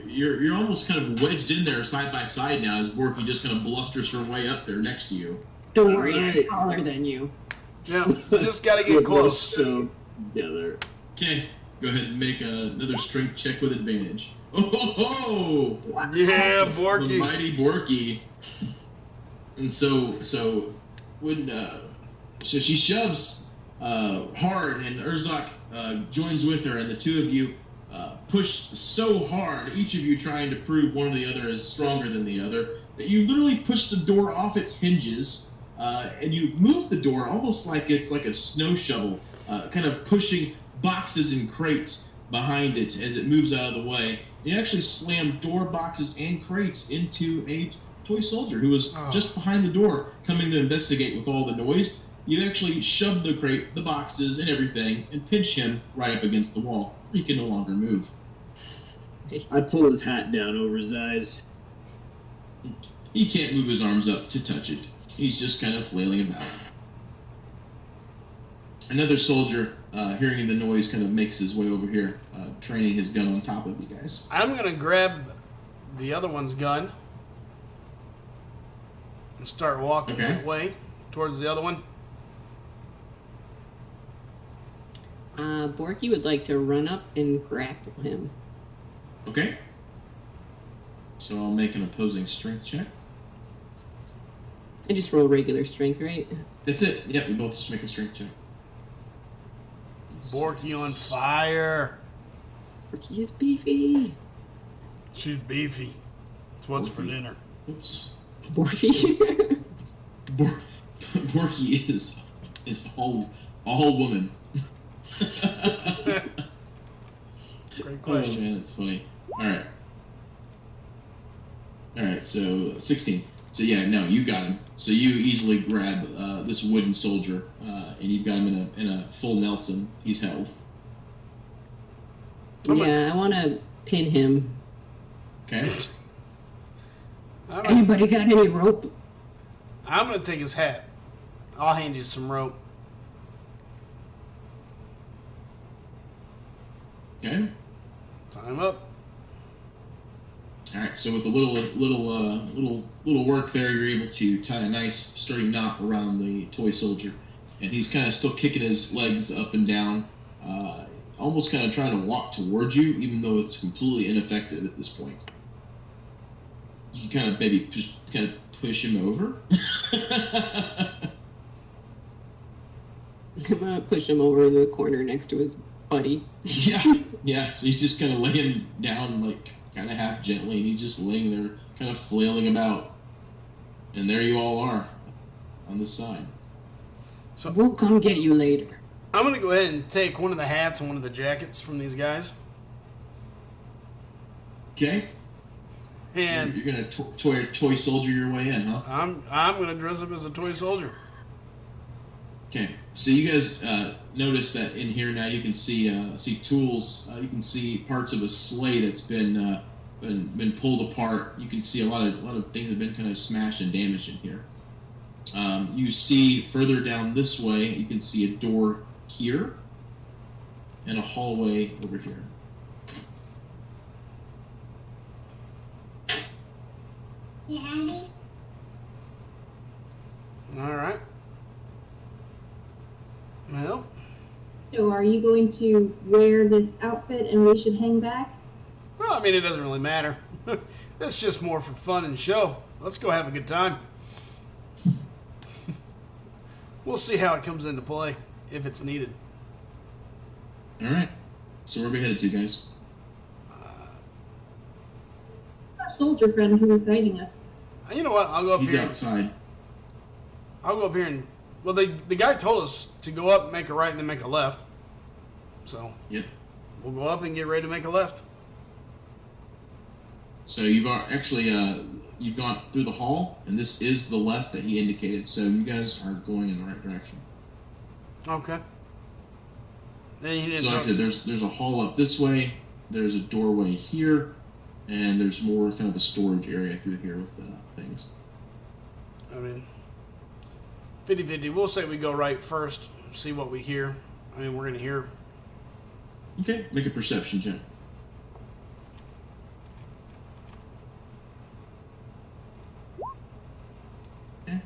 you're almost kind of wedged in there side by side now as Borky just kind of blusters her way up there next to you. Don't worry, Alright. I'm taller than you. Yeah, just gotta get We're both close. shoved together. Okay, go ahead and make another strength check with advantage. Oh, Yeah, the Borky. mighty Borky. And so when so she shoves hard, and Urzak joins with her, and the two of you push so hard, each of you trying to prove one or the other is stronger than the other, that you literally push the door off its hinges, and you move the door almost like it's like a snow shovel, kind of pushing boxes and crates behind it as it moves out of the way. You actually slam door, boxes, and crates into a toy soldier who was just behind the door coming to investigate with all the noise. You actually shove the crate, the boxes, and everything, and pinch him right up against the wall. He can no longer move. I pull his hat down over his eyes. He can't move his arms up to touch it. He's just kind of flailing about. Another soldier, hearing the noise, kind of makes his way over here, training his gun on top of you guys. I'm going to grab the other one's gun and start walking that way towards the other one. Borky would like to run up and grapple him. Okay. So I'll make an opposing strength check. I just roll regular strength, right? That's it. Yeah, we both just make a strength check. Borky on fire. Borky is beefy. She's beefy. It's what's for dinner. Oops. Borky. Borky is a whole woman. Great question. Oh man, that's funny. Alright, so 16. So yeah, no, you got him. So you easily grab this wooden soldier, and you've got him in a full Nelson. He's held. Yeah, I want to pin him. Okay. Anybody got any rope? I'm going to take his hat. I'll hand you some rope. Okay. Time up. All right. So with a little work there, you're able to tie a nice sturdy knot around the toy soldier, and he's kind of still kicking his legs up and down, almost kind of trying to walk towards you, even though it's completely ineffective at this point. You kind of maybe just kind of push him over. I'm gonna push him over in the corner next to his buddy. Yeah. So he's just kind of laying down, like kind of half gently, and he's just laying there, kind of flailing about. And there you all are, on the side. So we'll come get you later. I'm going to go ahead and take one of the hats and one of the jackets from these guys. Okay. And so you're going to toy soldier your way in, huh? I'm going to dress up as a toy soldier. Okay. So you guys notice that in here now you can see tools. You can see parts of a sleigh that's been pulled apart. You can see a lot of things have been kind of smashed and damaged in here. You see further down this way, you can see a door here and a hallway over here. Daddy? All right. Well. So are you going to wear this outfit and we should hang back? Well, I mean, it doesn't really matter. It's just more for fun and show. Let's go have a good time. We'll see how it comes into play, if it's needed. All right. So where are we headed to, guys? Our soldier friend who was guiding us. You know what? I'll go up He's here. outside. I'll go up here and... Well, the guy told us to go up, make a right, and then make a left. So... Yep. We'll go up and get ready to make a left. So you've actually you've gone through the hall, and this is the left that he indicated. So you guys are going in the right direction. Okay. Then he didn't So like I said, there's a hall up this way. There's a doorway here, and there's more kind of a storage area through here with things. I mean, 50-50. We'll say we go right first, see what we hear. I mean, we're going to hear. Okay, make a perception check. Okay.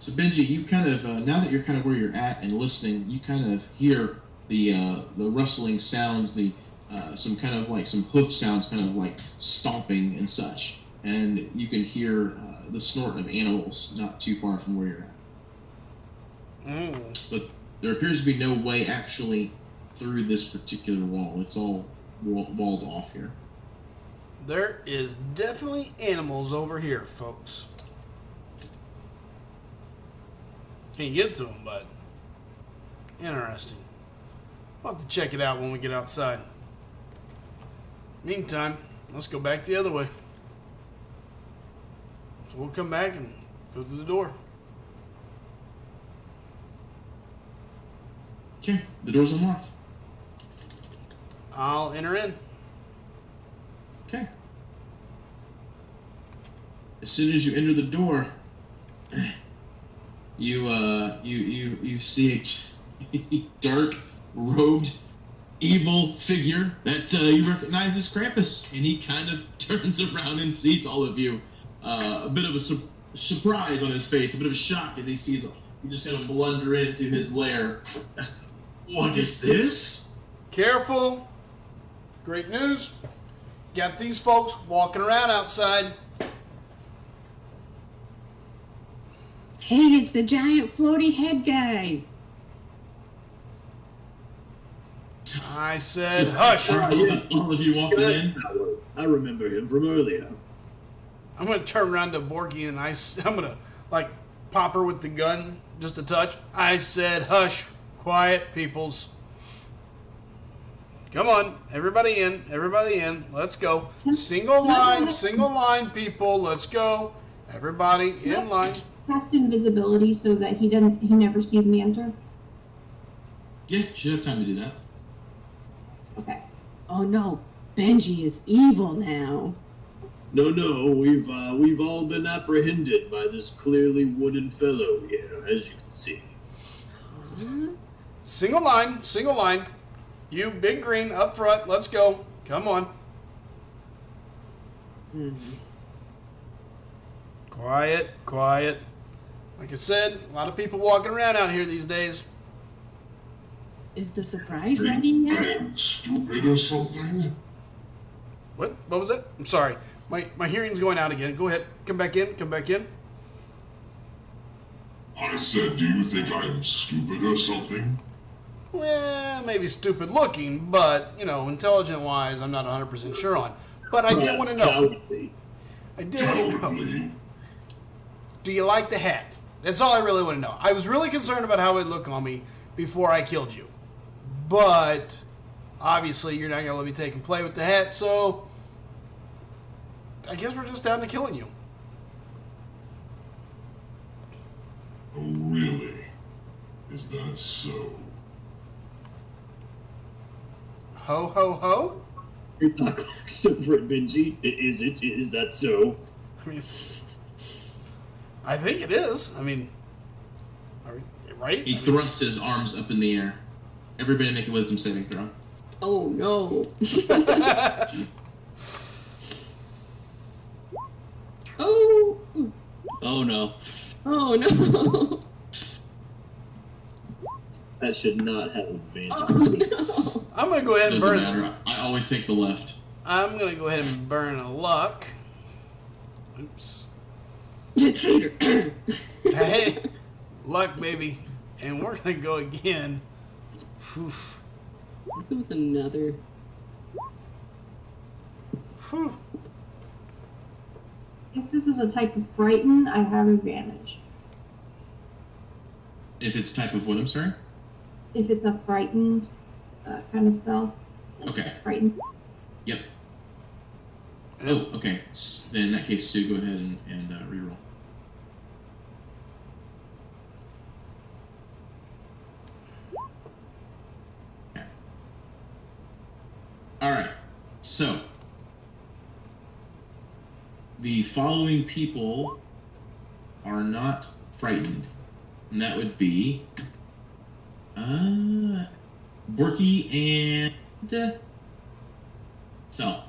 So Benji, you kind of now that you're kind of where you're at and listening, you kind of hear the rustling sounds, the some kind of like some hoof sounds, kind of like stomping and such, and you can hear the snort of animals not too far from where you're at. But there appears to be no way actually through this particular wall. It's all walled off here. There is definitely animals over here, folks. Can't get to them, but interesting. I'll have to check it out when we get outside. Meantime, let's go back the other way. So we'll come back and go through the door. Okay, the door's unlocked. I'll enter in. Okay. As soon as you enter the door, you see a dark, robed, evil figure that you recognize as Krampus, and he kind of turns around and sees all of you. A bit of a surprise on his face, a bit of a shock as he sees you just kind of blunder into his lair. What is this? Careful. Great news. Got these folks walking around outside. Hey, it's the giant floaty head guy. I said, hush. All of you walking in. I remember him from earlier. I'm going to turn around to Borky and I'm going to, like, pop her with the gun just a touch. I said, hush. Quiet, peoples. Come on. Everybody in. Everybody in. Let's go. Single line, people. Let's go. Everybody in line. Cast invisibility so that he never sees me enter. Yeah, you should have time to do that. Okay. Oh no, Benji is evil now. No, we've all been apprehended by this clearly wooden fellow here, as you can see. Single line. You, Big Green, up front. Let's go. Come on. Quiet. Like I said, a lot of people walking around out here these days. Is the surprise Think ready I yet? am stupid or something? What was that? I'm sorry. My hearing's going out again. Go ahead. Come back in. I said, do you think I am stupid or something? Well, maybe stupid looking, but, intelligent-wise, I'm not 100% sure on. But I did want to know. Cowardly. Cowardly. Do you like the hat? That's all I really want to know. I was really concerned about how it would look on me before I killed you. But, obviously, you're not going to let me take and play with the hat, so I guess we're just down to killing you. Oh, really? Is that so? Ho, ho, ho? You're not over it, Benji. Is that so? I mean, I think it is. I mean, right? He thrusts his arms up in the air. Everybody make a wisdom saving throw. Oh no. Oh. Oh no. Oh no. That should not have advantage. Oh no. I'm going to go ahead and Doesn't burn. matter. I always take the left. I'm going to go ahead and burn a luck. Oops. Cheater. Hey, luck, baby. And we're going to go again. Oof. There was another. Whew. If this is a type of frighten, I have advantage. If it's type of what, I'm sorry? If it's a frightened kind of spell. Like Okay. Frightened. Yep. Oh, okay. Then in that case, Sue, go ahead and reroll. Okay. All right. So, the following people are not frightened, and that would be Borky and Sal.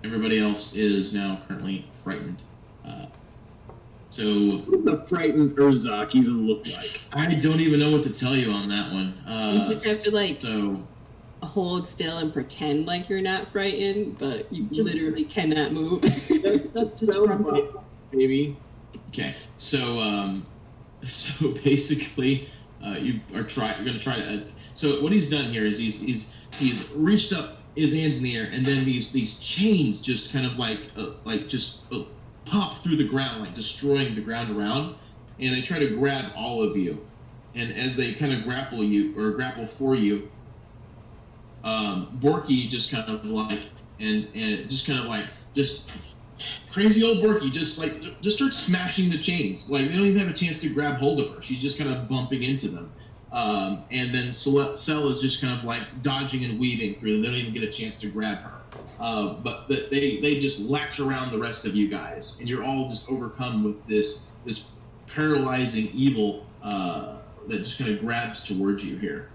Everybody else is now currently frightened. So What does a frightened Urzak even look like? I don't even know what to tell you on that one. You just have to So hold still and pretend like you're not frightened, but you Just- literally cannot move. That's just Sound grumpy. bite, maybe. okay. So basically, you are going to try to. So what he's done here is he's reached up his hands in the air, and then these chains just kind of pop through the ground, like destroying the ground around, and they try to grab all of you. And as they kind of grapple for you, Borky just kind of like just crazy old Borky just starts smashing the chains. Like they don't even have a chance to grab hold of her. She's just kind of bumping into them. And then Cell is just kind of like dodging and weaving through them. They don't even get a chance to grab her. But they just latch around the rest of you guys, and you're all just overcome with this paralyzing evil that just kind of grabs towards you here.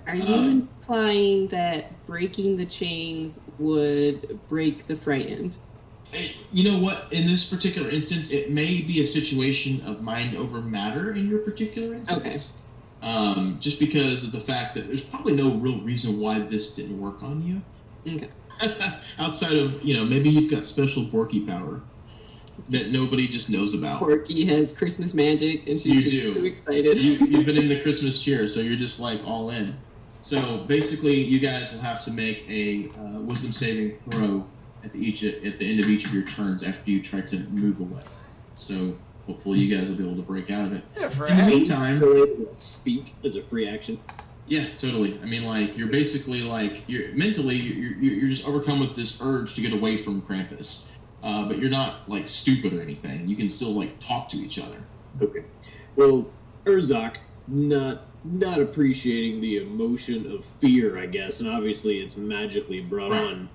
Are you implying that breaking the chains would break the frightened? You know what? In this particular instance, it may be a situation of mind over matter in your particular instance. Okay. Just because of the fact that there's probably no real reason why this didn't work on you. Okay. Outside of, maybe you've got special Borky power that nobody just knows about. Borky has Christmas magic, and she's too excited. You've been in the Christmas cheer, so you're just like all in. So basically, you guys will have to make a wisdom saving throw at the end of each of your turns after you try to move away. So hopefully, you guys will be able to break out of it. Yeah, in the meantime, speak as a free action. Yeah, totally. I mean, like you're basically like you're just overcome with this urge to get away from Krampus. But you're not like stupid or anything. You can still like talk to each other. Okay. Well, Urzak not appreciating the emotion of fear, I guess, and obviously it's magically brought on.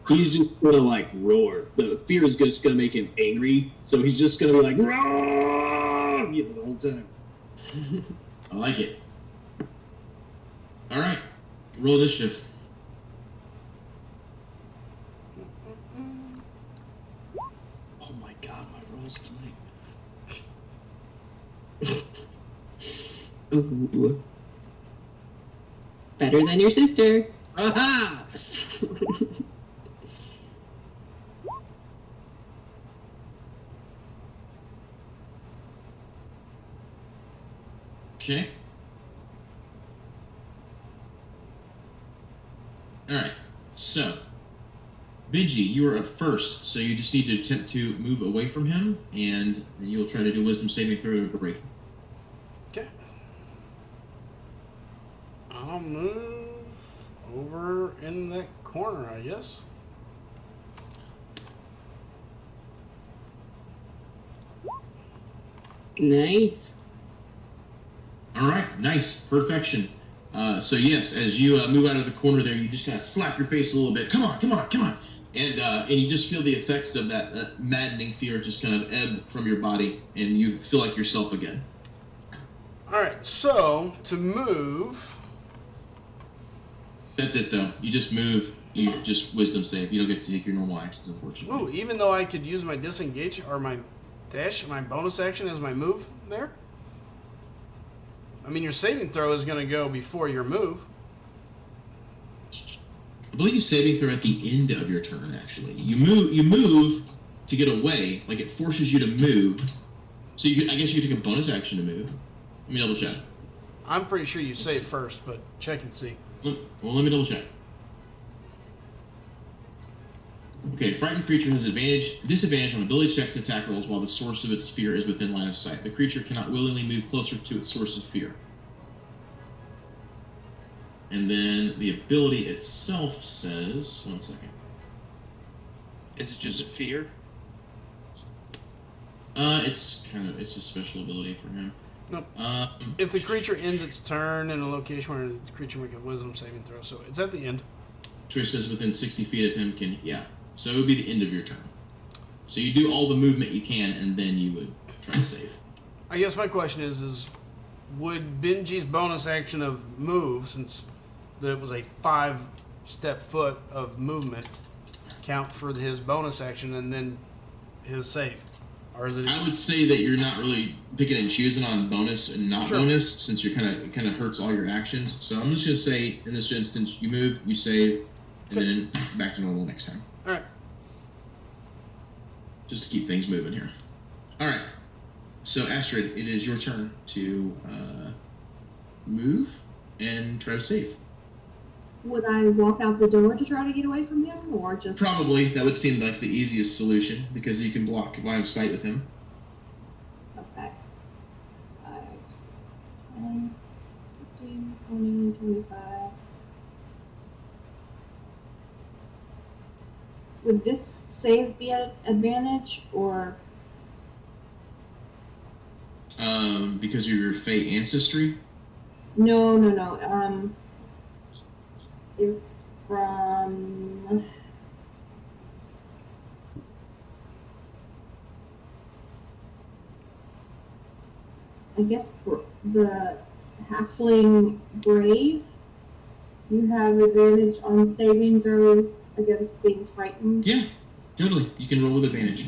He's just gonna like roar. The fear is just gonna make him angry, so he's just gonna be like roar the whole time. I like it. All right, roll initiative. Ooh. Better than your sister. Aha! Okay. All right. So, Benji, you are up first, so you just need to attempt to move away from him, and then you'll try to do wisdom saving throw to break. Okay. I'll move over in that corner, I guess. Nice. All right, nice, perfection. So yes, as you move out of the corner there, you just kind of slap your face a little bit. Come on, come on, come on, and you just feel the effects of that maddening fear just kind of ebb from your body, and you feel like yourself again. All right, so to move. That's it, though. You just move. You just wisdom save. You don't get to take your normal actions, unfortunately. Ooh, even though I could use my disengage or my dash, my bonus action as my move there. I mean, your saving throw is going to go before your move. I believe you saving throw at the end of your turn. Actually, you move to get away. Like it forces you to move. So I guess you take a bonus action to move. Let me double check. I'm pretty sure you save first, but check and see. Well, let me double check. Okay, frightened creature has disadvantage on ability checks and attack rolls while the source of its fear is within line of sight. The creature cannot willingly move closer to its source of fear. And then the ability itself says, one second. Is it just a fear? It's a special ability for him. Nope. If the creature ends its turn in a location where the creature make a wisdom saving throw, so it's at the end. Choice says within 60 feet of him so it would be the end of your turn. So you do all the movement you can, and then you would try to save. I guess my question is would Benji's bonus action of move, since that was a 5-step foot of movement, count for his bonus action and then his save? Or is it? I would say that you're not really picking and choosing on bonus and not bonus, since you're it kind of hurts all your actions. So I'm just gonna say in this instance, you move, you save, and then back to normal next time. All right. Just to keep things moving here. All right. So Astrid, it is your turn to move. and try to save. Would I walk out the door to try to get away from him, or just... Probably. That would seem like the easiest solution, because you can block line of sight with him. Okay. 5, 10, 15, 20, 25. Would this save be at advantage, or... Because of your Fey ancestry? No. It's from... I guess for the halfling brave, you have advantage on saving throws against being frightened. Yeah, totally. You can roll with advantage.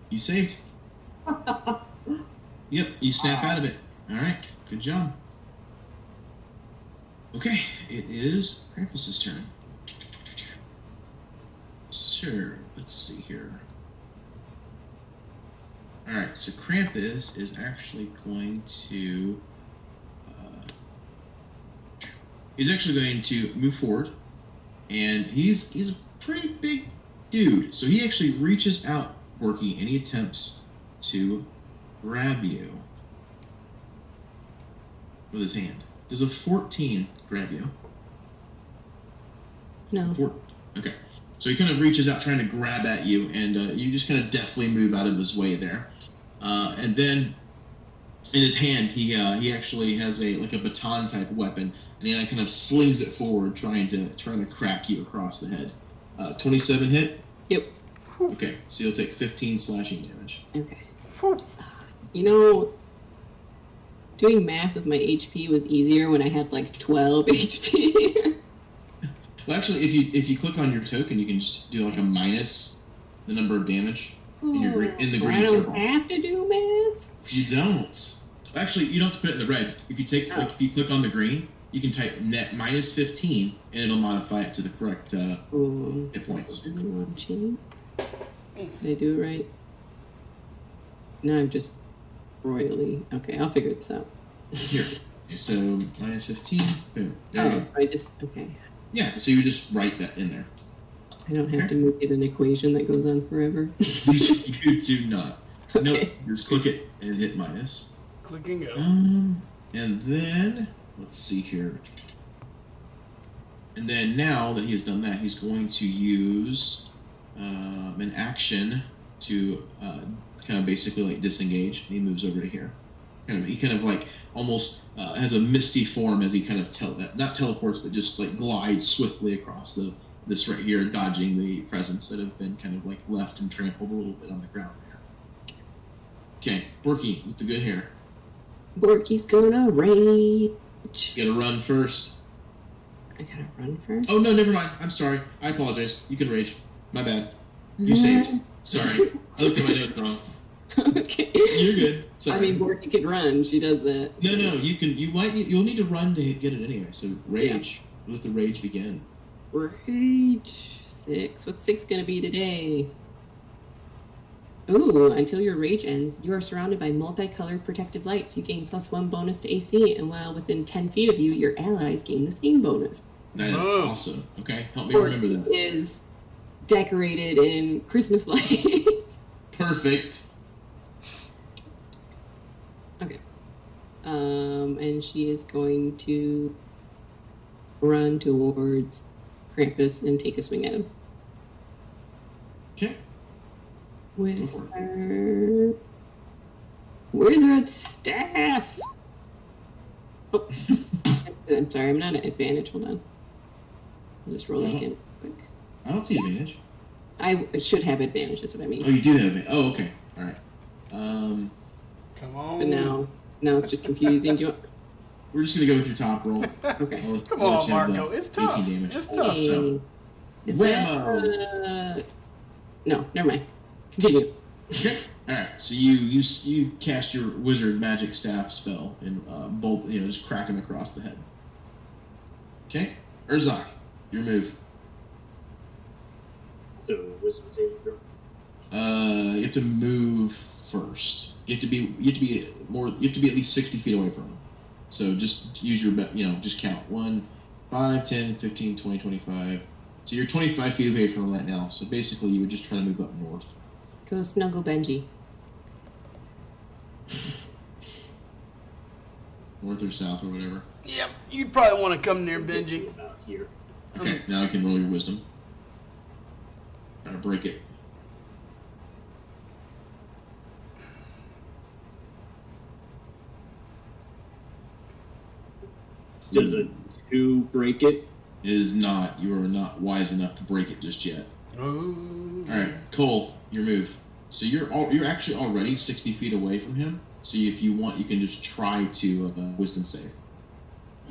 You saved. Yep, you snap out of it. All right, good job. Okay, it is Krampus's turn. Sure, let's see here. All right, so Krampus is actually going to move forward, and he's a pretty big dude. So he actually reaches out, Borky, and he attempts to grab you with his hand. Does a 14 grab you? No. Okay. So he kind of reaches out trying to grab at you, and you just kind of deftly move out of his way there. And then in his hand, he actually has a baton type weapon, and he kind of slings it forward, trying to crack you across the head. 27 hit? Yep. Okay, so you'll take 15 slashing damage. Okay. You know, doing math with my HP was easier when I had like 12 HP. Well, actually, if you click on your token, you can just do like a minus the number of damage in the green I don't circle. have to do math. You don't. Actually, you don't have to put it in the red. If you if you click on the green, you can type net minus 15, and it'll modify it to the correct hit points. Did I do it right? No, I'm just royally. Okay, I'll figure this out. Here. So minus 15. Boom. There you go. So I just okay. Yeah. So you just write that in there. I don't have to make it an equation that goes on forever. You do not. Okay. Nope. Just click it and hit minus. Click and go. And then let's see here. And then now that he has done that, he's going to use an action to kind of basically like disengage. He moves over to here. He kind of like almost has a misty form as he kind of not teleports, but just like glides swiftly across this right here, dodging the presents that have been kind of like left and trampled a little bit on the ground there. Okay, Borky with the good hair. Borky's gonna rage. You gotta run first. I gotta run first? Oh no, never mind. I'm sorry. I apologize. You can rage. My bad. You saved. Sorry. I looked at my notes wrong. Okay. You're good. Sorry. I mean, Borky can run. She does that. No, you can. You'll need to run to get it anyway. So rage. Yeah. Let the rage begin. Rage 6. What's 6 gonna be today? Ooh, until your rage ends, you are surrounded by multicolored protective lights. You gain +1 bonus to AC, and while within 10 feet of you, your allies gain the same bonus. That is awesome. Okay, help me remember that. Is decorated in Christmas lights. Perfect. Okay. And she is going to run towards Krampus and take a swing at him. Okay. With her wizard staff. Oh, I'm sorry, I'm not at advantage. Hold on. I'll just roll again quick. I don't see advantage. I should have advantage, that's what I mean. Oh, you do have it. Oh, okay. All right. Come on. But now it's just confusing. Do you want... We're just gonna go with your top roll. Okay. Come on, Marco. It's tough. It's tough. So, Is whammo. that, no, never mind. Continue. Okay. All right. So you cast your wizard magic staff spell and bolt. Just crack him across the head. Okay, Urzak, your move. So wisdom saving throw. You have to move first. You have to be at least 60 feet away from him. So just use your just count 1, 5, 10, 15, 20, 25. So you're 25 feet away from him right now. So basically, you would just try to move up north. Go snuggle Benji. North or south or whatever. Yep, you'd probably want to come near Benji. About here. Okay, now you can roll your wisdom. Gotta break it. Does a 2 break it? It is not. You are not wise enough to break it just yet. Ooh. All right, Cole, your move. So you're actually already 60 feet away from him. So if you want, you can just try to wisdom save.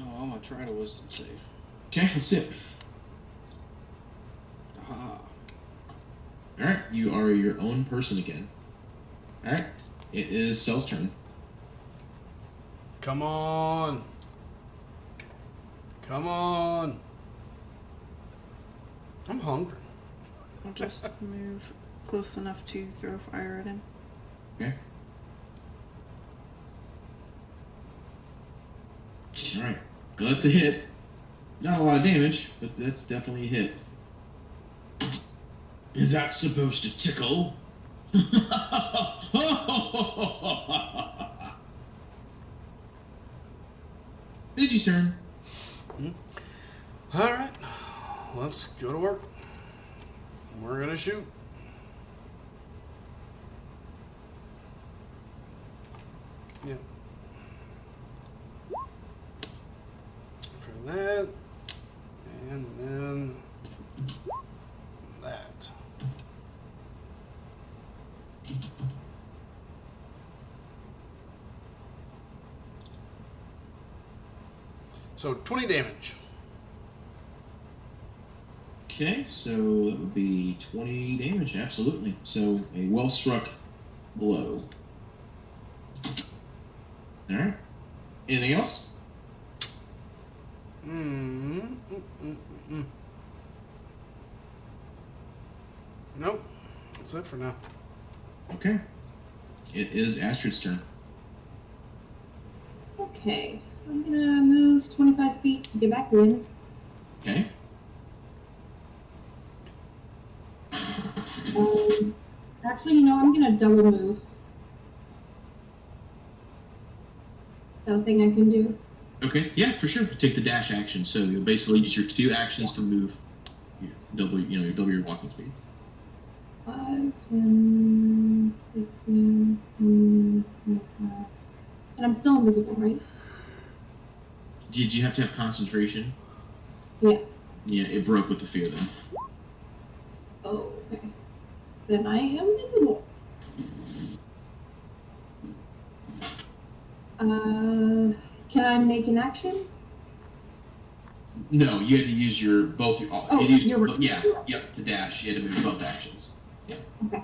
Oh, I'm gonna try to wisdom save. Okay, that's it. Ah. All right, you are your own person again. All right, it is Cell's turn. Come on. Come on. I'm hungry. I'll just move close enough to throw fire at him. Okay. All right. Well, that's a hit. Not a lot of damage, but that's definitely a hit. Is that supposed to tickle? Benji's turn. All right, let's go to work. We're gonna shoot. Yeah. For that, and then that. So 20 damage. Okay, so that would be 20 damage, absolutely. So a well-struck blow. Alright. Anything else? Nope. That's it for now. Okay. It is Astrid's turn. Okay, I'm gonna move 25 feet to get back in. Okay. Actually, I'm gonna double move. Is that a thing I can do? Okay, yeah, for sure. Take the dash action. So you'll basically use your 2 actions to move. Double your walking speed. 5, 10, 15, 20, 25. And I'm still invisible, right? Did you have to have concentration? Yes. Yeah, it broke with the fear then. Oh, okay. Then I am visible. Can I make an action? No, you had to use your both your. Oh, you used, you're right. Yeah, yep. To dash, you had to move both actions. Yeah. Okay.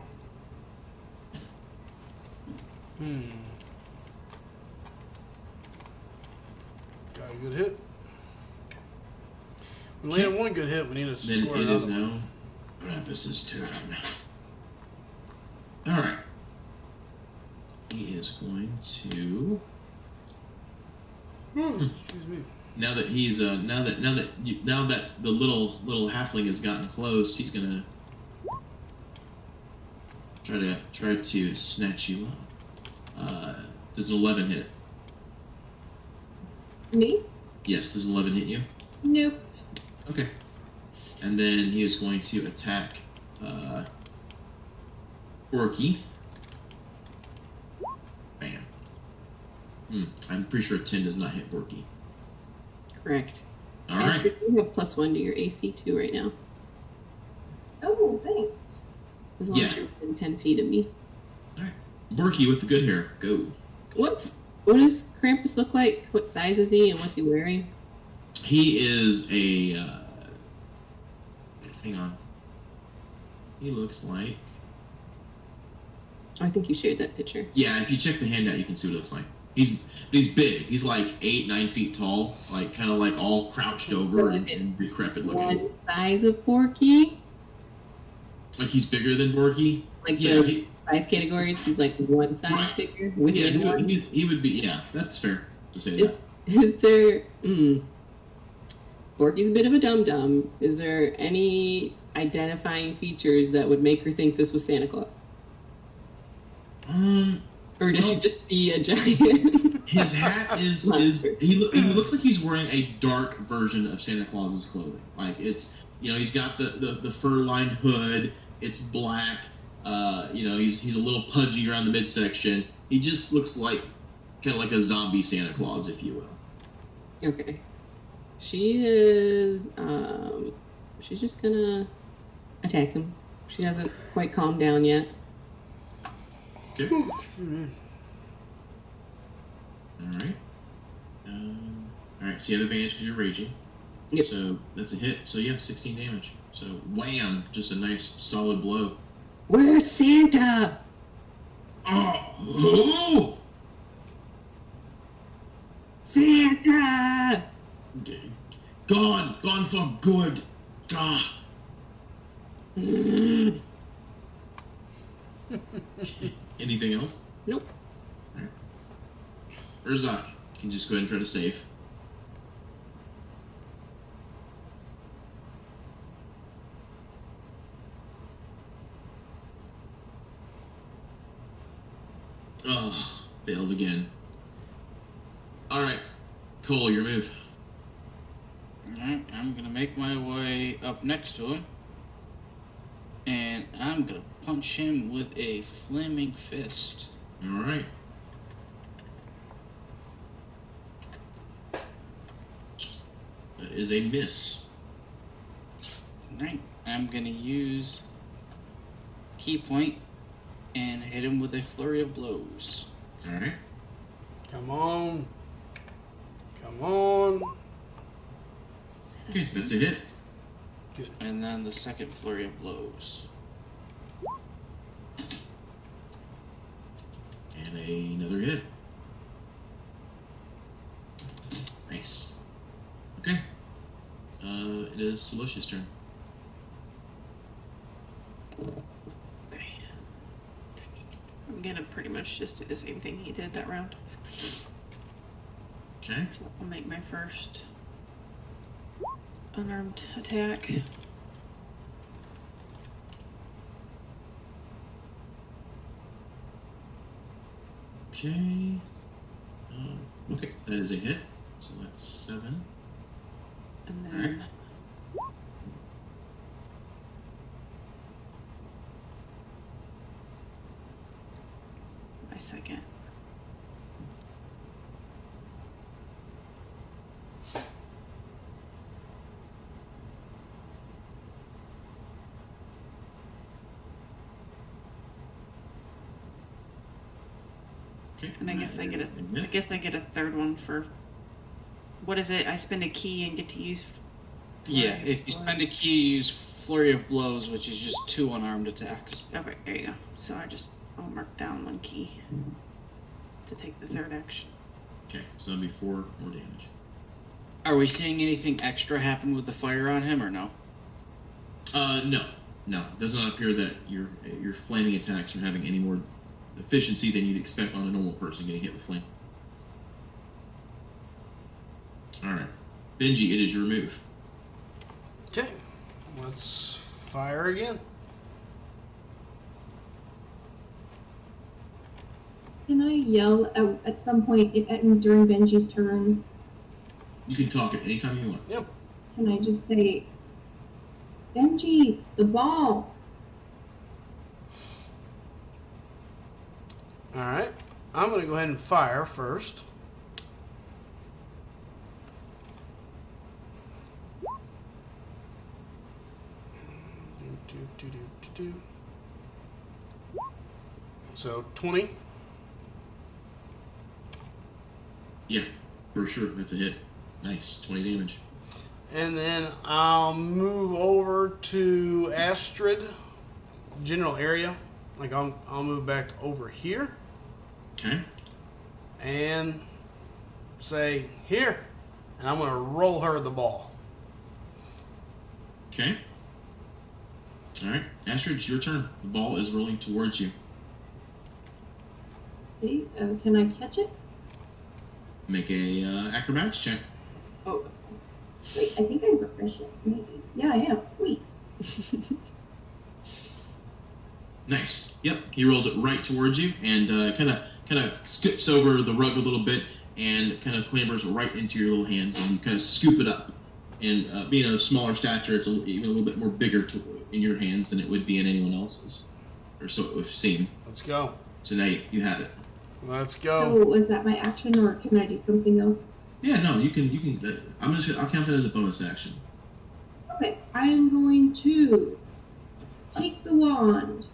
Got a good hit. We landed one good hit. We need to Then score it is another. now Rapus's turn. All right. He is going to. Excuse me. Now that he's now that the little halfling has gotten close, he's gonna try to snatch you up. Does an 11 hit? Me? Yes. Does an 11 hit you? Nope. Okay. And then he is going to attack Borky. Bam. I'm pretty sure a 10 does not hit Borky. Correct. All right. Astrid, you have +1 to your AC too right now. Oh, thanks. As long as Yeah. you're within 10 feet of me. All right. Borky with the good hair. Go. What does Krampus look like? What size is he and what's he wearing? He is a. Hang on. He looks like. Oh, I think you shared that picture. Yeah, if you check the handout, you can see what it looks like. he's big. He's like 8-9 feet tall, like kind of like all crouched over and decrepit looking. One size of Porky. Like he's bigger than Borky. Like Yeah, the size categories, he's like one size Right. bigger. yeah, Within one. he would be. Yeah, that's fair to say that. Is there? Borky's a bit of a dum dum. Is there any identifying features that would make her think this was Santa Claus, or does she well- just see a giant? His hat is he looks like he's wearing a dark version of Santa Claus's clothing. Like it's he's got the fur lined hood. It's black. He's a little pudgy around the midsection. He just looks like kind of like a zombie Santa Claus, if you will. Okay. She is. She's just gonna attack him. She hasn't quite calmed down yet. Okay. All right. All right. So you have advantage because you're raging. Yep. So that's a hit. So you have 16 damage. So wham! Just a nice solid blow. Where's Santa? Oh! Santa! Gone for good. Ah. Anything else? Nope. Urzak, you can just go ahead and try to save. Oh, failed again. Alright, Cole, your move. Alright, I'm gonna make my way up next to him. And I'm gonna punch him with a flaming fist. Alright. That is a miss. Alright, I'm gonna use key point and hit him with a flurry of blows. Alright. Come on. Come on. Okay, that's a hit. And then the second flurry of blows. And another hit. Nice. Okay. It is Celestia's turn. Okay. I'm gonna pretty much just do the same thing he did that round. Okay. So I'll make my first unarmed attack. Okay. Okay, that is a hit. So that's 7. And then my second. Okay. And I guess I get that is a I hit. guess I get a third one for what is it? I spend a key and get to use. Yeah, flurry if of you blows. spend a key, you use flurry of blows, which is just 2 unarmed attacks. Okay, there you go. So I'll mark down one key to take the third action. Okay, so that'll be 4 more damage. Are we seeing anything extra happen with the fire on him or no? No. No. It does not appear that your flaming attacks are having any more efficiency than you'd expect on a normal person getting hit with flame. Alright. Benji, it is your move. Okay. Let's fire again. Can I yell at some point during Benji's turn? You can talk at any time you want. Yep. Can I just say, Benji, the ball? Alright. I'm going to go ahead and fire first. So 20. Yeah, for sure. That's a hit. Nice. 20 damage. And then I'll move over to Astrid, general area. Like I'll move back over here. Okay. and say, here. And I'm going to roll her the ball. Okay. All right, Astrid, it's your turn. The ball is rolling towards you. Okay, can I catch it? Make a acrobatics check. Oh, wait, I think I'm proficient. Maybe. Yeah, I am. Sweet. Nice. Yep. He rolls it right towards you and kind of skips over the rug a little bit and kind of clambers right into your little hands, and you kind of scoop it up. And being a smaller stature, it's even a little bit more bigger in your hands than it would be in anyone else's, or so we've seen. Let's go. So now you have it. Let's So go. was that my action, or can I do something else? Yeah. No. You can. I'll count that as a bonus action. Okay, I am going to take the wand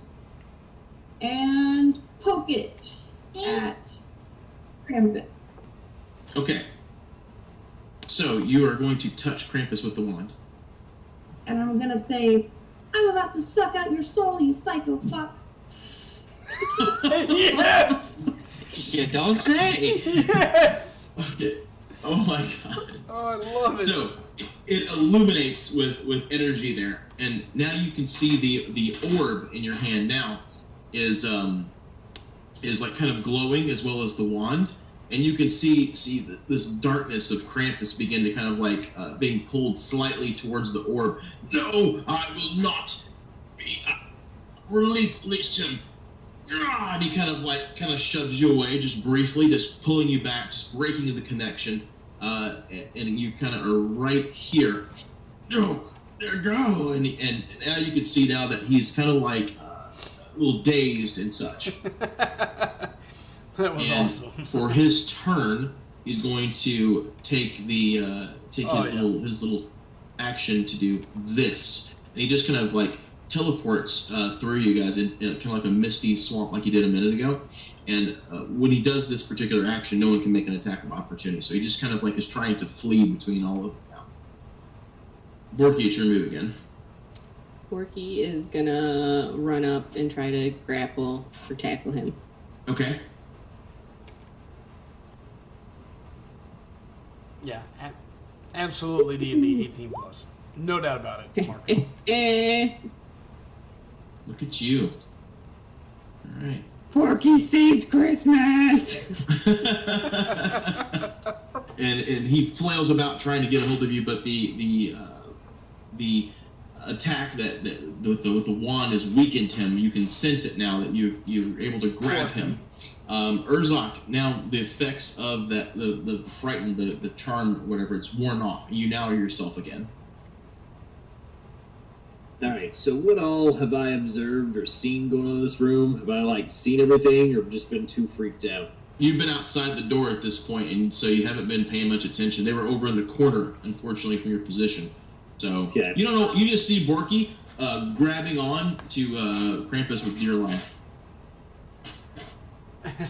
and poke it at Krampus. Okay. So you are going to touch Krampus with the wand. And I'm gonna say, I'm about to suck out your soul, you psycho fuck. Yes! You don't say. Yes! Okay. Oh my god. Oh, I love it. So it illuminates with energy there, and now you can see the orb in your hand now is like kind of glowing as well as the wand, and you can see this darkness of Krampus begin to kind of like being pulled slightly towards the orb. No, I will not be release him. And he kind of shoves you away just briefly, just pulling you back, just breaking the connection. And you kind of are right here. No, there go. And now you can see now that he's kind of like a little dazed and such. That was and awesome. For his turn, he's going to take his little action to do this, and he just kind of like teleports through you guys in kind of like a misty swamp, like he did a minute ago. And when he does this particular action, no one can make an attack of opportunity. So he just kind of like is trying to flee between all of them now. Borky, it's your move again. Borky is gonna run up and try to grapple or tackle him. Okay. Yeah, absolutely D&D 18 plus. No doubt about it, Mark. Look at you. All right. Borky saves Christmas! and he flails about trying to get a hold of you, but the attack that with the wand has weakened him. You can sense it now that you're able to grab him. Urzok, now the effects of that the frightened, the charm, whatever, it's worn off. You now are yourself again. Alright, so what all have I observed or seen going on in this room? Have I, seen everything or just been too freaked out? You've been outside the door at this point, and so you haven't been paying much attention. They were over in the corner, unfortunately, from your position. So, Okay. You don't know, you just see Borky grabbing on to Krampus with dear life.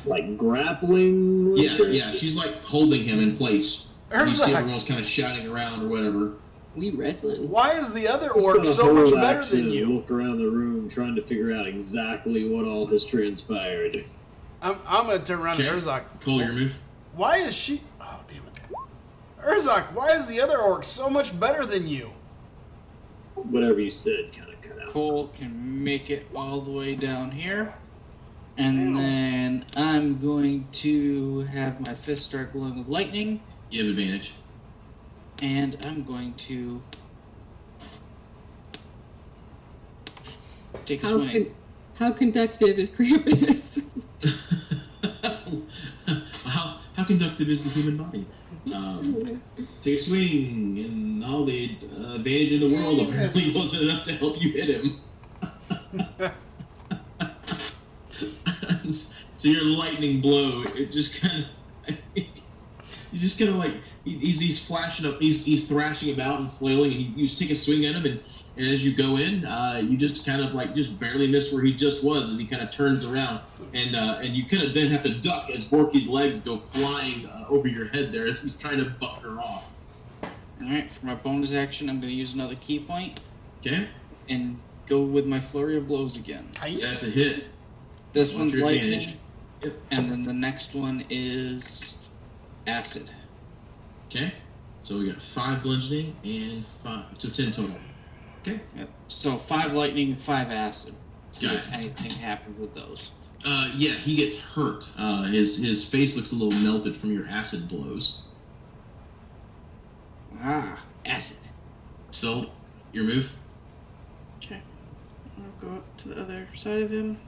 Like grappling? Yeah, she's like holding him in place. You see Urzok, everyone else kind of shouting around or whatever. We wrestling. why is the other Just orc gonna so much hold better action than and you? Look around the room trying to figure out exactly what all has transpired. I'm going to turn around to Okay. Urzok. Cole, your move. Why is she... Oh, damn it. Urzok, why is the other orc so much better than you? Whatever you said kind of cut out. Cole can make it all the way down here. And Ew. then I'm going to have my fist start glowing with lightning. You have advantage. And I'm going to take a swing. How conductive is Krampus? How conductive is the human body? Take a swing, and all the advantage in the world apparently wasn't enough to help you hit him. So your lightning blow, it just kind of, you just kind of like, he's flashing up, he's thrashing about and flailing, and you take a swing at him, and as you go in, you just kind of like just barely miss where he just was as he kind of turns around, and you kind of then have to duck as Borky's legs go flying over your head there as he's trying to buck her off. Alright, for my bonus action, I'm going to use another key point Okay, and go with my flurry of blows again. that's a hit. This What's one's your lightning. advantage? Yep. And then the next one is acid. Okay. So we got 5 bludgeoning and 5, so 10 total. Okay. Yep. So 5 lightning and 5 acid. See Got if it. anything happens with those. Yeah, he gets hurt. His face looks a little melted from your acid blows. Ah, acid. So, your move? Okay. I'll go up to the other side of him.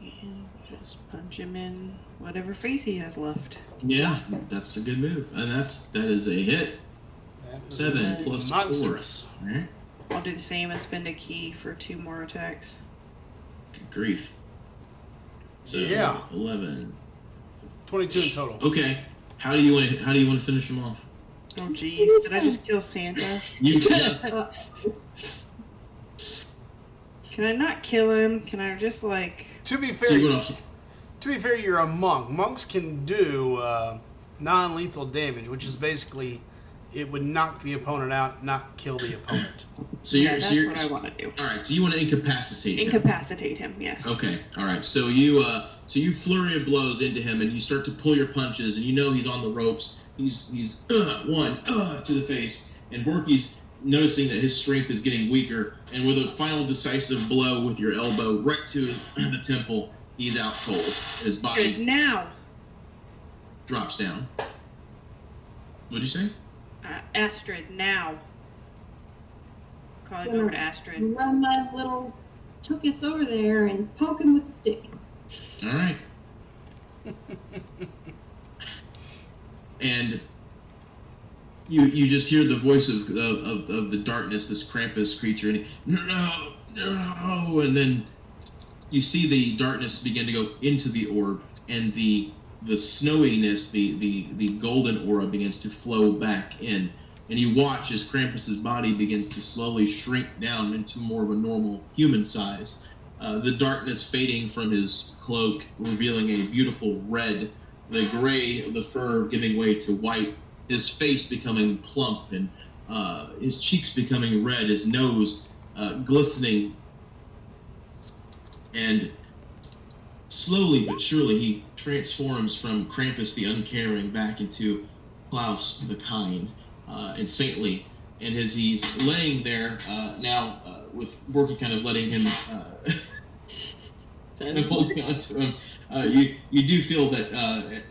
And just punch him in whatever face he has left. Yeah, that's a good move. And that is a hit. That is 7 plus 4. monstrous. Alright. I'll do the same and spend a key for 2 more attacks. Good grief. So Yeah. 11. 22 in total. Okay. How do you want to finish him off? Oh jeez, did I just kill Santa? You Can I not kill him? Can I just like... To be So you fair, went off. you're a monk. Monks can do non-lethal damage, which is basically it would knock the opponent out, not kill the opponent. So Yeah, you're, that's so you're, what I want to do. all right. So you want to incapacitate him. Incapacitate him, yes. Okay. All right. So you flurry of blows into him, and you start to pull your punches, and you know he's on the ropes. He's one to the face, and Borky's noticing that his strength is getting weaker, and with a final decisive blow with your elbow right to the temple, he's out cold. His Good, body now! drops down. What'd you say? Astrid, now. Calling over to Astrid. Run my little Tookus over there and poke him with the stick. All right. And you just hear the voice of the darkness, this Krampus creature, and no, and then you see the darkness begin to go into the orb, and the snowiness, the golden aura begins to flow back in, and you watch as Krampus's body begins to slowly shrink down into more of a normal human size. The darkness fading from his cloak, revealing a beautiful red, the gray of the fur giving way to white, his face becoming plump, and his cheeks becoming red, his nose glistening, and slowly but surely he transforms from Krampus the uncaring back into Klaus the kind and saintly. And as he's laying there now, with Borky kind of letting him, kind of holding on to him, you do feel that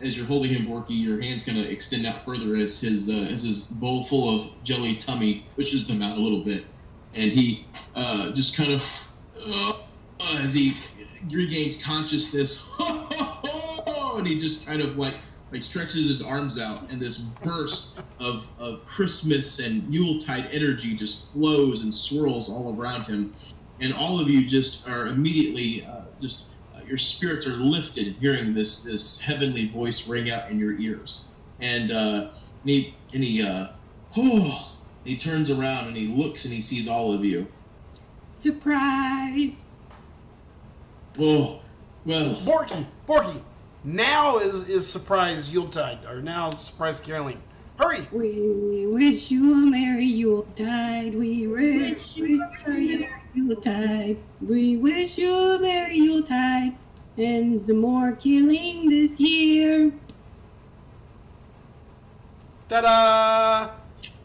as you're holding him, Borky, your hands kind of extend out further as his bowl full of jelly tummy pushes them out a little bit, and he just kind of as he regains consciousness, and he just kind of like stretches his arms out, and this burst of Christmas and Yuletide energy just flows and swirls all around him, and all of you just are immediately your spirits are lifted hearing this heavenly voice ring out in your ears, and he turns around and he looks and he sees all of you. Surprise! Oh, well. Borky, now is surprise Yuletide, or now surprise caroling. Hurry! We wish you a merry Yuletide. We wish you a merry Yuletide. We wish you a merry Yuletide. And some more killing this year. Ta-da!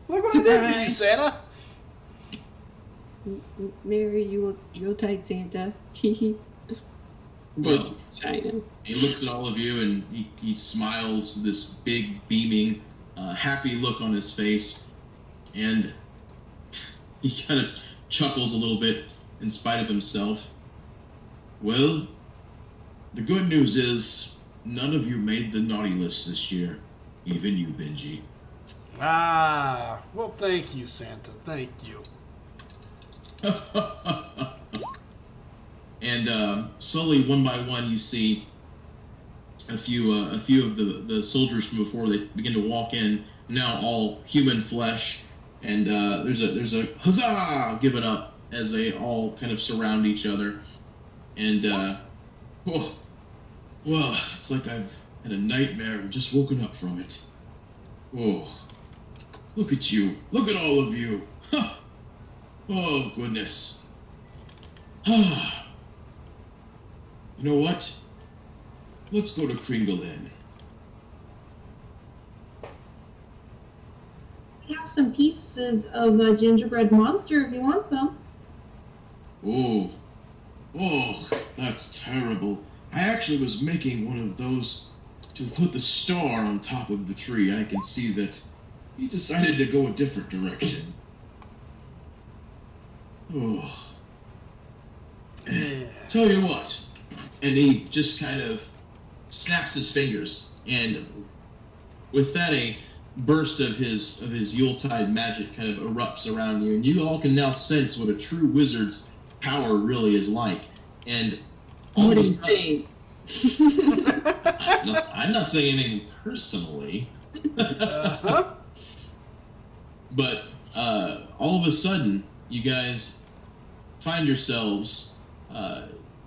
Look what I did for you, Santa. Merry Yuletide, Santa. Well, China. he looks at all of you and he smiles, this big, beaming, happy look on his face, and he kind of chuckles a little bit in spite of himself. Well, the good news is none of you made the naughty list this year, even you, Benji. Ah, well, thank you, Santa. Thank you. And slowly, one by one, you see a few of the soldiers from before. They begin to walk in, now all human flesh, and there's a huzzah given up as they all kind of surround each other. And well, it's like I've had a nightmare and just woken up from it. Oh, look at you! Look at all of you! Oh goodness! You know what? Let's go to Kringle Inn. We have some pieces of a gingerbread monster if you want some. Oh, that's terrible. I actually was making one of those to put the star on top of the tree. I can see that he decided to go a different direction. Oh. Yeah. Tell you what. And he just kind of snaps his fingers, and with that, a burst of his Yuletide magic kind of erupts around you, and you all can now sense what a true wizard's power really is like. And all What of are a you sudden- saying? I'm not saying anything personally, Uh-huh. but all of a sudden, you guys find yourselves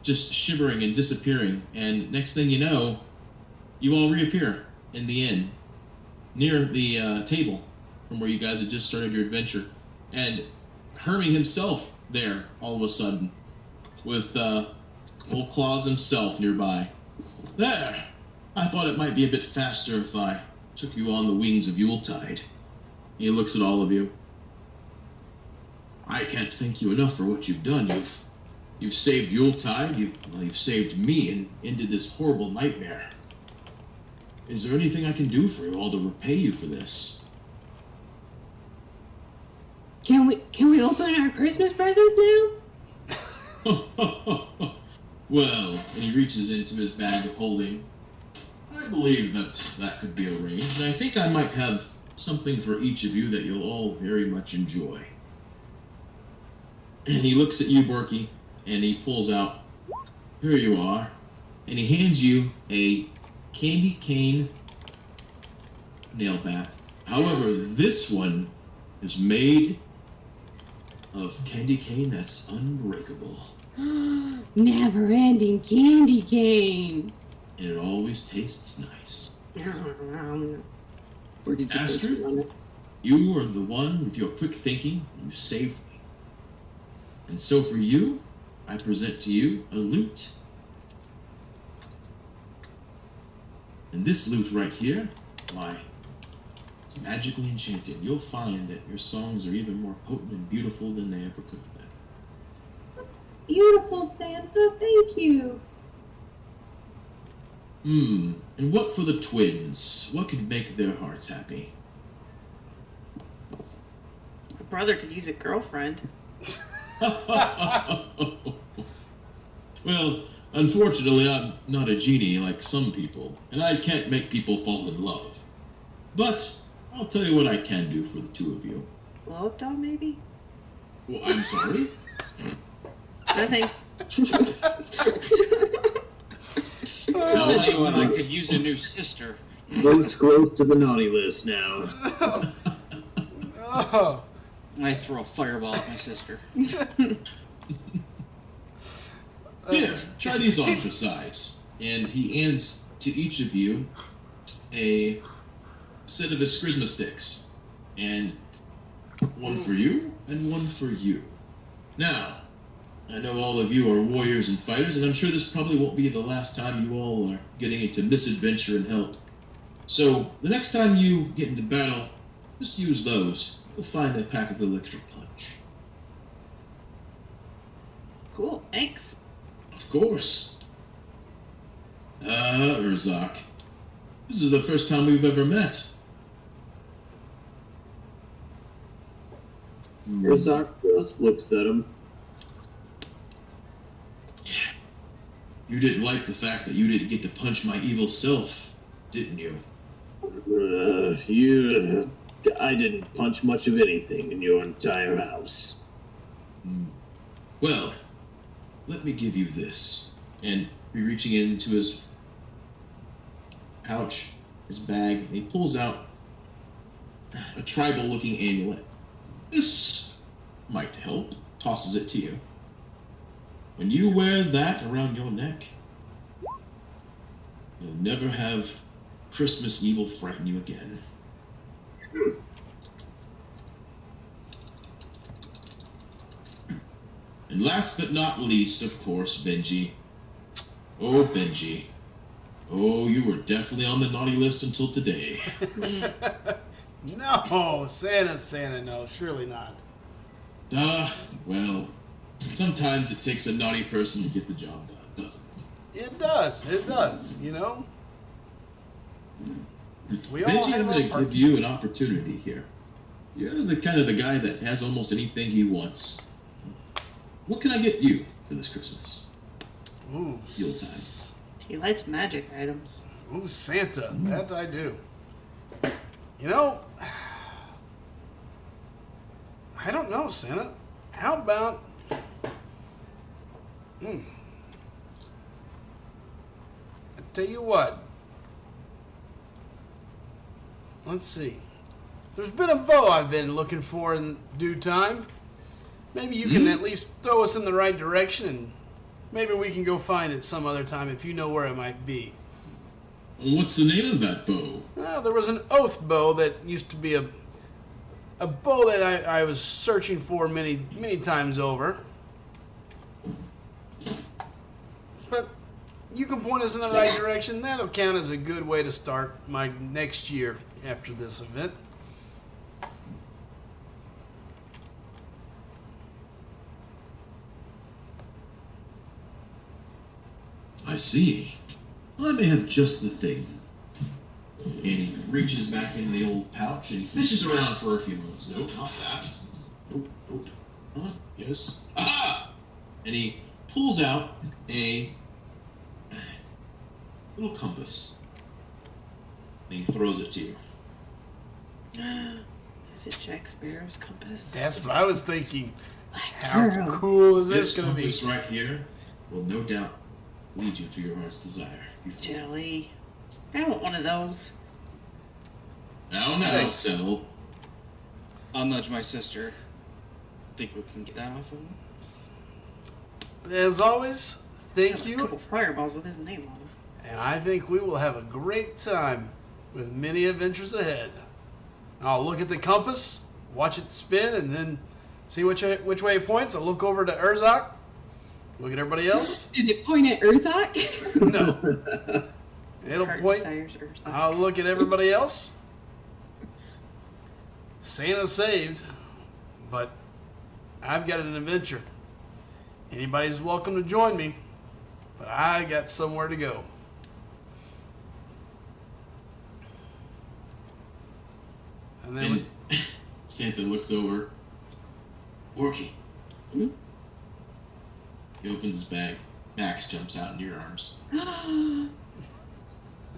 just shivering and disappearing, and next thing you know, you all reappear in the inn, near the table from where you guys had just started your adventure, and Hermie himself there all of a sudden, with old Claus himself nearby. There! I thought it might be a bit faster if I took you on the wings of Yuletide. He looks at all of you. I can't thank you enough for what you've done. You've saved Yuletide. You've saved me and ended this horrible nightmare. Is there anything I can do for you all to repay you for this? Can we open our Christmas presents now? Well, and he reaches into his bag of holding. I believe that could be arranged, and I think I might have something for each of you that you'll all very much enjoy. And he looks at you, Borky, and he pulls out, here you are, and he hands you a candy cane nail bat. However, this one is made of candy cane that's unbreakable. Never ending candy cane. And it always tastes nice. Borky's just Astrid? going to run it. You are the one with your quick thinking. You saved me. And so for you, I present to you a lute. And this lute right here, why, it's magically enchanted. You'll find that your songs are even more potent and beautiful than they ever could have been. Beautiful Santa, thank you. And what for the twins? What could make their hearts happy? My brother could use a girlfriend. Well, unfortunately, I'm not a genie like some people, and I can't make people fall in love. But I'll tell you what I can do for the two of you. Blow up doll, maybe? Well, I'm sorry. Nothing. I'll tell you what, I could use a new sister. Let's close to the naughty list now. Oh. I throw a fireball at my sister. Here, try these on for size. And he hands to each of you a set of his charisma sticks. And one for you, and one for you. Now, I know all of you are warriors and fighters, and I'm sure this probably won't be the last time you all are getting into misadventure and help. So, the next time you get into battle, just use those. You'll find a pack of electric punch. Cool, thanks. Of course. Urzak. This is the first time we've ever met. Urzak just looks at him. You didn't like the fact that you didn't get to punch my evil self, didn't you? I didn't punch much of anything in your entire house. Well, let me give you this. And he's reaching into his pouch, his bag, and he pulls out a tribal-looking amulet. This might help. Tosses it to you. When you wear that around your neck, you'll never have Christmas evil frighten you again. And last but not least, of course, Benji, Oh, Benji. Oh, you were definitely on the naughty list until today. No, Santa, no, surely not. Well, sometimes it takes a naughty person to get the job done, doesn't It does, you know? We all Benji, have I'm our going to part. give you an opportunity here. You're the kind of the guy that has almost anything he wants. What can I get you for this Christmas? Ooh, Yuletide. He likes magic items. Ooh, Santa, that I do. You know, I don't know, Santa. How about... I tell you what. Let's see. There's been a bow I've been looking for in due time. Maybe you can at least throw us in the right direction, and maybe we can go find it some other time if you know where it might be. What's the name of that bow? Well, there was an oath bow that used to be a bow that I was searching for many times over. But you can point us in the right direction. That'll count as a good way to start my next year after this event. I see. Well, I may have just the thing. And he reaches back into the old pouch and he fishes around for a few moments. Nope, not that. Nope. Yes. Ah! And he pulls out a little compass. And he throws it to you. Is it Jack Sparrow's compass? That's what I was thinking. How Girl. cool is This this going to be? compass right here will no doubt lead you to your heart's desire. Jelly. I want one of those. Now, Thanks. Sel. I'll nudge my sister. Think we can get that off of him? As always, thank A you. couple fireballs with his name on them. And I think we will have a great time with many adventures ahead. I'll look at the compass, watch it spin, and then see which way it points. I'll look over to Urzak, look at everybody else. Did it point at Urzak? No. It'll Heart point. desires or something. I'll look at everybody else. Santa saved, but I've got an adventure. Anybody's welcome to join me, but I got somewhere to go. And then And Santa looks over. Orky. Hmm? He opens his bag. Max jumps out into your arms.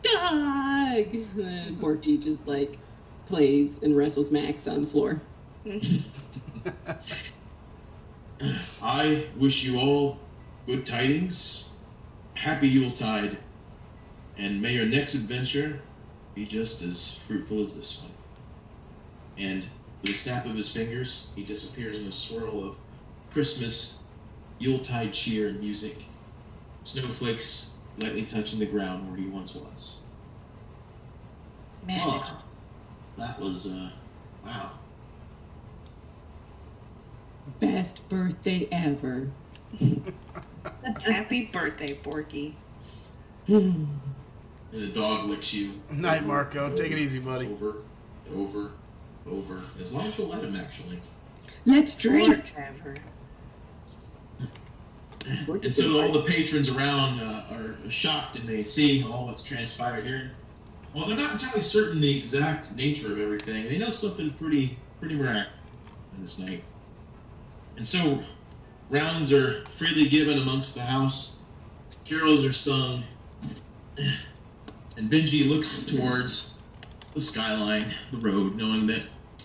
Dog! And Borky just like plays and wrestles Max on the floor. I wish you all good tidings, happy Yuletide, and may your next adventure be just as fruitful as this one. And with a snap of his fingers, he disappears in a swirl of Christmas, Yuletide cheer and music. Snowflakes lightly touching the ground where he once was. Magical. Oh, that was, wow. Best birthday ever. Happy birthday, Borky. And the dog licks you. night, Marco. Take it easy, buddy. Over. As long as you'll let him, actually. Let's drink. Whatever. And so all the patrons around are shocked and they see all that's transpired here. Well, they're not entirely certain the exact nature of everything. They know something pretty miraculous on this night. And so rounds are freely given amongst the house. Carols are sung. And Benji looks towards the skyline, the road, knowing that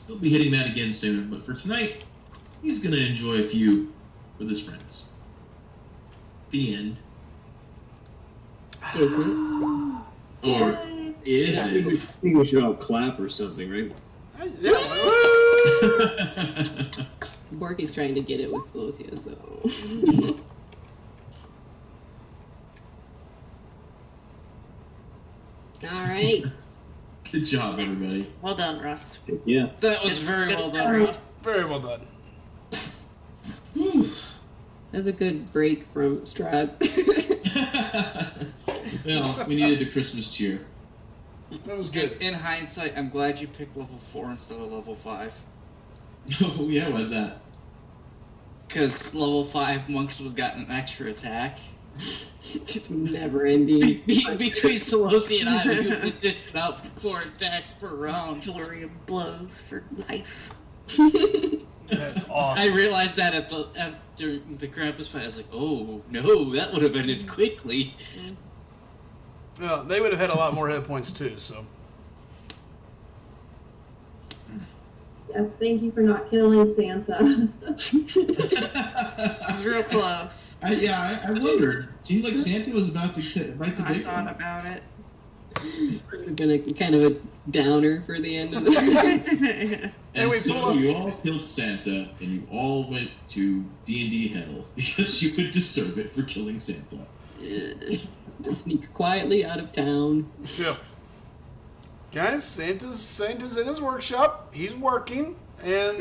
he'll be hitting that again soon. But for tonight, he's going to enjoy a few with his friends. The end. Is it? Or is I think it? we should all clap or something, right? Yeah. Borky's trying to get it with Slosia, so. All right. Good job, everybody. Well done, Russ. Yeah. That was very well done, Ross. Very well done. Whew. That was a good break from Strab. Well, we needed the Christmas cheer. That was good. In hindsight, I'm glad you picked level 4 instead of level 5. Oh, yeah, why's that? Because level 5 monks would have gotten an extra attack. Just never ending. Between Solosi and I, we would dish it out 4 attacks per round. Flurry of blows for life. That's I awesome. realized that after the Krampus fight. I was like, oh no, that would have ended quickly. Yeah, they would have had a lot more hit points too. So Yes, thank you for not killing Santa. It was real close. I wondered. It seemed like Santa was about to bite the I big thought one. about it. Been a kind of a downer for the end of the. And we so pull up- you all killed Santa, and you all went to D&D hell because you would deserve it for killing Santa. To sneak quietly out of town. yeah, guys, Santa's in his workshop. He's working, and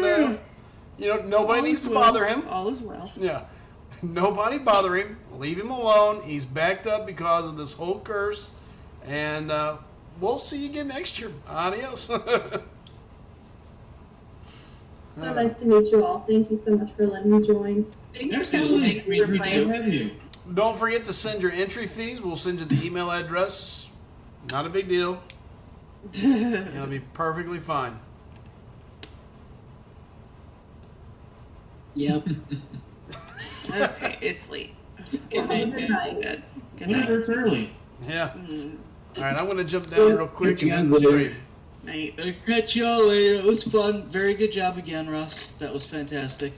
nobody needs to bother him. All is well. Yeah, nobody bother him. Leave him alone. He's backed up because of this whole curse, and we'll see you again next year. Adios. So nice to meet you all. Thank you so much for letting me join. Absolutely. Thank you for We playing. have you. Don't forget to send your entry fees. We'll send you the email address. Not a big deal. It'll be perfectly fine. Yep. Okay, it's late. Good Have a night. good night. Good. Good Whenever night. it's early. Yeah. Mm, All right, I'm going to jump down real quick and end the Catch you guys stream. night. I'll catch y'all later. It was fun. Very good job again, Russ. That was fantastic.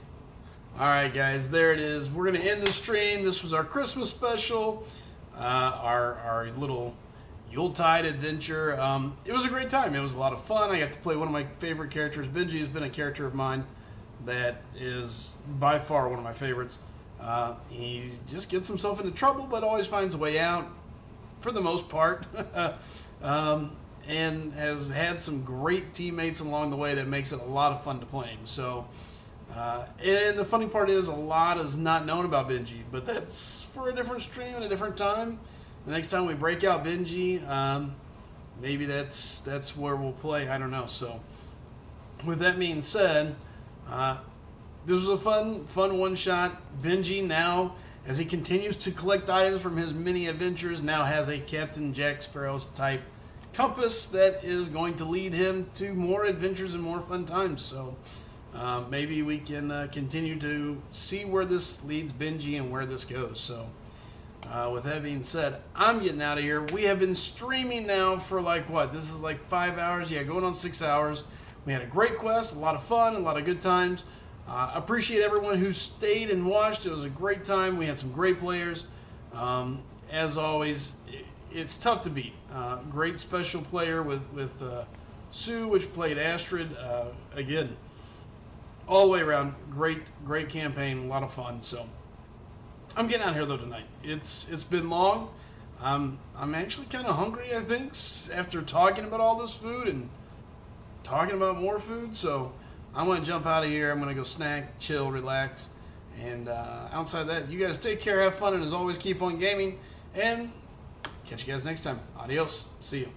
All right, guys, there it is. We're going to end the stream. This was our Christmas special, our little Yuletide adventure. It was a great time. It was a lot of fun. I got to play one of my favorite characters. Benji has been a character of mine that is by far one of my favorites. He just gets himself into trouble, but always finds a way out for the most part. And has had some great teammates along the way that makes it a lot of fun to play him. So, and the funny part is a lot is not known about Benji, but that's for a different stream and a different time. The next time we break out Benji, maybe that's where we'll play. I don't know. So, with that being said, this was a fun one-shot. Benji now, as he continues to collect items from his many adventures, now has a Captain Jack Sparrow's type compass that is going to lead him to more adventures and more fun times. So maybe we can continue to see where this leads Benji and where this goes. So with that being said, I'm getting out of here. We have been streaming now for this is like 5 hours. Yeah, going on 6 hours. We had a great quest, a lot of fun, a lot of good times. Appreciate everyone who stayed and watched. It was a great time. We had some great players. As always, it's tough to beat. Great special player with Sue, which played Astrid. Again, all the way around, great campaign, a lot of fun. So I'm getting out here though tonight. It's been long. I'm actually kind of hungry, I think, after talking about all this food and talking about more food. So I'm going to jump out of here. I'm going to go snack, chill, relax. And outside of that, you guys take care, have fun, and as always, keep on gaming. And catch you guys next time. Adios. See you.